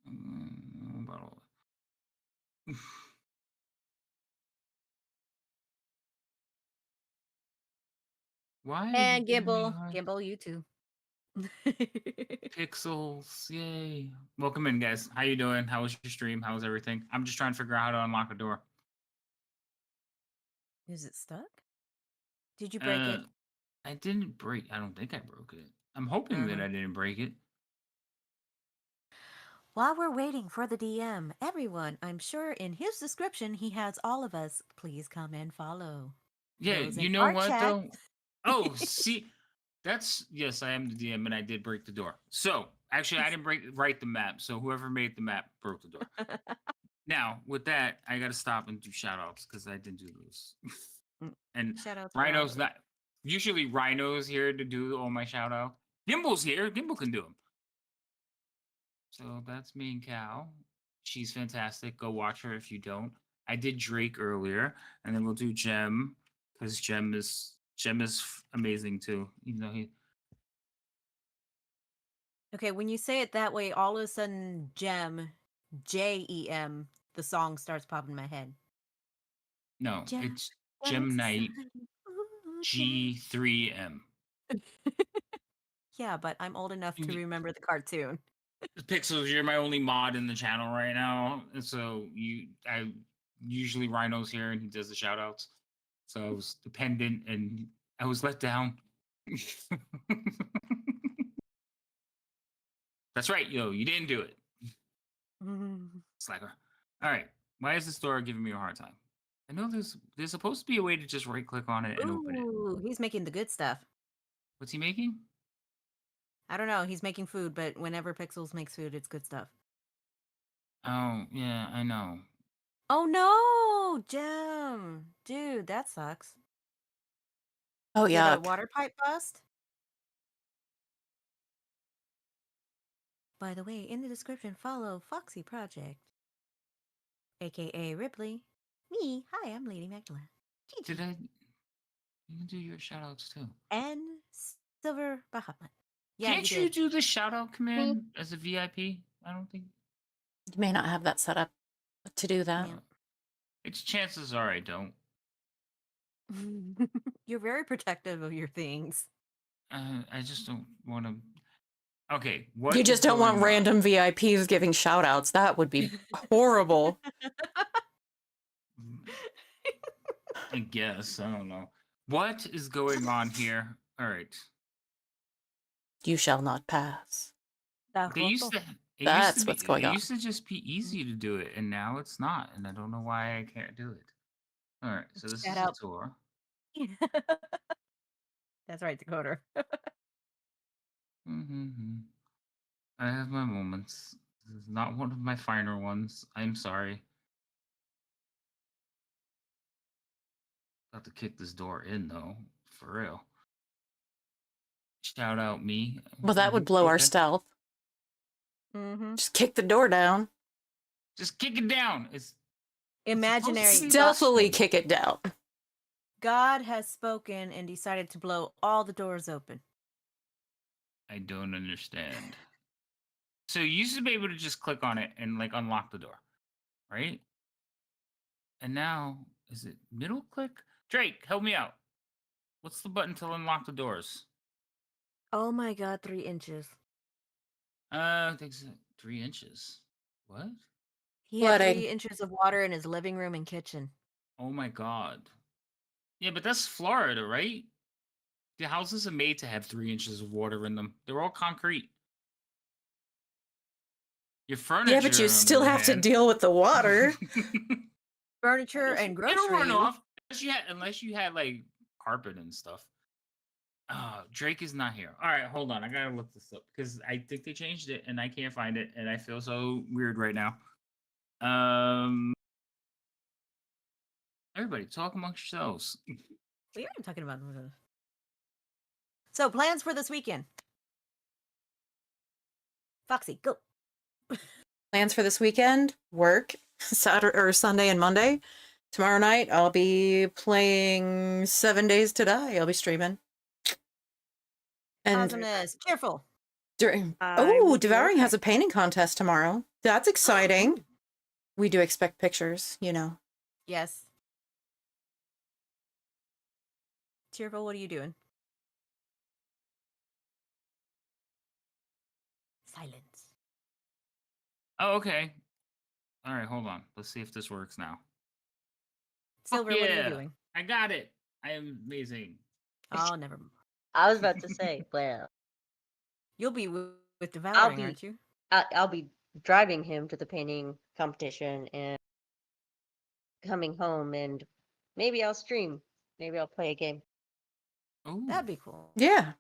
Bottle. Why are you And giving me a Gimbal. hard Gimbal, you too. pixels? Yay! Welcome in, guys. How you doing? How was your stream? How was everything? I'm just trying to figure out how to unlock a door. Is it stuck? Did you break it? I didn't break. I don't think I broke it. I'm hoping that I didn't break it. While we're waiting for the DM, everyone, I'm sure in his description he has all of us. Please come and follow. Yeah, Those you in know our what chat. though? Oh, see, that's yes, I am the DM and I did break the door. So actually, I didn't write the map. So whoever made the map broke the door. Now with that, I got to stop and do shout outs because I didn't do those. And Shout out to Rhino's Robert. not usually Rhino's here to do all my shout out. Gimbal's here. Gimbal can do them. So that's me and Cal. She's fantastic. Go watch her if you don't. I did Drake earlier, and then we'll do Gem because Gem is amazing too. Even though he Okay, when you say it that way, all of a sudden, Gem, Jem, the song starts popping in my head. no, Gem, it's Gem Knight G3M. Yeah, but I'm old enough to remember the cartoon. Pixels, you're my only mod in the channel right now, and so I usually Rhino's here and he does the shout outs. So I was dependent and I was let down. That's right, yo, you didn't do it. Slacker. All right. Why is this door giving me a hard time? I know there's supposed to be a way to just right click on it and open it. Ooh, he's making the good stuff. What's he making? I don't know. He's making food, but whenever Pixels makes food, it's good stuff. Oh, yeah, I know. Oh no, Gem. Dude, that sucks. Oh Did yeah. a water pipe bust? By the way, in the description, follow Foxy Project, aka Ripley. Me, hi, I'm Lady Magdalene. Did I? You can do your shout outs too. And Silver Bahamut. Yeah, Can't you you did. do the shout out command as a VIP? I don't think. You may not have that set up to do that. Yeah. Its chances are I don't. You're very protective of your things. I just don't want to. Okay, what? You is just don't want going on? random VIPs giving shout outs. That would be horrible. I guess I don't know. What is going on here? All right. You shall not pass. They used to. It That's used to be. what's going It on. used to just be easy to do it, and now it's not, and I don't know why I can't do it. All right, so this Shout is a out. tour. That's right, Dakota. Mm-hmm. I have my moments. This is not one of my finer ones. I'm sorry. About to kick this door in, though. For real. Shout out me. Well, that would blow our Okay. stealth. Mm-hmm. Just kick the door down. Just kick it down. It's Imaginary. supposed to be Stealthily watchful. kick it down. God has spoken and decided to blow all the doors open. I don't understand. So you used to be able to just click on it and like unlock the door, right? And now is it middle click? Drake, help me out. What's the button to unlock the doors? Oh my God, 3 inches. I think it's 3 inches. What? He had Flooding. 3 inches of water in his living room and kitchen. Oh my god. Yeah, but that's Florida, right? The houses are made to have 3 inches of water in them. They're all concrete. Your furniture. Yeah, but you on the still other have to hand- deal with the water. Furniture and It'll run groceries. off unless you had like carpet and stuff. Drake is not here. All right, hold on. I gotta look this up because I think they changed it and I can't find it, and I feel so weird right now. Everybody, talk amongst yourselves. We are talking about. So, plans for this weekend. Foxy, go. Plans for this weekend: work Saturday or Sunday and Monday. Tomorrow night I'll be playing 7 Days to Die. I'll be streaming. And Awesomeness. Cheerful. during I will be Devouring has working. a painting contest tomorrow. That's exciting. Ooh. We do expect pictures, you know. Yes. Cheerful, what are you doing? Silence. Oh, okay. All right, hold on. Let's see if this works now. Silver, what are yeah. you doing? I got it. I am amazing. Oh, never mind. I was about to say, well, You'll be with Devouring, be- aren't you? I'll be driving him to the painting competition and coming home, and maybe I'll stream. Maybe I'll play a game. Ooh, That'd be cool. Yeah.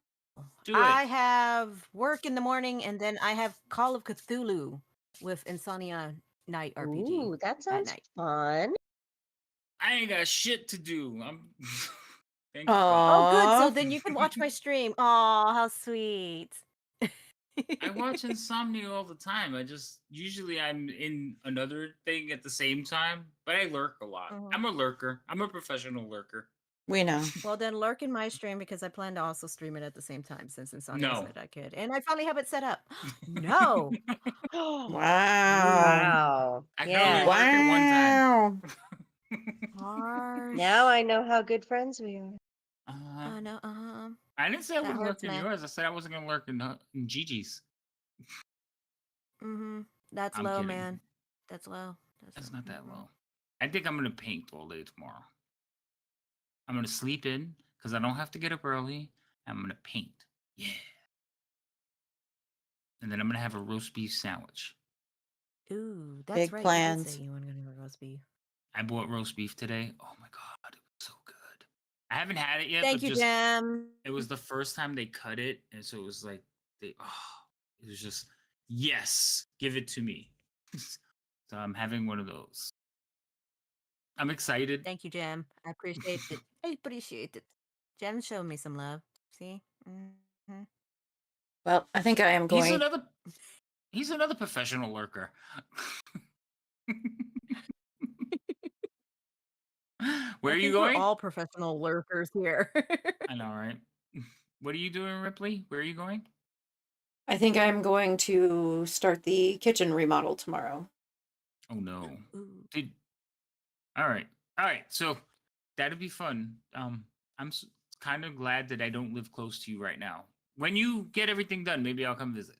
do it. I have work in the morning, and then I have Call of Cthulhu with Insomnia Night RPG. Ooh, that sounds night. fun. I ain't got shit to do. I'm. Thank Oh, God. good. So Aw. then you can watch my stream. Oh, how sweet. I watch Insomnia all the time. Usually I'm in another thing at the same time, but I lurk a lot. Mhm. I'm a lurker. I'm a professional lurker. We know. Well, then lurk in my stream because I plan to also stream it at the same time since Insomnia No. said I could. And I finally have it set up. No. Wow. Wow. I can Yeah. only lurk at one time. Harsh. Now I know how good friends we are. Uh, No. I didn't say I That wouldn't hurts, lurk in man. yours. I said I wasn't gonna lurk in Gigi's. That's I'm low, kidding. man. That's low. That's not that low. I think I'm gonna paint all day tomorrow. I'm gonna sleep in because I don't have to get up early. I'm gonna paint. Yeah. And then I'm gonna have a roast beef sandwich. Ooh, that's Big right. You plans. did say you weren't going to have roast beef. I bought roast beef today. Oh my god, it was so good. I haven't had it yet. Thank but you, just, Jam. It was the first time they cut it, and so it was like it was just yes, give it to me. So I'm having one of those. I'm excited. Thank you, Jam. I appreciate it. I appreciate it. Jam showed me some love. See? Mm-hmm. Well, I think I am going. He's another professional lurker. Where are you going? We're all professional lurkers here. I know, right? What are you doing, Ripley? Where are you going? I think I'm going to start the kitchen remodel tomorrow. Oh no. Ooh. Did all right. So that'd be fun. I'm kind of glad that I don't live close to you right now. When you get everything done, maybe I'll come visit.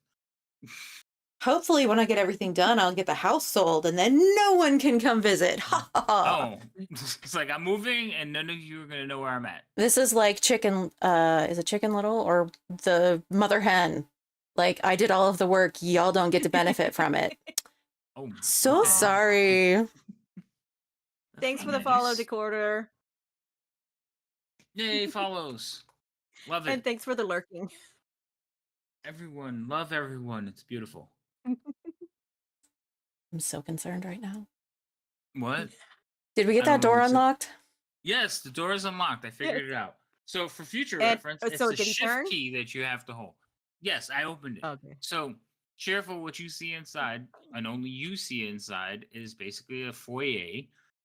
Hopefully, when I get everything done, I'll get the house sold and then no one can come visit. Ha ha ha. Oh, it's like I'm moving and none of you are gonna know where I'm at. This is like Chicken, is it Chicken Little or the mother hen? Like, I did all of the work. Y'all don't get to benefit from it. Oh, So okay. sorry. Thanks for the Nice. follow, Decorder. Yay, follows. Love And it. thanks for the lurking. Everyone, love everyone. It's beautiful. I'm so concerned right now. What? Did we get I don't that know door what you- unlocked? Yes, the door is unlocked. I figured Yes. it out. So for future And reference, it's so the did he shift turn? key that you have to hold. Yes, I opened it. Okay. So cheerful, what you see inside, and only you see inside, is basically a foyer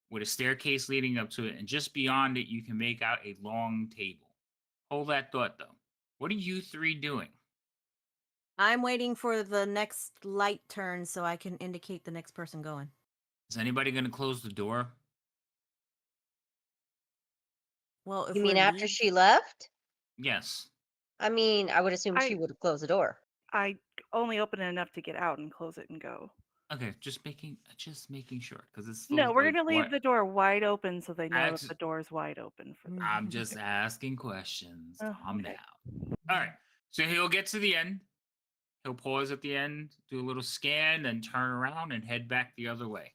with a staircase leading up to it, and just beyond it, you can make out a long table. Hold that thought, though. What are you three doing? I'm waiting for the next light turn so I can indicate the next person going. Is anybody going to close the door? Well, if You we're mean after leave- she left? Yes. I mean, I would assume she I would have closed the door. I only open it enough to get out and close it and go. Okay, just making sure, because it's still No, we're like gonna leave what the door wide open so they know that That's- the door is wide open for them. I'm just asking questions. Oh, Calm okay. down. All right. So he'll get to the end. He'll pause at the end, do a little scan, then turn around and head back the other way.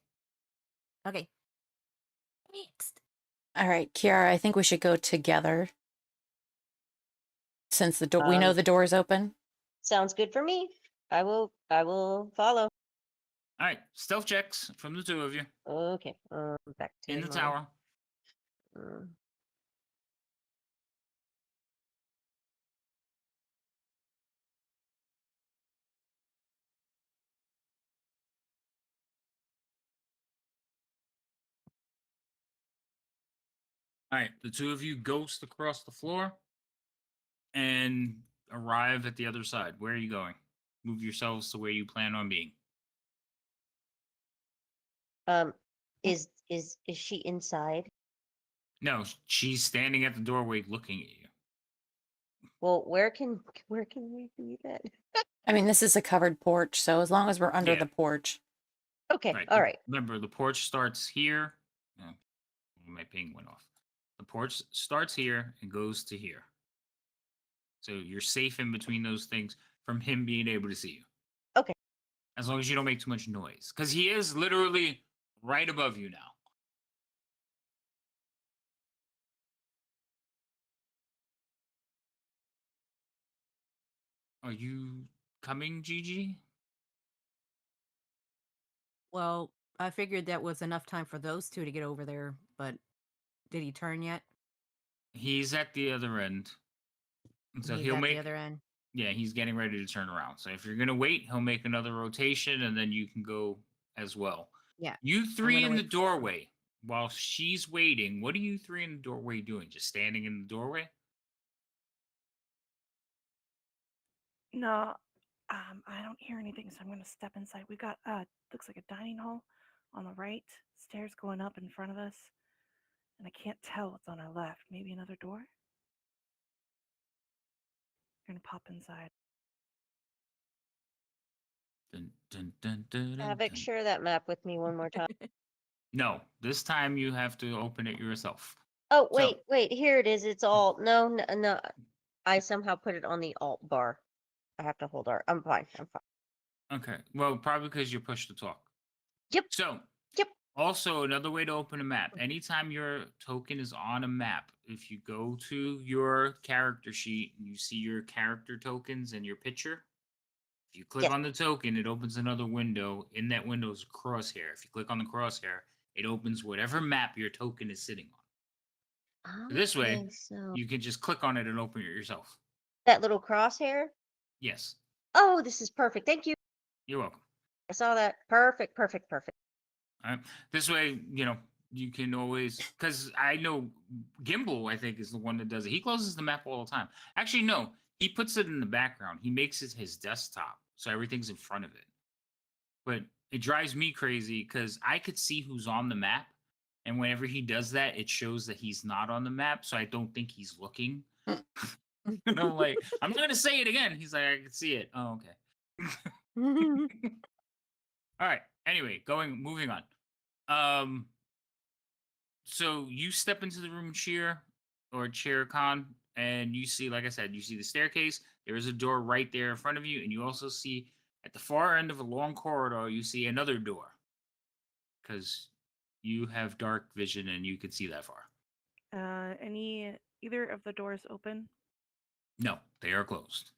Okay. Next. All right, Kiara, I think we should go together. Since the door, we know the door is open. Sounds good for me. I will follow. All right. Stealth checks from the two of you Okay. Back to in the my, tower. mm, All right. The two of you ghost across the floor and arrive at the other side. Where are you going? Move yourselves to where you plan on being. is she inside? No, she's standing at the doorway looking at you. Well, where can we be then? I mean, this is a covered porch, so as long as we're under Yeah. the porch. Okay. Right. All right. Remember, the porch starts here. Oh, my ping went off. The porch starts here and goes to here. So you're safe in between those things from him being able to see you. Okay. As long as you don't make too much noise. Because he is literally right above you now. Are you coming, Gigi? Well, I figured that was enough time for those two to get over there, but did he turn yet? He's at the other end. And so He's he'll at make the other end. Yeah, he's getting ready to turn around. So if you're gonna wait, he'll make another rotation and then you can go as well. Yeah. You three gonna in the wait. doorway. While she's waiting, what are you three in the doorway doing? Just standing in the doorway? No, I don't hear anything, so I'm gonna step inside. We've got looks like a dining hall on the right, stairs going up in front of us, and I can't tell what's on our left. Maybe another door. We're gonna pop inside. Dun, dun, dun, dun, dun, Havoc, dun. share that map with me one more time. No, this time you have to open it yourself. Oh, So- wait, here it is. It's all no. I somehow put it on the alt bar. I have to hold R. I'm fine. Okay. Well, probably because you pushed to talk. Yep. So, Yep. Also, another way to open a map. Anytime your token is on a map, if you go to your character sheet and you see your character tokens and your picture, if you click Yes. on the token, it opens another window. In that window is a crosshair. If you click on the crosshair, it opens whatever map your token is sitting on. This way, Okay, so you can just click on it and open it yourself. that little crosshair. Yes. Oh, this is perfect. Thank you. You're welcome. I saw that. Perfect. All right. This way, you can always, because I know Gimbal, I think, is the one that does it. He closes the map all the time. Actually, no, he puts it in the background. He makes it his desktop, so everything's in front of it. But it drives me crazy because I could see who's on the map, and whenever he does that, it shows that he's not on the map, so I don't think he's looking. And I'm like, I'm not gonna say it again. He's like, I can see it. Oh, okay. All right. Anyway, moving on. So you step into the room, Chair Khan, and you see, like I said, you see the staircase. There is a door right there in front of you, and you also see at the far end of a long corridor, you see another door. Because you have dark vision and you can see that far. Either of the doors open? No, they are closed.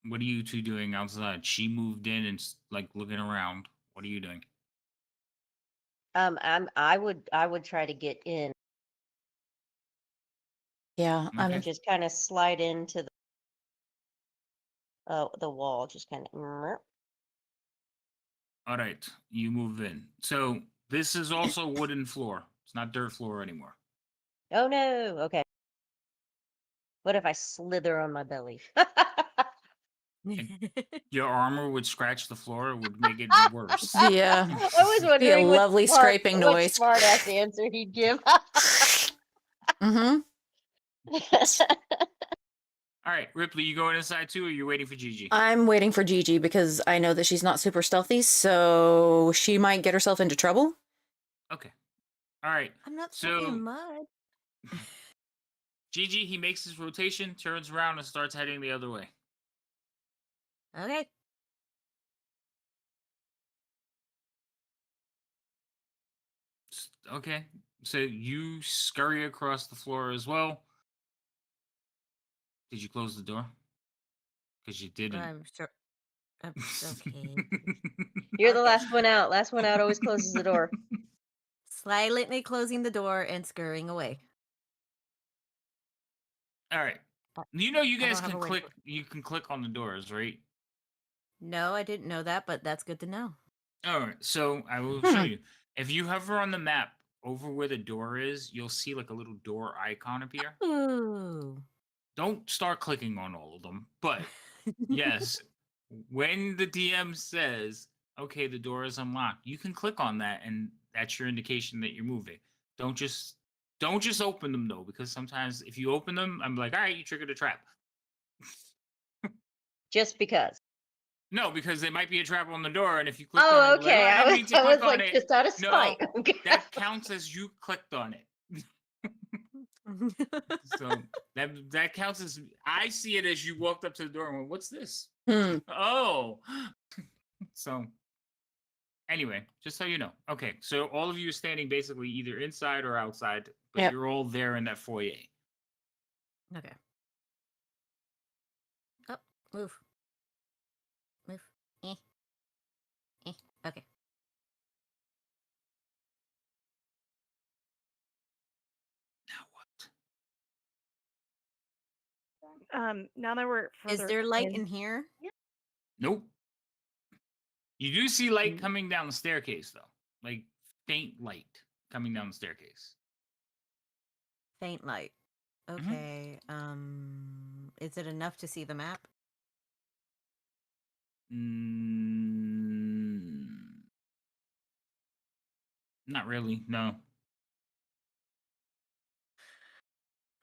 What are you two doing outside? She moved in and like looking around. What are you doing? I would try to get in Yeah, Okay. and just kind of slide into the wall, just kind of. All right, you move in. So this is also wooden floor. It's not dirt floor anymore. Oh no. Okay. What if I slither on my belly? Your armor would scratch the floor. It would make it worse. Yeah. I was Be a wondering lovely scraping what noise. smart ass answer he'd give. Mm-hmm. All right, Ripley, you going inside too, or you waiting for Gigi? I'm waiting for Gigi because I know that she's not super stealthy, so she might get herself into trouble. Okay. All right. I'm not So stepping in mud. Gigi, he makes his rotation, turns around, and starts heading the other way. Okay. Okay. So you scurry across the floor as well. Did you close the door? Because you didn't. I'm sure. Okay. You're the Okay. last one out. Last one out always closes the door. Silently closing the door and scurrying away. All right. Uh, You know you I don't guys have can a way to click. put- You can click on the doors, right? No, I didn't know that, but that's good to know. All right. So I will show you. If you hover on the map over where the door is, you'll see like a little door icon appear. Ooh. Don't start clicking on all of them, but yes, when the DM says, "Okay, the door is unlocked," you can click on that, and that's your indication that you're moving. Don't just open them though, because sometimes if you open them, I'm like, "All right, you triggered a trap." Just because. No, because there might be a trap on the door, and if you click on Oh, it, like, okay. "Oh, I I didn't was mean to I was click on like it." just out of No, spite. Okay. that counts as you clicked on it. So that counts as I see it as you walked up to the door and went, "What's this?" Oh, so anyway, just so you know. Okay, so all of you are standing basically either inside or outside, but Yep. you're all there in that foyer. Okay. Oh, move. Move. Eh. Eh. Okay. Now what? Now that we're Is further there light in here? Nope. You do see light Mm. coming down the staircase, though, like faint light coming down the staircase. Faint light. Okay. Is it enough to see the map? Not really. No.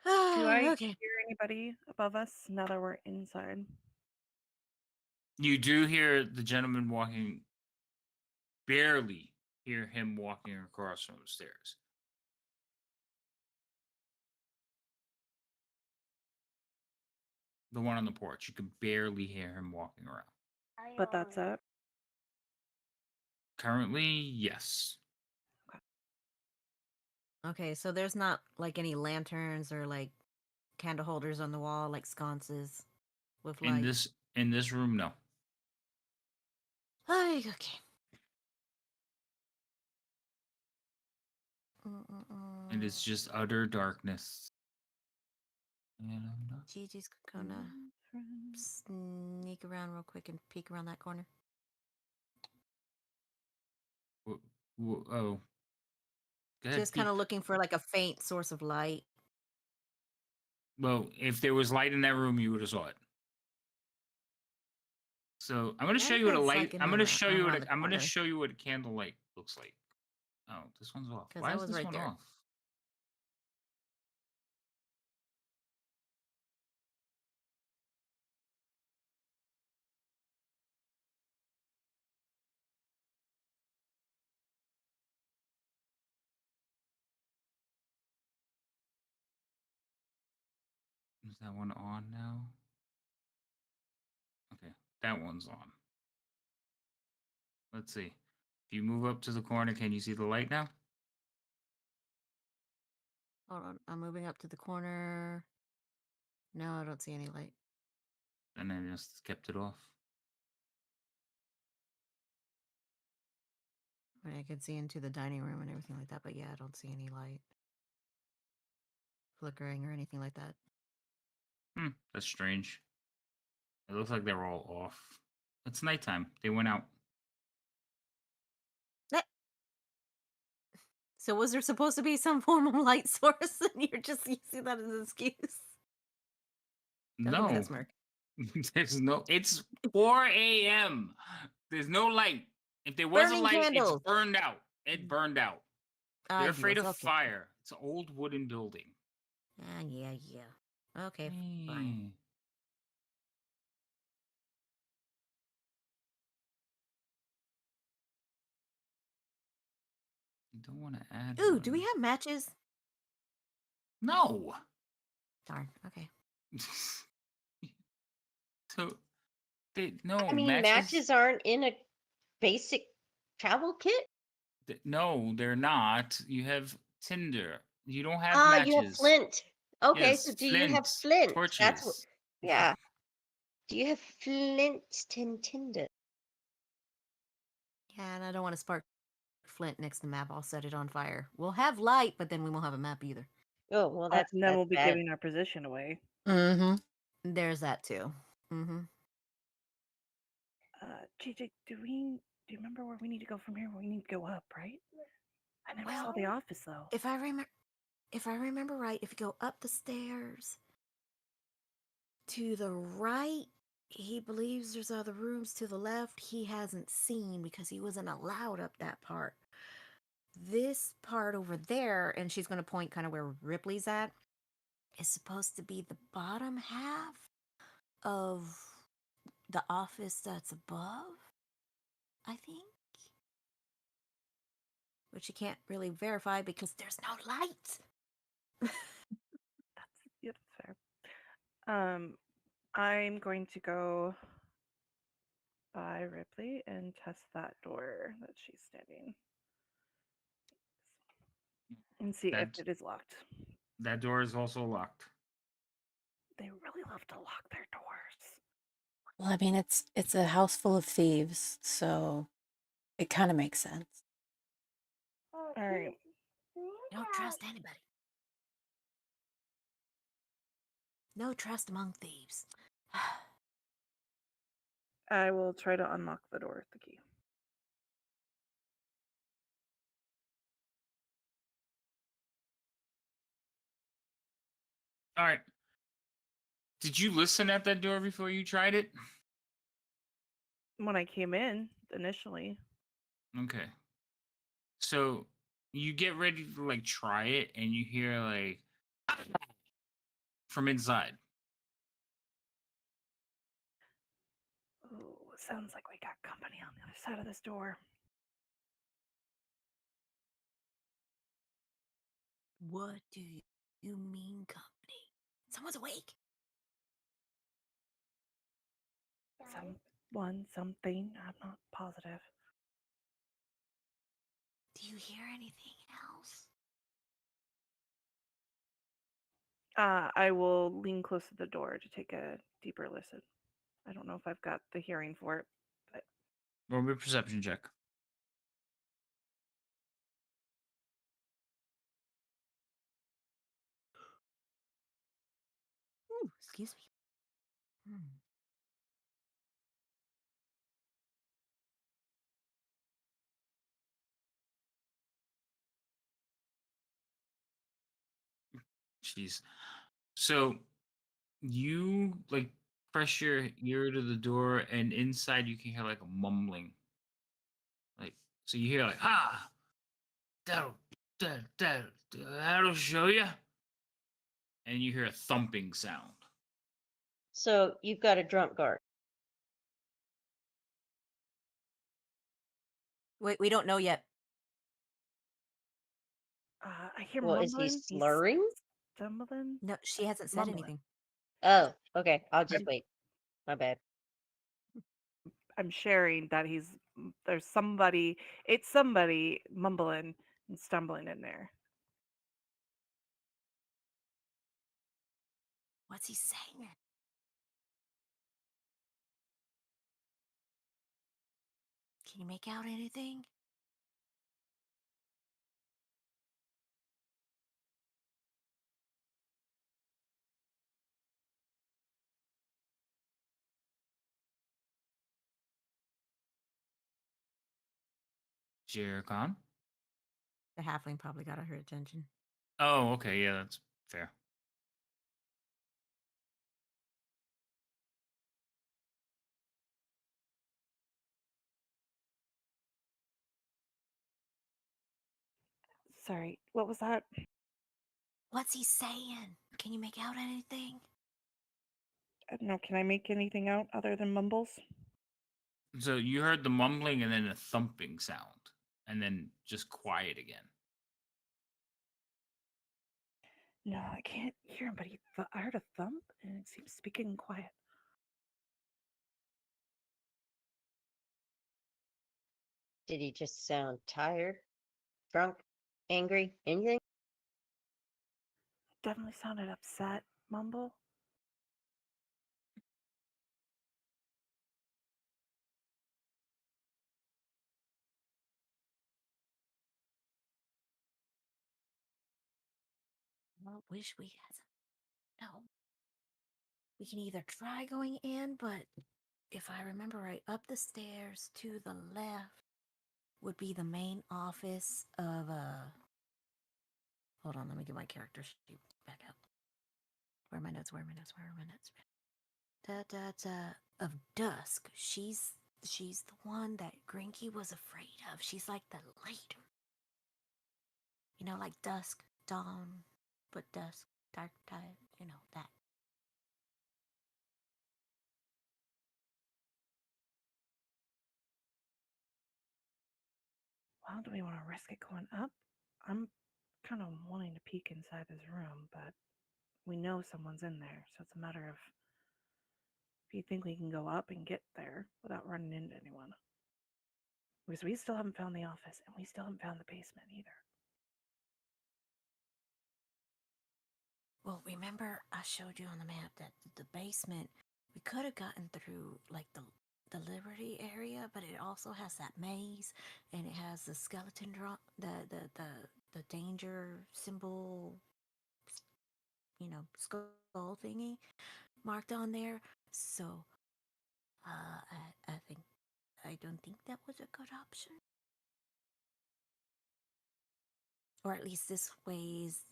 Do I Okay. hear anybody above us now that we're inside? You do hear the gentleman walking. Barely hear him walking across from the stairs. The one on the porch. You can barely hear him walking around. But that's it. Currently, yes. Okay, so there's not like any lanterns or like candle holders on the wall, like sconces with light. In this room, no. Ay, okay. It is just utter darkness. Gigi's gonna sneak around real quick and peek around that corner. Oh. Go ahead, Just kind peek. of looking for like a faint source of light. Well, if there was light in that room, you would have saw it. So I'm gonna show you what a It's, light. like, in I'm gonna around- show you what around the I'm gonna corner. show you what a candlelight looks like. Oh, this one's off. 'Cause Why I is was this right one there. off? Is that one on now? Okay, that one's on. Let's see. If you move up to the corner, can you see the light now? Hold on. I'm moving up to the corner. No, I don't see any light. And I just kept it off. I mean, I can see into the dining room and everything like that, but yeah, I don't see any light flickering or anything like that. That's strange. It looks like they're all off. It's nighttime. They went out. So was there supposed to be some form of light source and you're just using that as an excuse? Don't give me No. that smirk. There's no. It's 4 a.m. There's no light. If there was Burning a light, candles. it's burned out. It burned out. Ah, They're afraid yes, of okay. fire. It's an old wooden building. Ah, yeah. Okay, fine. You don't want to add. Ooh, do we one. have matches? No. Darn. Okay. So, no. I mean, matches aren't in a basic travel kit. No, they're not. You have tinder. You don't have Ah, matches. you have flint. Okay, Yes, so do you have flint, flint? torches. That's what. Yeah. Do you have flint tinder? Yeah, and I don't want to spark flint next to the map. I'll set it on fire. We'll have light, but then we won't have a map either. Oh well, that's And then we'll be bad. giving our position away. Mm-hmm. There's that too. Mm-hmm. JJ, do you remember where we need to go from here? We need to go up, right? I never saw the office though. If I remember right, if you go up the stairs to the right, he believes there's other rooms to the left he hasn't seen because he wasn't allowed up that part. This part over there, and she's going to point kind of where Ripley's at, is supposed to be the bottom half of the office that's above, I think. Which you can't really verify because there's no light. That's fair. I'm going to go by Ripley and test that door that she's standing and see if it is locked. That door is also locked. They really love to lock their doors. Well, I mean, it's a house full of thieves, so it kind of makes sense. All right. Don't trust anybody. No trust among thieves. I will try to unlock the door with the key. All right. Did you listen at that door before you tried it? When I came in initially, Okay. So you get ready to like try it, and you hear like from inside. oh, it sounds like we got company on the other side of this door. What do you mean, company? Someone's awake. Something. I'm not positive. Do you hear anything else? I will lean close to the door to take a deeper listen. I don't know if I've got the hearing for it, but Roll me a perception check. Ooh, excuse me. Jeez. So you like press your ear to the door, and inside you can hear like a mumbling. Like so, you hear like that'll show you, and you hear a thumping sound. So you've got a drunk guard. Wait, we don't know yet. I hear Well, is mumbling. he He's slurring? No, stumbling. she hasn't said Mumbling. anything. Oh, okay. I'll just wait. My bad. I'm sharing that there's somebody. It's somebody mumbling and stumbling in there. What's he saying? Can you make out anything? Jericon? The halfling probably got her attention. Oh, okay. Yeah, that's fair. Sorry, what was that? What's he saying? Can you make out anything? I don't know. Can I make anything out other than mumbles? So you heard the mumbling and then a thumping sound, and then just quiet again. No, I can't hear him, but I heard a thump, and it seems to be getting quiet. Did he just sound tired, drunk, angry, anything? Definitely sounded upset. Mumble. Well, wish we had some. No. We can either try going in, but if I remember right, up the stairs to the left would be the main office of hold on, let me get my character sheet back up. Where are my notes? Where are my notes? Where are my notes? Of Dusk. She's the one that Grinky was afraid of. She's like the leader. You know, like dusk, dawn, but dusk, dark tide, you know, that. Well, do we want to risk it going up? I'm kind of wanting to peek inside his room, but we know someone's in there, so it's a matter of if you think we can go up and get there without running into anyone. Because we still haven't found the office, and we still haven't found the basement either. Well, remember I showed you on the map that the basement, we could have gotten through like the Liberty area, but it also has that maze, and it has the skeleton drop, the danger symbol, you know, skull thingy marked on there. So, I don't think that was a good option. Or at least this way is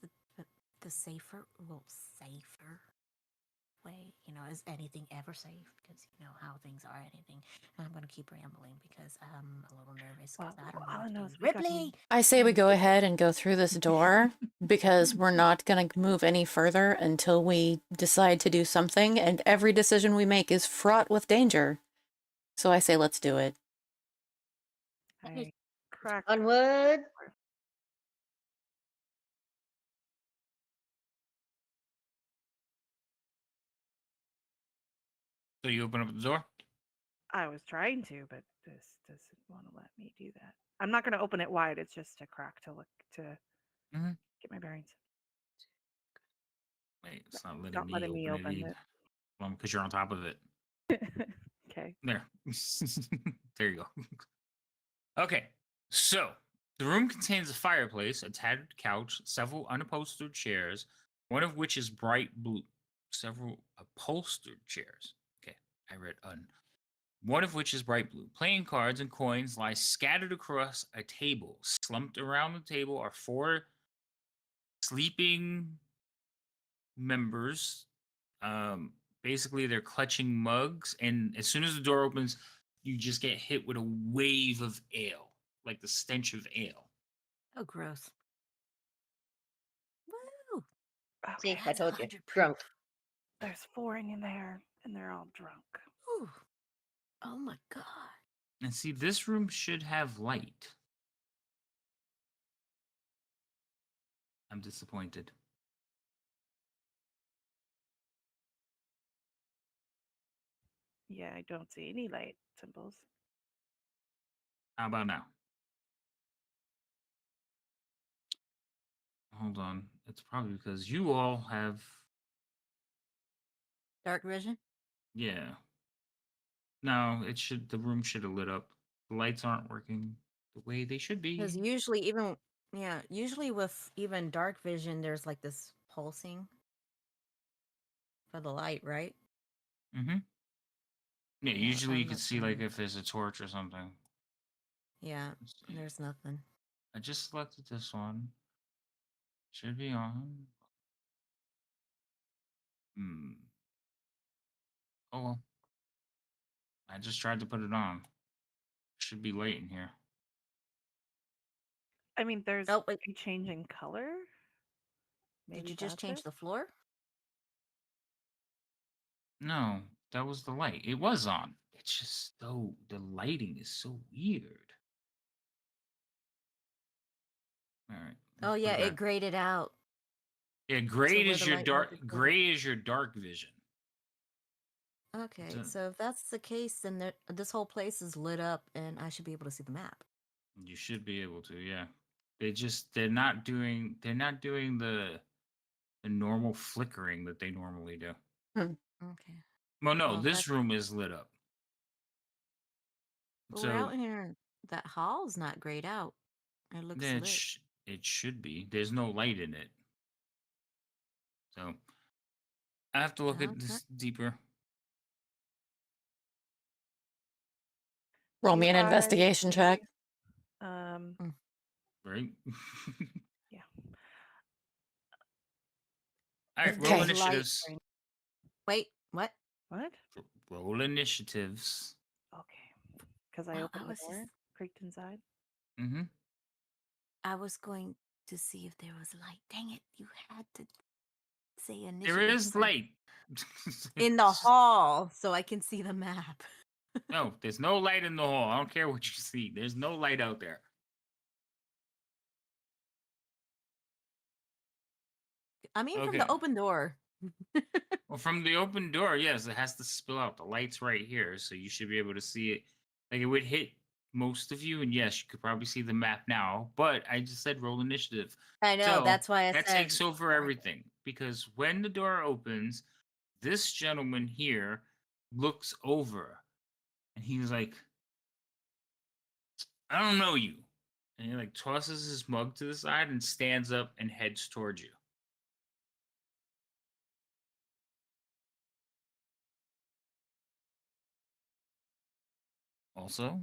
the safer, well, safer way. You know, is anything ever safe? Because you know how things are. Anything. And I'm going to keep rambling because I'm a little nervous because Well, I don't know all I what know to is do. we got Ripley. I say we go ahead and go through this door because we're not going to move any further until we decide to do something, and every decision we make is fraught with danger. So I say let's do it. I cracked. Onward. So you open up the door. I was trying to, but this doesn't want to let me do that. I'm not going to open it wide. It's just a crack to look to Mhm. get my bearings. Wait, it's not letting Not me letting me open open it. Well, because you're on top of it. Okay. There. There you go. Okay. So the room contains a fireplace, a tattered couch, several unupholstered chairs, one of which is bright blue. Several upholstered chairs. Okay. I read un. One of which is bright blue. Playing cards and coins lie scattered across a table. Slumped around the table are four sleeping members. Basically, they're clutching mugs, and as soon as the door opens, you just get hit with a wave of ale, like the stench of ale. Oh, gross. Woo! See, Okay. I That's told you. 100 proof. Drunk. There's four in there, and they're all drunk. Ooh. Oh my god. And see, this room should have light. I'm disappointed. Yeah, I don't see any light symbols. How about now? Hold on. It's probably because you all have. Dark vision. Yeah. No, it should. The room should have lit up. The lights aren't working the way they should Because be. usually, usually with even dark vision, there's like this pulsing for the light, right? Mm-hmm. Yeah. Yeah, Usually you I'm can not see like seeing. if there's a torch or something. Yeah, Let's see. there's nothing. I just selected this one. Should be on. Hmm. Oh well. I just tried to put it on. Should be late in here. I mean, there's Oh wait, a change in color. did Maybe you just that's change it. the floor? No, that was the light. It was on. It's just so the lighting is so weird. All right. Oh Let's put yeah, it it back. graded out Yeah, to gray where is the your light won't be dark. good. Gray is your dark vision. Okay, So so if that's the case, then this whole place is lit up, and I should be able to see the map. you should be able to. Yeah. They're not doing the normal flickering that they normally do. Okay. Well, no, Well, if this that's room is lit up. but we're So out here. That hall's not grayed out. It looks then lit. it should be. There's no light in it. So I have to look at Okay. this deeper. Roll You me an investigation check. Um, Right? yeah. All right, Is roll there Okay. Light. initiatives. Wait, what? what? Roll initiatives. Okay. Because I Oh, opened the door, creaked inside. Mm-hmm. I was going to see if there was light. Dang it! You had to say There initiative is first. light. In the hall, so I can see the map. No, there's no light in the hall. I don't care what you see. There's no light out there. I mean, from Okay. the open door. Well, from the open door, yes, it has to spill out. The light's right here, so you should be able to see it. Like it would hit most of you, and yes, you could probably see the map now. But I just said roll initiative. I know. So That's why I that said. takes over everything because when the door opens, this gentleman here looks over and he's like, I don't know you. And he like tosses his mug to the side and stands up and heads towards you. Also,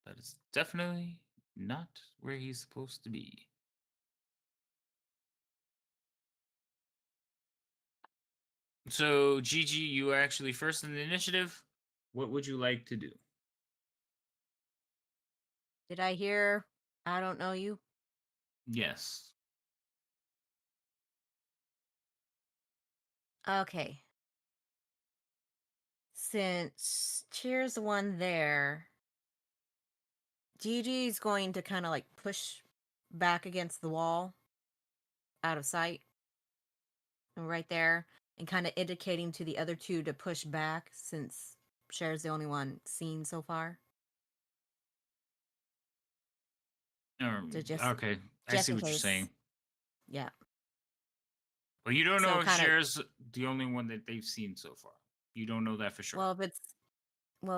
that is definitely not where he's supposed to be. So, Gigi, you are actually first in the initiative. What would you like to do? Did I hear? I don't know you. Yes. Okay. Since Cheer's the one there, Gigi's going to kind of like push back against the wall out of sight. Right there. And kind of indicating to the other two to push back since Cher's the only one seen so far. So Okay, I just see in what you're case. saying. Yeah. But you don't So know if kinda- Cher's the only one that they've seen so far. You don't know that for sure. Well,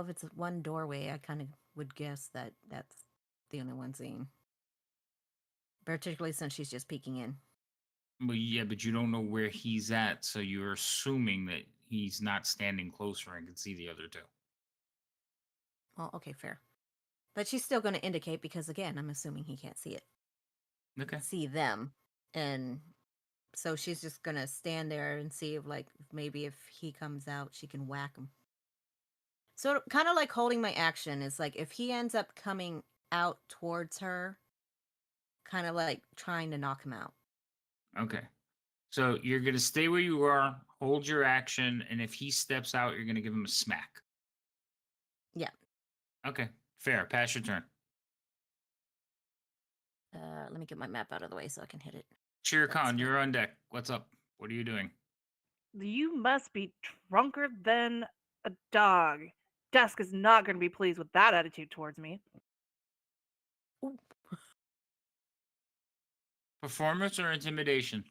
if it's one doorway, I kind of would guess that that's the only one seen. Particularly since she's just peeking in. But yeah, but you don't know where he's at, so you're assuming that he's not standing closer and can see the other two. Well, okay, fair. But she's still going to indicate because, again, I'm assuming he can't see it. Okay. See them. And so she's just going to stand there and see if, like, maybe if he comes out, she can whack him. So kind of like holding my action is like if he ends up coming out towards her, kind of like trying to knock him out. Okay. So you're gonna stay where you are, hold your action, and if he steps out, you're gonna give him a smack. Yeah. Okay. Fair. Pass your turn. Let me get my map out of the way so I can hit it. Cheer That's Khan, fine. you're on deck. What's up? What are you doing? You must be drunker than a dog. Dusk is not going to be pleased with that attitude towards me. Ooh. Performance or intimidation?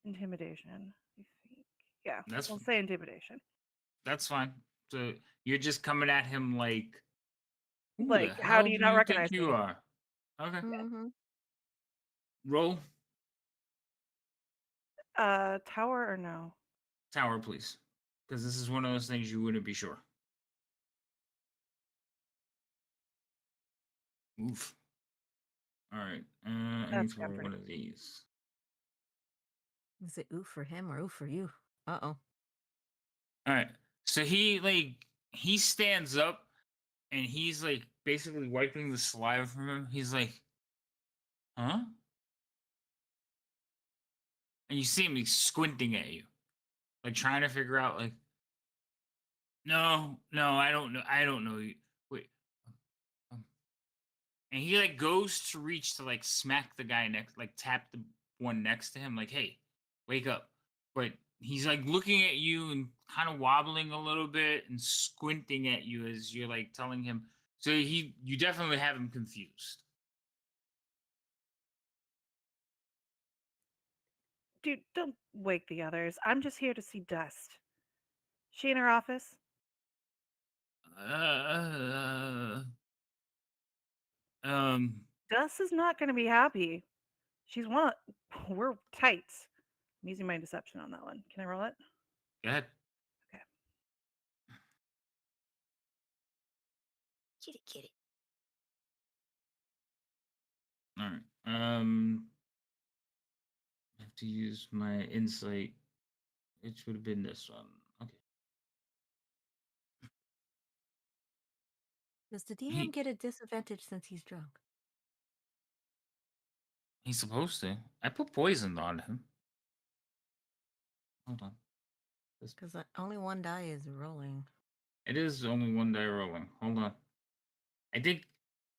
Intimidation, I think. Yeah, That's we'll say intimidation. that's fine. So you're just coming at him like, who the Like, how hell do you do not you think recognize you me? are? Okay. Mm-hmm. Roll Tower or no? tower, please. Because this is one of those things you wouldn't be sure. Oof. All right. I need That's to gone roll pretty. one of these. Is it ooh for him or ooh for you? Uh-oh. All right. So he stands up and he's like basically wiping the saliva from him. He's like, huh? And you see him he's squinting at you, like trying to figure out like, no, I don't know you. Wait. um, And he like goes to reach to like smack the guy next, like tap the one next to him, like, hey, wake up. But he's like looking at you and kind of wobbling a little bit and squinting at you as you're like telling him. So you definitely have him confused. Dude, don't wake the others. I'm just here to see Dust. She in her office? Uh, um, Dust is not going to be happy. She's one. We're tight. I'm using my deception on that one. Can I roll it? go ahead. Okay. Kitty kitty. All right. I have to use my insight. It should have been this one. Okay. Does the DM He get a disadvantage since he's drunk? he's supposed to. I put poison on him. Hold on. Because only one die is rolling. It is only one die rolling. Hold on. I think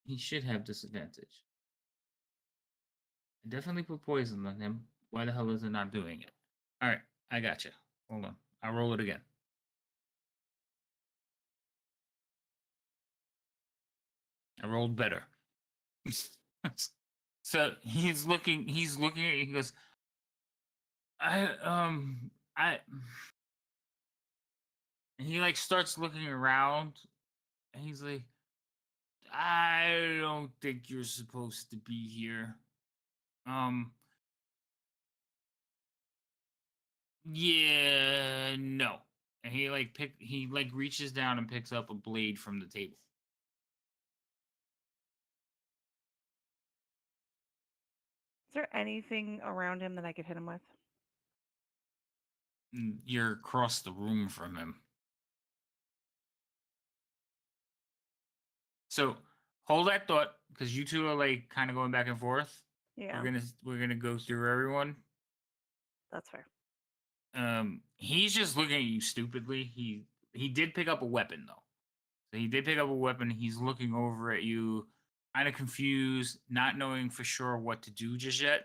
he should have disadvantage. I definitely put poison on him. Why the hell is it not doing it? All right, I got you. Hold on. I'll roll it again. I rolled better. So he's looking at you. He goes, I and he like starts looking around and he's like, I don't think you're supposed to be here. Um, yeah, no. And he like reaches down and picks up a blade from the table. Is there anything around him that I could hit him with? You're across the room from him. So hold that thought, because you two are like kind of going back and forth. Yeah, We're gonna go through everyone. that's fair. He's just looking at you stupidly. He did pick up a weapon though. So he did pick up a weapon. He's looking over at you, kind of confused, not knowing for sure what to do just yet.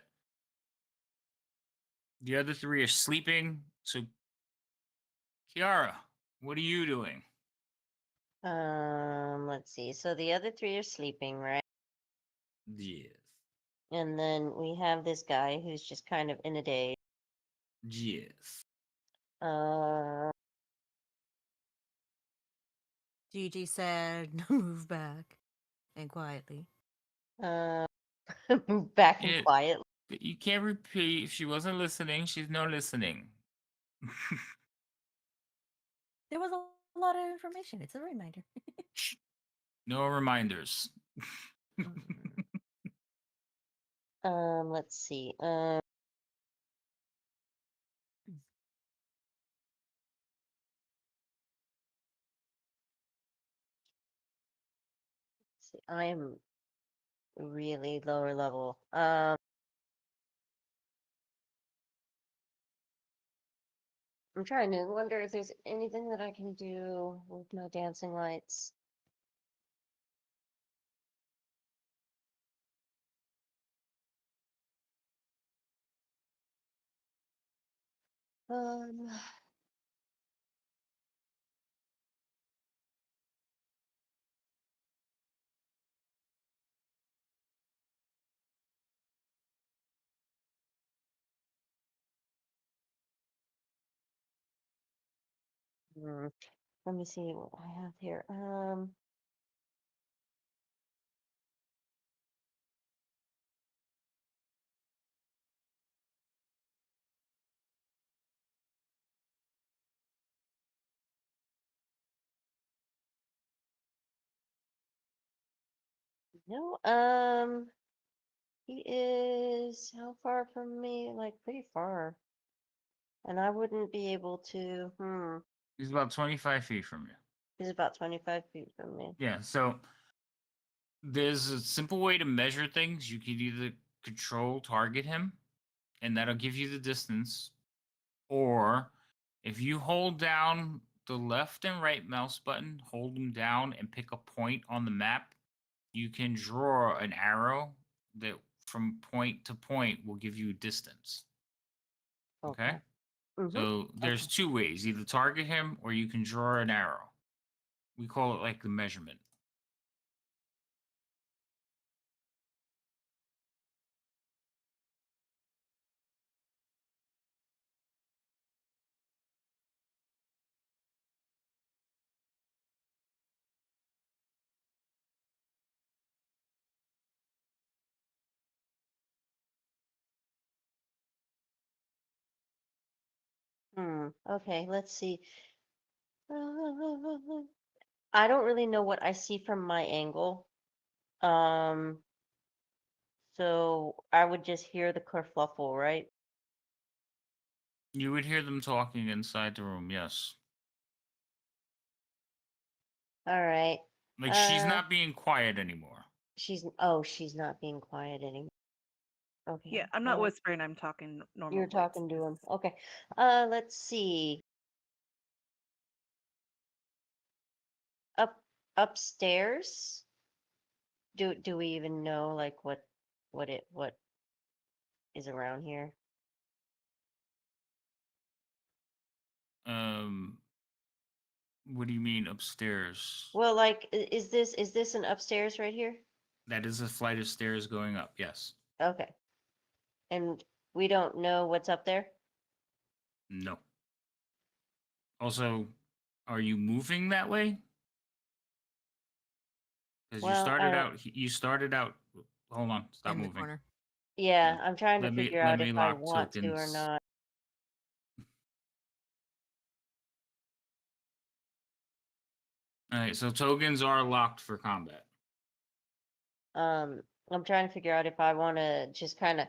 The other three are sleeping. So Kiara, what are you doing? Let's see. So the other three are sleeping, right? Yes. And then we have this guy who's just kind of in a daze. Yes. Uh, Gigi said, move back and quietly. uh, back and Yeah, quiet. but you can't repeat. If she wasn't listening, she's no listening. There was a lot of information. It's a reminder. No reminders. Let's see. I am really lower level. I'm trying to wonder if there's anything that I can do with my dancing lights. Um, hmm, let me see what I have here. No, he is how far from me? Like pretty far. And I wouldn't be able to, He's about 25 feet from you. he's about 25 feet from me. Yeah, so there's a simple way to measure things. You could either control target him, and that'll give you the distance. Or if you hold down the left and right mouse button, hold them down and pick a point on the map, you can draw an arrow that from point to point will give you distance. Okay? Mm-hmm. So there's Okay. two ways, either target him or you can draw an arrow. We call it like the measurement. Okay, let's see. I don't really know what I see from my angle. Um, so I would just hear the kerfluffle, right? You would hear them talking inside the room, yes. All right. Like she's not being quiet anymore. She's not being quiet anymore. Okay. Yeah, I'm not whispering. I'm talking normal. You're voice. talking to him. Okay. Let's see. Upstairs. Do we even know like what is around here? What do you mean upstairs? Well, like is this an upstairs right here? That is a flight of stairs going up, yes. Okay. And we don't know what's up there? No. Also, are you moving that way? Because Well, you started out. Hold on, stop in the moving. corner. yeah, Yeah. I'm trying to Let me figure let out me if I lock want to or tokens. not. All right, so tokens are locked for combat. I'm trying to figure out if I want to just kind of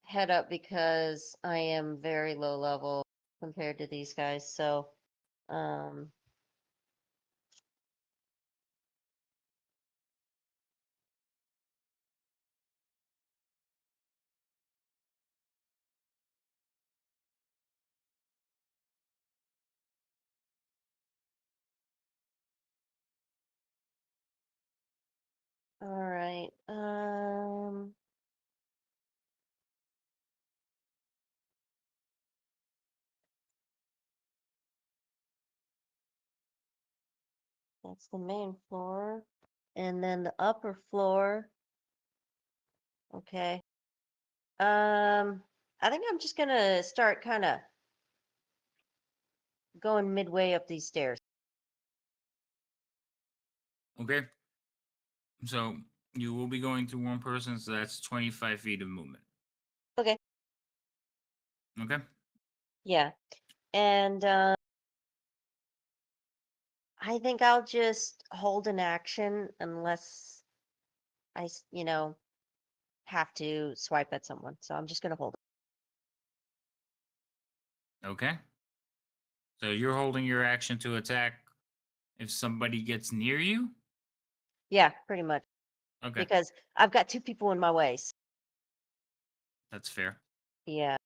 head up because I am very low level compared to these guys. So, um, all right. That's the main floor. And then the upper floor. Okay. I think I'm just gonna start kind of going midway up these stairs. Okay. So you will be going through one person, so that's 25 feet of movement. Okay. Okay. Yeah. And I think I'll just hold an action unless have to swipe at someone. So I'm just gonna hold it. Okay. So you're holding your action to attack if somebody gets near you. Yeah, pretty much. Okay, Because I've got two people in my way. that's fair. Yeah.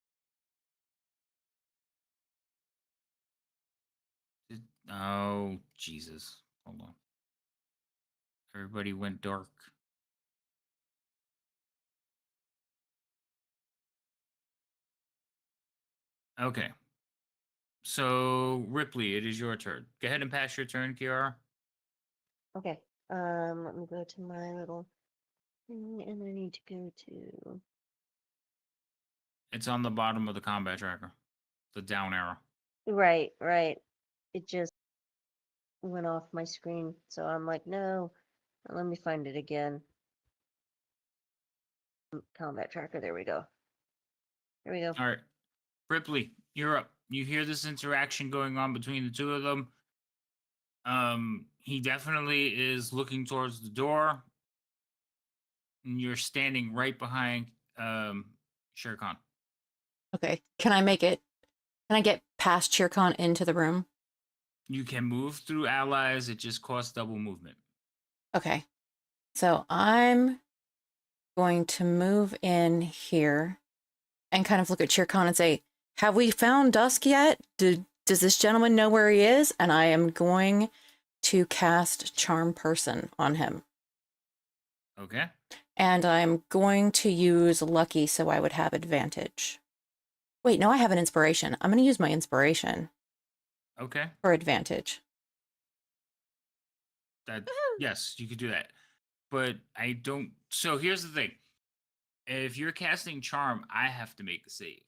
Oh Jesus! Hold on. Everybody went dark. Okay. So Ripley, it is your turn. Go ahead and pass your turn, Kiara. Okay. Let me go to my little thing, and I need to go to. It's on the bottom of the combat tracker, the down arrow. Right, right. It just went off my screen, so I'm like, no. Let me find it again. Combat tracker. There we go. There we go. All right, Ripley, you're up. You hear this interaction going on between the two of them. He definitely is looking towards the door, and you're standing right behind Shere Khan. Okay. Can I make it? Can I get past Cheercon into the room? You can move through allies. It just costs double movement. Okay. So I'm going to move in here and kind of look at Cheercon and say, have we found Dusk yet? Does this gentleman know where he is? And I am going to cast Charm Person on him. Okay. And I'm going to use Lucky so I would have advantage. Wait, no, I have an inspiration. I'm going to use my inspiration Okay. for advantage. That yes, you could do that. But I don't. So here's the thing: if you're casting charm, I have to make a save.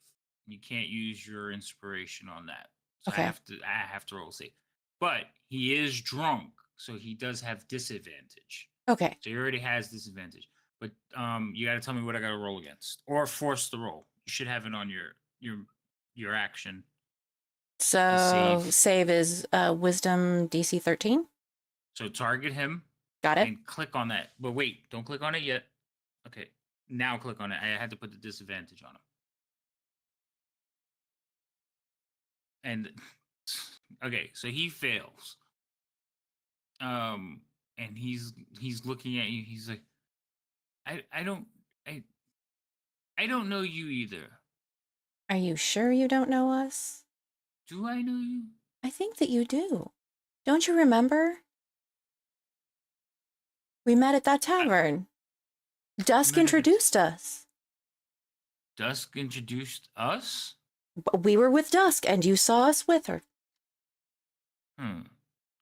You can't use your inspiration on that. So Okay. I have to roll a save. But he is drunk, so he does have disadvantage. Okay. So he already has disadvantage. But you got to tell me what I got to roll against, or force the roll. You should have it on your action. So save. save is Wisdom DC 13. So target him. Got it. And click on that. But wait, don't click on it yet. Okay, now click on it. I had to put the disadvantage on him. And okay, so he fails. And he's looking at you. He's like, I don't know you either. Are you sure you don't know us? Do I know you? I think that you do. Don't you remember? We met at that tavern. Dusk met at the introduced us. Dusk introduced us? We were with Dusk, and you saw us with her. Oh,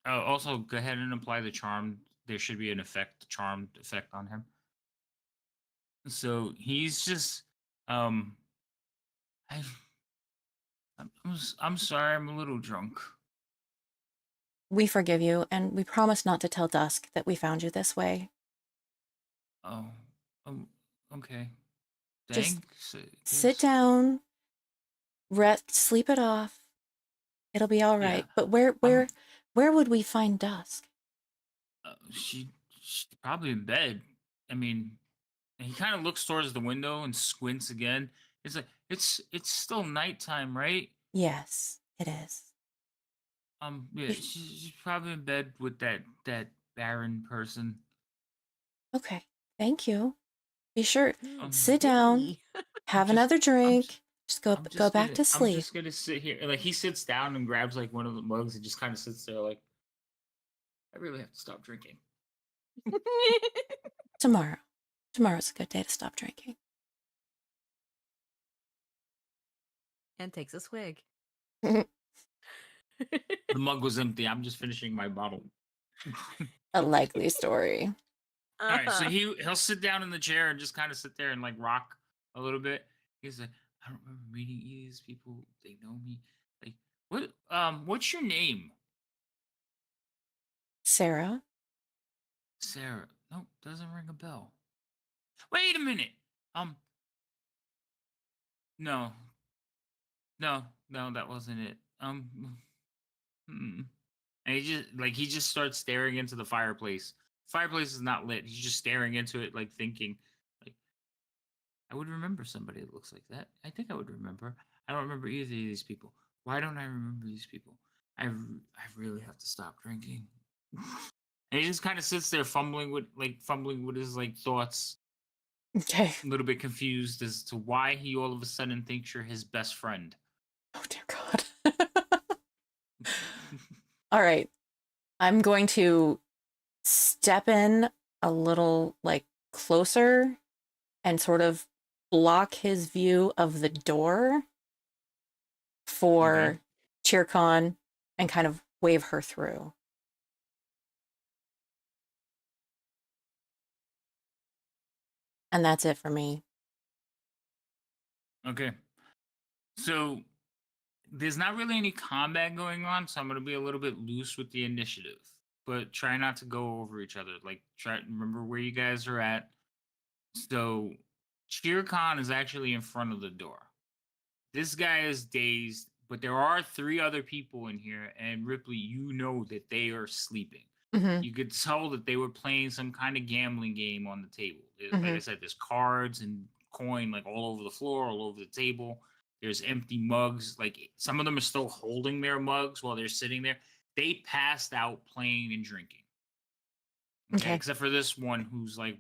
also, go ahead and apply the charm. There should be an effect, charmed effect on him. So he's just, I'm sorry, I'm a little drunk. We forgive you, and we promise not to tell Dusk that we found you this way. Oh, okay. Just Thanks. sit down, rest, sleep it off. It'll be all right. Yeah, But where would we find Dusk? she's probably in bed. I mean, he kind of looks towards the window and squints again. It's like it's still nighttime, right? Yes, it is. Yeah, she's probably in bed with that barren person. Okay, thank you. Be sure, Um, sit down, Yay. have just- another I'm drink, just go I'm go back gonna, to sleep. I'm just gonna sit here. Like he sits down and grabs like one of the mugs and just kind of sits there like, I really have to stop drinking. Tomorrow's a good day to stop drinking. And takes a swig. The mug was empty. I'm just finishing my bottle. A likely story. All right, so he'll sit down in the chair and just kind of sit there and like rock a little bit. He's like, I don't remember meeting any of these people. They know me. Like, what's your name? Sarah? Sarah. Nope, doesn't ring a bell. Wait a minute. No, that wasn't it. And he just starts staring into the fireplace. Fireplace is not lit. He's just staring into it, like thinking, like, I would remember somebody that looks like that. I think I would remember. I don't remember either of these people. Why don't I remember these people? I really have to stop drinking. And he just kind of sits there fumbling with his like thoughts, Okay. a little bit confused as to why he all of a sudden thinks you're his best friend. Oh dear God. All right. I'm going to step in a little like closer and sort of block his view of the door for CheerCon and kind of wave her through. And that's it for me. Okay. So there's not really any combat going on, so I'm gonna be a little bit loose with the initiative. But try not to go over each other. Like try remember where you guys are at. So CheerCon is actually in front of the door. This guy is dazed, but there are 3 other people in here, and Ripley, you know that they are sleeping. Mm-hmm. You could tell that they were playing some kind of gambling game on the table. Like I said, there's cards and coin like all over the floor, all over the table. There's empty mugs. Like some of them are still holding their mugs while they're sitting there. They passed out playing and drinking. Okay. Except for this one who's like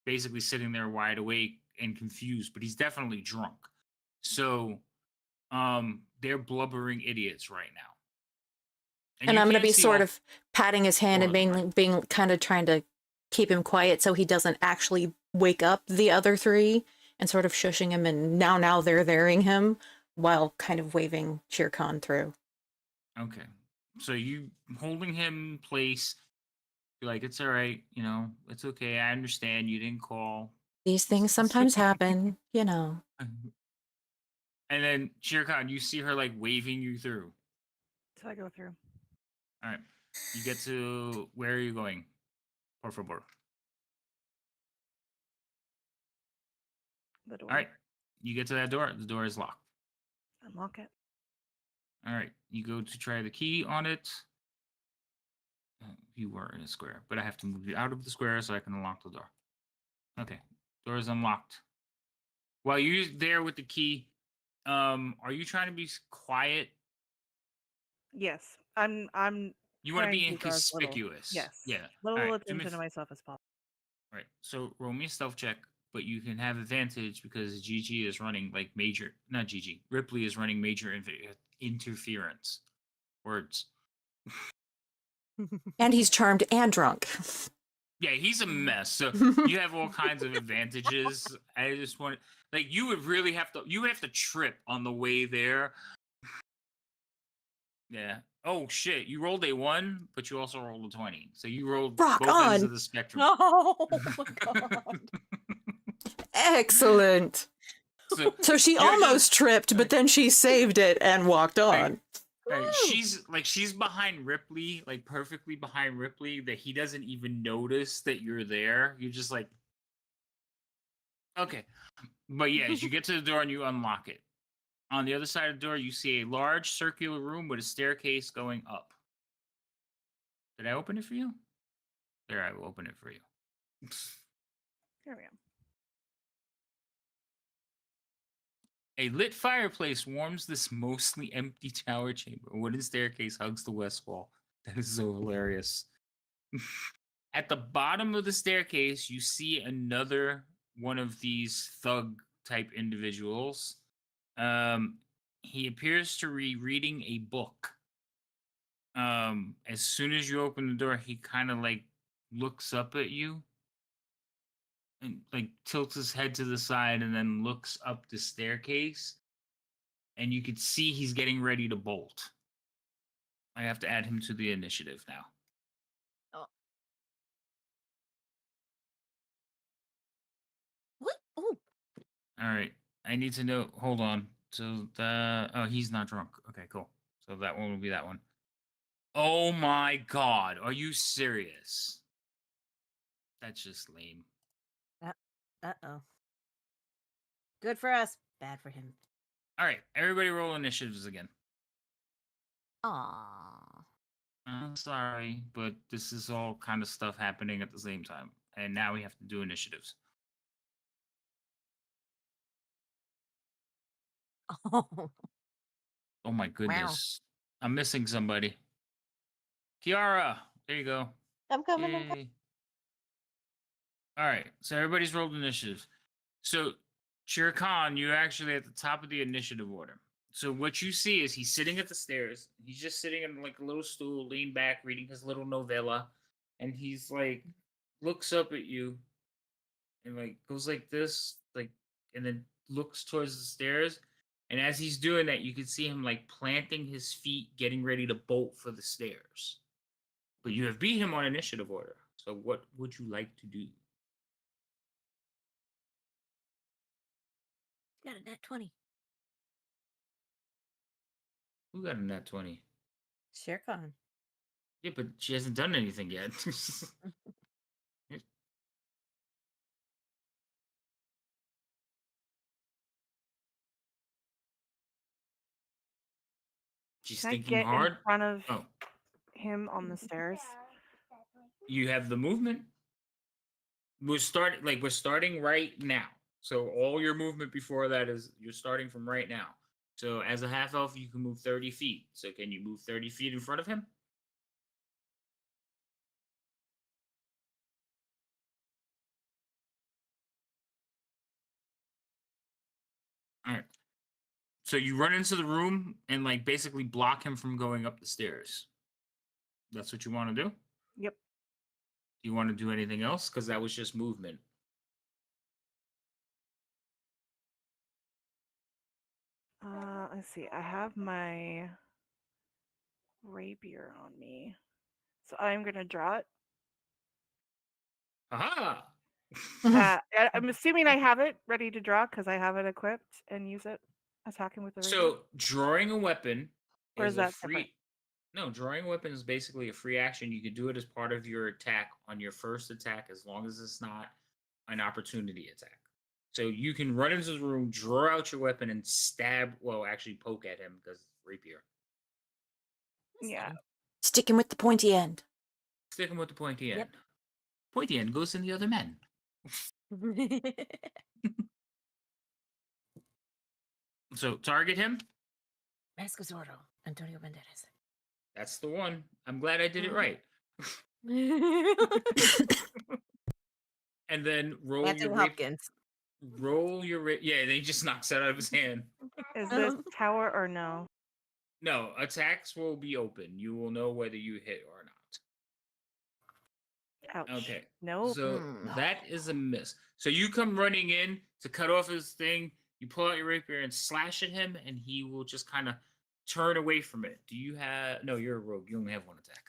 basically sitting there wide awake and confused, but he's definitely drunk. So they're blubbering idiots right now. And I'm going to be sort all of patting his hand and four of them, being kind of trying to keep him quiet so he doesn't actually wake up the other 3 and sort of shushing him and now they're him while kind of waving CheerCon through. Okay. So you holding him in place, you're like, it's all right, you know, it's okay. I understand you didn't call. These things sometimes happen, you know. And then CheerCon, you see her like waving you through. So I go through. All right. You get to where are you going? Por favor. The door. All right. You get to that door. The door is locked. Unlock it. All right. You go to try the key on it. You were in a square, but I have to move you out of the square so I can unlock the door. Okay. Door is unlocked. While you're there with the key, are you trying to be quiet? Yes. I'm You want to trying be to draw as little- inconspicuous. Yes. Yeah. Little All right. attention to myself as possible. All right. So roll me a stealth check, but you can have advantage because GG is running like major, not GG. Ripley is running major interference. Words. And he's charmed and drunk. Yeah, he's a mess. So you have all kinds of advantages. I just want like you would really have to trip on the way there. Yeah. Oh shit! You rolled a 1, but you also rolled a 20. So you rolled Rock both ends on. of the spectrum. Oh my god. Excellent. So she you're almost tripped, but then she saved it and walked on. Right, she's behind Ripley, like perfectly behind Ripley, that he doesn't even notice that you're there. You're just like, okay. But yeah, as you get to the door and you unlock it, on the other side of the door, you see a large circular room with a staircase going up. Did I open it for you? There, I will open it for you. Here we go. A lit fireplace warms this mostly empty tower chamber. A wooden staircase hugs the west wall. That is so hilarious. At the bottom of the staircase, you see another one of these thug type individuals. He appears to be reading a book. As soon as you open the door, he kind of like looks up at you and like tilts his head to the side and then looks up the staircase. And you could see he's getting ready to bolt. I have to add him to the initiative now. Oh. What? Oh. All right. I need to know. Hold on. So he's not drunk. Okay, cool. So that one will be that one. Oh my god. Are you serious? That's just lame. Uh-oh. Good for us. Bad for him. All right. Everybody roll initiatives again. Aww. I'm sorry, but this is all kind of stuff happening at the same time. And now we have to do initiatives. Oh. Oh my goodness. I'm missing somebody. Kiara, there you go. I'm coming. Yay. All right, so everybody's rolled initiatives. So, Shere Khan, you're actually at the top of the initiative order. So what you see is he's sitting at the stairs. He's just sitting in like a little stool, leaned back, reading his little novella, and he's like looks up at you and like goes like this, like, and then looks towards the stairs, And as he's doing that, you can see him like planting his feet, getting ready to bolt for the stairs. But you have beat him on initiative order. So what would you like to do? Got a nat 20. Who got a nat 20? Shercon. Yeah, but she hasn't done anything yet. She's Can I thinking get hard. in front of Oh, him on the stairs? you have the movement. We're starting right now. So all your movement before that is you're starting from right now. So as a half elf, you can move 30 feet. So can you move 30 feet in front of him? All right. So you run into the room and like basically block him from going up the stairs. That's what you want to do? Yep. Do you want to do anything else? Because that was just movement. Let's see. I have my rapier on me, so I'm gonna draw it. Aha! I'm assuming I have it ready to draw because I have it equipped and use it attacking with the rapier. So drawing a weapon Or is is a that free. different? No, drawing a weapon is basically a free action. You can do it as part of your attack on your first attack, as long as it's not an opportunity attack. So you can run into the room, draw out your weapon, and stab. Well, actually, poke at him because it's rapier. Yeah. Sticking with the pointy end. Stick him with the pointy end. Yep. Pointy end goes in the other men. So target him. Mask of Zorro, Antonio Banderas. That's the one. I'm glad I did it Mhm. right. And then roll Anthony your Hopkins. Yeah, they just knocks it out of his hand. Is this tower or no? No, attacks will be open. You will know whether you hit or not. Ouch. Okay. No. So Mm. that is a miss. So you come running in to cut off his thing. You pull out your rapier and slash at him, and he will just kind of turn away from it. Do you have? No, you're a rogue. You only have one attack.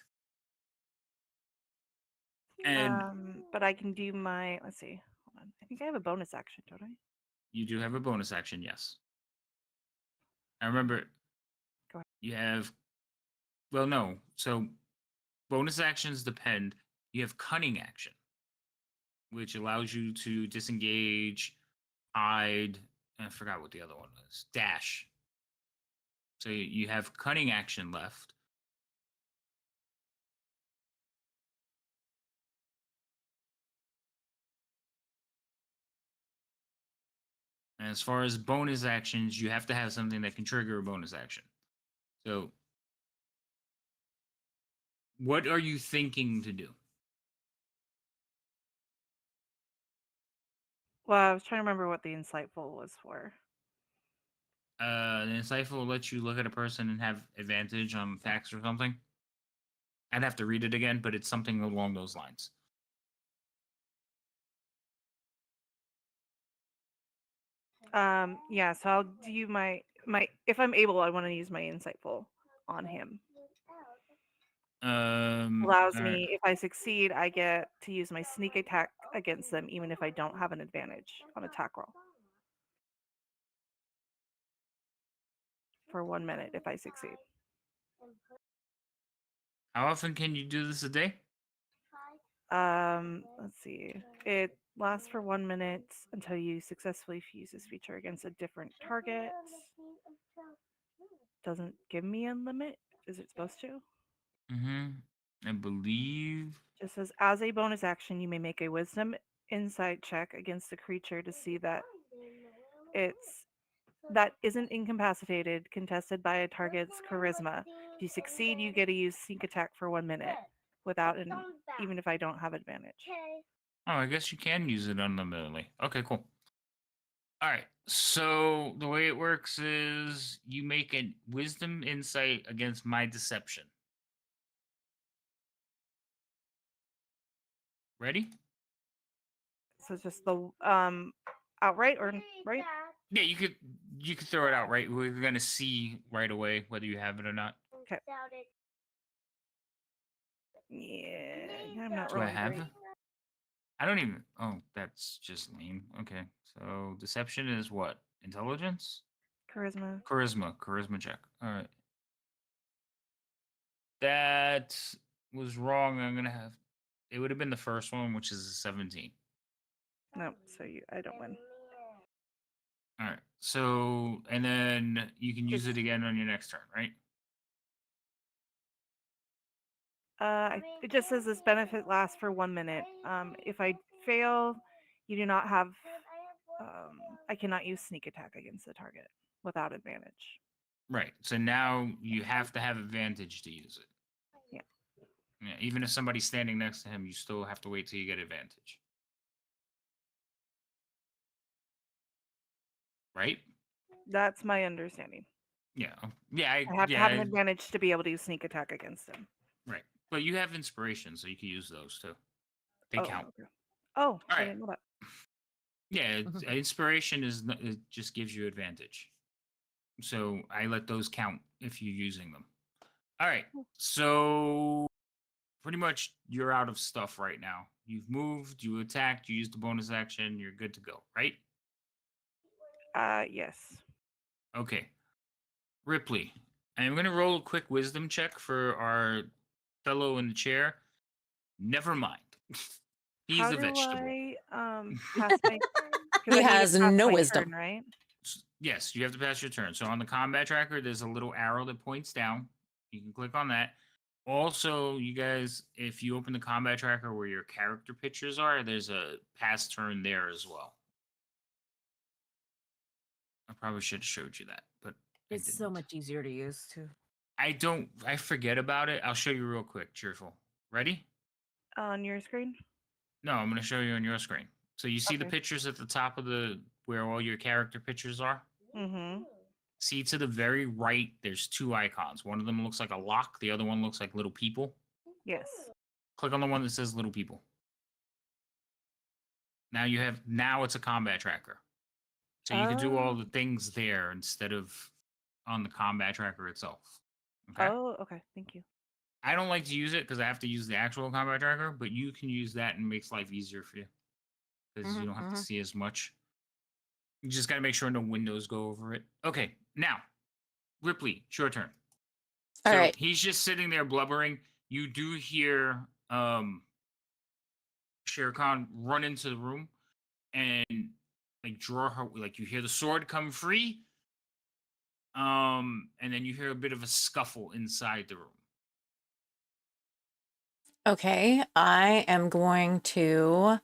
And But I can do my. Let's see. Hold on. I think I have a bonus action, don't I? you do have a bonus action, yes. I remember. Go ahead. You have. Well, no. So bonus actions depend. You have cunning action, which allows you to disengage, hide. I forgot what the other one was. Dash. So you have cunning action left. And as far as bonus actions, you have to have something that can trigger a bonus action. So, what are you thinking to do? Well, I was trying to remember what the insightful was for. The insightful will let you look at a person and have advantage on attacks or something. I'd have to read it again, but it's something along those lines. Yeah, so I'll do my if I'm able, I want to use my insightful on him. Allows All right. me, if I succeed, I get to use my sneak attack against them, even if I don't have an advantage on attack roll. For 1 minute if I succeed. How often can you do this a day? Let's see. It lasts for 1 minute until you successfully fuse this feature against a different target. Doesn't give me a limit. Is it supposed to? Mm-hmm. I believe. Just says, as a bonus action, you may make a wisdom insight check against the creature to see that that isn't incapacitated, contested by a target's charisma. If you succeed, you get to use sneak attack for 1 minute without even if I don't have advantage. Oh, I guess you can use it unlimitedly. Okay, cool. All right. So the way it works is you make a wisdom insight against my deception. Ready? So just the outright or right? Yeah, you can throw it out, right? We're gonna see right away whether you have it or not. Okay. Yeah, I'm not Do I rolling have great. it? I don't even. Oh, that's just lame. Okay, so deception is what? Intelligence? Charisma. Charisma check. All right. That was wrong. I'm gonna have. It would have been the first one, which is a 17. No, so I don't win. All right. So, and then you can use It's- it again on your next turn, right? It just says this benefit lasts for 1 minute. If I fail, you do not have. I cannot use sneak attack against the target without advantage. Right. So now you have to have advantage to use it. Yeah. Yeah. Even if somebody's standing next to him, you still have to wait till you get advantage. Right? That's my understanding. Yeah. Yeah. I have to have an advantage to be able to use sneak attack against him. Right. But you have inspiration, so you can use those too. They count. Okay. Oh, I right. didn't know that. Yeah. Inspiration it just gives you advantage. So I let those count if you're using them. All right. So pretty much you're out of stuff right now. You've moved, you attacked, you used the bonus action, you're good to go, right? Yes. Okay. Ripley, I'm going to roll a quick wisdom check for our fellow in the chair. Never mind. He's How a do vegetable. I pass my? 'Cause He I need to has pass no my wisdom. turn, right? Yes, you have to pass your turn. So on the combat tracker, there's a little arrow that points down. You can click on that. Also, you guys, if you open the combat tracker where your character pictures are, there's a pass turn there as well. I probably should have showed you that, but I It's so didn't. much easier to use too. I forget about it. I'll show you real quick, Cheerful. Ready? On your screen. No, I'm going to show you on your screen. So you see the Okay. pictures at the top of where all your character pictures are? Mm-hmm. See to the very right, there's two icons. One of them looks like a lock. The other one looks like little people. Yes. Click on the one that says little people. Now it's a combat tracker. So you can do all the things there instead of on the combat tracker itself. Okay? Oh, okay. Thank you. I don't like to use it because I have to use the actual combat tracker, but you can use that and it makes life easier for you. Because you don't have to see as much. You just got to make sure no windows go over it. Okay, now, Ripley, it's your turn. All So right. he's just sitting there blubbering. You do hear Shere Khan run into the room and like draw her, like you hear the sword come free. And then you hear a bit of a scuffle inside the room. Okay, I am going to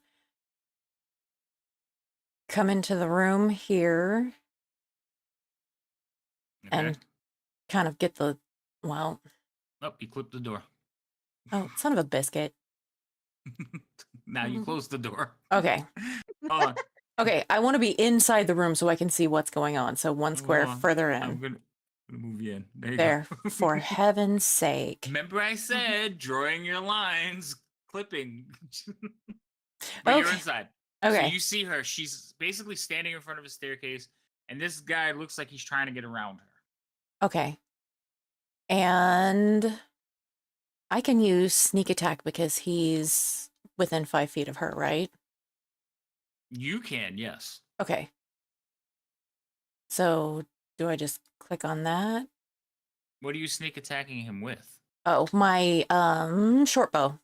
come into the room here Okay. and kind of get the, well, Oh, you clipped the door. oh, son of a biscuit. Now you close the door. Okay. Hold on. Okay, I want to be inside the room so I can see what's going on. So one square Hold on. further I'm in. gonna move you in. There you There, go. for heaven's sake. Remember I said drawing your lines, clipping. But you're Okay. inside. So Okay. you see her. She's basically standing in front of a staircase, and this guy looks like he's trying to get around her. Okay. And I can use sneak attack because he's within 5 feet of her, right? You can, yes. Okay. So do I just click on that? What are you sneak attacking him with? Oh, my short bow.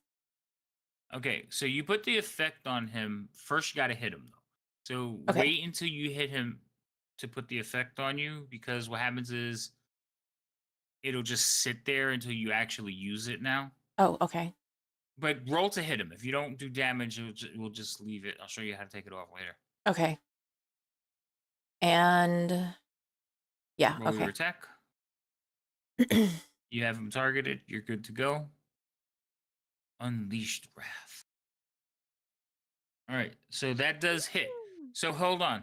Okay, so you put the effect on him. First, you got to hit him, though. So Okay. wait until you hit him to put the effect on you, because what happens is it'll just sit there until you actually use it now. Oh, okay. But roll to hit him. If you don't do damage, we'll just leave it. I'll show you how to take it off later. Okay. And yeah, Roll your okay. attack. You have him targeted. You're good to go. Unleashed Wrath. All right, so that does hit. So hold on.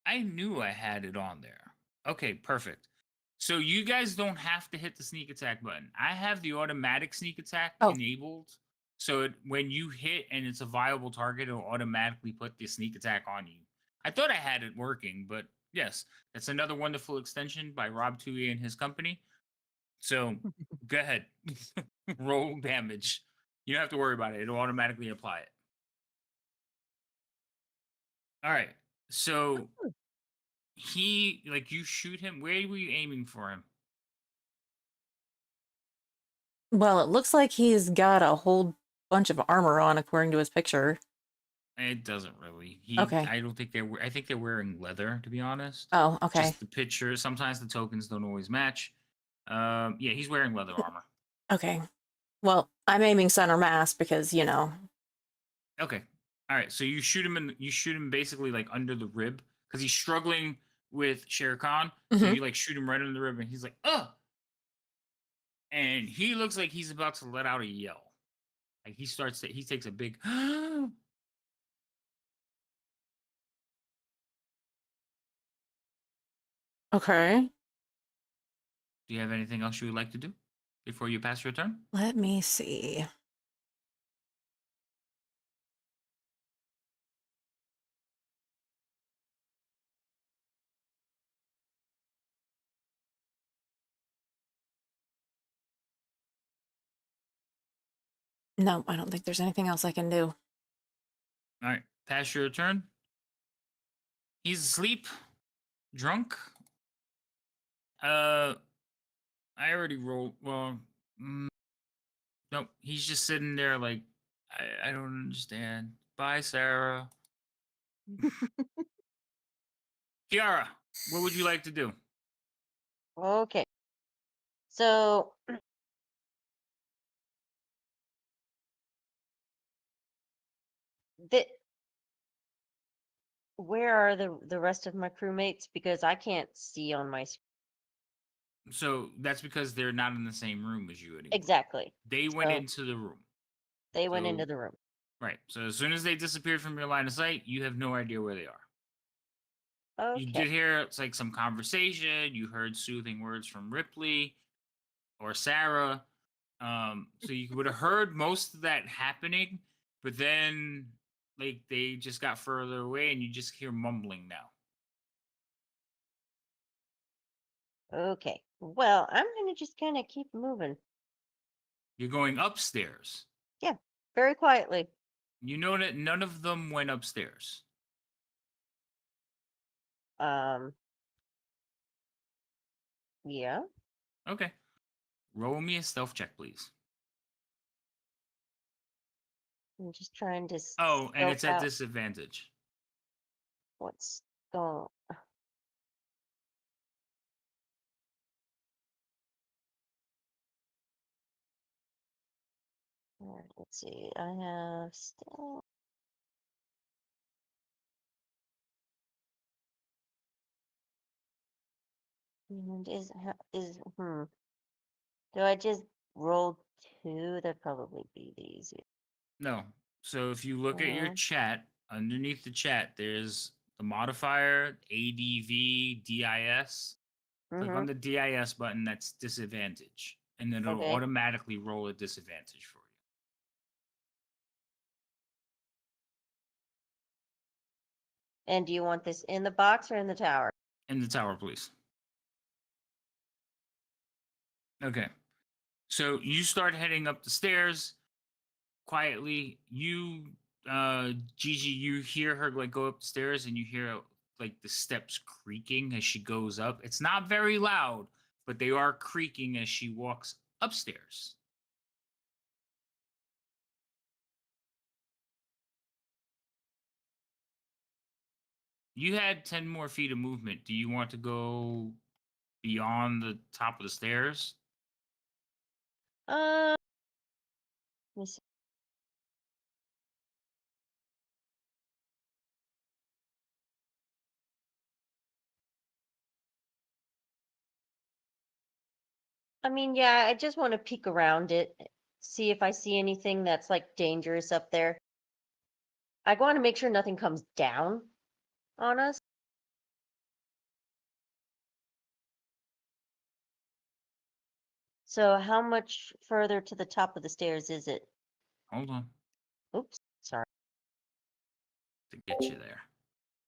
I knew I had it on there. Okay, perfect. So you guys don't have to hit the sneak attack button. I have the automatic sneak attack enabled So when you hit and it's a viable target, it'll automatically put the sneak attack on you. I thought I had it working, but yes, that's another wonderful extension by Rob Tui and his company. So go ahead, roll damage. You don't have to worry about it. It'll automatically apply it. All right. So you shoot him. Where were you aiming for him? Well, it looks like he's got a whole bunch of armor on, according to his picture. It doesn't really. Okay. I don't think I think they're wearing leather, to be honest. Oh, okay. Just the picture. Sometimes the tokens don't always match. Yeah, he's wearing leather armor. Okay. Well, I'm aiming center mass because, Okay. All right. So you shoot him basically like under the rib because he's struggling with Shere Khan. So Mhm. you like shoot him right under the rib, and he's like, "Ugh!" And he looks like he's about to let out a yell. Like he takes a big. Okay. Do you have anything else you would like to do before you pass your turn? Let me see. No, I don't think there's anything else I can do. All right, pass your turn. He's asleep, drunk. I already rolled. Well, nope. He's just sitting there like, I don't understand. Bye, Sarah. Kiara, what would you like to do? Okay. So the where are the rest of my crewmates? Because I can't see on my screen. So that's because they're not in the same room as you anymore. Exactly. They went So into the room. they went So- into the room. Right. So as soon as they disappeared from your line of sight, you have no idea where they are. You Okay. did hear it's like some conversation. You heard soothing words from Ripley or Sarah. So you would have heard most of that happening, but then like they just got further away and you just hear mumbling now. Okay. Well, I'm gonna just kind of keep moving. You're going upstairs. Very quietly. You know that none of them went upstairs. Um. Yeah. Okay. Roll me a stealth check, please. I'm just trying to Oh, and scope it's at out disadvantage. what's going. All right, let's see. I have still. And do I just roll 2? That'd probably be the easiest. No. So if you look at your Uh-huh. chat, underneath the chat, there's the modifier ADV DIS. Click Mm-hmm. on the DIS button, that's disadvantage. And then it'll Okay. automatically roll a disadvantage for And do you want this in the box or in the tower? you. In the tower, please. Okay. So you start heading up the stairs quietly. Gigi, you hear her like go up the stairs and you hear like the steps creaking as she goes up. It's not very loud, but they are creaking as she walks upstairs. You had 10 more feet of movement. Do you want to go beyond the top of the stairs? Let me see. I mean, yeah, I just want to peek around it, see if I see anything that's like dangerous up there. I want to make sure nothing comes down on us. So how much further to the top of the stairs is it? Hold on Oops, sorry. to get you there.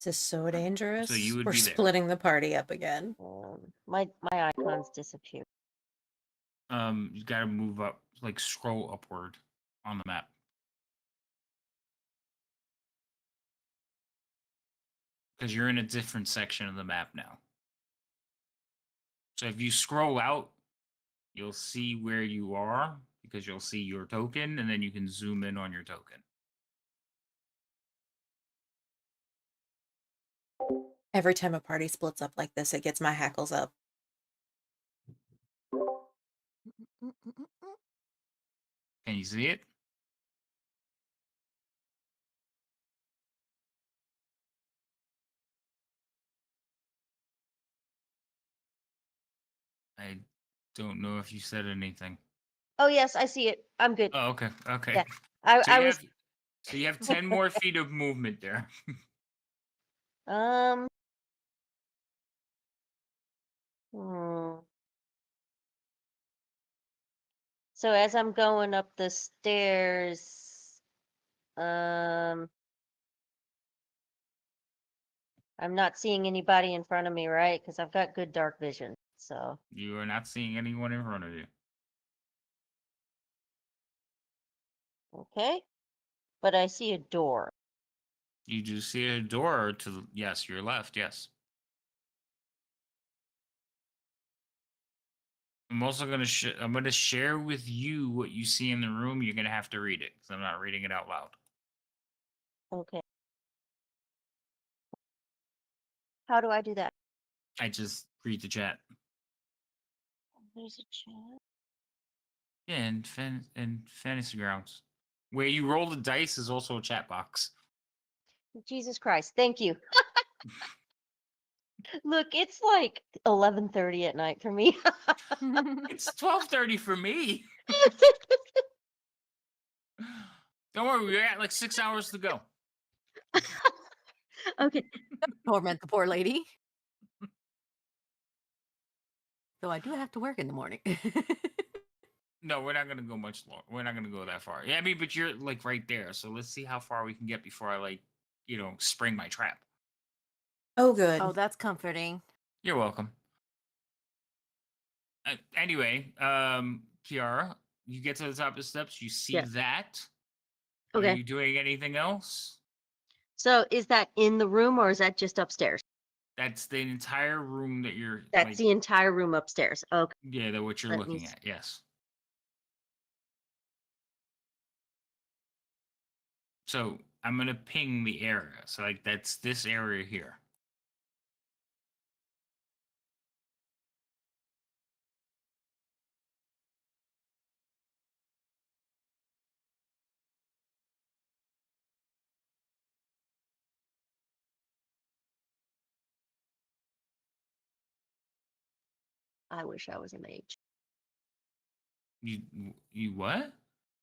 This is so dangerous. you would We're be there. splitting the party up again. My icons disappeared. You got to move up, like scroll upward on the map. Because you're in a different section of the map now. So if you scroll out, you'll see where you are because you'll see your token, and then you can zoom in on your token. Every time a party splits up like this, it gets my hackles up. Can you see it? I don't know if you said anything. Oh yes, I see it. I'm good. Oh, okay. Okay. Yeah, So I you was. have 10 more feet of movement there. Um. hmm. So as I'm going up the stairs, I'm not seeing anybody in front of me, right? Because I've got good dark vision. So You are not seeing anyone in front of you. okay, but I see a door. You do see a door to yes, your left, yes. I'm also I'm gonna share with you what you see in the room. You're gonna have to read it because I'm not reading it out loud. Okay. How do I do that? I just read the chat. There's a chat. Yeah, and Fantasy Grounds. Where you roll the dice is also a chat box. Jesus Christ! Thank you. Look, it's like 11:30 at night for me. It's 12:30 for me. Don't worry, we got like 6 hours to go. Okay. Torment the poor lady. Though I do have to work in the morning. No, we're not gonna go much long. We're not gonna go that far. Yeah, I mean, but you're like right there. So let's see how far we can get before I like, spring my trap. Oh, good. Oh, that's comforting. You're welcome. Anyway, Kiara, you get to the top of the steps. You see Yeah. that. Are Okay. you doing anything else? So is that in the room or is that just upstairs? That's the entire room that you're. That's like, the entire room upstairs. Okay. yeah, that what you're Let me looking at. Yes. So I'm gonna ping the area. So like that's this area here. I wish I was a mage. You what?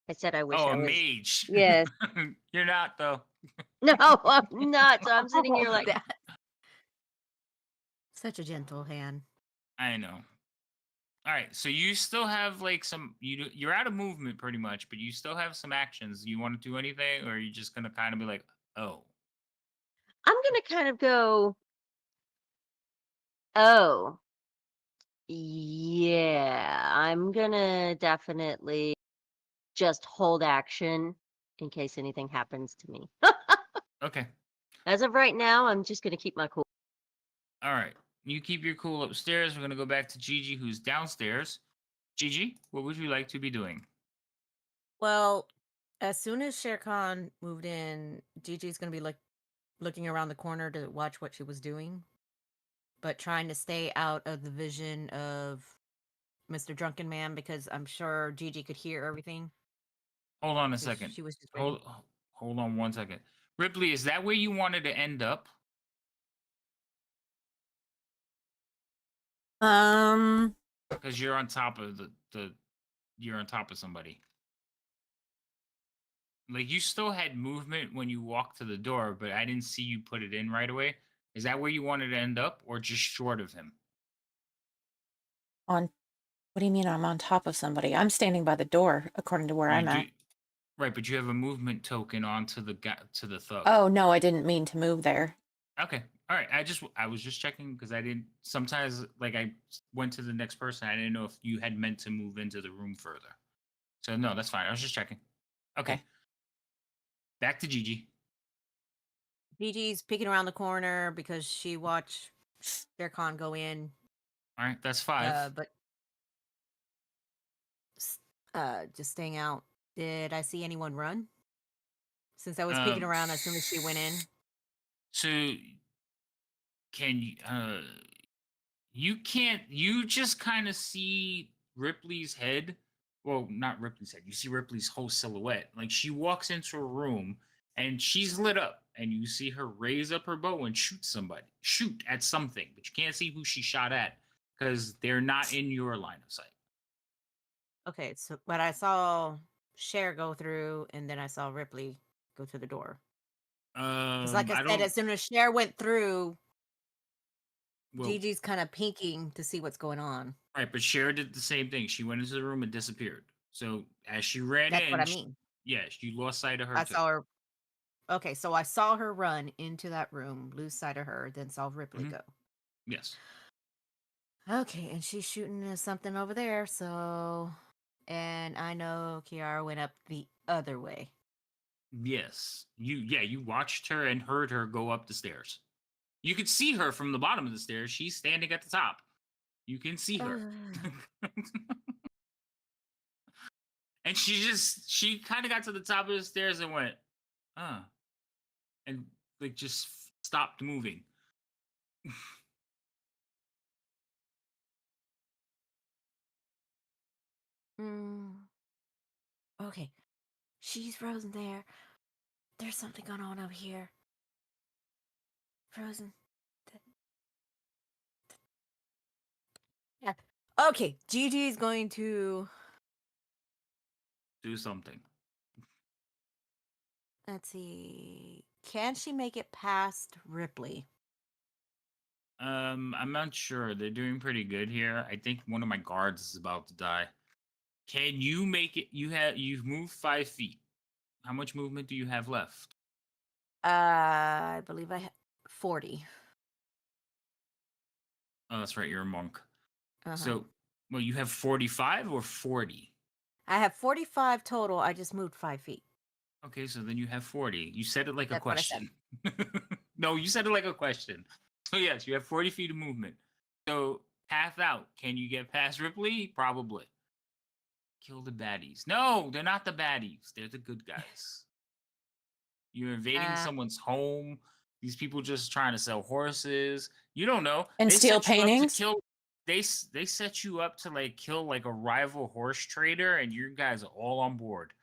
I said I wish Oh, I a was. mage. Yes. You're not though. No, I'm not. So I'm sitting here like, That- Such a gentle hand. I know. All right, so you still have like you're out of movement pretty much, but you still have some actions. You want to do anything, or are you just gonna kind of be like, oh, I'm gonna kind of go, oh, yeah, I'm gonna definitely just hold action in case anything happens to me. okay, As of right now, I'm just gonna keep my cool. all right. You keep your cool upstairs. We're gonna go back to Gigi, who's downstairs. Gigi, what would you like to be doing? Well, as soon as Shere Khan moved in, Gigi's gonna be like looking around the corner to watch what she was doing, but trying to stay out of the vision of Mr. Drunken Man because I'm sure Gigi could hear everything. Hold on a 'cause second. She was just reading. Hold on 1 second. Ripley, is that where you wanted to end up? Because you're on top of you're on top of somebody. Like you still had movement when you walked to the door, but I didn't see you put it in right away. Is that where you wanted to end up, or just short of him? What do you mean I'm on top of somebody? I'm standing by the door according to where I'm do, at. Right, but you have a movement token onto to the thug. Oh no, I didn't mean to move there. Okay. All right. I was just checking because I didn't. Sometimes, like I went to the next person. I didn't know if you had meant to move into the room further. So no, that's fine. I was just checking. Okay. Okay. Back to Gigi. Gigi's peeking around the corner because she watched their con go in. All right, that's 5. But just staying out. Did I see anyone run? Since I was peeking around as soon as she went in. So can you? You can't. You just kind of see Ripley's head. Well, not Ripley's head. You see Ripley's whole silhouette. Like she walks into a room and she's lit up, and you see her raise up her bow and shoot at something, but you can't see who she shot at because they're not in your line of sight. Okay, so but I saw Cher go through, and then I saw Ripley go to the door. Because, like I I said, don't. as soon as Cher went through, Well, Gigi's kind of peeking to see what's going on. right, but Cher did the same thing. She went into the room and disappeared. So as she ran That's what in, I mean. yes, you lost sight of her I too. saw her. Okay, so I saw her run into that room, lose sight of her, then saw Ripley Mhm. go. Yes. Okay, and she's shooting at something over there, so. And I know Kiara went up the other way. Yes. You watched her and heard her go up the stairs. You could see her from the bottom of the stairs. She's standing at the top. You can see her. And she kind of got to the top of the stairs and went, and like just stopped moving. Okay, she's frozen there. There's something going on over here. Frozen. Yeah. Okay, Gigi's going to. Do something. Let's see. Can she make it past Ripley? I'm not sure. They're doing pretty good here. I think one of my guards is about to die. Can you make it? You've moved 5 feet. How much movement do you have left? I believe I have 40. Oh, that's right. You're a monk. Uh-huh. So, well, you have 45 or 40? I have 45 total. I just moved 5 feet. Okay, so then you have 40. You said it like a That's what I said. question. No, you said it like a question. So, yes, you have 40 feet of movement. So, path out. Can you get past Ripley? Probably. Kill the baddies. No, they're not the baddies. They're the good guys. You're invading someone's home. These people just trying to sell horses. You don't know. And They steal set you up to paintings? kill. They set you up to like kill like a rival horse trader, and you guys are all on board.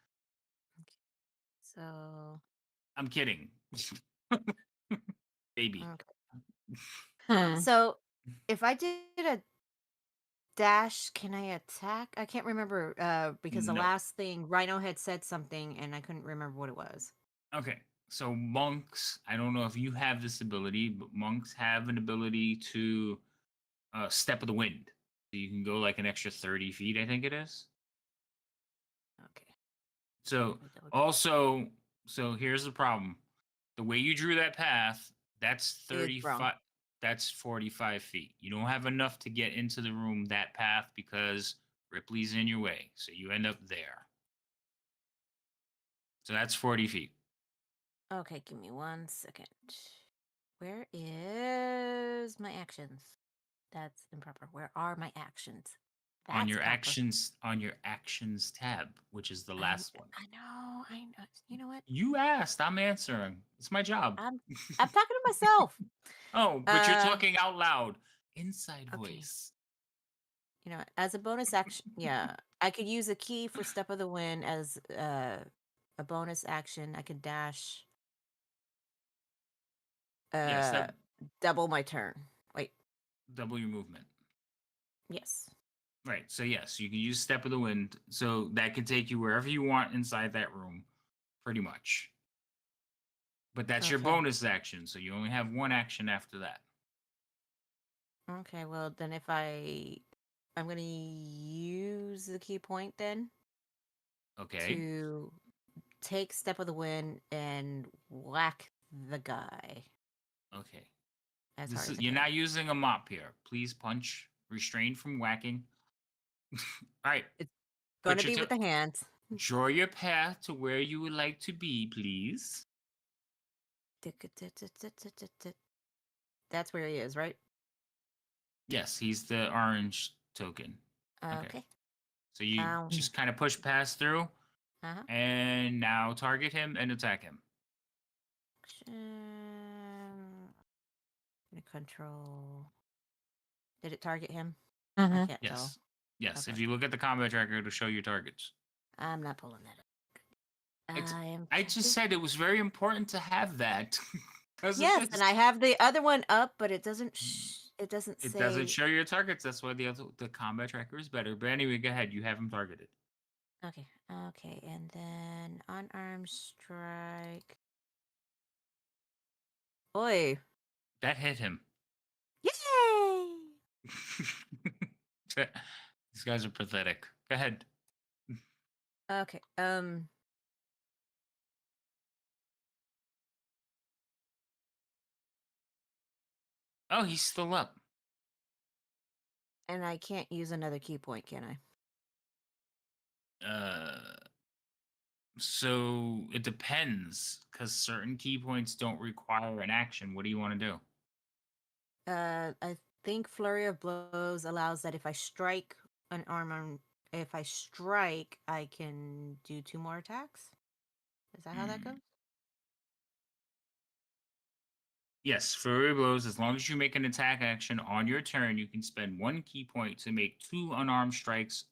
So. I'm kidding. Baby. Okay. So, if I did a dash, can I attack? I can't remember because the No. last thing Rhino had said something and I couldn't remember what it was. Okay. So monks, I don't know if you have this ability, but monks have an ability to step of the wind. So you can go like an extra 30 feet, I think it is. Okay. So also, so here's the problem. The way you drew that path, that's It's wrong. 35. That's 45 feet. You don't have enough to get into the room that path because Ripley's in your way. So you end up there. So that's 40 feet. Okay, give me 1 second. Where is my actions? That's improper. Where are my actions? On your proper. actions tab, which is the last one. I know. You know what? You asked, I'm answering. It's my job. I'm talking to myself. Oh, but you're talking out loud. Inside Okay. voice. You know, as a bonus action, yeah, I could use a key for Step of the Wind as a bonus action. I could dash. Yes, Double my turn. Wait. double your movement. Yes. Right. So yes, you can use Step of the Wind. So that can take you wherever you want inside that room, pretty much. But that's your Okay. bonus action, so you only have one action after that. Okay, well then if I'm gonna use the key point then Okay. to take Step of the Wind and whack the guy Okay. as This hard is, as I you're can. not using a mop here. Please punch. Refrain from whacking. All right. Gonna put your be with the hands. Draw your path to where you would like to be, please. That's where he is, right? Yes, he's the orange token. Okay. So you just kind of push past through, Uh-huh. and now target him and attack him. Control. Did it target him? Mhm. I can't tell. Yes. Yes. Okay. If you look at the combat tracker, it'll show your targets. I'm not pulling that up. I just said it was very important to have that. Yes, and I have the other one up, but it doesn't. It doesn't It say. doesn't show your targets. That's why the combat tracker is better. But anyway, go ahead. You have him targeted. Okay. Okay, and then unarmed strike. Boy. That hit him. Yay! These guys are pathetic. Go ahead. Okay. Oh, he's still up. And I can't use another key point, can I? So it depends, because certain key points don't require an action. What do you want to do? I think Flurry of Blows allows that if I strike an if I strike, I can do 2 more attacks. Is that how that goes? Yes, Flurry of Blows. As long as you make an attack action on your turn, you can spend 1 key point to make 2 unarmed strikes.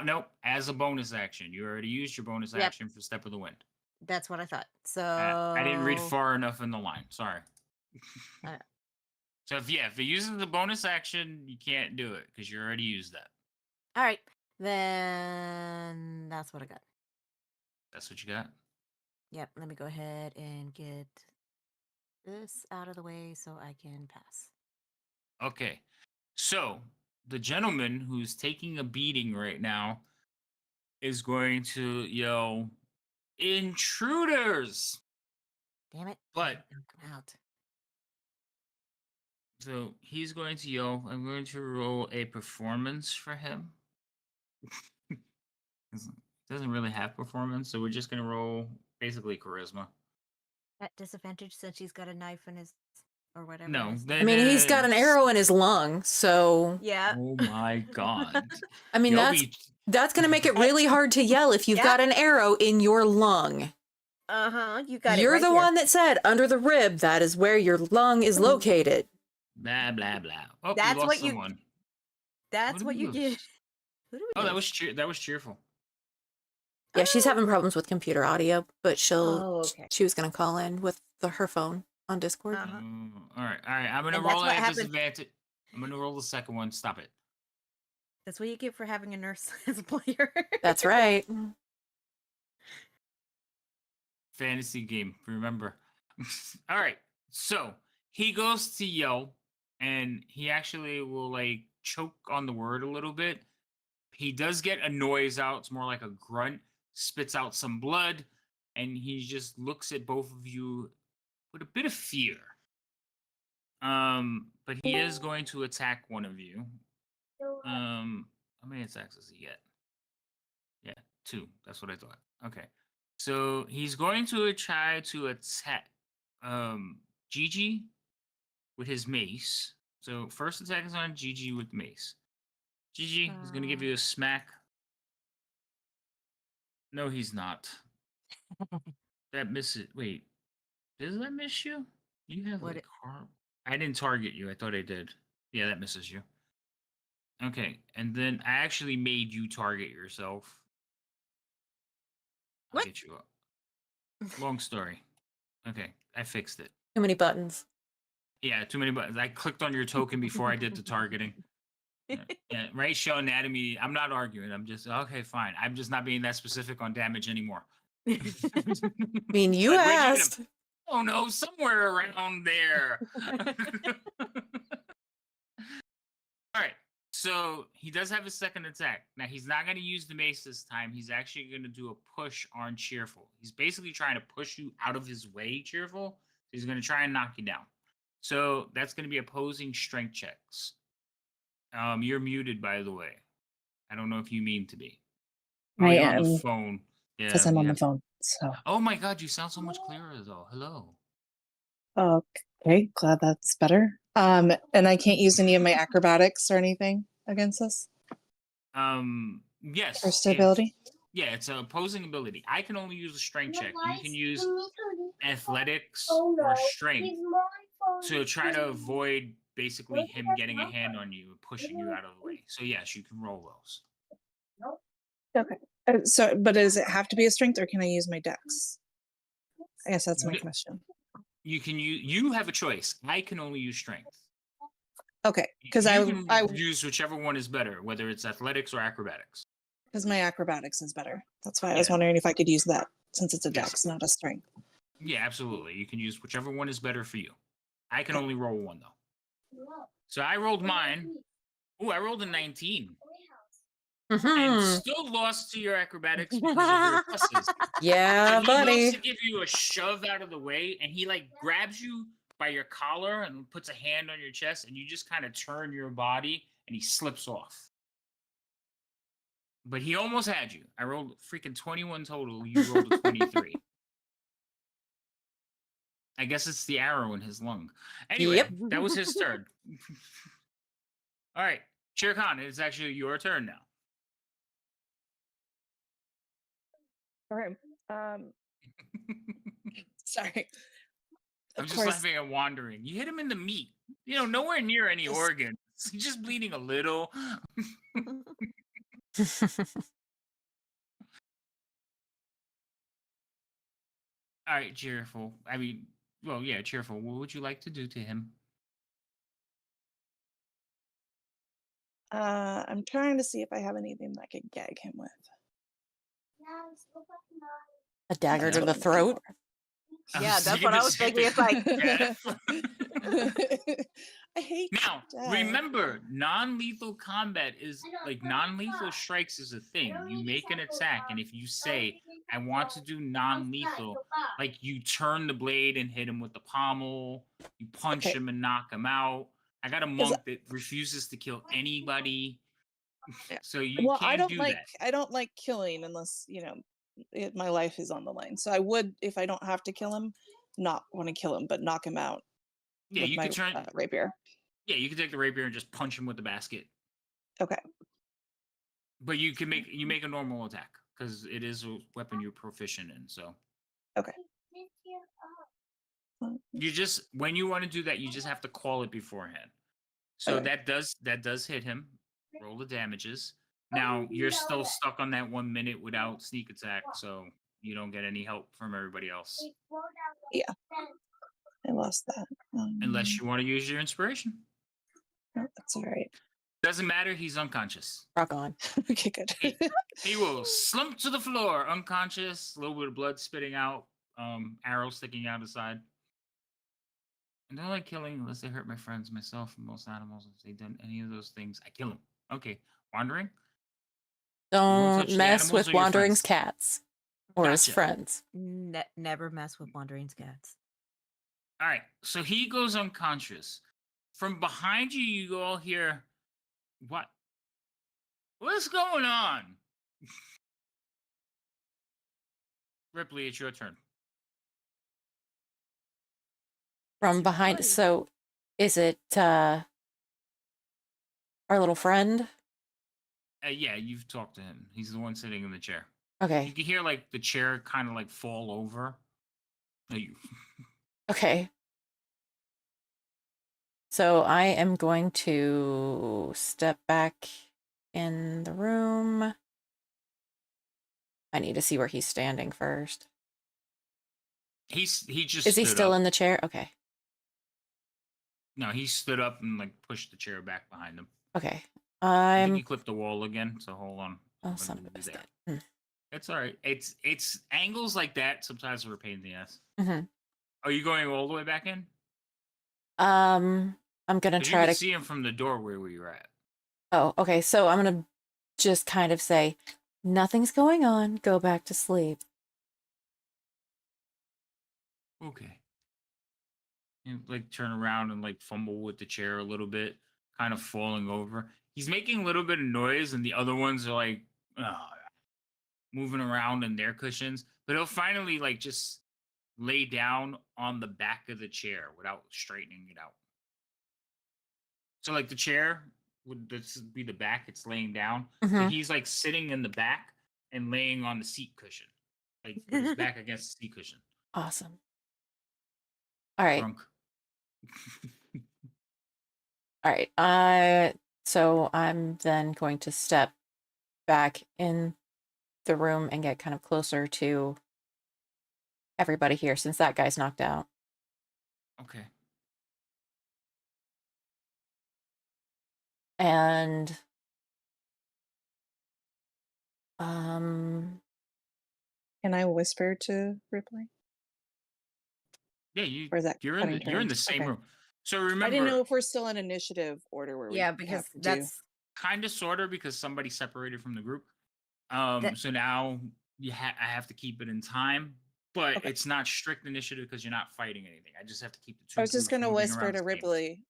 Nope. As a bonus action, you already used your bonus action for Step of the Wind. That's what I thought. So I didn't read far enough in the line. Sorry. Uh, So if it uses the bonus action, you can't do it because you already used that. All right, then that's what I got. That's what you got. Yep. Let me go ahead and get this out of the way so I can pass. Okay. So the gentleman who's taking a beating right now is going to yell, "Intruders!" Damn it! But Don't come out. so he's going to yell. I'm going to roll a performance for him. He doesn't really have performance, so we're just going to roll basically charisma. At disadvantage since he's got a knife in his or whatever. No, I mean, he's got an arrow in his lung, so Yeah. Oh my god! I mean You'll that's going to make it really hard to yell if you've got an arrow in your lung. You got it. You're right the here. one that said under the rib. That is where your lung is located. blah blah blah. Oh, That's we lost what you- someone. That's did what we you lose? get. Who do we Oh, that lose? was cheerful. Yeah, she's having problems with computer audio, but Oh, okay. she was going to call in with her phone on Discord. Uh-huh. All right. I'm gonna And that's roll what at happened- disadvantage. I'm gonna roll the second one. Stop it. That's what you get for having a nurse as a player. That's right. Fantasy game. Remember. All right. So he goes to yell, and he actually will like choke on the word a little bit. He does get a noise out. It's more like a grunt. Spits out some blood, and he just looks at both of you with a bit of fear. But he is going to attack one of you. How many attacks does he get? Yeah, 2. That's what I thought. Okay. So he's going to try to attack Gigi with his mace. So first attack is on Gigi with mace. Gigi is going to give you a smack. No, he's not. That misses. Wait, does that miss you? You have What like I didn't target you. I thought I did. Yeah, that misses you. Okay, and then I actually made you target yourself. I'll What? get you up. Long story. Okay, I fixed it. Too many buttons. Yeah, too many buttons. I clicked on your token before I did the targeting. Yeah, right, show anatomy. I'm not arguing. I'm just, okay, fine. I'm just not being that specific on damage anymore. I mean, you Like, where'd you hit asked. him? Oh no, somewhere around there. All right. So he does have a second attack. Now he's not going to use the mace this time. He's actually going to do a push on Cheerful. He's He's basically trying to push you out of his way, Cheerful. He's going to try and knock you down. So that's going to be opposing strength checks. You're muted, by the way. I don't know if you mean to be. Oh, I you're on the am, phone. Yeah. because I'm on you the have- phone. So, Oh my God, you sound so much clearer though. Hello. okay, glad that's better. And I can't use any of my acrobatics or anything against this Yes. first If, ability. yeah, it's an opposing ability. I can only use a strength check. You can use athletics or strength to try to avoid basically him getting a hand on you and pushing you out of the way. So yes, you can roll those. Okay. So, but does it have to be a strength, or can I use my dex? I guess that's my N- question. You can use. You have a choice. I can only use strength. Okay, because You I can use whichever one is better, whether it's athletics or acrobatics. because my acrobatics is better. That's why I was Yeah. wondering if I could use that, since it's a Yes. dex, not a strength. Yeah, absolutely. You can use whichever one is better for you. I can Okay. only roll one though. So I rolled mine. Ooh, I rolled a 19 and Mhm. still lost to your acrobatics because of your pluses. Yeah, So he goes buddy. to give you a shove out of the way, and he like grabs you by your collar and puts a hand on your chest, and you just kind of turn your body, and he slips off. But he almost had you. I rolled freaking 21 total. You rolled a 23. I guess it's the arrow in his lung. Anyway, Yep. that was his turn. All right, Shere Khan, it's actually your turn now. All right. Sorry. I'm Of just course, laughing at wandering. You hit him in the meat. You know, nowhere near any Just- organs. He's just bleeding a little. All right, cheerful. I mean, well, yeah, cheerful. What would you like to do to him? I'm trying to see if I have anything that I could gag him with. A dagger That's to what the I'm looking throat. I Yeah, was that's thinking what I the was same thinking. It's thing. like, Yeah. I hate Now, death. remember, non-lethal combat is like non-lethal strikes is a thing. You make an attack, and if you say, "I want to do non-lethal," like you turn the blade and hit him with the pommel, you punch Okay. him and knock him out. I got a monk that refuses to kill anybody, Yeah. so you Well, can't do that. I don't like killing unless, my life is on the line. So I would, if I don't have to kill him, not want to kill him, but knock him out Yeah, with you my could turn. rapier. Yeah, you can take the rapier and just punch him with the basket. Okay. But you can make a normal attack because it is a weapon you're proficient in. So Okay. you just when you want to do that, you just have to call it beforehand. So Okay. that does hit him. Roll the damages. Now you're still stuck on that 1 minute without sneak attack, so you don't get any help from everybody else Yeah. I lost that. unless you want to use your inspiration. No, that's all right. Doesn't matter. He's unconscious. Rock on. Okay, good. He will slump to the floor, unconscious, a little bit of blood spitting out, arrow sticking out his side. And don't like killing unless they hurt my friends, myself, and most animals. If they've done any of those things, I kill them. Okay, wandering. won't touch Don't the mess animals with or your Wandering's friends? cats or his Gotcha. friends. never mess with Wandering's cats. All right, so he goes unconscious. From behind you, you all hear, "What? What's going on?" Ripley, it's your turn. From behind. Buddy. So, is it our little friend? Yeah, you've talked to him. He's the one sitting in the chair. Okay. You can hear like the chair kind of like fall over. Okay. So I am going to step back in the room. I need to see where he's standing first. He just Is he stood still up. in the chair? Okay. No, he stood up and like pushed the chair back behind him. Okay. I think I'm he clipped the wall again. So hold on. oh, I'm son gonna of a move you biscuit. there. It's all right. It's angles like that sometimes are a pain in the ass. Mm-hmm. Are you going all the way back in? I'm gonna 'Cause you try can to. see him from the doorway where you're at. Oh, okay. So I'm gonna just kind of say, nothing's going on. Go back to sleep. Okay. And like turn around and like fumble with the chair a little bit, kind of falling over. He's making a little bit of noise, and the other ones are like moving around in their cushions. But he'll finally like just lay down on the back of the chair without straightening it out. So like the chair would this be the back, it's laying down. So Mhm. he's like sitting in the back and laying on the seat cushion. Like with his back against the seat cushion. Awesome. All right. Drunk. All right. So I'm then going to step back in the room and get kind of closer to everybody here since that guy's knocked out. Okay. And um Can I whisper to Ripley? Yeah, Or is that you're cutting you're in the turns? same Okay. room. So I didn't know remember, if we're still in initiative order where Yeah, we because have to do. that's kind of sorta because somebody separated from the group. that. So now I have to keep it in time, but Okay. it's not strict initiative because you're not fighting anything. I just have to keep the I two was just groups gonna moving whisper around to the same. Ripley,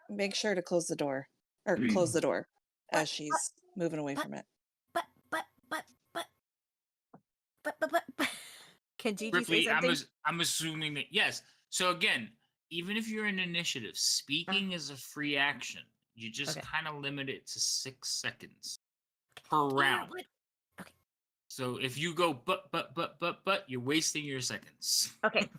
make sure to close the door. Or close the door But as she's moving away but from it. but but but but but. Can Gigi say Ripley, something? I'm assuming that yes. So again, even if you're in initiative, speaking is a free action. You just Okay. kind of limit it to 6 seconds per Yeah, round. what? Okay. So if you go but, you're wasting your seconds. Okay.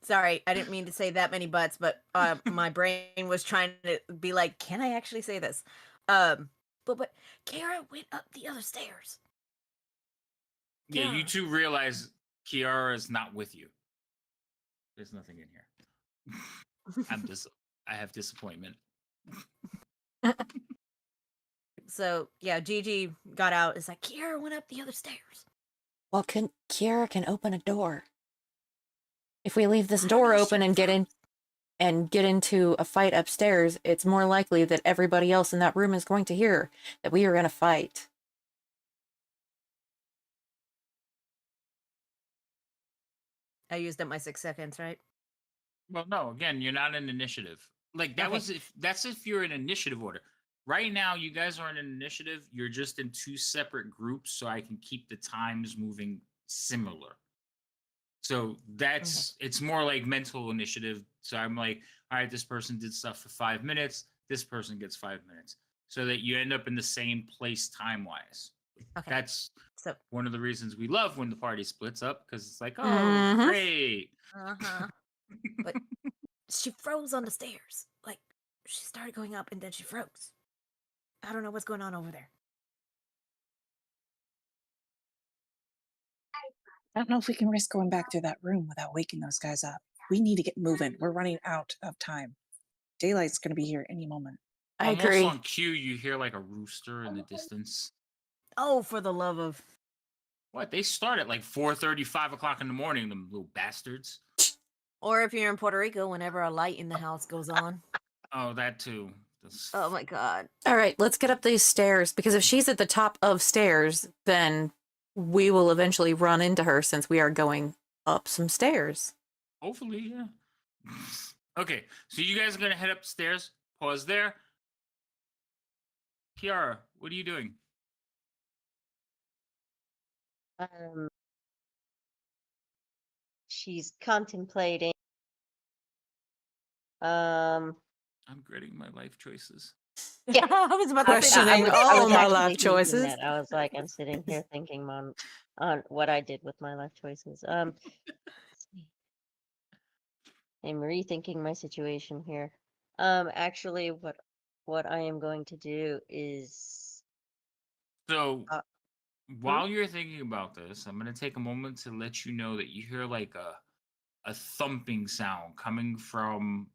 Sorry, I didn't mean to say that many butts, but my brain was trying to be like, can I actually say this? But Kara went up the other stairs. Yeah, you Kiara. two realize Kiara is not with you. There's nothing in here. I have disappointment. So yeah, Gigi got out. It's like Kiara went up the other stairs. well, Kiara can open a door. If we leave this How door did open she and get into a fight upstairs, it's more likely that everybody else in that room is going to hear that we are going to fight. I used up my 6 seconds, right? Well, no, again, you're not in initiative. Like that Okay. was if that's if you're in initiative order. Right now, you guys aren't in initiative. You're just in 2 separate groups, so I can keep the times moving similar. So that's it's more like mental initiative. So I'm like, all right, this person did stuff for 5 minutes. This person gets 5 minutes, so that you end up in the same place time wise. Okay. That's So one of the reasons we love when the party splits up because it's like, oh, Mhm. great. but she froze on the stairs. Like she started going up and then she froze. I don't know what's going on over there. I don't know if we can risk going back through that room without waking those guys up. We need to get moving. We're running out of time. Daylight's going to be here any moment. I Almost agree. on cue, you hear like a rooster in the distance. Oh, for the love of What? They start at like 4:30, 5 o'clock in the morning, them little bastards. or if you're in Puerto Rico, whenever a light in the house goes on. Oh, that too. That's- Oh my god. All right, let's get up these stairs because if she's at the top of stairs, then we will eventually run into her since we are going up some stairs. Hopefully, yeah. Okay, so you guys are gonna head upstairs. Pause there. Kiara, what are you doing? She's contemplating. Um, I'm gritting my life choices. yeah. I was about to say that. Questioning I all was my actually life thinking choices. that. I was like, I'm sitting here thinking on what I did with my life choices. Let's see. I'm rethinking my situation here. Actually, what I am going to do is So Uh, while you're thinking about this, I'm gonna take a moment to let you know that you hear like a thumping sound coming from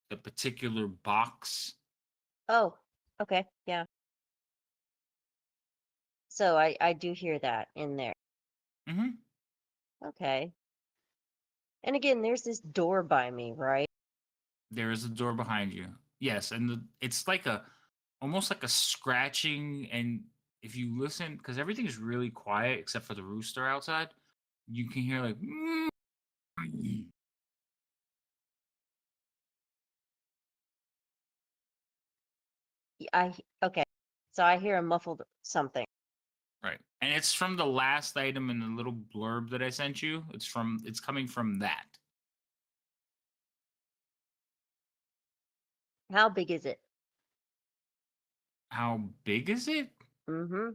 the particular box. oh, okay, yeah. So I do hear that in there. Mm-hmm. Okay. And again, there's this door by me, right? There is a door behind you. Yes, and it's like almost like a scratching. And if you listen, because everything is really quiet except for the rooster outside, you can hear like Okay. So I hear a muffled something. Right. And it's from the last item in the little blurb that I sent you. It's coming from that. How big is it? How big is it? Mm-hmm.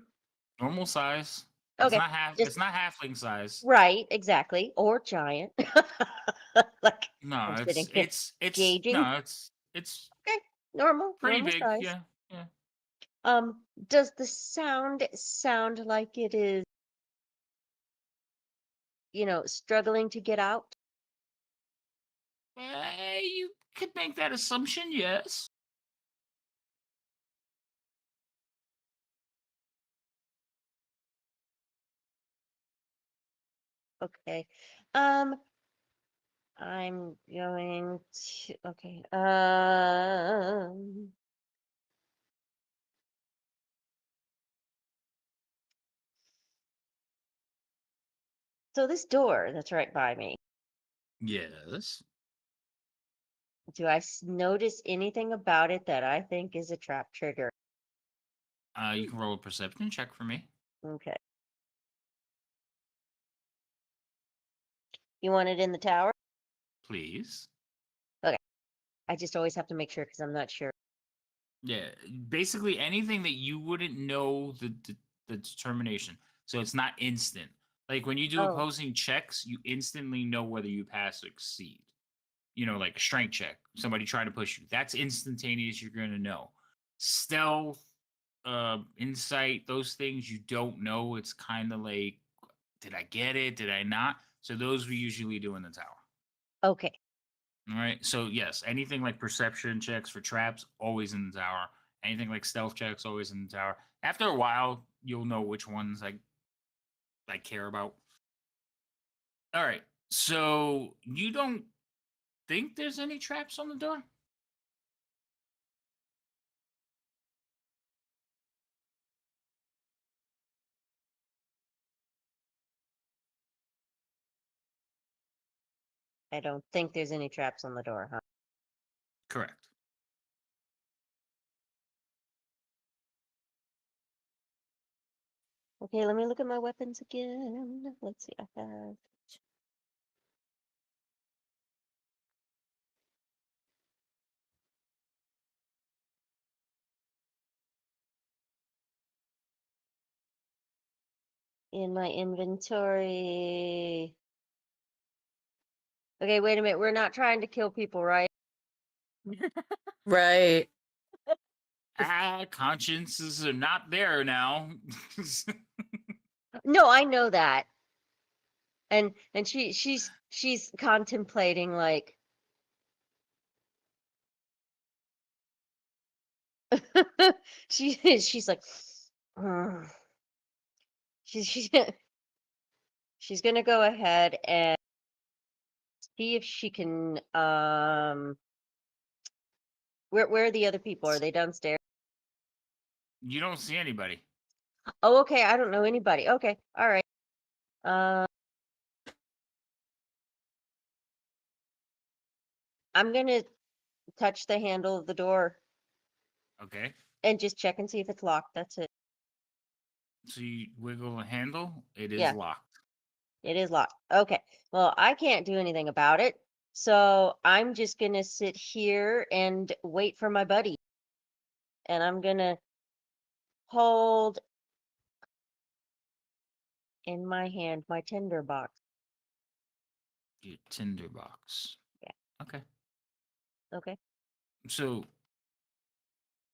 Normal size. Okay. It's Just not halfling size. right, exactly. Or giant. Like No, I'm sitting here it's gauging. no, it's Okay. Normal pretty big. size. Yeah. Yeah. Does the sound like it is, struggling to get out? You could make that assumption, yes. Okay. I'm going to, okay. So this door that's right by me, Yes. do I notice anything about it that I think is a trap trigger? You can roll a perception check for me, Okay. You want it in the tower? please. Okay. I just always have to make sure because I'm not sure. Yeah, basically anything that you wouldn't know the determination. So it's not instant. Like when you do Oh, opposing checks, you instantly know whether you pass or exceed. Like a strength check, somebody trying to push you. That's instantaneous. You're gonna know. Stealth, insight, those things you don't know. It's kind of like, did I get it? Did I not? So those we usually do in the tower. okay. All right. So yes, anything like perception checks for traps, always in the tower. Anything like stealth checks, always in the tower. After a while, you'll know which ones I care about. All right. So you don't think there's any traps on the door? I don't think there's any traps on the door, huh? Correct. Okay, let me look at my weapons again. Let's see. I have. In my inventory. Okay, wait a minute. We're not trying to kill people, right? Right. Consciences are not there now. No, I know that. And she's contemplating like she's like "Ugh." She's she's gonna go ahead and see if she can where are the other people? Are they downstairs? You don't see anybody. Oh, okay. I don't know anybody. Okay. All right. Uh, I'm gonna touch the handle of the door Okay. and just check and see if it's locked. That's it. So you wiggle the handle. It is Yeah, locked. it is locked. Okay. Well, I can't do anything about it. So I'm just gonna sit here and wait for my buddy. And I'm gonna hold in my hand my tinder box. Your tinderbox. Yeah. Okay. Okay. So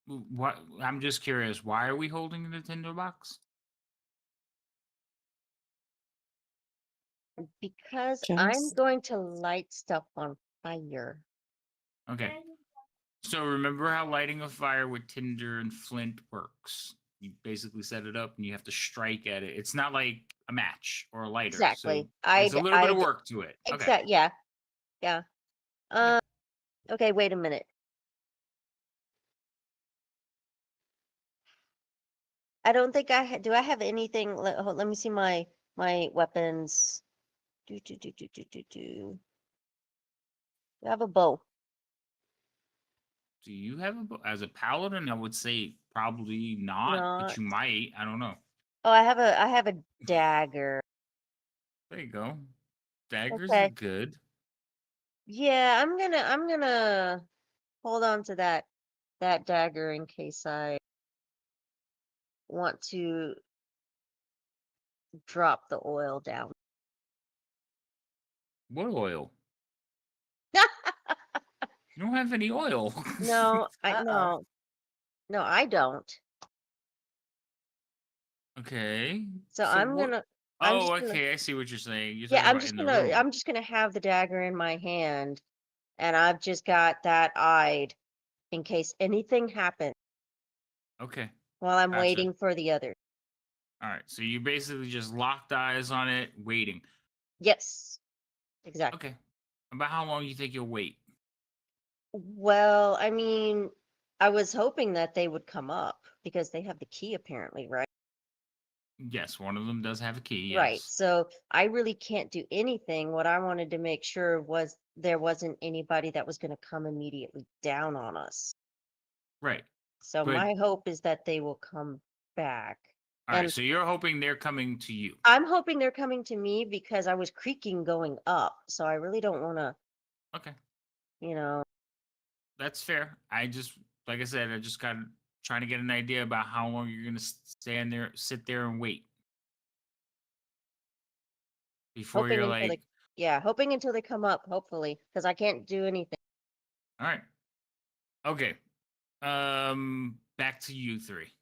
what? I'm just curious. Why are we holding the tinderbox? Because I'm Just going to light stuff on fire. Okay. So remember how lighting a fire with tinder and flint works. You basically set it up and you have to strike at it. It's not like a match or a lighter. So Exactly. there's a little bit of I'd work to it. Okay. exact. Yeah. Yeah. Okay. Okay. Wait a minute. I don't think do. I have anything? Let me see my weapons. Do. I have a bow. Do you have as a paladin? I would say probably not, but Not. you might. I don't know. Oh, I have a dagger. There you go. Daggers are Okay. good. Yeah, I'm gonna hold on to that dagger in case I want to drop the oil down. What oil? You don't have any oil. No, I Uh-oh. no, I don't. Okay. So So I'm what? gonna I'm Oh, just gonna okay. I see what you're saying. You're yeah, talking about in the room. I'm just gonna have the dagger in my hand, and I've just got that eyed in case anything happens Okay. while I'm Gotcha. waiting for the other. All right. So you basically just locked eyes on it, waiting. Yes, exactly. Okay. About how long you think you'll wait? Well, I mean, I was hoping that they would come up because they have the key apparently, right? Yes, one of them does have a key. Right. Yes. So I really can't do anything. What I wanted to make sure was there wasn't anybody that was going to come immediately down on us. Right. So But my hope is that they will come back. all right. And So you're hoping they're coming to you. I'm hoping they're coming to me because I was creaking going up. So I really don't want to, Okay. you know, That's fair. I just, like I said, I just got trying to get an idea about how long you're gonna stand there, sit there, and wait before hoping you're until like, they, yeah, hoping until they come up, hopefully, because I can't do anything. all right, okay. Back to you three.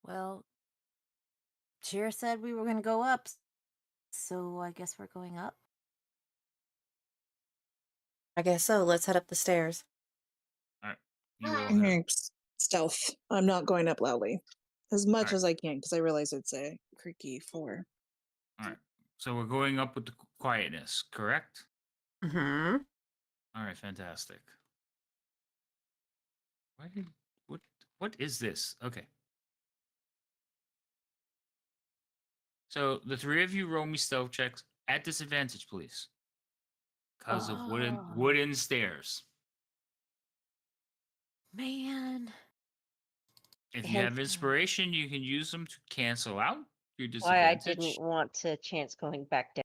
Well, Cheer said we were going to go up, so I guess we're going up. I guess so. Let's head up the stairs. All right, you all I'm head up. hearing stealth. I'm not going up loudly. As much Alright. as I can, because I realize it's a creaky floor. All right. So we're going up with the quietness, correct? Mm-hmm. All right, fantastic. Why did what? What is this? Okay. So the three of you roll me stealth checks at disadvantage, please, because of Oh. wooden stairs. Man. If you Hence have inspiration, you can use them to cancel out your why I disadvantage. didn't want to chance going back down.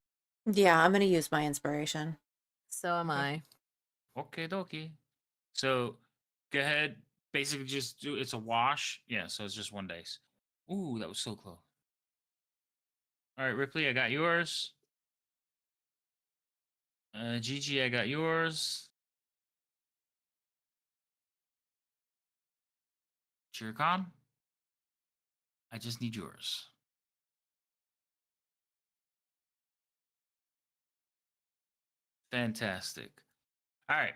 Yeah, I'm gonna use my inspiration. So am I. Okay, dokie. So go ahead. Basically, just do it's a wash. Yeah, so it's just one dice. Ooh, that was so close. All right, Ripley, I got yours. Gigi, I got yours. Chircon, I just need yours. Fantastic. All right.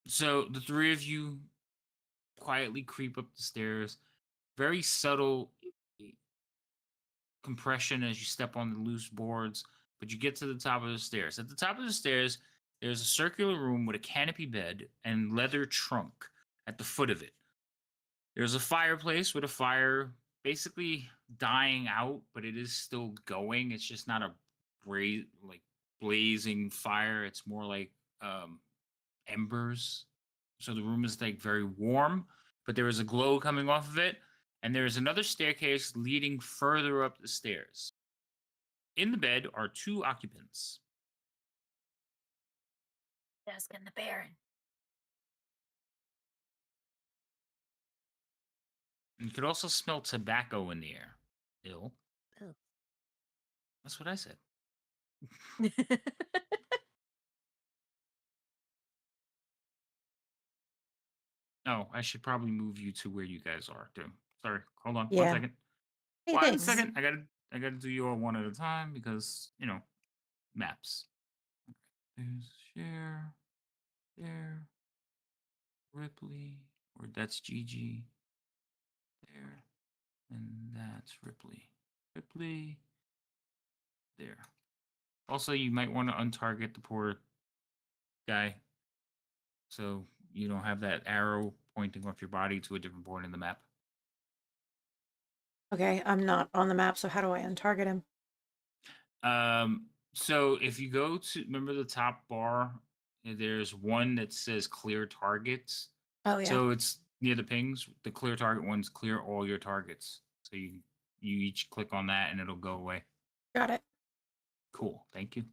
So the three of you quietly creep up the stairs. Very subtle compression as you step on the loose boards, but you get to the top of the stairs. At the top of the stairs, there's a circular room with a canopy bed and leather trunk at the foot of it. There's a fireplace with a fire basically dying out, but it is still going. It's just not a blazing fire. It's more like embers. So the room is like very warm, but there is a glow coming off of it. And there is another staircase leading further up the stairs. In the bed are two occupants. Dusk and the Baron. You could also smell tobacco in the air. Ill. Ew. That's what I said. Oh, I should probably move you to where you guys are too. Sorry. Hold on. Yeah. 1 second. Hey, 1 thanks. second. I gotta do you all one at a time because, maps. There's share. There. Ripley. Or that's Gigi. There. And that's Ripley. Ripley. There. Also, you might want to untarget the poor guy so you don't have that arrow pointing off your body to a different point in the map. Okay, I'm not on the map, so how do I untarget him? So if you go to remember the top bar, there's one that says clear targets. Oh yeah, So it's near the pings. The clear target one's clear all your targets. So you each click on that and it'll go away. got it. Cool. Thank you.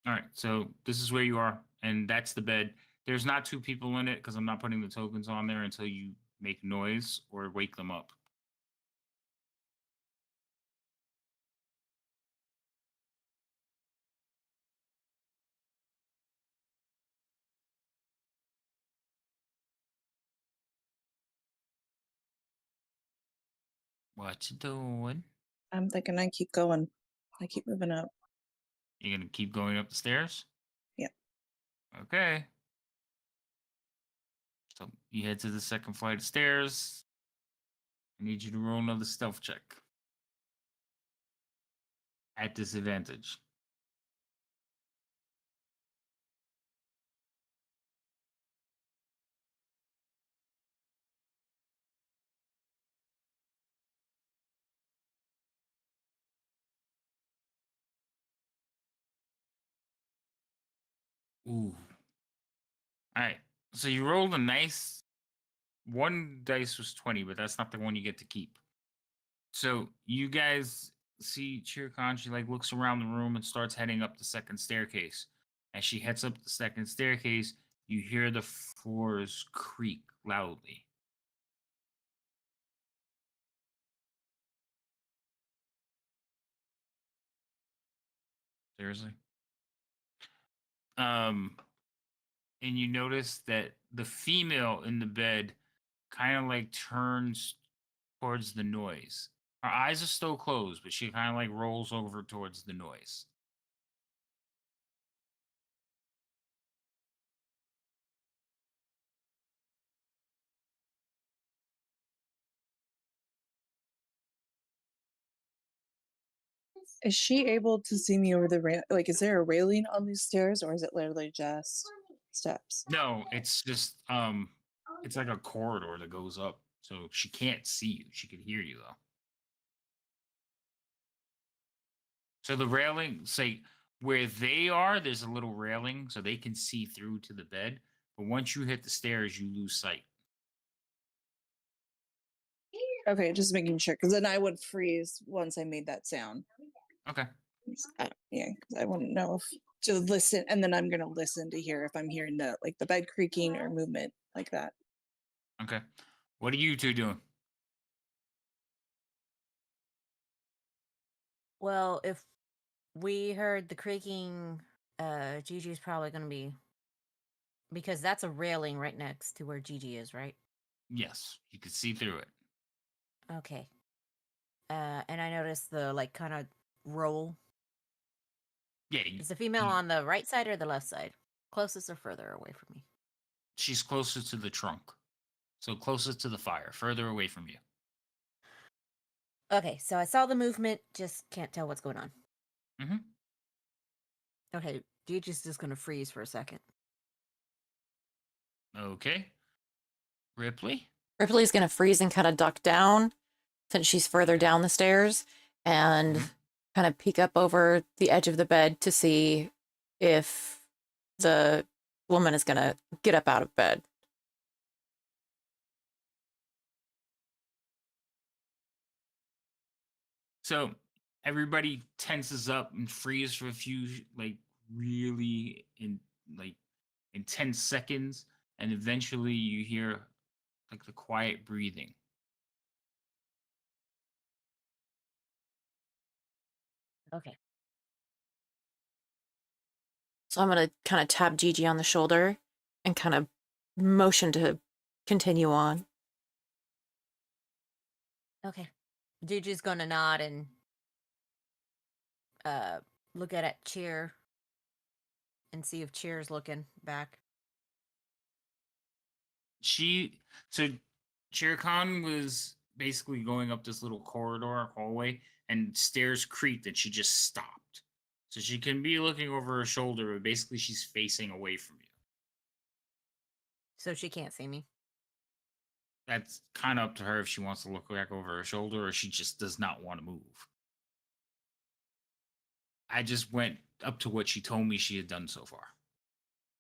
All right. So this is where you are, and that's the bed. There's not two people in it because I'm not putting the tokens on there until you make noise or wake them up. What you doing? I'm thinking I keep going. I keep moving up. You're gonna keep going up the stairs? Yeah. Okay. So you head to the second flight of stairs. I need you to roll another stealth check. At disadvantage. Ooh. All right. So you rolled a nice one dice was 20, but that's not the one you get to keep. So you guys see Chircon, she like looks around the room and starts heading up the second staircase. As she heads up the second staircase, you hear the floors creak loudly. Seriously? And you notice that the female in the bed kind of like turns towards the noise. Her eyes are still closed, but she kind of like rolls over towards the noise. Is she able to see me over the like? Is there a railing on these stairs, or is it literally just steps? No, it's just it's like a corridor that goes up. So she can't see you. She can hear you though. So the railing, say where they are, there's a little railing so they can see through to the bed. But once you hit the stairs, you lose sight. Okay, just making sure, because then I would freeze once I made that sound. Okay. Yeah, because I wouldn't know if to listen, and then I'm gonna listen to hear if I'm hearing the bed creaking or movement like that. Okay. What are you two doing? Well, if we heard the creaking, Gigi's probably going to be, because that's a railing right next to where Gigi is, right? Yes, you can see through it. Okay. And I noticed the like kind of roll. Yeah, Is the female on the right side or the left side? Closest or further away from me? she's closer to the trunk. So closest to the fire, further away from you. Okay, so I saw the movement, just can't tell what's going on. Mm-hmm. Okay, Gigi's just going to freeze for a second. Okay. Ripley? Ripley's gonna freeze and kind of duck down since she's further down the stairs and Mhm. kind of peek up over the edge of the bed to see if the woman is gonna get up out of bed. So everybody tenses up and freezes for a few like really like intense seconds, and eventually you hear like the quiet breathing. Okay. So I'm gonna kind of tap Gigi on the shoulder and kind of motion to continue on. Okay. Gigi's going to nod and look at Cheer and see if Cheer's looking back. So Chircon was basically going up this little corridor hallway, and stairs creaked and she just stopped. So she can be looking over her shoulder, but basically she's facing away from you. So she can't see me. that's kind of up to her if she wants to look back over her shoulder or she just does not want to move. I just went up to what she told me she had done so far.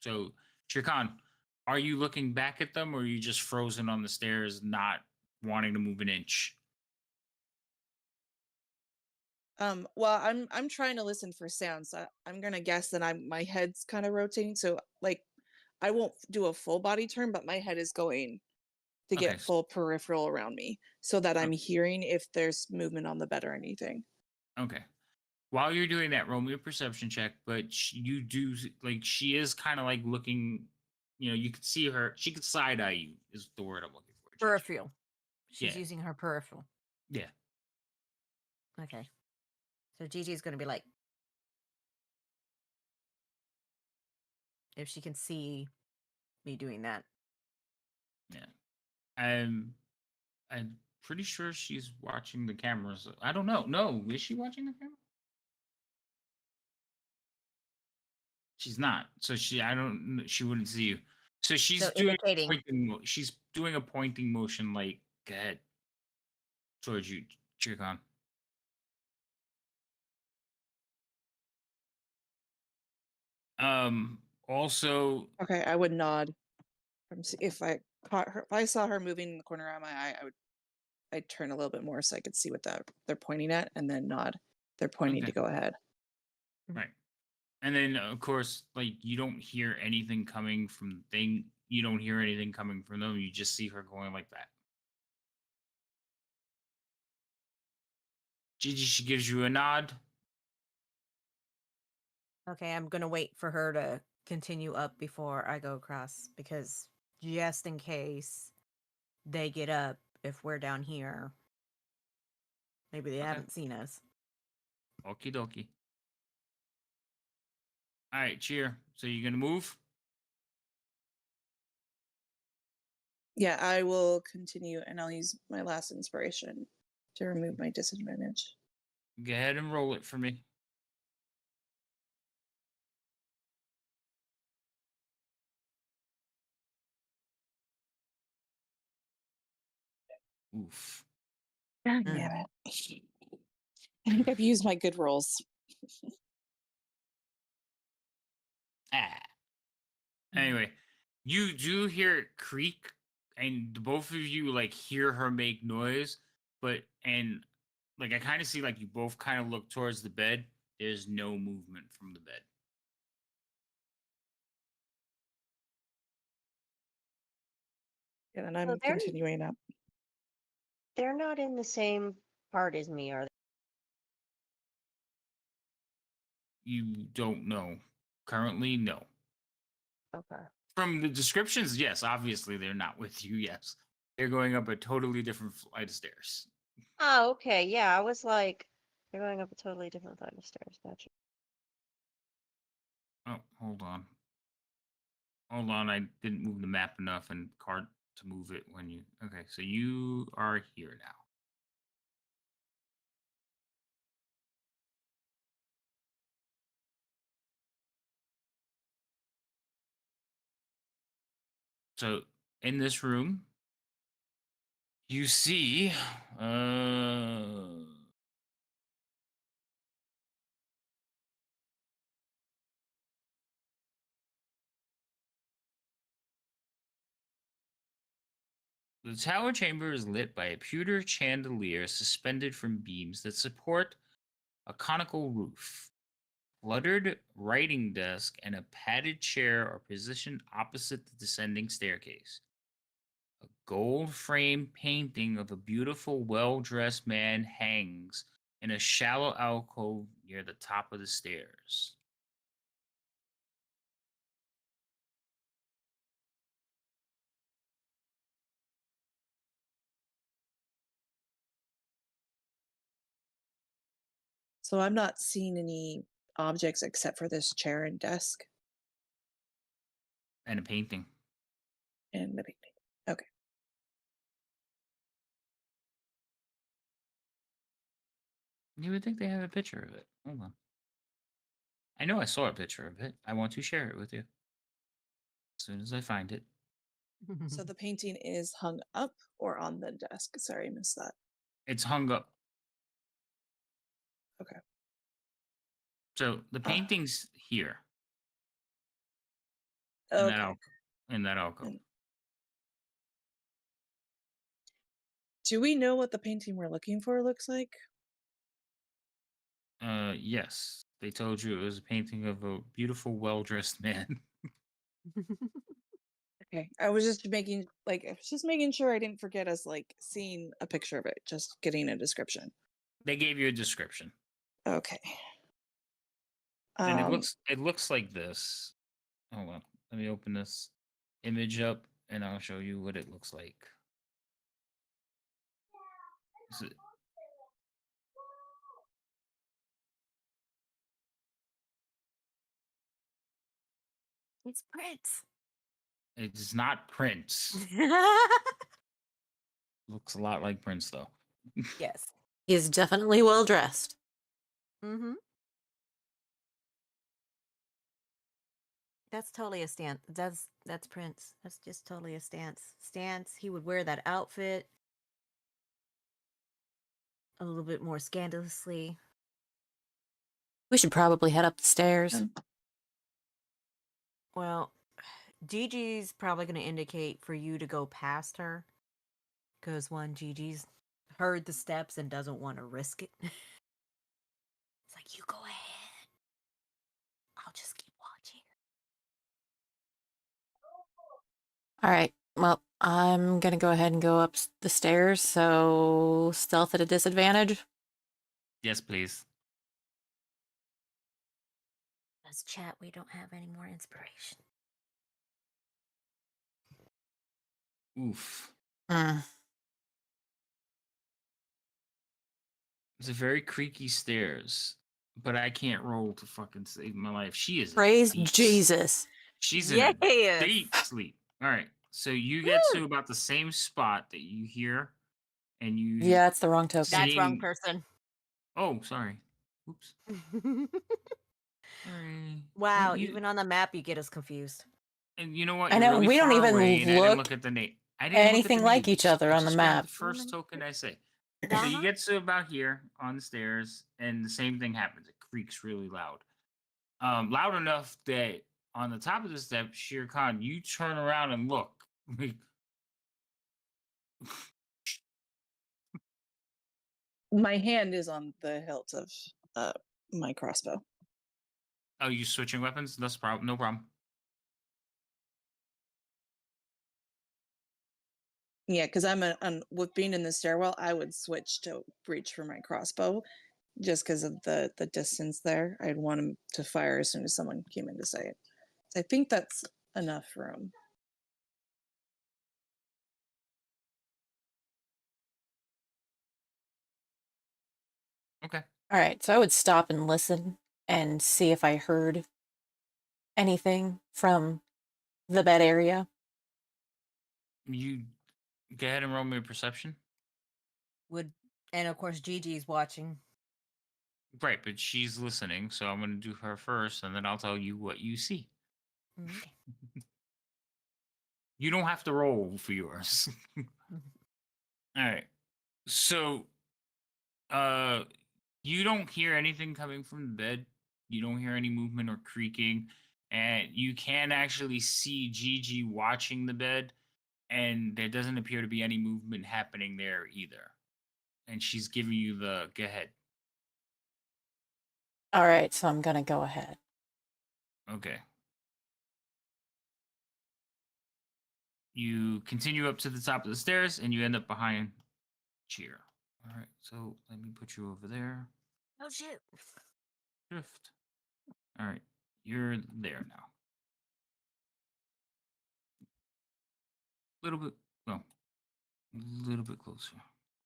So, Shirkan, are you looking back at them or are you just frozen on the stairs, not wanting to move an inch? Well, I'm trying to listen for sounds. I'm gonna guess that my head's kind of rotating, so like I won't do a full body turn, but my head is going to Okay. get full peripheral around me so that I'm hearing if there's movement on the bed or anything. Okay. While you're doing that, roll me a perception check, but you do like she is kind of like looking, you can see her. She could side eye you is the word I'm looking for. Gigi. Peripheral. She's Yeah. using her peripheral. Yeah. Okay. So Gigi's going to be like, if she can see me doing that. Yeah. I'm pretty sure she's watching the cameras. I don't know. No, is she watching the camera? She's not. So she wouldn't see you. So she's So doing indicating. she's doing a pointing motion like go ahead towards you, Chircon. Also Okay, I would nod. If I caught her, if I saw her moving in the corner of my eye, I'd turn a little bit more so I could see what they're pointing at, and then nod. They're pointing to Okay. go ahead. Right. And then of course, like you don't hear anything coming from you don't hear anything coming from them. You just see her going like that. Gigi, she gives you a nod. Okay, I'm going to wait for her to continue up before I go across because just in case they get up, if we're down here, maybe they Okay. haven't seen us. Okie dokie. All right, cheer. So you're gonna move? Yeah, I will continue, and I'll use my last inspiration to remove my disadvantage. Go ahead and roll it for me. Oof. God Mm. damn it. I think I've used my good rolls. Ah. Anyway, you do hear it creak, and both of you like hear her make noise, and like I kind of see like you both kind of look towards the bed. There's no movement from the bed. And then So I'm continuing up. they're not in the same part as me, are they? You don't know. Currently, no. Okay. From the descriptions, yes, obviously they're not with you. Yes, they're going up a totally different flight of stairs. Oh, okay. Yeah, I was like, they're going up a totally different flight of stairs. Gotcha. Oh, hold on. Hold on, I didn't move the map enough and card to move it when you. Okay, so you are here now. So in this room, you see, the tower chamber is lit by a pewter chandelier suspended from beams that support a conical roof. Cluttered writing desk and a padded chair are positioned opposite the descending staircase. A gold framed painting of a beautiful, well dressed man hangs in a shallow alcove near the top of the stairs. So I'm not seeing any objects except for this chair and desk And a painting. and the painting. Okay. You would think they have a picture of it. Hold on. I know I saw a picture of it. I want to share it with you. As soon as I find it. So the painting is hung up or on the desk. Sorry, I missed that. It's hung up. Okay. So the Ah. painting's here Okay. in that alcove. And do we know what the painting we're looking for looks like? Yes. They told you it was a painting of a beautiful, well-dressed man. Okay. I was just making sure I didn't forget us like seeing a picture of it, just getting a description. They gave you a description. Okay. And it looks like this. Hold on. Let me open this image up and I'll show you what it looks like. Is it- It's Prince. It's not Prince. Looks a lot like Prince though. Yes. He's definitely well dressed. Mm-hmm. That's totally a stance. That's Prince. That's just totally a stance. Stance. He would wear that outfit a little bit more scandalously. We should probably head up the stairs. Um, Well, Gigi's probably going to indicate for you to go past her. Because one, Gigi's heard the steps and doesn't want to risk it. It's like, you go ahead. I'll just keep watching. All right. Well, I'm going to go ahead and go up the stairs. So stealth at a disadvantage. Yes, please. Let's chat. We don't have any more inspiration. Oof. Mm. It's a very creaky stairs, but I can't roll to fucking save my life. She is Praise deep. Jesus. She's in a Yes. deep sleep. All right. So you get to about the same spot that you hear, and you Yeah, it's the wrong token. That's wrong seeing- person. Oh, sorry. Oops. Sorry. Wow, You- even on the map, you get us confused. And you know what? I You're know, really we don't far even away, and I didn't look look at the name. I didn't look at anything the like names. each other I on the just read map. The first token I say. So Uh-huh. you get to about here on the stairs, and the same thing happens. It creaks really loud. Loud enough that on the top of the step, Shere Khan, you turn around and look. my hand is on the hilt of my crossbow. Oh, you switching weapons? That's no problem. Yeah, because with being in the stairwell, I would switch to reach for my crossbow, just because of the distance there. I'd want him to fire as soon as someone came in to say it. So I think that's enough room. Okay. All right. So I would stop and listen and see if I heard anything from the bed area. You go ahead and roll me a perception. And of course, Gigi's watching. Right, but she's listening, so I'm going to do her first, and then I'll tell you what you see. Okay. You don't have to roll for yours. All right. So, you don't hear anything coming from the bed. You don't hear any movement or creaking, and you can actually see Gigi watching the bed, and there doesn't appear to be any movement happening there either. And she's giving you the go ahead. All right. So I'm going to go ahead. Okay. You continue up to the top of the stairs, and you end up behind Cheer. All right, so let me put you over there. Oh, shit. Shift. All right, you're there now. A little bit, well, a little bit closer.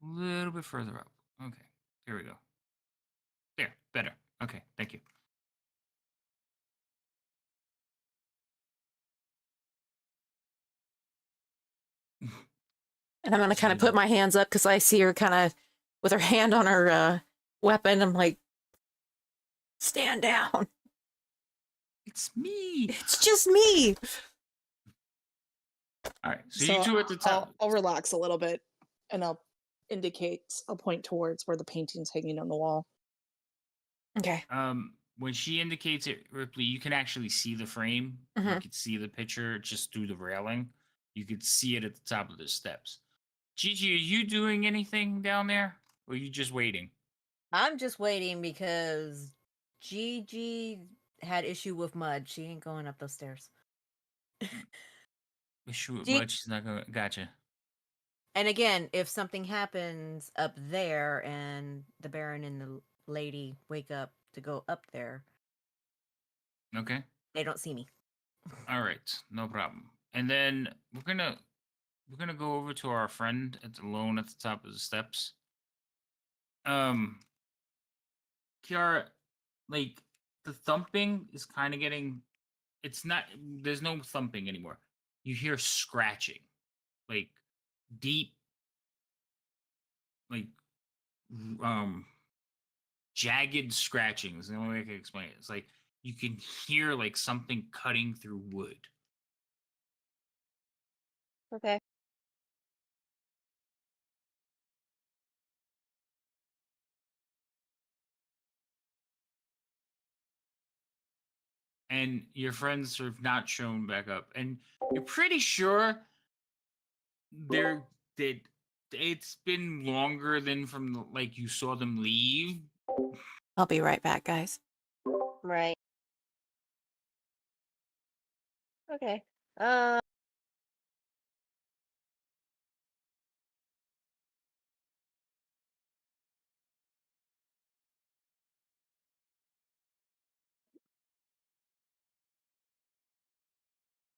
A little bit further up. Okay, here we go. There, better. Okay, thank you. And I'm going to kind of Gee. put my hands up because I see her kind of with her hand on her weapon. I'm like, stand down. It's me. It's just me. All right. So you two at the top. I'll relax a little bit, and I'll point towards where the painting's hanging on the wall. Okay. When she indicates it, Ripley, you can actually see the frame. You Mhm. could see the picture just through the railing. You could see it at the top of the steps. Gigi, are you doing anything down there? Or are you just waiting? I'm just waiting because Gigi had issue with mud. She ain't going up those stairs. Issue with G- mud, she's not going to. Gotcha. And again, if something happens up there and the Baron and the lady wake up to go up there, Okay. they don't see me. All right. No problem. And then we're gonna go over to our friend at the lone at the top of the steps. Kiara, like the thumping is kind of getting. It's not. There's no thumping anymore. You hear scratching, like deep, like jagged scratching is the only way I can explain it. It's like you can hear like something cutting through wood. Okay. And your friends have not shown back up, and you're pretty sure they're that it's been longer than from like you saw them leave. I'll be right back, guys. Right. Okay.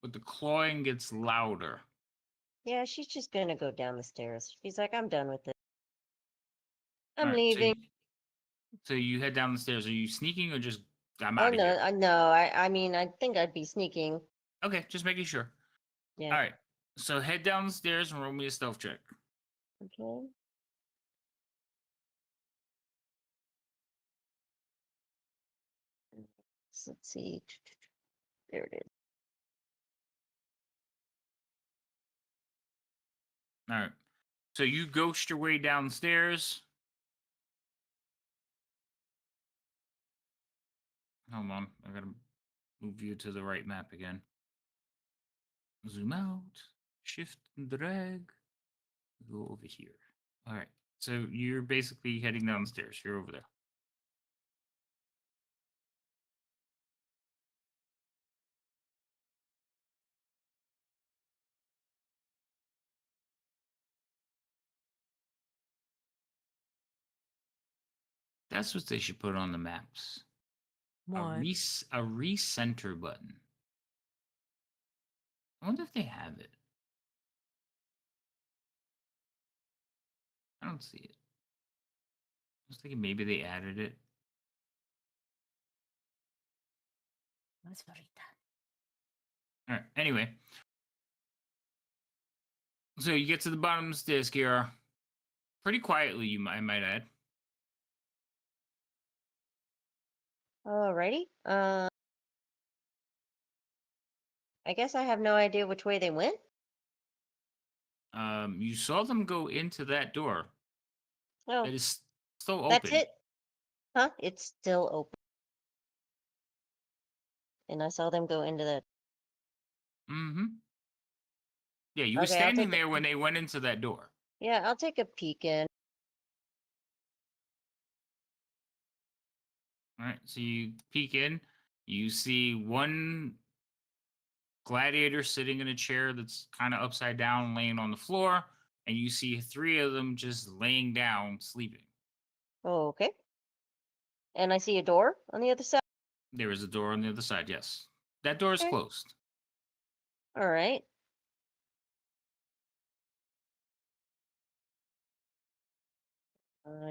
But the clawing gets louder. Yeah, she's just gonna go down the stairs. She's like, I'm done with it. I'm All right, leaving. So you head down the stairs. Are you sneaking or just I'm Oh out of no, here? I mean, I think I'd be sneaking. Okay, just making sure. Yeah. All right. So head down the stairs and roll me a stealth check. Okay. Let's see. There it is. All right. So you ghost your way downstairs. Hold on. I gotta move you to the right map again. Zoom out. Shift and drag. Go over here. All right. So you're basically heading downstairs. You're over there. That's what they should put on the maps. A recenter button. I wonder if they have it. I don't see it. I was thinking maybe they added it. That's Farita. All right. Anyway, so you get to the bottom of the stairs, Kiara. Pretty quietly, I might add. Alrighty. I guess I have no idea which way they went. You saw them go into that door. Oh, It is still open. that's it. Huh? It's still open. And I saw them go into that. Mm-hmm. Yeah, you were Okay, I'll standing take a there when they went into that door. Yeah, I'll take a peek in. All right, so you peek in. You see one gladiator sitting in a chair that's kind of upside down, laying on the floor, and you see three of them just laying down, sleeping. Okay. And I see a door on the other side. There is a door on the other side, yes. That door is Okay. closed. All right.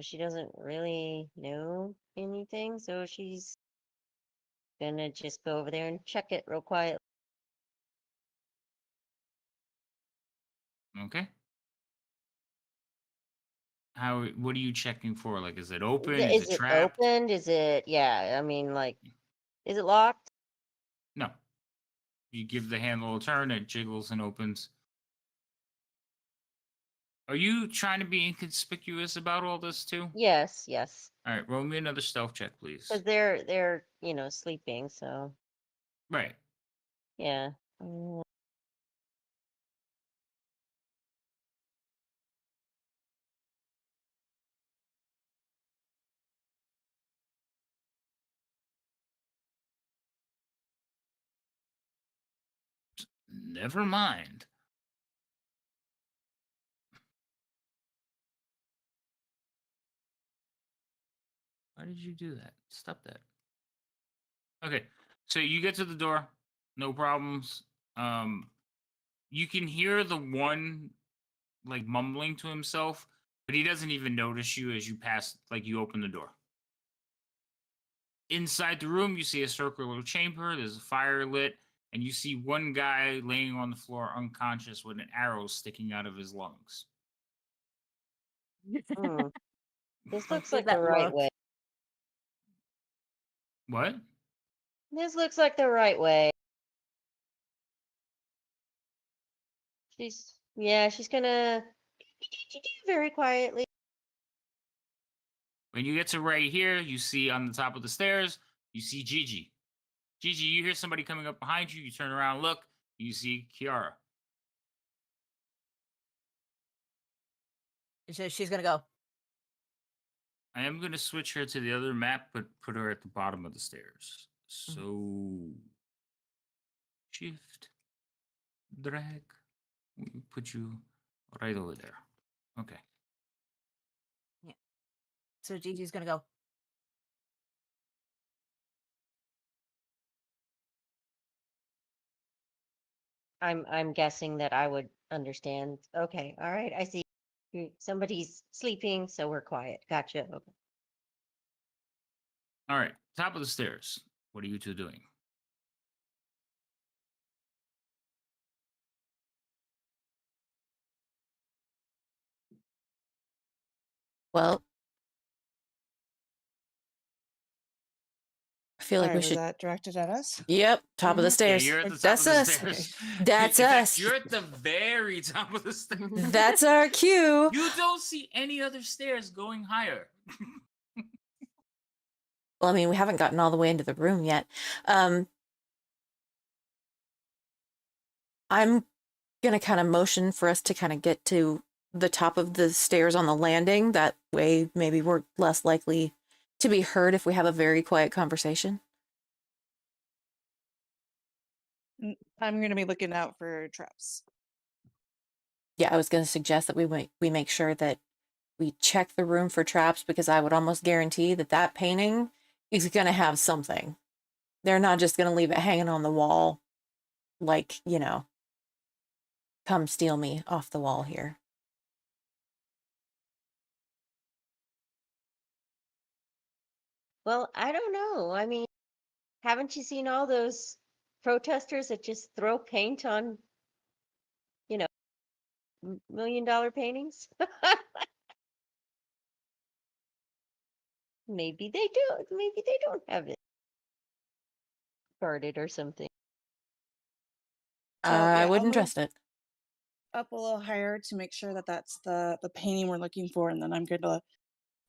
She doesn't really know anything, so she's gonna just go over there and check it real quiet. Okay. What are you checking for? Like, is it open? Is Is it it trapped? opened? Is it, yeah, I mean, like, is it locked? No. You give the handle a turn, it jiggles and opens. Are you trying to be inconspicuous about all this too? Yes, yes. All right, roll me another stealth check, please. Because they're sleeping, so Right. yeah. Never mind. Why did you do that? Stop that. Okay, so you get to the door, no problems. You can hear the one like mumbling to himself, but he doesn't even notice you as you pass. Like you open the door. Inside the room, you see a circular chamber. There's a fire lit, and you see one guy laying on the floor unconscious with an arrow sticking out of his lungs. Hmm. This looks see like the that right look. way. What? This looks like the right way. She's gonna very quietly. When you get to right here, you see on the top of the stairs, you see Gigi. Gigi, you hear somebody coming up behind you. You turn around, look, you see Kiara. She's gonna go. I am going to switch her to the other map, but put her at the bottom of the stairs. So, shift, drag, we put you right over there. Okay. So Gigi's gonna go. I'm guessing that I would understand. Okay, all right, I see. Somebody's sleeping, so we're quiet. Gotcha. Okay. All right. Top of the stairs. What are you two doing? Well, I feel like Alright, we was should. that directed at us? Yep, top of the Mhm. stairs. Yeah, you're at the top That's of the us. stairs. That's In fact, us. you're at the very top of the stairs. That's our cue. You don't see any other stairs going higher. Well, I mean, we haven't gotten all the way into the room yet. I'm gonna kind of motion for us to kind of get to the top of the stairs on the landing. That way, maybe we're less likely to be heard if we have a very quiet conversation. I'm going to be looking out for traps. Yeah, I was gonna suggest that we make sure that we check the room for traps, because I would almost guarantee that that painting is gonna have something. They're not just gonna leave it hanging on the wall, like, come steal me off the wall here. Well, I don't know. I mean, haven't you seen all those protesters that just throw paint on, $1 million paintings? Maybe they do. Maybe they don't have it guarded or something. So, I yeah, I'll wouldn't move trust it. up a little higher to make sure that that's the painting we're looking for, and then I'm going to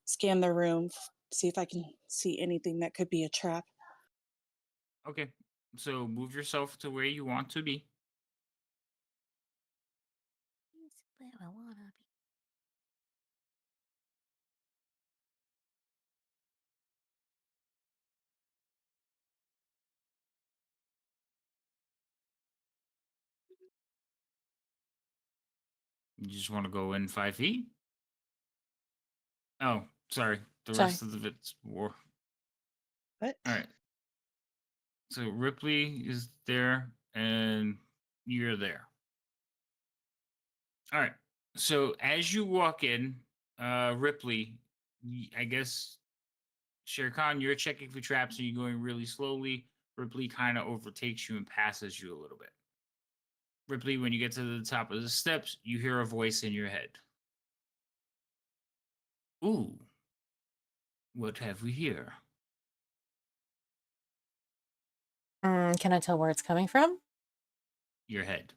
scan the room, see if I can see anything that could be a trap. Okay. So move yourself to where you want to be. Where I wanna be. You just want to go in 5 feet? Oh, sorry. The Sorry. rest of it's war. What? All right. So Ripley is there, and you're there. All right. So as you walk in, Ripley, I guess, Shere Khan, you're checking for traps and you're going really slowly. Ripley kind of overtakes you and passes you a little bit. Ripley, when you get to the top of the steps, you hear a voice in your head. Ooh, what have we here? Can I tell where it's coming from? Your head.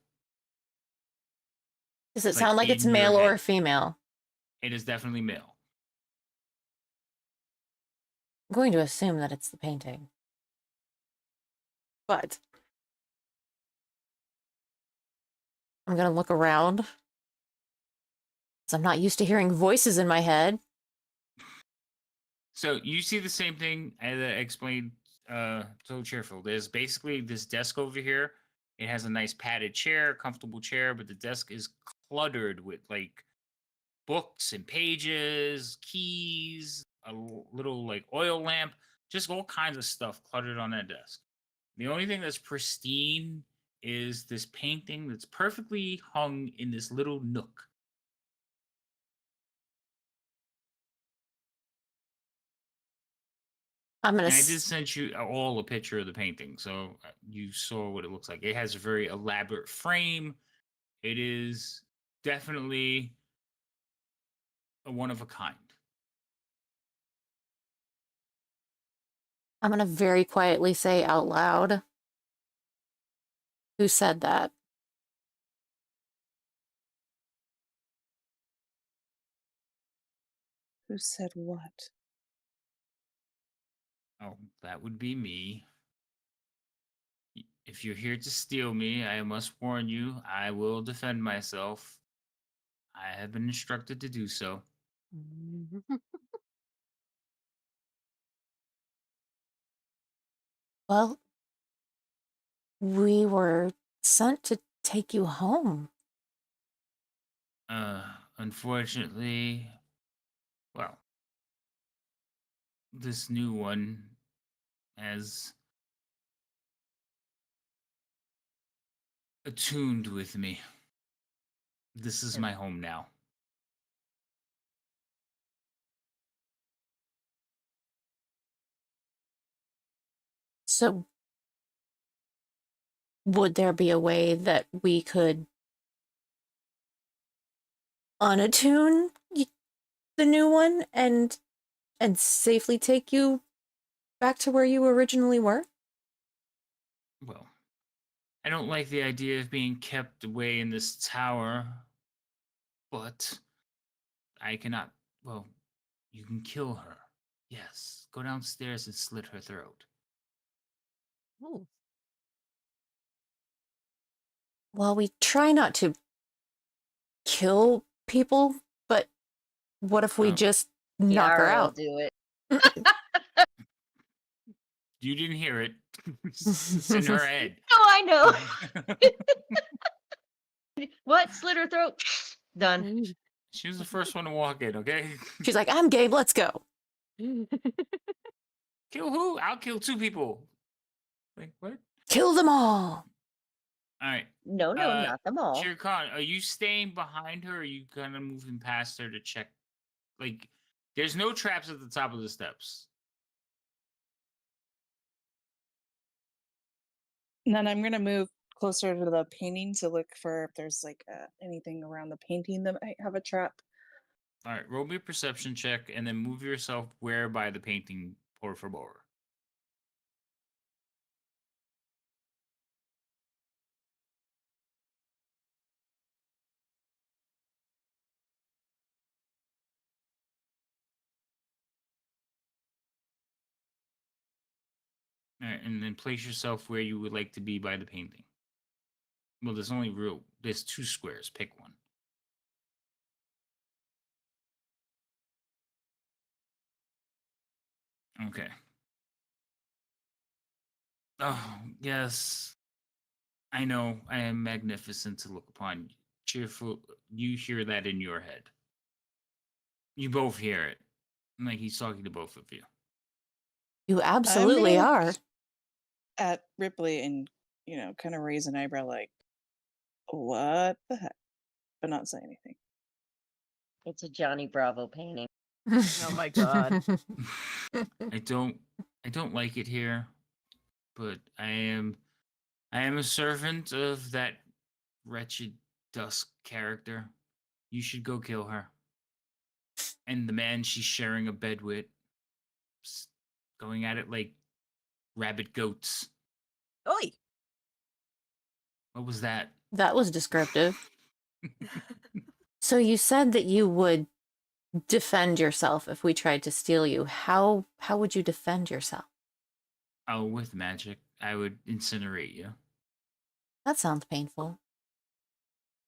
Does it Like, sound like it's in your male or head. female? It is definitely male. I'm going to assume that it's the painting. But I'm going to look around. 'Cause I'm not used to hearing voices in my head. So you see the same thing as I explained so cheerful. There's basically this desk over here. It has a nice padded chair, comfortable chair, but the desk is cluttered with like books and pages, keys, little like oil lamp, just all kinds of stuff cluttered on that desk. The only thing that's pristine is this painting that's perfectly hung in this little nook. I'm going And I did to... send you all a picture of the painting, so you saw what it looks like. It has a very elaborate frame. It is definitely a one of a kind. I'm going to very quietly say out loud. Who said that? Who said what? Oh, that would be me. If you're here to steal me, I must warn you, I will defend myself. I have been instructed to do so. Well, we were sent to take you home. Unfortunately, well, this new one has attuned with me. This is my home now. So, would there be a way that we could unattune the new one and safely take you back to where you originally were? Well, I don't like the idea of being kept away in this tower, but I cannot. Well, you can kill her. Yes, go downstairs and slit her throat. Ooh. Well, we try not to kill people, but what if we Oh. just knock her Kiara will out? do it. You didn't hear it. It's in her head. No, I know. What? Slit her throat? Done. She was the first one to walk in, okay? She's like, I'm game, let's go. Kill who? I'll kill 2 people. Like, what? Kill them all. All right. No, not them all. Shere Khan, are you staying behind her or are you kind of moving past her to check? Like, there's no traps at the top of the steps. And then I'm going to move closer to the painting to look for if there's like anything around the painting that might have a trap. All right, roll me a perception check and then move yourself where by the painting, por favor. All right, and then place yourself where you would like to be by the painting. Well, there's 2 squares. Pick one. Okay. Oh, yes. I know. I am magnificent to look upon. Cheerful. You hear that in your head. You both hear it. Like he's talking to both of you. You absolutely gonna- are. At Ripley and, kind of raise an eyebrow like, what the heck? But not say anything. It's a Johnny Bravo painting. Oh my god. I don't like it here, but I am a servant of that wretched Dusk character. You should go kill her. And the man she's sharing a bed with, going at it like rabid goats. Oi! What was that? That was descriptive. So you said that you would defend yourself if we tried to steal you. How would you defend yourself? Oh, with magic, I would incinerate you. That sounds painful.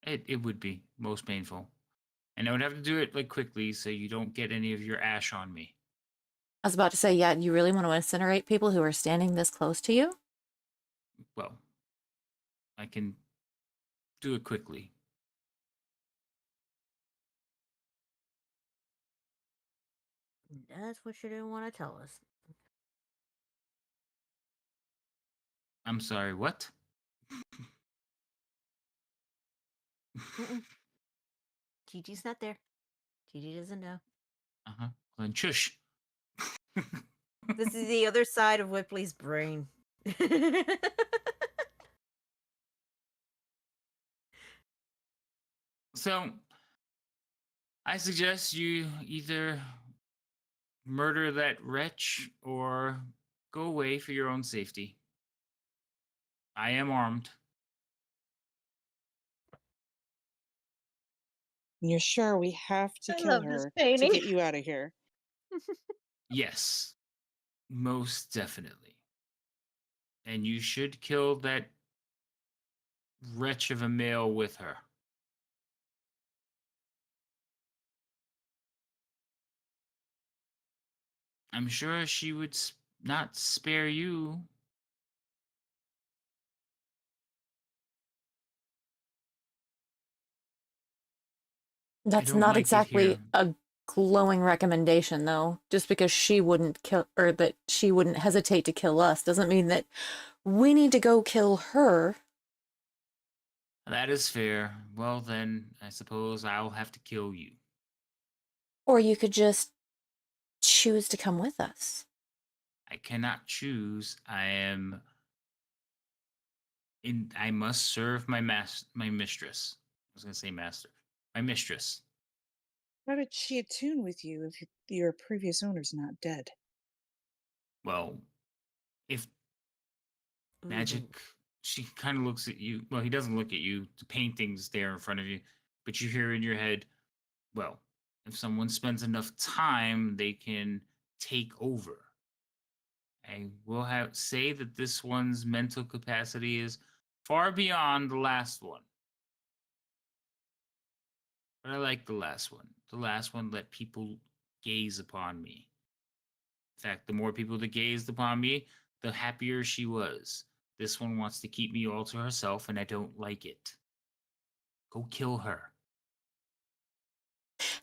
It would be most painful. And I would have to do it like quickly so you don't get any of your ash on me. I was about to say, yeah, you really want to incinerate people who are standing this close to you? Well, I can do it quickly. That's what you didn't want to tell us. I'm sorry, what? Mm-mm. Gigi's not there. Gigi doesn't know. Uh-huh. Well, then shush. This is the other side of Whipley's brain. So, I suggest you either murder that wretch or go away for your own safety. I am armed. And you're sure we have to I kill love this her to painting. get you out of here? Yes, most definitely. And you should kill that wretch of a male with her. I'm sure she would not spare you. That's don't not like it exactly here. a glowing recommendation, though. Just because she wouldn't kill, or that she wouldn't hesitate to kill us, doesn't mean that we need to go kill her. That is fair. Well, then, I suppose I'll have to kill you. Or you could just choose to come with us. I cannot choose. I must serve my mistress. I was gonna say master. My mistress. How did she attune with you if your previous owner's not dead? Well, if Ooh. magic, she kind of looks at you. Well, he doesn't look at you. The painting's there in front of you, but you hear in your head, well, if someone spends enough time, they can take over. I will have say that this one's mental capacity is far beyond the last one. But I like the last one. The last one let people gaze upon me. In fact, the more people that gazed upon me, the happier she was. This one wants to keep me all to herself, and I don't like it. Go kill her.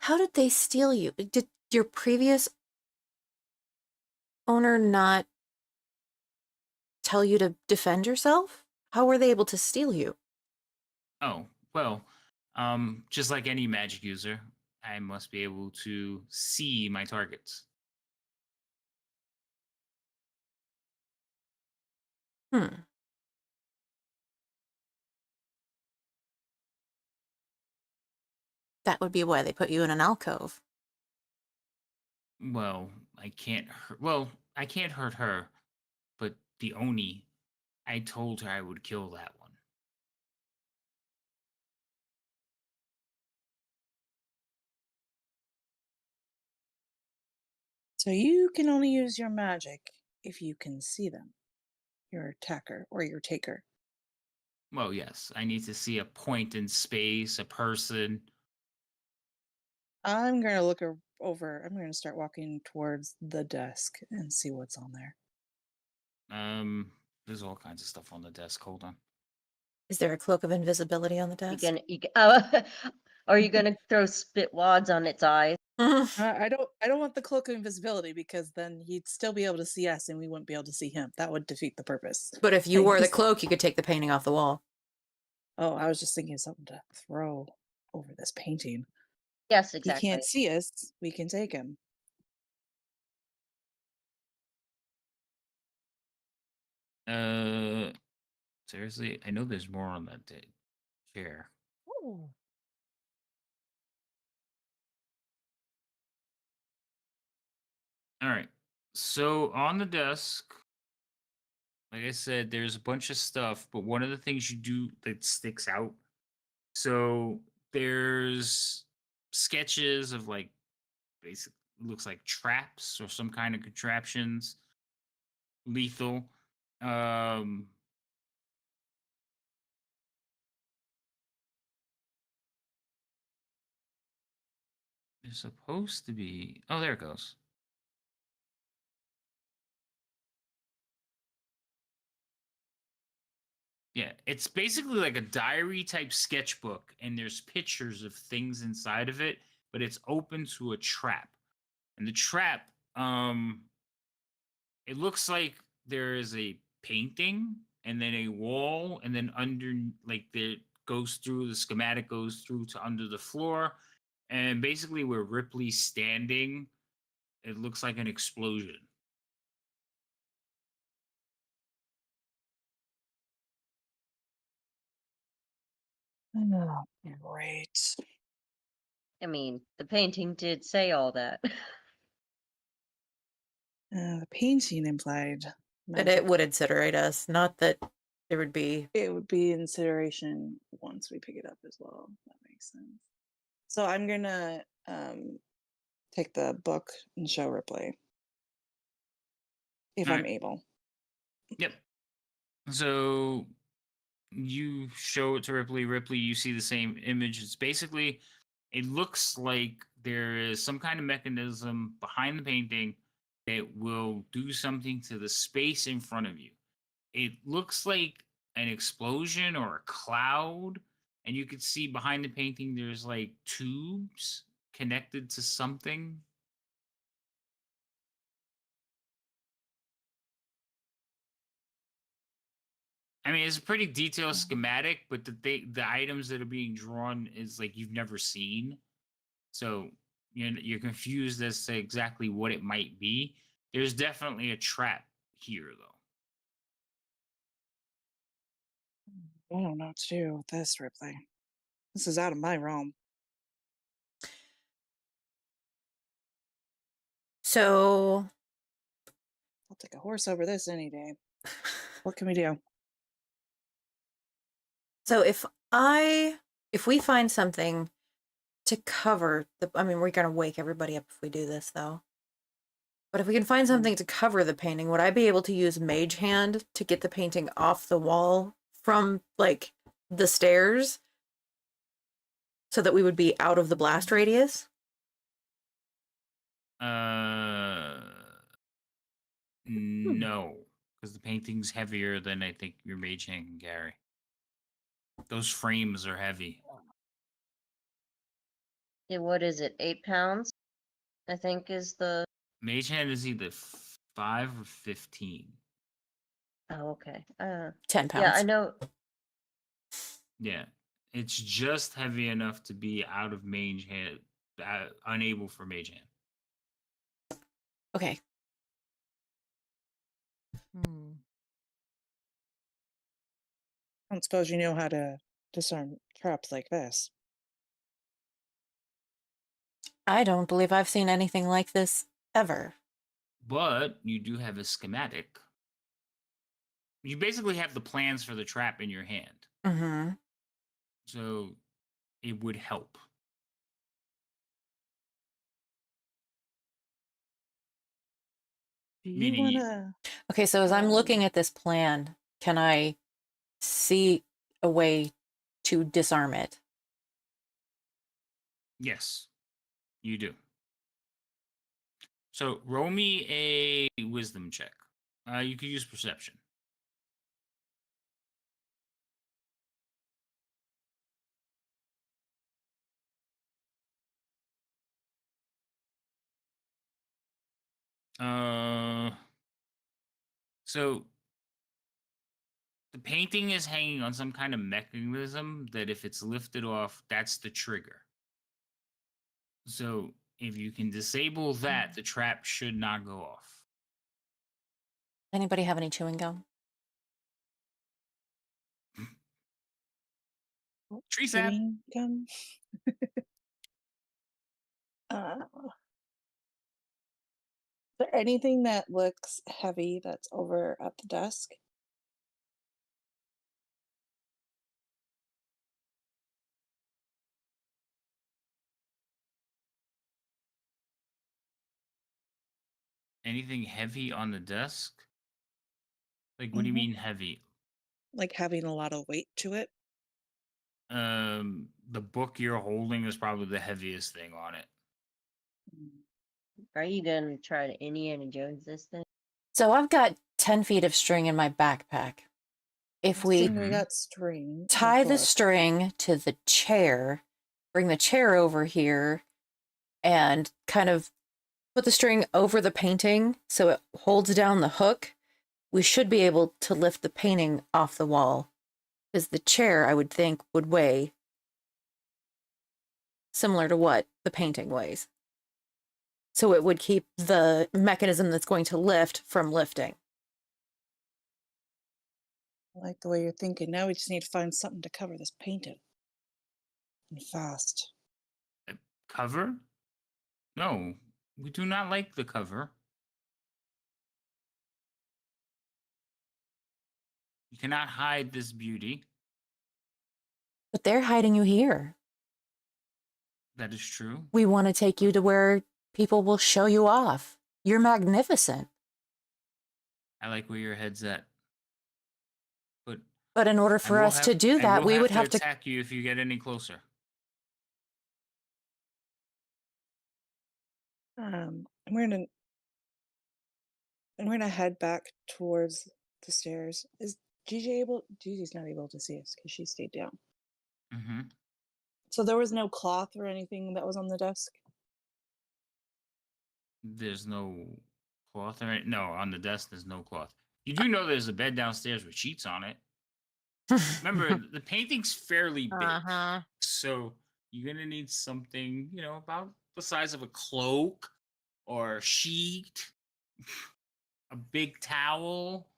How did they steal you? Did your previous owner not tell you to defend yourself? How were they able to steal you? Oh, well, just like any magic user, I must be able to see my targets. Hmm. That would be why they put you in an alcove. Well, I can't hurt. Well, I can't hurt her, but the Oni, I told her I would kill that one. So you can only use your magic if you can see them, your attacker or your taker. Well, yes, I need to see a point in space, a person. I'm going to look over, I'm going to start walking towards the desk and see what's on there. There's all kinds of stuff on the desk. Hold on. Is there a cloak of invisibility on the You desk? gonna, are you gonna throw spit wads on its eyes? I don't want the cloak of invisibility because then he'd still be able to see us and we wouldn't be able to see him. That would defeat the purpose. But if you I wore the just- cloak, you could take the painting off the wall. Oh, I was just thinking of something to throw over this painting. Yes, He exactly. can't see us, we can take him. Seriously, I know there's more on that chair. Ooh. All right. So on the desk, like I said, there's a bunch of stuff, but one of the things you do that sticks out. So there's sketches of like basic looks like traps or some kind of contraptions, lethal. Um, there's supposed to be. Oh, there it goes. Yeah, it's basically like a diary type sketchbook, and there's pictures of things inside of it, but it's open to a trap. And the trap, it looks like there is a painting and then a wall, and then under like the goes through the schematic goes through to under the floor, and basically where Ripley's standing, it looks like an explosion. Oh, great. I mean, the painting did say all that. The painting implied That magic. it would incinerate us, not that there would be. It would be incineration once we pick it up as well. That makes sense. So I'm gonna take the book and show Ripley if I'm Alright. able. Yep. So you show it to Ripley. Ripley, you see the same image. It's basically, it looks like there is some kind of mechanism behind the painting that will do something to the space in front of you. It looks like an explosion or a cloud, and you could see behind the painting there's like tubes connected to something. I mean, it's a pretty detailed schematic, but the items that are being drawn is like you've never seen, so you're confused as to exactly what it might be. There's definitely a trap here, though. I don't know what to do with this, Ripley. This is out of my realm. So, I'll take a horse over this any day. What can we do? so if we find something to cover I mean, we're gonna wake everybody up if we do this, though. But if we can find something to cover the painting, would I be able to use Mage Hand to get the painting off the wall from like the stairs, so that we would be out of the blast radius? No, because the painting's heavier than I think your mage hand can carry. Those frames are heavy. Yeah, what is it? 8 pounds? I think is the. Mage hand is either 5 or 15. Oh, okay. 10 pounds. Yeah, I know. Yeah, it's just heavy enough to be out of mage hand, unable for mage hand. Okay. Hmm. I don't suppose you know how to disarm traps like this. I don't believe I've seen anything like this ever. But you do have a schematic. You basically have the plans for the trap in your hand, Mm-hmm. so it would help. Do you Meaning want you- to? Okay, so as I'm looking at this plan, can I see a way to disarm it? Yes, you do. So roll me a wisdom check. You could use perception. So the painting is hanging on some kind of mechanism that if it's lifted off, that's the trigger. So if you can disable that, the trap should not go off. Anybody have any chewing gum? Tree sap. Chewing gum? Is there anything that looks heavy that's over at the desk? Anything heavy on the desk? Like, what do you Mhm. mean heavy? Like having a lot of weight to it. The book you're holding is probably the heaviest thing on it. Are you gonna try to Indiana Jones this thing? So I've got 10 feet of string in my backpack. If we Seeing we got string. tie the book. string to the chair, bring the chair over here, and kind of put the string over the painting so it holds down the hook, we should be able to lift the painting off the wall. Because the chair, I would think, would weigh similar to what the painting weighs. So it would keep the mechanism that's going to lift from lifting. I like the way you're thinking. Now we just need to find something to cover this painting. And fast. Cover? No, we do not like the cover. You cannot hide this beauty. But they're hiding you here. That is true. We want to take you to where people will show you off. You're magnificent. I like where your head's at. But in order for us to do that, we would have to attack you if you get any closer. And we're gonna head back towards the stairs. Is Gigi able? Gigi's not able to see us because she stayed down. Mm-hmm. So there was no cloth or anything that was on the desk. There's no cloth or no on the desk. There's no cloth. You do know there's a bed downstairs with sheets on it. Remember, the painting's fairly big, so you're gonna need something, about the size of a cloak or a sheet, a big towel.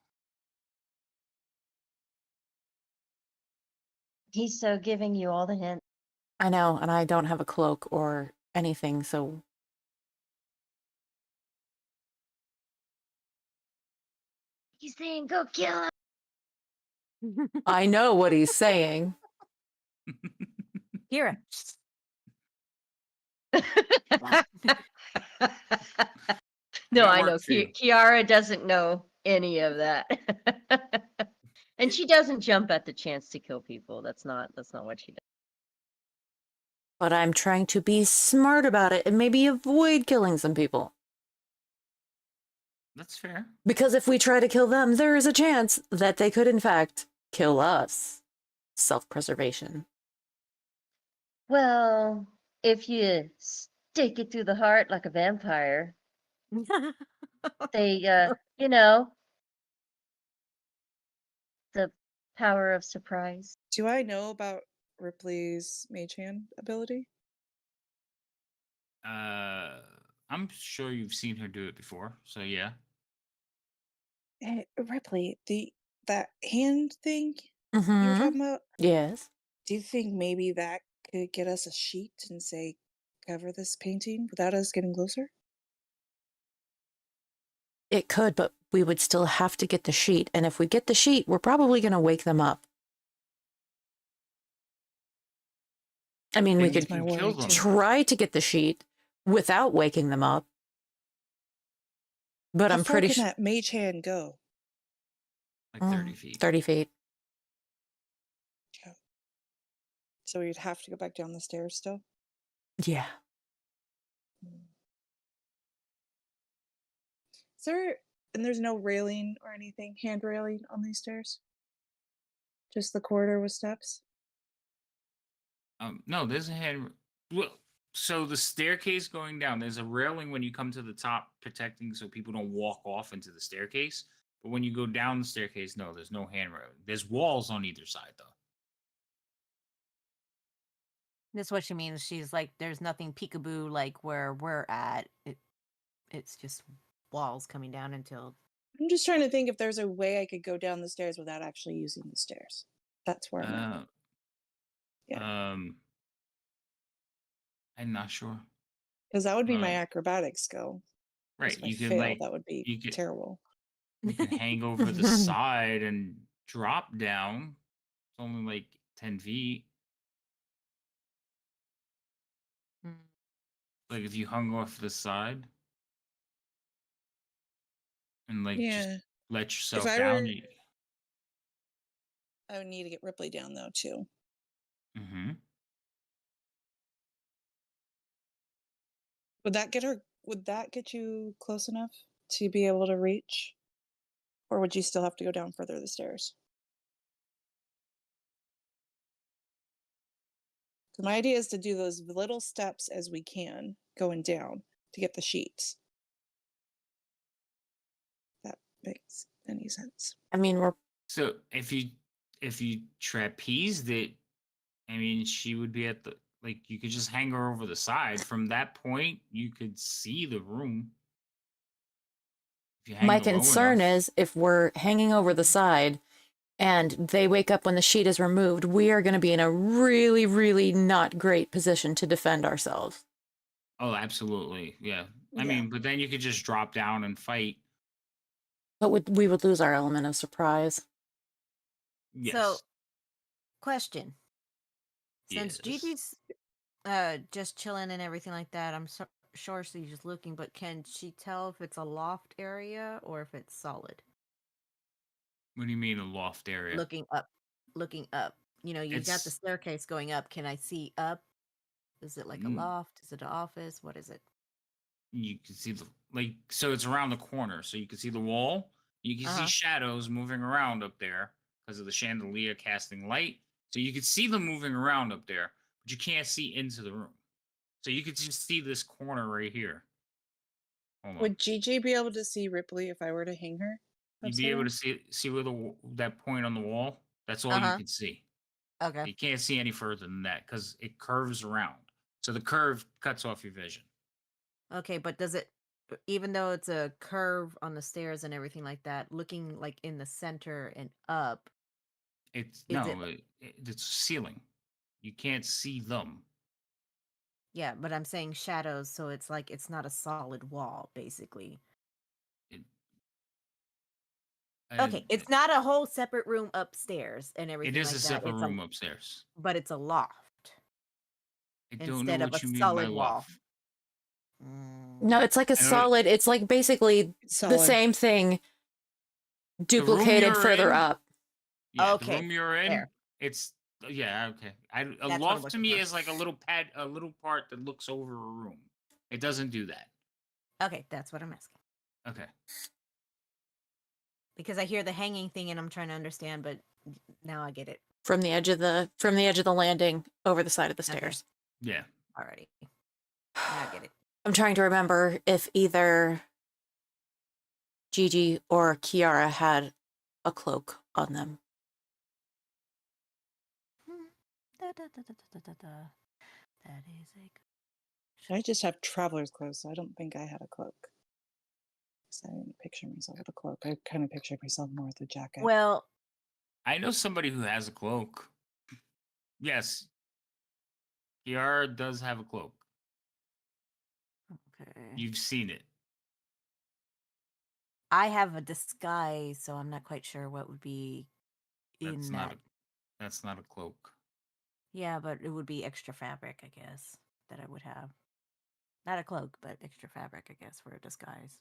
He's so giving you all the hints. I know, and I don't have a cloak or anything, so He's saying, "Go kill him." I know what he's saying. Kira. No, That I know. works for you. Kiara doesn't know any of that. And she doesn't jump at the chance to kill people. That's not what she does. But I'm trying to be smart about it and maybe avoid killing some people. That's fair. Because if we try to kill them, there is a chance that they could, in fact, kill us. Self-preservation. Well, if you stick it through the heart like a vampire, they, the power of surprise. Do I know about Ripley's mage hand ability? I'm sure you've seen her do it before, so yeah. Ripley, that hand thing you were Mm-hmm. talking about. Yes. Do you think maybe that could get us a sheet and say, cover this painting without us getting closer? It could, but we would still have to get the sheet. And if we get the sheet, we're probably going to wake them up. I mean, we Then you could can kill them. try to get the sheet without waking them up. But How I'm far pretty can sure that mage hand go? Like 30 feet. 30 feet. So we'd have to go back down the stairs still? Yeah. Is there, and there's no railing or anything, hand railing on these stairs? Just the corridor with steps? No, there's a hand. Well, so the staircase going down, there's a railing when you come to the top, protecting so people don't walk off into the staircase. But when you go down the staircase, no, there's no hand railing. There's walls on either side, though. That's what she means. She's like, there's nothing peekaboo like where we're at. It's just walls coming down until. I'm just trying to think if there's a way I could go down the stairs without actually using the stairs. That's where I'm at. Yeah. I'm not sure. Because that would be my acrobatic skill. Right, If I you can fail, that would be terrible. You can hang over the side and drop down. It's only like 10 feet. Like if you hung off the side. and like just Yeah. let If yourself I down. were, I would need to get Ripley down though too. Mm-hmm. Would that get her? Would that get you close enough to be able to reach, or would you still have to go down further the stairs? 'Cause my idea is to do those little steps as we can going down to get the sheets. That makes any sense. I mean, we're So if you trapezed it, I mean, she would be at the like you could just hang her over the side. From that point, you could see the room. If you hang my her low concern enough. is if we're hanging over the side and they wake up when the sheet is removed, we are going to be in a really, really not great position to defend ourselves. Oh, absolutely. Yeah. I Yeah. mean, but then you could just drop down and fight. But we would lose our element of surprise. Yes. So, question. Since Yes. Gigi's just chilling and everything like that, I'm sure she's just looking, but can she tell if it's a loft area or if it's solid? What do you mean a loft area? Looking up. Looking up. You know, you got the It's staircase going up. Can I see up? Is it like a Mm. loft? Is it an office? What is it? you can see the like so it's around the corner, so you can see the wall. You can see Uh-huh. shadows moving around up there because of the chandelier casting light. So you can see them moving around up there, but you can't see into the room. So you could just see this corner right here. Hold on. Would Gigi be able to see Ripley if I were to hang her? You'd be able to upstairs? see where that point on the wall. That's all you Uh-huh. can see. Okay. You can't see any further than that because it curves around. So the curve cuts off your vision. Okay, but does it, even though it's a curve on the stairs and everything like that, looking like in the center and up, It's Is no, it's ceiling. You can't see them. yeah, but I'm saying shadows, so it's like it's not a solid wall, basically. Okay, And it's not a whole separate room upstairs and it everything is like a that. separate It's room upstairs. but it's a loft I don't know instead of a what you mean by solid wall. loft. No, it's like a I don't- solid, it's like basically It's the solid. same thing The room duplicated you're further in- up. Yeah, Okay, the room you're in. fair. It's yeah, okay. A That's what I'm loft to looking me for. is like a little part that looks over a room. It doesn't do that. Okay, that's what I'm asking. Okay. Because I hear the hanging thing and I'm trying to understand, but now I get it From the edge of the landing over the side of the Okay. stairs. Yeah. already. Now I get it. I'm trying to remember if either Gigi or Kiara had a cloak on them. Da, da, da, da, da, da, da. That is a I just have traveler's clothes, so I don't think I had a cloak. 'Cause I didn't picture myself with a cloak. I kind of pictured myself more with a jacket. well, I know somebody who has a cloak. Yes. Kiara does have a cloak. okay. You've seen it. I have a disguise, so I'm not quite sure what would be in That's that. not a that's not a cloak. Yeah, but it would be extra fabric, I guess, that I would have. Not a cloak, but extra fabric, I guess, for a disguise.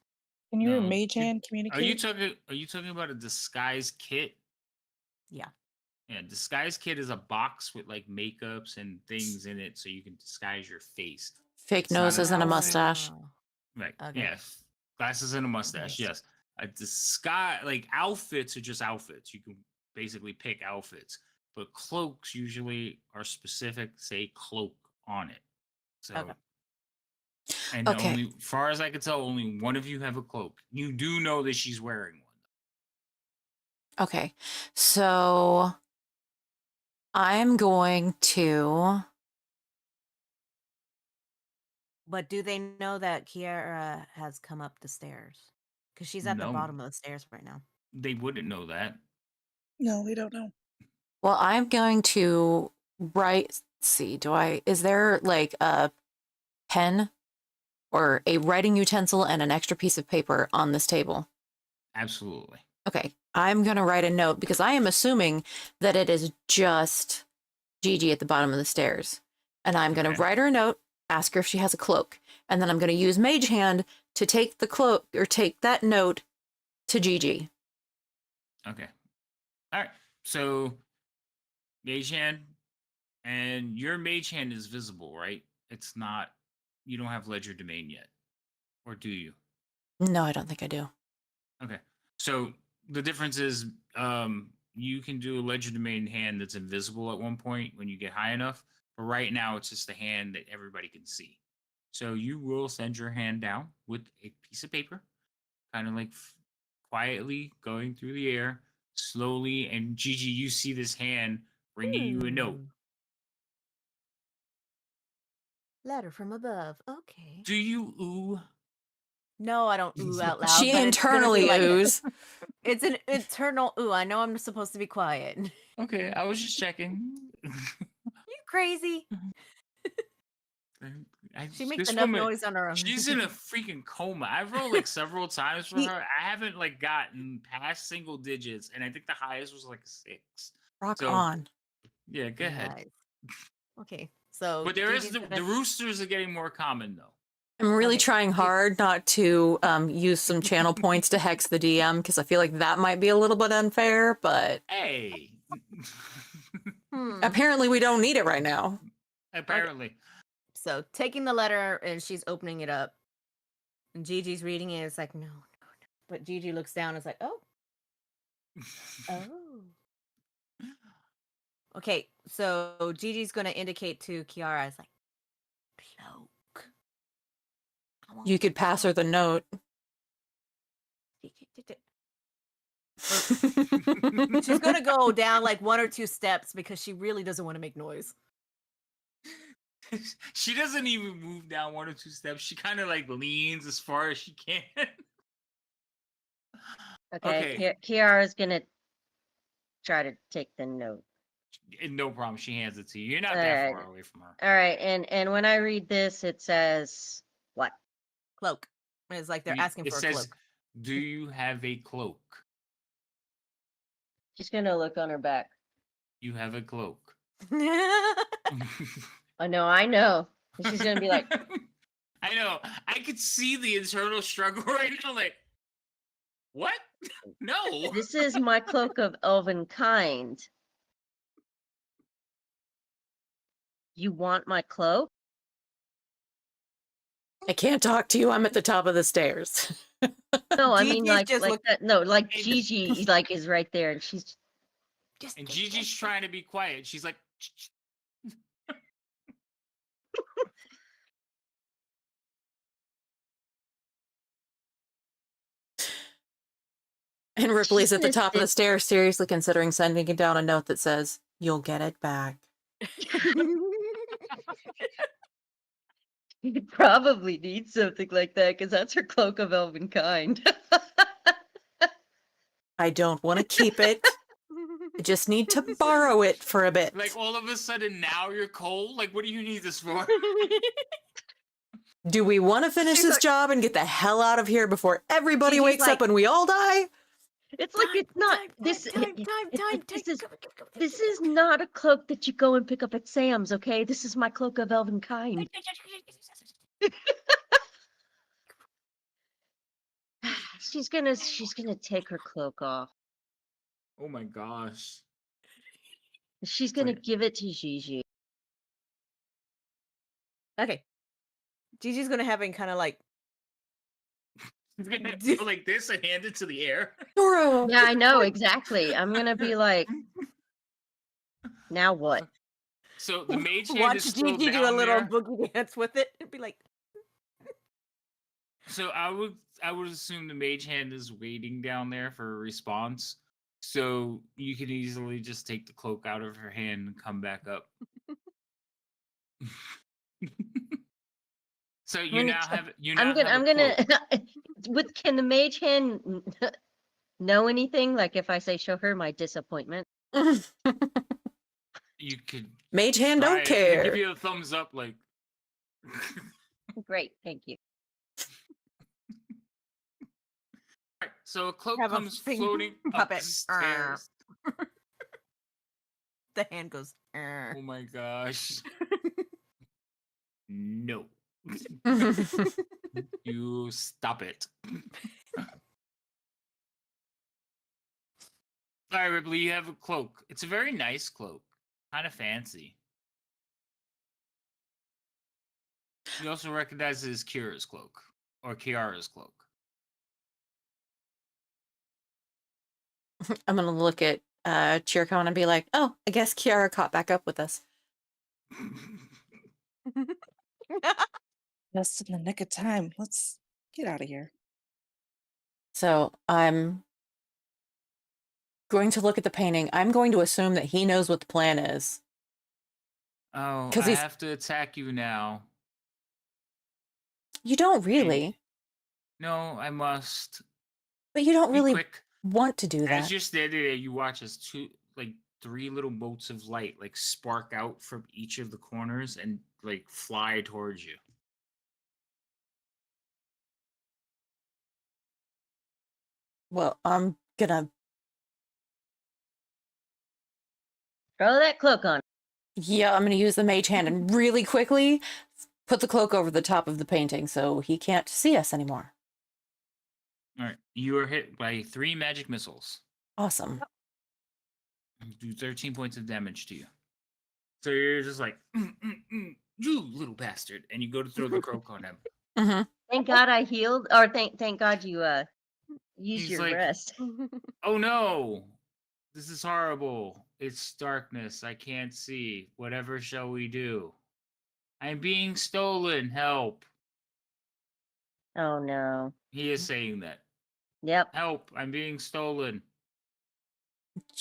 Can your No, mage you- hand Are communicate? you talking about a disguise kit? Yeah. Yeah, disguise kit is a box with like makeups and things in it so you can disguise your face. Fake It's not noses and a outfit. mustache. Oh, Right. Okay. Yes. Glasses and a mustache. Yes. A disguise like outfits are just outfits. You can basically pick outfits. But cloaks usually are specific, say cloak on it. So Okay. and Okay. only far as I can tell, only one of you have a cloak. You do know that she's wearing one. Okay. So I'm going to But do they know that Kiara has come up the stairs? Because she's at the No. bottom of the stairs right now. They wouldn't know that. No, we don't know. Well, I'm going to write. Let's see, is there like a pen or a writing utensil and an extra piece of paper on this table? Absolutely. Okay, I'm going to write a note because I am assuming that it is just Gigi at the bottom of the stairs. And I'm going to Okay. write her a note, ask her if she has a cloak. And then I'm going to use Mage Hand to take the cloak or take that note to Gigi. Okay. All right. So mage hand, and your mage hand is visible, right? It's not. You don't have ledger domain yet, or do you? No, I don't think I do. Okay. So the difference is, you can do a ledger domain hand that's invisible at one point when you get high enough. But right now, it's just a hand that everybody can see. So you will send your hand down with a piece of paper, kind of like quietly going through the air, slowly. And Gigi, you see this hand bringing you a note. Letter from above. Okay. Do you ooh? No, I don't ooh out loud. She but it's gonna be internally like, oohs. it's an internal ooh. I know I'm supposed to be quiet. Okay, I was just checking. You crazy? She makes This enough woman, noise on her own. she's in a freaking coma. I've rolled like several times for her. I haven't like gotten past single digits, and I think the highest was like 6. Rock So, on. Yeah, go ahead. Nice. Okay, so But there is Gigi's the gonna- roosters are getting more common though. I'm really Okay. trying hard not to use some channel points to hex the DM because I feel like that might be a little bit unfair, but Hey. apparently we don't need it right now. Apparently. So taking the letter and she's opening it up, and Gigi's reading it. It's like no. But Gigi looks down. And it's like oh. Okay, so Gigi's gonna indicate to Kiara. It's like cloak. I want You could pass her the note. She's gonna go down like 1 or 2 steps because she really doesn't want to make noise. She doesn't even move down 1 or 2 steps. She kind of like leans as far as she can. Okay, Kiara's gonna try to take the note. No problem. She hands it to you. You're not All that right. far away from her. All right, and when I read this, it says what? Cloak. It's like they're You- asking it for a says, cloak. "Do you have a cloak? She's gonna look on her back. You have a cloak." Oh no, I know. And she's gonna be like, I know. I could see the internal struggle right now. Like, what? No. "This is my cloak of elven kind. You want my cloak?" I can't talk to you. I'm at the top of the stairs. No, I mean Gigi's like just look- that. No, like And- Gigi like is right there, and she's Just And take Gigi's it. trying to be quiet. She's like, And Ripley's at the gonna top of the sit- stairs, seriously considering sending it down a note that says, "You'll get it back." you probably need something like that because that's her cloak of elven kind. I don't want to keep it. I just need to borrow it for a bit. like all of a sudden now you're cold. Like, what do you need this for? Do we want to finish She's this like- job and get the hell out of here before everybody Gigi's wakes up like- and we all die? It's like it's not this. Time. This is this is not a cloak that you go and pick up at Sam's. Okay, this is my cloak of elven kind. She's gonna take her cloak off. Oh my gosh. She's gonna Wait. give it to Gigi. Okay. Gigi's gonna have him kind of like She's gonna go like this and hand it to the air. Nora! Yeah, I know exactly. I'm gonna be like, now what? So the mage hand watch is still Gigi do a down little there. boogie dance with it and be like, So I would assume the mage hand is waiting down there for a response. So you can easily just take the cloak out of her hand and come back up. So you When now it's- have you I'm now gonna have I'm a gonna with can the mage hand know anything? Like if I say show her my disappointment. cloak. You could Mage hand try don't it. They care. give you a thumbs up like Great, thank you. Alright, so a cloak Have a comes thing- floating up the puppet. stairs. the hand goes, "Arr." Oh my gosh. No. You stop it. All right, Ripley, you have a cloak. It's a very nice cloak, kind of fancy. You also recognize it as Kira's cloak or Kiara's cloak. I'm gonna look at Chircon and be like, "Oh, I guess Kiara caught back up with us." Just in the nick of time. Let's get out of here. So I'm going to look at the painting. I'm going to assume that he knows what the plan is. Oh, 'Cause I he's- have to attack you now. You don't And- really, No, I must. but you don't Be really quick. want to do As that. you're standing there, you watch as three little bolts of light like spark out from each of the corners and like fly towards you. Well, I'm gonna, Throw that cloak on. yeah, I'm gonna use the mage hand and really quickly put the cloak over the top of the painting so he can't see us anymore. All right, you are hit by 3 magic missiles. Awesome. Do 13 points of damage to you. So you're just like, you little bastard, and you go to throw the cloak on him. Mm-hmm. Thank God I healed, or thank God you used He's your like- rest. Oh no! This is horrible. It's darkness. I can't see. Whatever shall we do? I'm being stolen. Help. Oh no. He is saying that. Yep. Help. I'm being stolen.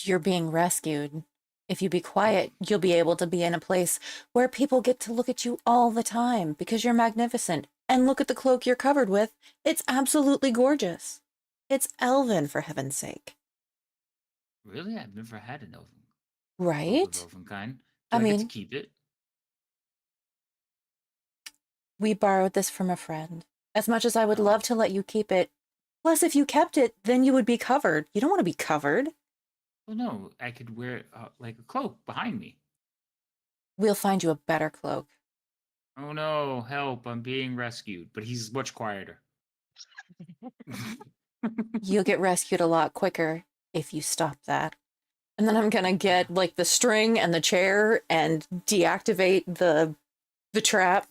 You're being rescued. If you be quiet, you'll be able to be in a place where people get to look at you all the time because you're magnificent. And look at the cloak you're covered with. It's absolutely gorgeous. It's elven, for heaven's sake. Really? I've never had an elven. Right? Elven kind. I Do I get to mean- keep it? We borrowed this from a friend. As much as I would Oh. love to let you keep it. Plus, if you kept it, then you would be covered. You don't want to be covered. Well, no. I could wear it like a cloak behind me. We'll find you a better cloak. Oh no! Help! I'm being rescued. But he's much quieter. You'll get rescued a lot quicker if you stop that. And then I'm gonna get like the string and the chair and deactivate the trap.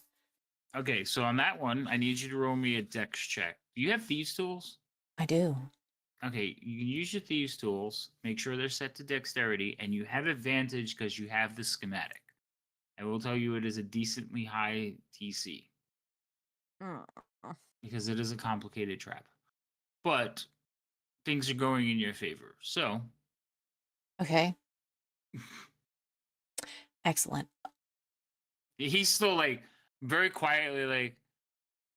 Okay, so on that one, I need you to roll me a dex check. Do you have thieves tools? I do. Okay, you can use your thieves tools. Make sure they're set to dexterity, and you have advantage because you have the schematic. I will tell you it is a decently high TC because it is a complicated trap. But things are going in your favor. So, Okay. Excellent. he's still like very quietly like,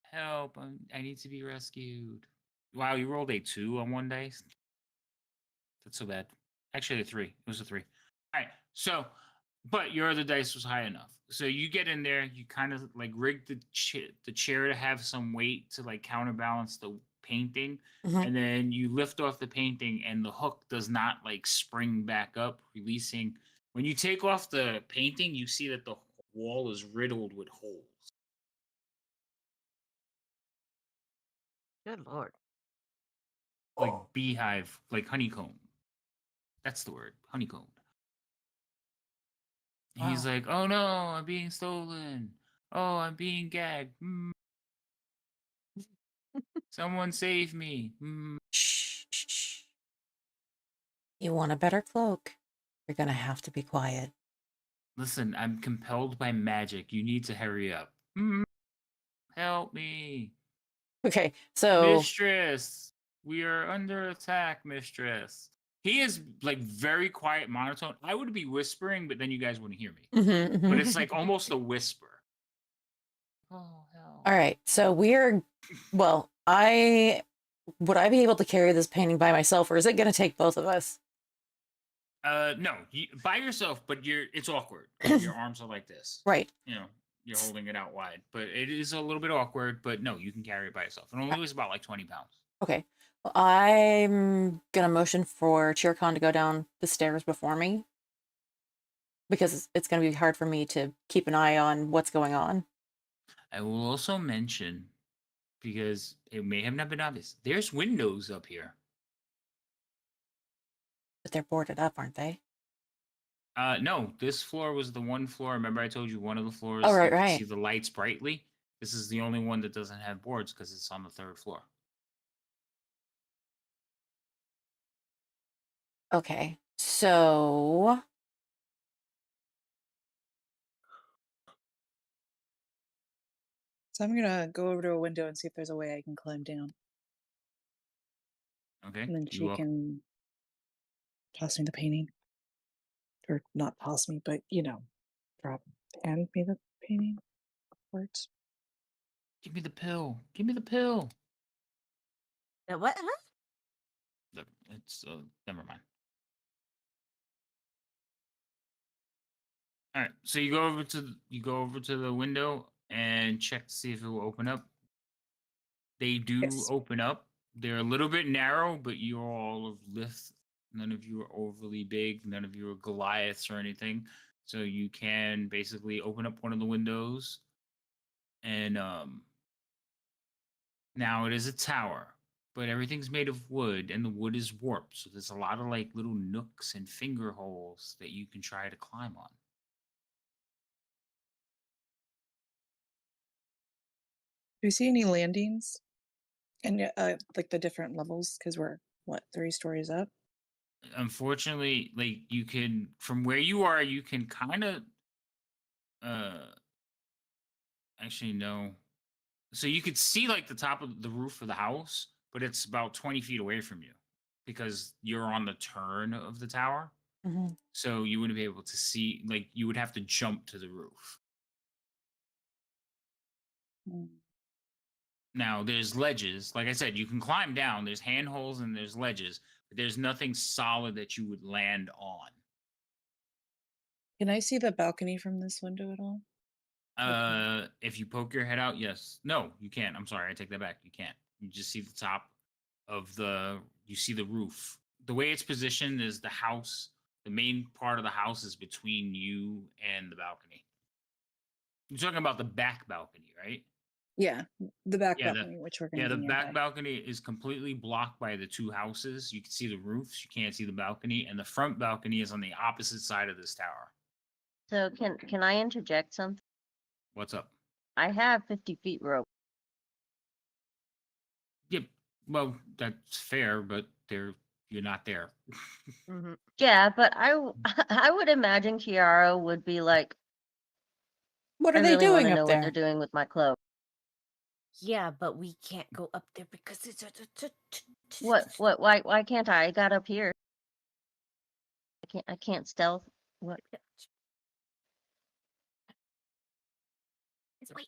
help, I need to be rescued. Wow, you rolled a 2 on one day. That's so bad. Actually, a 3. It was a 3. All right. So, but your other dice was high enough. So you get in there. You kind of like rig the chair to have some weight to like counterbalance the painting, Mhm. and then you lift off the painting, and the hook does not like spring back up, releasing. When you take off the painting, you see that the wall is riddled with holes. Good Lord. Like beehive, like honeycomb. That's the word, honeycomb. He's Wow. like, "Oh no, I'm being stolen. Oh, I'm being gagged. Someone save me." Shh, shh, shh. You want a better cloak? You're gonna have to be quiet. Listen, I'm compelled by magic. You need to hurry up. Help me, Okay, so mistress. We are under attack, mistress. He is like very quiet, monotone. I would be whispering, but then you guys wouldn't hear me. Mhm, mhm. But it's like almost a whisper. Oh hell! All right, so well, would I be able to carry this painting by myself, or is it going to take both of us? No, by yourself, but it's awkward. Your arms are like this. Right. You know, you're holding it out wide, but it is a little bit awkward. But no, you can carry it by yourself. It only weighs about like 20 pounds. Okay. Well, I'm going to motion for Chircon to go down the stairs before me because it's going to be hard for me to keep an eye on what's going on. I will also mention, because it may have not been obvious, there's windows up here. But they're boarded up, aren't they? No, this floor was the one floor. Remember, I told you one of the floors. Oh, right, you could right. see the lights brightly. This is the only one that doesn't have boards because it's on the 3rd floor. Okay. So So I'm gonna go over to a window and see if there's a way I can climb down, Okay. and then You she walk. can toss me the painting, or not toss me, but drop hand me the painting. Words. Give me the pill. Give me the pill. What? Huh? It's never mind. All right. So you go over to the window and check to see if it will open up. They do Yes. open up. They're a little bit narrow, but you're all of lithe. None of you are overly big. None of you are Goliaths or anything. So you can basically open up one of the windows, and now it is a tower, but everything's made of wood, and the wood is warped. So there's a lot of like little nooks and finger holes that you can try to climb on. Do you see any landings? And like the different levels, because we're what, 3 stories up? Unfortunately, like you can from where you are, you can kind of uh actually no. So you could see like the top of the roof of the house, but it's about 20 feet away from you because you're on the turn of the tower. Mhm. So you wouldn't be able to see, like you would have to jump to the roof. Mm. Now there's ledges. Like I said, you can climb down. There's handholds and there's ledges, but there's nothing solid that you would land on. Can I see the balcony from this window at all? If you poke your head out, yes. No, you can't. I'm sorry, I take that back. You can't. You just see the top of you see the roof. The way it's positioned is the house, the main part of the house is between you and the balcony. You're talking about the back balcony, right? Yeah, the back Yeah, balcony, which we're gonna the be back nearby. balcony is completely blocked by the 2 houses. You can see the roofs, you can't see the balcony, and the front balcony is on the opposite side of this tower. So can I interject something? What's up? I have 50 feet rope. Yep. Well, that's fair, but you're not there. Mm-hmm. Yeah, but I would imagine Kiara would be like, What I are they really want doing to up know what they're there? doing with my cloak. Yeah, but we can't go up there because it's What? Why can't I? I got up here. I can't stealth. What? Wait.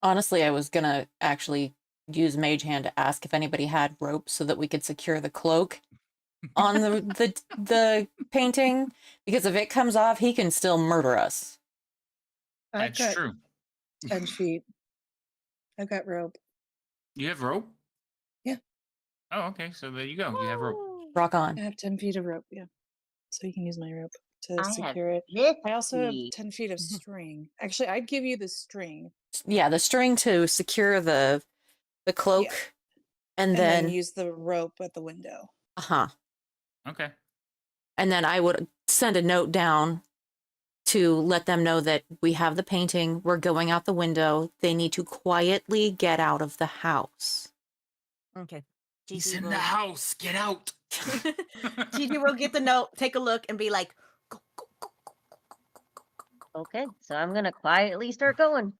Honestly, I was gonna actually use Mage Hand to ask if anybody had rope so that we could secure the cloak on the painting, because if it comes off, he can still murder us. I've That's got true. 10 feet. I've got rope. You have rope? Yeah. Oh, okay. So there you go. You have rope. Rock I on. have 10 feet of rope, yeah. So you can use my rope to I have secure it. 50. I also have 10 feet of string. Actually, I'd give you the string Yeah, the string to secure the cloak, and and then then use the rope at the window. Okay. and then I would send a note down to let them know that we have the painting, we're going out the window, they need to quietly get out of the house. Okay. He's Gigi in will, the house. Get out. Gigi will get the note, take a look, and be like, go, go, go, go, go, go, go, go, go, go. Okay, so I'm gonna quietly start going.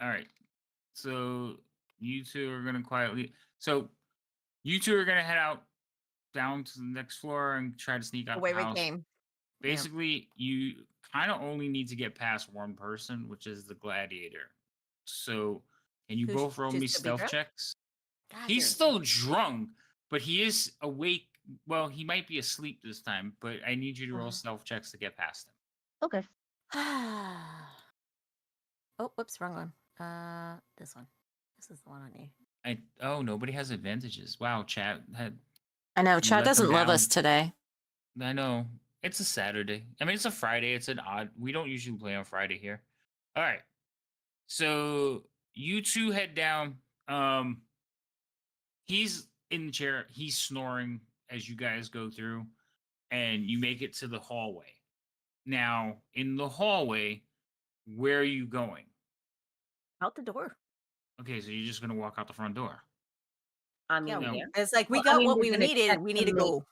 All right. So you two are gonna quietly. So you two are gonna head out down to the next floor and try to sneak The out way the we house. came. Basically, you kind of only need to get past one person, which is the gladiator. So, can you Who's both roll me just to be stealth drunk? checks? God, He's you're- still drunk, but he is awake. Well, he might be asleep this time, but I need you to roll stealth checks to get past him. Okay. Oh, whoops, wrong one. This one. This is the one on you. Nobody has advantages. Wow, chat had. I know, You Chad let them doesn't love down. us today. I know. It's a Saturday. I mean, it's a Friday. It's an odd. We don't usually play on Friday here. All right. So you two head down. He's in the chair. He's snoring. as you guys go through, and you make it to the hallway. Now, in the hallway, where are you going? Out the door. Okay, so you're just gonna walk out the front door. I Yeah, mean, No. yeah. it's like we Well, I got mean, what we're we gonna needed. check We to need to make go.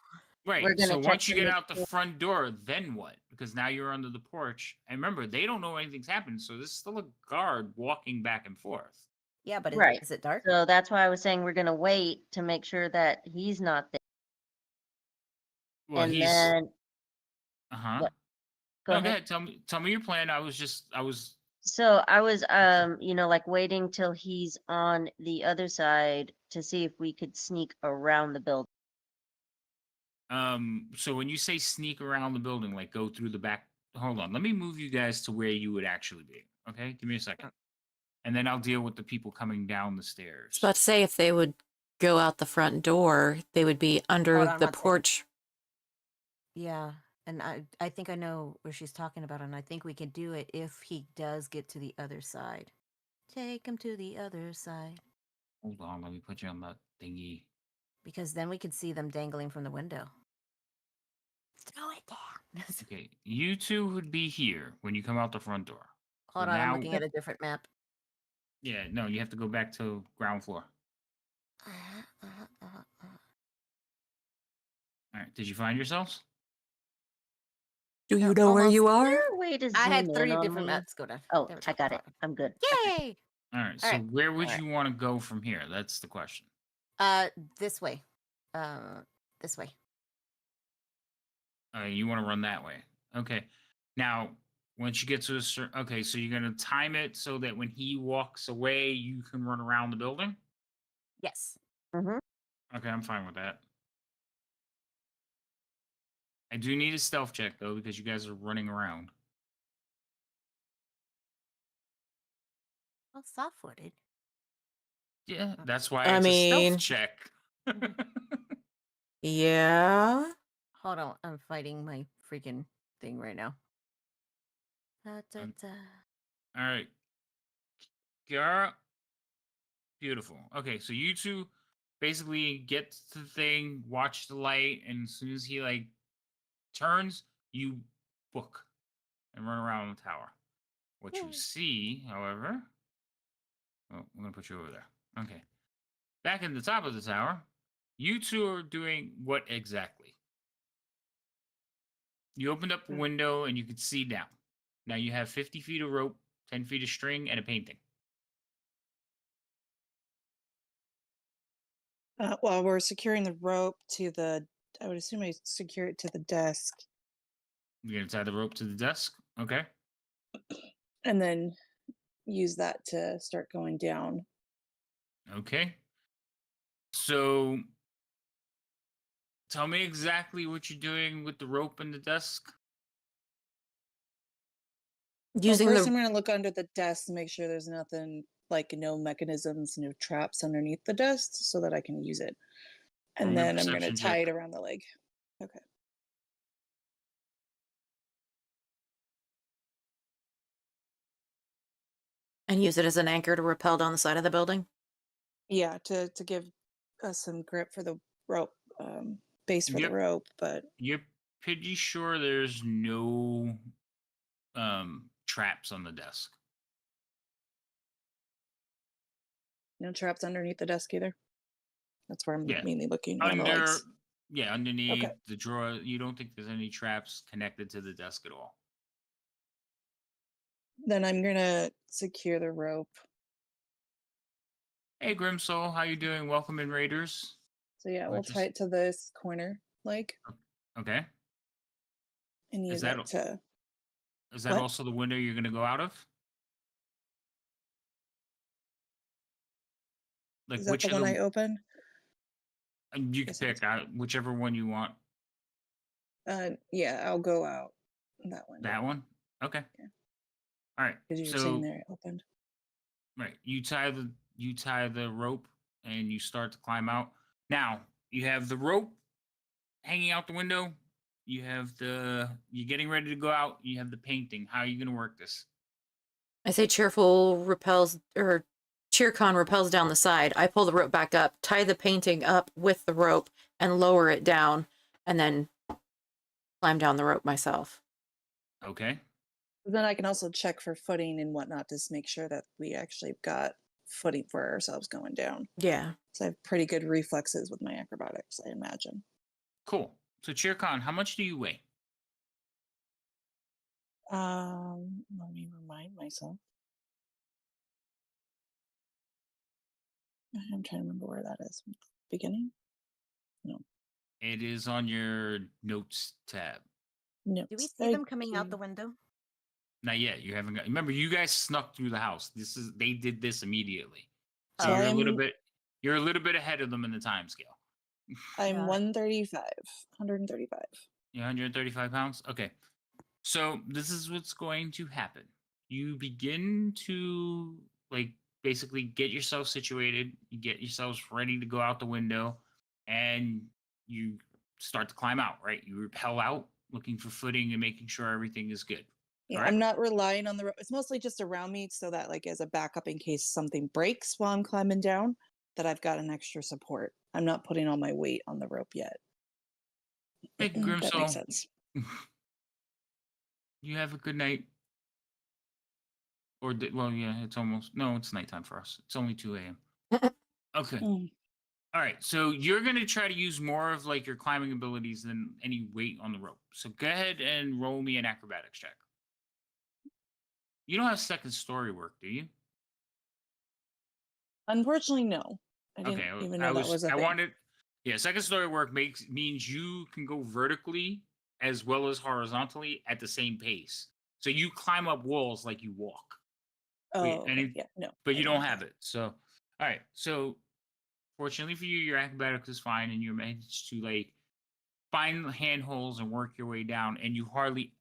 Right. We're So gonna check once you to get make out the sure. front door, then what? Because now you're under the porch. And remember, they don't know anything's happened, so there's still a guard walking back and forth. Yeah, but Right. is it dark? So that's why I was saying we're gonna wait to make sure that he's not there. Well, And he's then uh-huh. what? Go No, ahead. Tell me your plan. I was So I was like waiting till he's on the other side to see if we could sneak around the building. so when you say sneak around the building, like go through the back, hold on. Let me move you guys to where you would actually be. Okay? Give me a second. And then I'll deal with the people coming down the stairs. I was about to say if they would go out the front door, they would be under Hold on the 1 second. porch. Yeah, and I think I know where she's talking about, and I think we can do it if he does get to the other side. Take him to the other side, Hold on, let me put you on that thingy. because then we could see them dangling from the window. Throw it down. Okay, you two would be here when you come out the front door. Hold So on, I'm now- looking at a different map. Yeah, no, you have to go back to ground floor. All right, did you find yourselves? Do you No, know where almost. you Is are? there a way to I zoom had in 3 on different me? maps go down. Oh, There we I go. got it. I'm good. Yay! All right, so Alright, where would alright. you want to go from here? That's the question. This way. This way. You want to run that way. Okay. Now, once you get to a certain... Okay, so you're going to time it so that when he walks away, you can run around the building? Yes. Mm-hmm. Okay, I'm fine with that. I do need a stealth check, though, because you guys are running around. Well, soft-footed. Yeah, that's why I it's a mean- stealth check. Yeah. Hold on, I'm fighting my freaking thing right now. Da, da, da. All right. Kiara. Beautiful. Okay, so you two basically get to the thing, watch the light, and as soon as he like turns, you book and run around the tower. What you Yay. see, however, oh, I'm gonna put you over there. Okay. Back in the top of the tower, you two are doing what exactly? You opened up a window and you could see down. Now you have 50 feet of rope, 10 feet of string, and a painting. While we're securing the rope to the, I would assume I secure it to the desk You're gonna tie the rope to the desk. Okay. and then use that to start going down. Okay. So tell me exactly what you're doing with the rope and the desk. Using Well, first, the I'm going to look under the desk to make sure there's nothing like no mechanisms, no traps underneath the desk so that I can use it. And Roll me a then I'm going to perception tie check. it around the leg. Okay. and use it as an anchor to rappel down the side of the building. Yeah, to give us some grip for the rope, base for Yep. the rope, but You're pretty sure there's no traps on the desk. no traps underneath the desk either. That's where I'm Yeah. mainly looking around the legs. Underneath Okay. the drawer, you don't think there's any traps connected to the desk at all. Then I'm gonna secure the rope. Hey Grimsoul, how you doing? Welcome in, Raiders. So yeah, Or we'll just- tie it to this corner leg Okay. and use that it to. Is that What? also the window you're gonna go out of? Like Is that which the of one I opened? you can Yes, it is. pick whichever one you want. Yeah, I'll go out that one. That one? Okay. Yeah. All right. Because you were So saying there opened. right, you tie the rope and you start to climb out. Now you have the rope hanging out the window. You're getting ready to go out. You have the painting. How are you gonna work this? I say cheerful repels, or cheercon repels down the side. I pull the rope back up, tie the painting up with the rope, and lower it down and then climb down the rope myself. Okay. Then I can also check for footing and whatnot to make sure that we actually got footing for ourselves going down. Yeah. So I have pretty good reflexes with my acrobatics, I imagine. Cool. So Chircon, how much do you weigh? Let me remind myself. I'm trying to remember where that is. Beginning? It is on your notes tab. No. Do we see them coming out the window? Not yet. You haven't got. Remember, you guys snuck through the house. They did this immediately. So So you're a I'm- little bit. You're a little bit ahead of them in the time scale. I'm Got it. 135. You're 135 pounds. Okay. So this is what's going to happen. You begin to basically get yourself situated. You get yourselves ready to go out the window, and you start to climb out. Right. You rappel out, looking for footing and making sure everything is good. Yeah, Correct? I'm not relying on the rope. It's mostly just around me so that as a backup in case something breaks while I'm climbing down, that I've got an extra support. I'm not putting all my weight on the rope yet. Hey, That makes Grimsoul. sense. You have a good night. Or yeah, it's nighttime for us. It's only 2 a.m. Okay. Mm. All right. So you're gonna try to use more of your climbing abilities than any weight on the rope. So go ahead and roll me an acrobatics check. You don't have second story work, do you? Unfortunately, no. I didn't Okay. even know that was a thing. Yeah, second story work means you can go vertically as well as horizontally at the same pace. So you climb up walls like you walk. Oh, Wait, okay. Yeah, no. But I you don't don't have have it. So, all right. So, fortunately for you, your acrobatics is fine, and you managed to find handholds and work your way down, and you hardly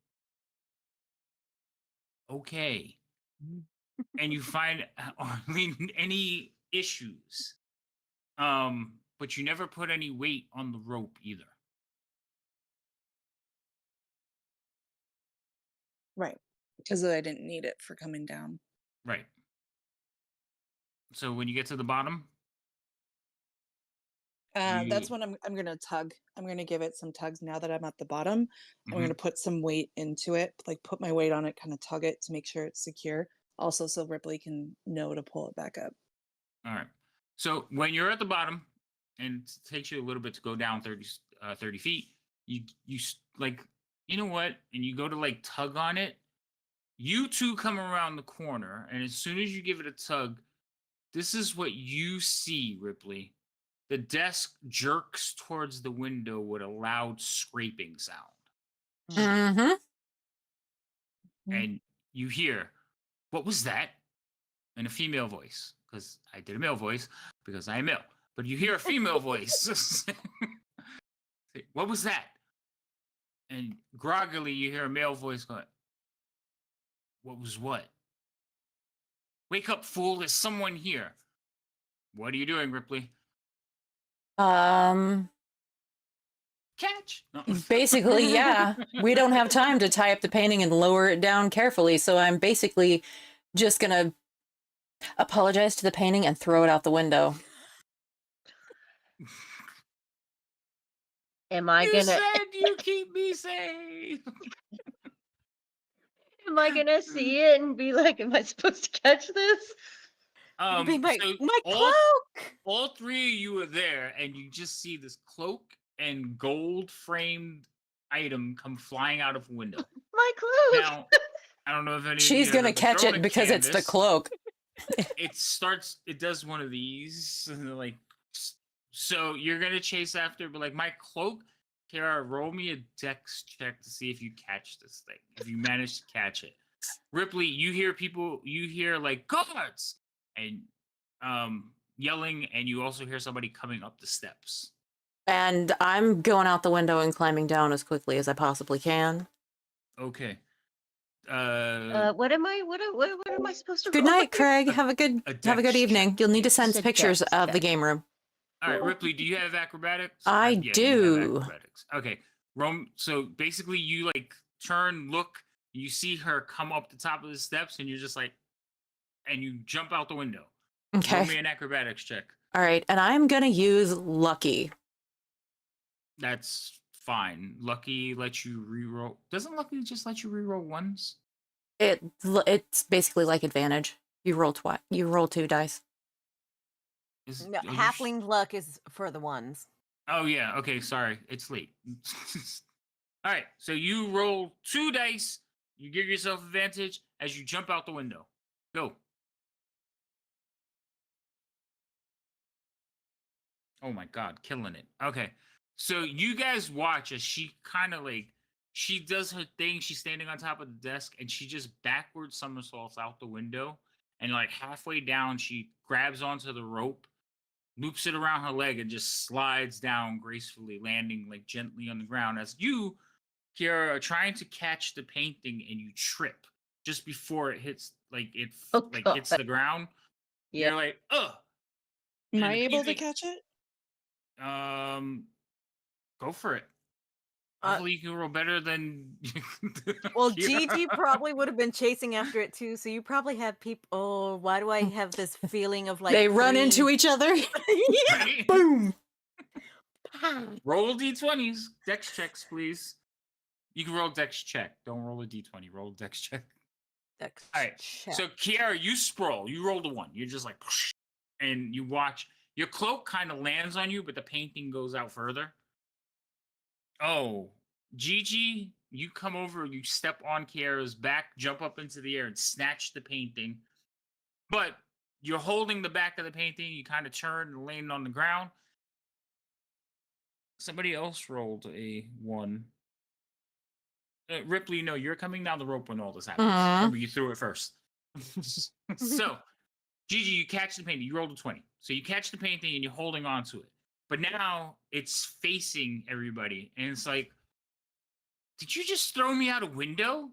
and you find hardly any issues. But you never put any weight on the rope either. Right. Because I didn't need it for coming down. Right. So when you get to the bottom, That's you- when I'm gonna tug. I'm gonna give it some tugs now that I'm at the bottom. I'm Mhm. gonna put some weight into it, put my weight on it, kind of tug it to make sure it's secure. Also, so Ripley can know to pull it back up. All right. So when you're at the bottom, and it takes you a little bit to go down 30 feet, you know what? And you go to tug on it. You two come around the corner, and as soon as you give it a tug, this is what you see, Ripley. The desk jerks towards the window with a loud scraping sound. Mm-hmm. And you hear, "What was that?" in a female voice, because I did a male voice because I am male. But you hear a female voice. "What was that?" And groggily, you hear a male voice going, "What was what?" "Wake up, fool! There's someone here." "What are you doing, Ripley?" "Catch." No. Basically, yeah. We don't have time to tie up the painting and lower it down carefully, so I'm basically just gonna apologize to the painting and throw it out the window. Am I You gonna said you keep me safe. am I gonna see it and be like, am I supposed to catch this? Be my So cloak. all three of you are there, and you just see this cloak and gold framed item come flying out of a window. My cloak. Now, I don't know if any of She's you gonna have ever catch thrown it a because it's the canvas. cloak. It does one of these, and so you're gonna chase after, but my cloak. Kara, roll me a dex check to see if you catch this thing. If you manage to catch it, Ripley, you hear guards and yelling, and you also hear somebody coming up the steps. And I'm going out the window and climbing down as quickly as I possibly can. Okay. What am I supposed to Good roll? night, Craig. A- Have a good a have a good dex evening. check, You'll need to please. send It's a pictures dex of the check. game room. All right, Ripley, do you have acrobatics? I Yeah, you have do. acrobatics. Okay. So basically you turn, look, you see her come up the top of the steps, and you're just and you jump out the window. Roll me Okay. an acrobatics check. All right. And I'm gonna use lucky. That's fine. Lucky lets you reroll. Doesn't Lucky just let you reroll ones? It's basically like advantage. You roll twice. You roll 2 dice. No, Are you halfling luck is for the ones. Oh yeah. Okay. Sorry. It's late. All right. So you roll 2 dice. You give yourself advantage as you jump out the window. Go. Oh my God, killing it. Okay. So you guys watch as she kind of like she does her thing. She's standing on top of the desk and she just backward somersaults out the window. And like halfway down, she grabs onto the rope, loops it around her leg, and just slides down gracefully, landing like gently on the ground. As you, Kiara, are trying to catch the painting and you trip just before it hits Oh, like God. hits the ground. Yeah. You're like, ugh. Am And I the able to painting- catch it? Go for it. Uh, Hopefully, you can roll better than. Well, Kira. Gigi probably would have been chasing after it too, so you probably have people. Oh, why do I have this feeling of like they run into three- each other. Yeah. Right? Boom. Roll d20s. Dex checks, please. You can roll dex check. Don't roll a d20. Roll a dex check. Dex All right. check. So, Kiara, you sprawl. You rolled a 1. You're just like, and you watch. Your cloak kind of lands on you, but the painting goes out further. Oh, Gigi, you come over, you step on Kiara's back, jump up into the air, and snatch the painting. But you're holding the back of the painting. You kind of turn and land on the ground. Somebody else rolled a 1. Ripley, no, you're coming down the rope when all this happens. Aw. Remember, you threw it first. So, Gigi, you catch the painting. You rolled a 20. So you catch the painting and you're holding on to it. But now it's facing everybody. And it's like, did you just throw me out a window?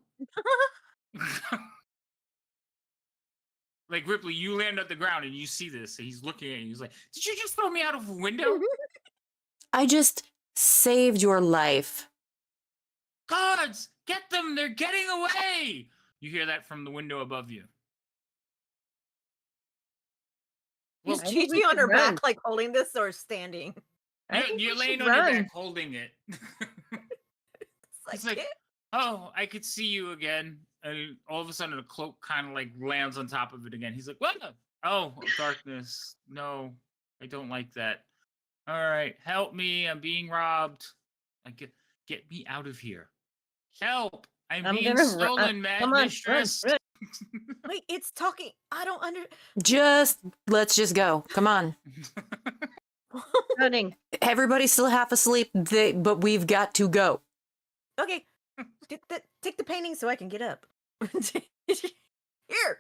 Like, Ripley, you land at the ground and you see this. And he's looking at you. He's like, did you just throw me out of a window? I just saved your life. Gods, get them. They're getting away. You hear that from the window above you. Is I think Gigi we on should her run. back, like holding this, or standing? I think You're we laying should on your run. back holding it. It's It's like, "Yeah." oh, I could see you again. And all of a sudden, a cloak kind of like lands on top of it again. He's like, what? Oh, darkness. No, I don't like that. All right, help me. I'm being robbed. Get me out of here. Help. I'm I'm being gonna stolen, come on, mistress. run. Wait, it's talking. I don't under. Let's just go. Come on. Running. Everybody's still half asleep, but we've got to go. Okay, take the painting so I can get up. Here.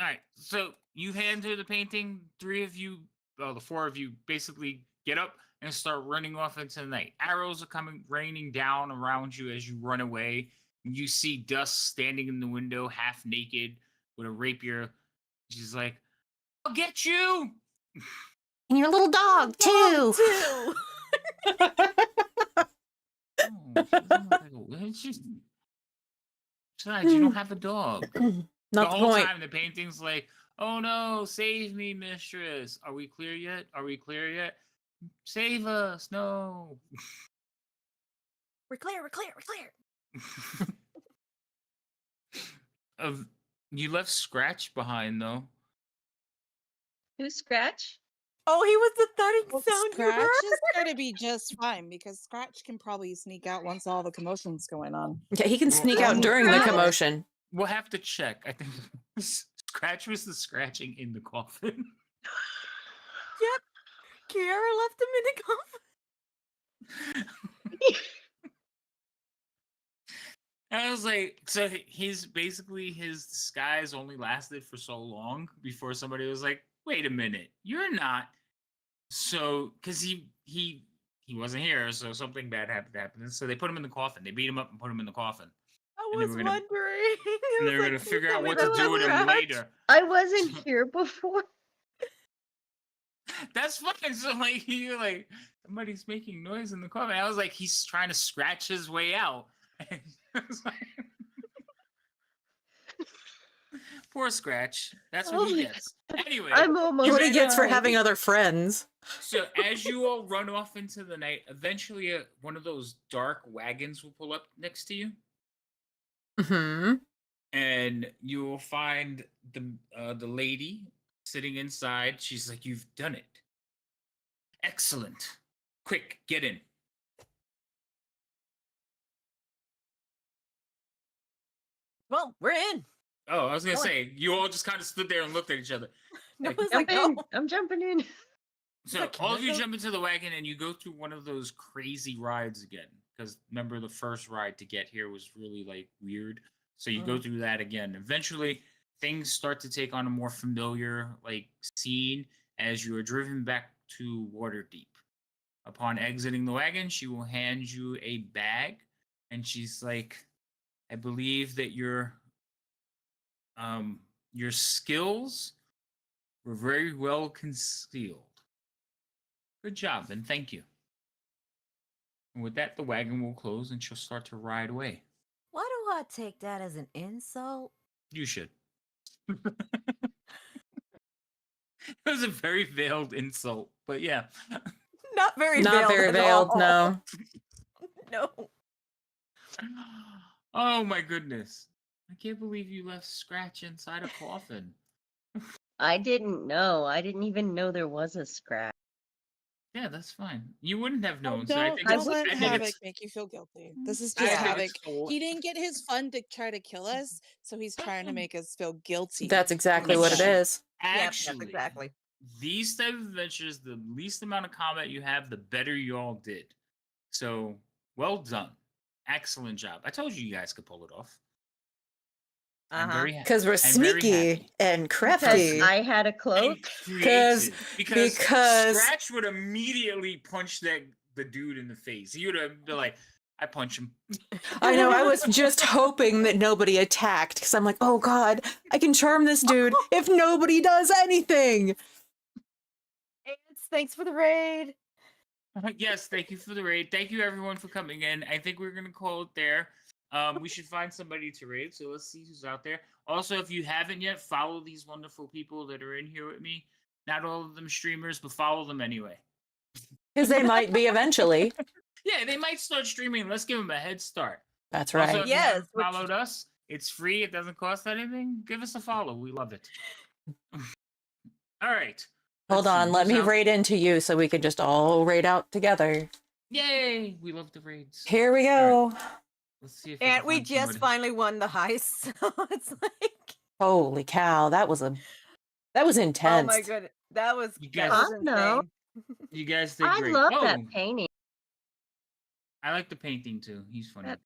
All right, so you hand her the painting. 3 of you, well, the 4 of you, basically get up and start running off into the night. Arrows are raining down around you as you run away. You see Dust standing in the window, half naked, with a rapier. She's like, "I'll get you." And your little dog, too. Two. Oh, she doesn't look like a witch. Besides, you don't have a dog. Not The the whole point. time, the painting's like, "Oh no, save me, mistress. Are we clear yet? Are we clear yet? Save us, no." We're clear. We're clear. We're clear. You left Scratch behind, though. Who's Scratch? Oh, he was the thudding Well, sound you Scratch heard. is going to be just fine because Scratch can probably sneak out once all the commotion's going on. Yeah, he can Well, sneak well, out during the Scratch. commotion. We'll have to check. I think Scratch was the scratching in the coffin. Yep. Kiara left him in the coffin. I was like, so his disguise only lasted for so long before somebody was like, wait a minute, you're not. So, because he wasn't here, so something bad happened. So they put him in the coffin. They beat him up and put him in the coffin. I And they was were gonna- wondering. And they were going to figure out what to do with him later. I wasn't here before. That's fine. So like you're like somebody's making noise in the coffin. I was like, he's trying to scratch his way out. And I was like, poor Scratch. That's what Oh he my gets. Anyway, I'm almost What he ran gets for away. having other friends. So as you all run off into the night, eventually one of those dark wagons will pull up next to you, Hmm. and you will find the lady sitting inside. She's like, "You've done it. Excellent. Quick, get in." Well, we're in. Oh, I was gonna No one- say, you all just kind of stood there and looked at each other. No Like, one's Jump like, in. no. I'm jumping in. So Like, can all I of you go? jump into the wagon and you go through one of those crazy rides again. Because remember, the first ride to get here was really like weird. So you go through that again. Eventually, things start to take on a more familiar like scene as you are driven back to Waterdeep. Upon exiting the wagon, she will hand you a bag, and she's like, "I believe that your skills were very well concealed. Good job, and thank you." And with that, the wagon will close and she'll start to ride away. Why do I take that as an insult? You should. It was a very veiled insult, but yeah. Not very Not veiled very at veiled, all. no. No. Oh my goodness. I can't believe you left Scratch inside a coffin. I didn't know. I didn't even know there was a scratch. Yeah, that's fine. You wouldn't have Oh, known. So I don't think don't it's, let I think Havoc it's, make you feel guilty. This is I just think Havoc. it's cool. He didn't get his fun to try to kill us, so he's trying to make us feel guilty. That's exactly what it Actually- is. Actually, exactly. these type of adventures, the least amount of combat you have, the better you all did. So well done. Excellent job. I told you guys could pull it off. I'm very happy. Because we're I'm very sneaky happy. and Because crafty. I had a cloak. And Because- creative. Because because- Scratch would immediately punch the dude in the face. He would have been like, "I punch him." I know, I was just hoping that nobody attacked because I'm like, oh god, I can charm this dude if nobody does anything. Thanks for the raid. Yes, thank you for the raid. Thank you everyone for coming in. I think we're gonna call it there. We should find somebody to raid, so let's see who's out there. Also, if you haven't yet, follow these wonderful people that are in here with me. Not all of them streamers, but follow them anyway. Because they might be eventually. Yeah, they might start streaming. Let's give them a head start. That's Also, right. if you Yes, haven't which- followed us, it's free. It doesn't cost anything. Give us a follow. We love it. All right. Hold Let's see, on, let who's me out? raid into you so we can just all raid out together. Yay! We love the raids. Here we go. Let's see if I And can we find just somebody. finally won the heist. So it's like, Holy cow, that was intense. oh my goodness. That was, You that guys- was I know. insane. You guys did I great. love Oh, that painting. I like the painting too. He's funny. That